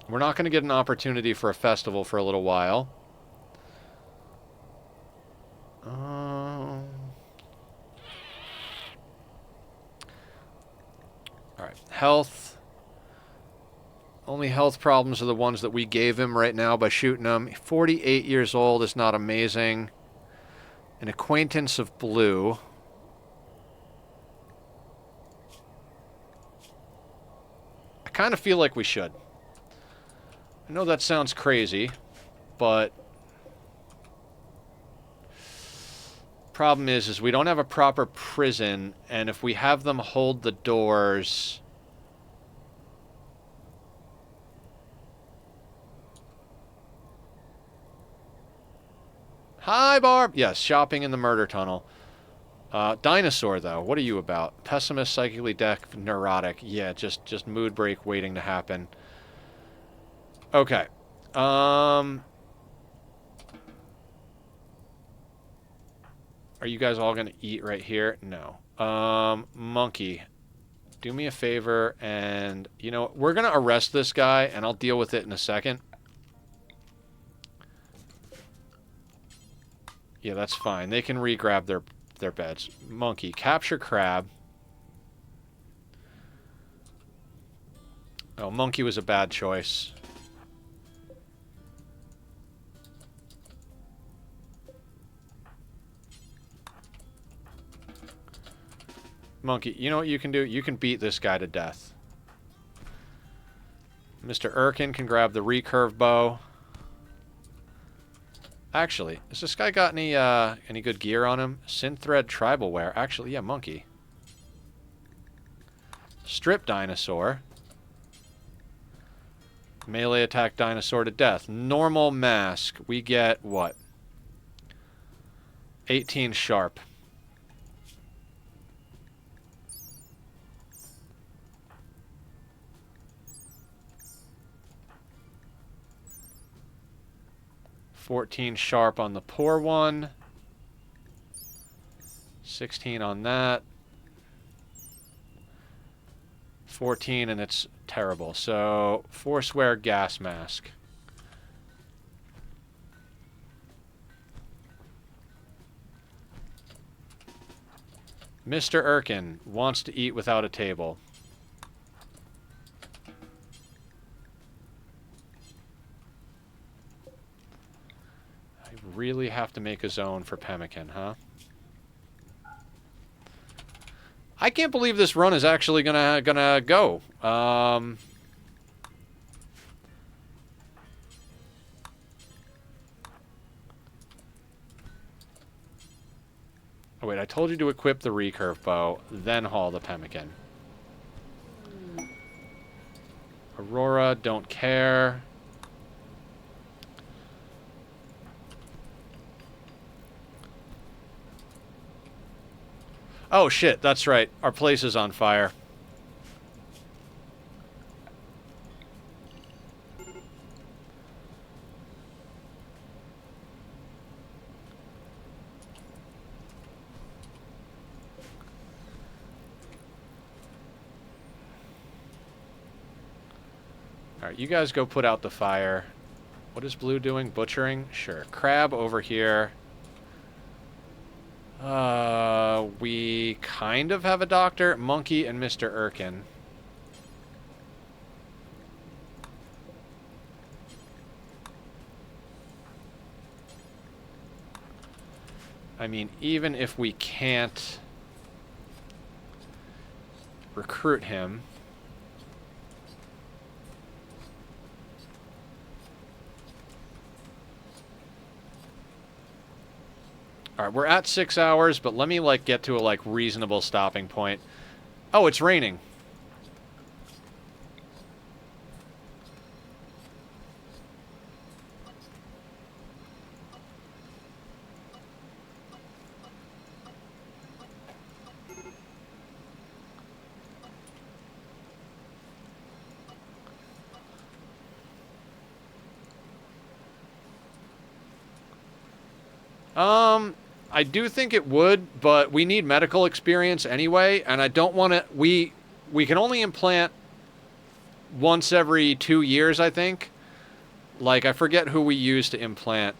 [SPEAKER 1] We're not going to get an opportunity for a festival for a little while. Alright, health. Only health problems are the ones that we gave him right now by shooting him. 48 years old is not amazing. An acquaintance of blue. I kind of feel like we should. I know that sounds crazy, but... problem is we don't have a proper prison, and if we have them hold the doors... Hi, Barb! Yes, shopping in the murder tunnel. Dinosaur, though. What are you about? Pessimist, psychically deaf, neurotic. Yeah, just mood break waiting to happen. Okay. Are you guys all gonna eat right here? No. Monkey. Do me a favor and... You know, we're gonna arrest this guy, and I'll deal with it in a second. Yeah, that's fine. They can re-grab their beds. Monkey, capture crab. Oh, monkey was a bad choice. Monkey, you know what you can do? You can beat this guy to death. Mr. Erkin can grab the recurve bow. Actually, has this guy got any good gear on him? Synthread tribal wear. Actually, yeah, monkey. Strip dinosaur. Melee attack dinosaur to death. Normal mask. We get what? 18 sharp. $14 sharp on the poor one. 16 on that. 14 and it's terrible. So, Forswear gas mask. Mr. Erkin wants to eat without a table. I really have to make a zone for pemmican, huh? I can't believe this run is actually gonna go. Oh wait, I told you to equip the recurve bow, then haul the pemmican. Aurora, don't care. Oh shit, that's right. Our place is on fire. Alright, you guys go put out the fire. What is Blue doing? Butchering? Sure. Crab over here. We kind of have a doctor. Monkey and Mr. Erkin. I mean, even if we can't recruit him... Alright, we're at 6 hours, but let me, like, get to a, like, reasonable stopping point. Oh, it's raining. I do think it would, but we need medical experience anyway, and I don't want to... We can only implant once every 2 years, I think. Like, I forget who we use to implant.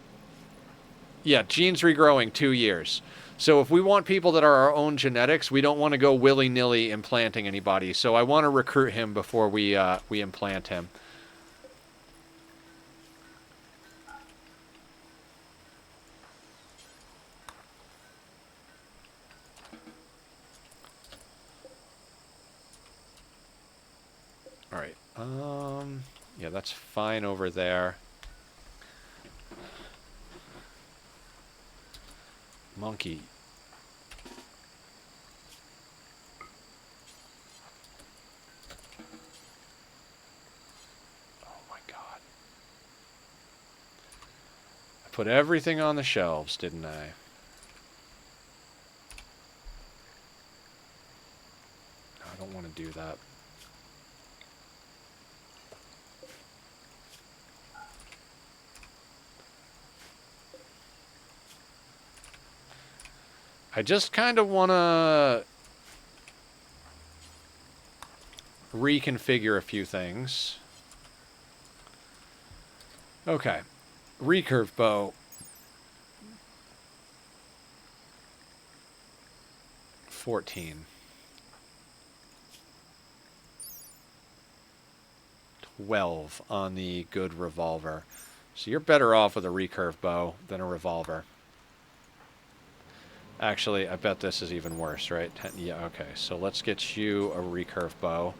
[SPEAKER 1] Yeah, genes regrowing 2 years. So if we want people that are our own genetics, we don't want to go willy-nilly implanting anybody. So I want to recruit him before we implant him. Alright, yeah, that's fine over there. Monkey. Oh my god. I put everything on the shelves, didn't I? I don't want to do that. I just kind of want to reconfigure a few things. Okay. Recurve bow. 14. 12 on the good revolver. So you're better off with a recurve bow than a revolver. Actually, I bet this is even worse, right? 10, yeah, okay. So let's get you a recurve bow.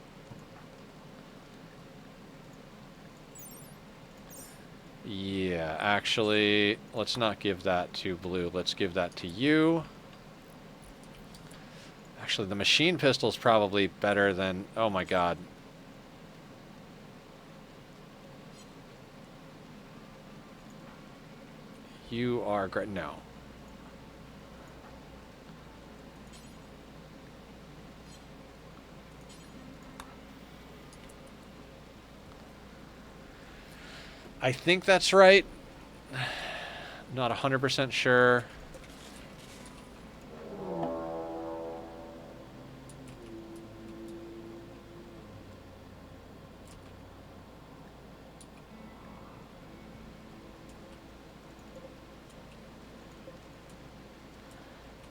[SPEAKER 1] Yeah, actually, let's not give that to blue. Let's give that to you. Actually, the machine pistol's probably better than... Oh my god. You are great. No. I think that's right. Not 100% sure.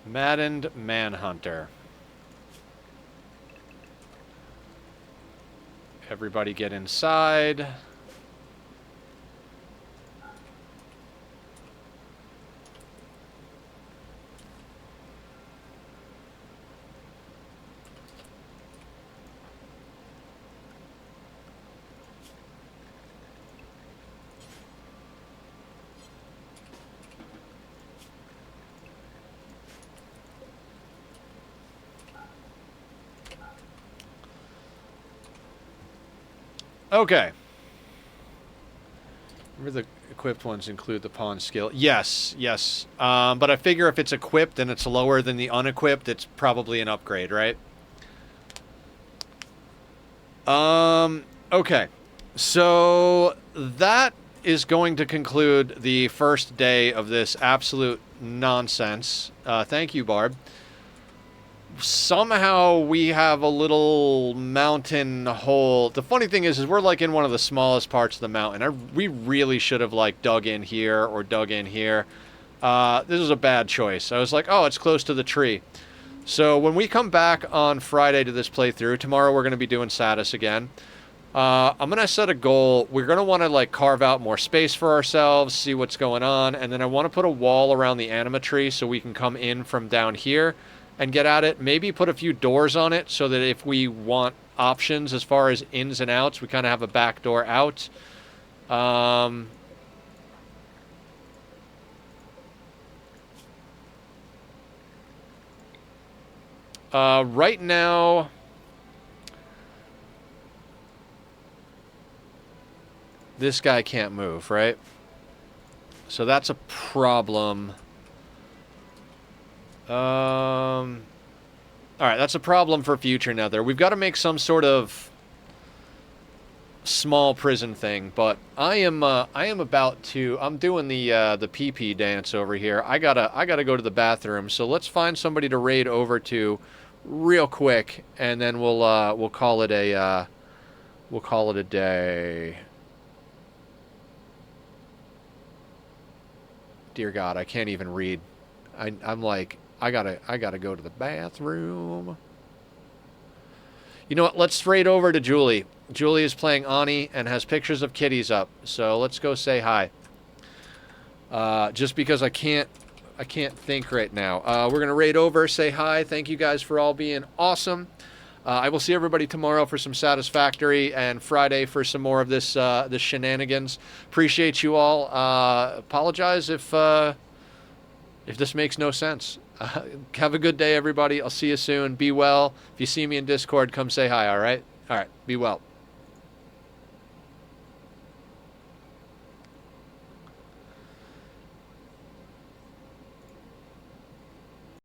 [SPEAKER 1] Maddened Manhunter. Everybody get inside. Okay. Remember the equipped ones include the pawn skill. Yes, yes. But I figure if it's equipped and it's lower than the unequipped, it's probably an upgrade, right? Okay. So that is going to conclude the first day of this absolute nonsense. Thank you, Barb. Somehow we have a little mountain hole. The funny thing is we're like in one of the smallest parts of the mountain. We really should have like dug in here or dug in here. This was a bad choice. I was like, oh, it's close to the tree. So when we come back on Friday to this playthrough, tomorrow we're going to be doing Satis again. I'm going to set a goal. We're going to want to like carve out more space for ourselves, see what's going on. And then I want to put a wall around the anima tree so we can come in from down here and get at it. Maybe put a few doors on it so that if we want options as far as ins and outs, we kind of have a back door out. Right now, this guy can't move, right? So that's a problem. All right, that's a problem for future Nether. We've got to make some sort of small prison thing, but I am about to. I'm doing the pee-pee dance over here. I gotta go to the bathroom. So let's find somebody to raid over to, real quick, and then we'll call it a day. Dear God, I can't even read. I'm like. I gotta go to the bathroom. You know what? Let's raid over to Julie. Julie is playing Ani and has pictures of kitties up. So let's go say hi. Just because I can't think right now. We're gonna raid over, say hi. Thank you guys for all being awesome. I will see everybody tomorrow for some Satisfactory and Friday for some more of this shenanigans. Appreciate you all. Apologize if this makes no sense. Have a good day, everybody. I'll see you soon. Be well. If you see me in Discord, come say hi, all right? All right, be well.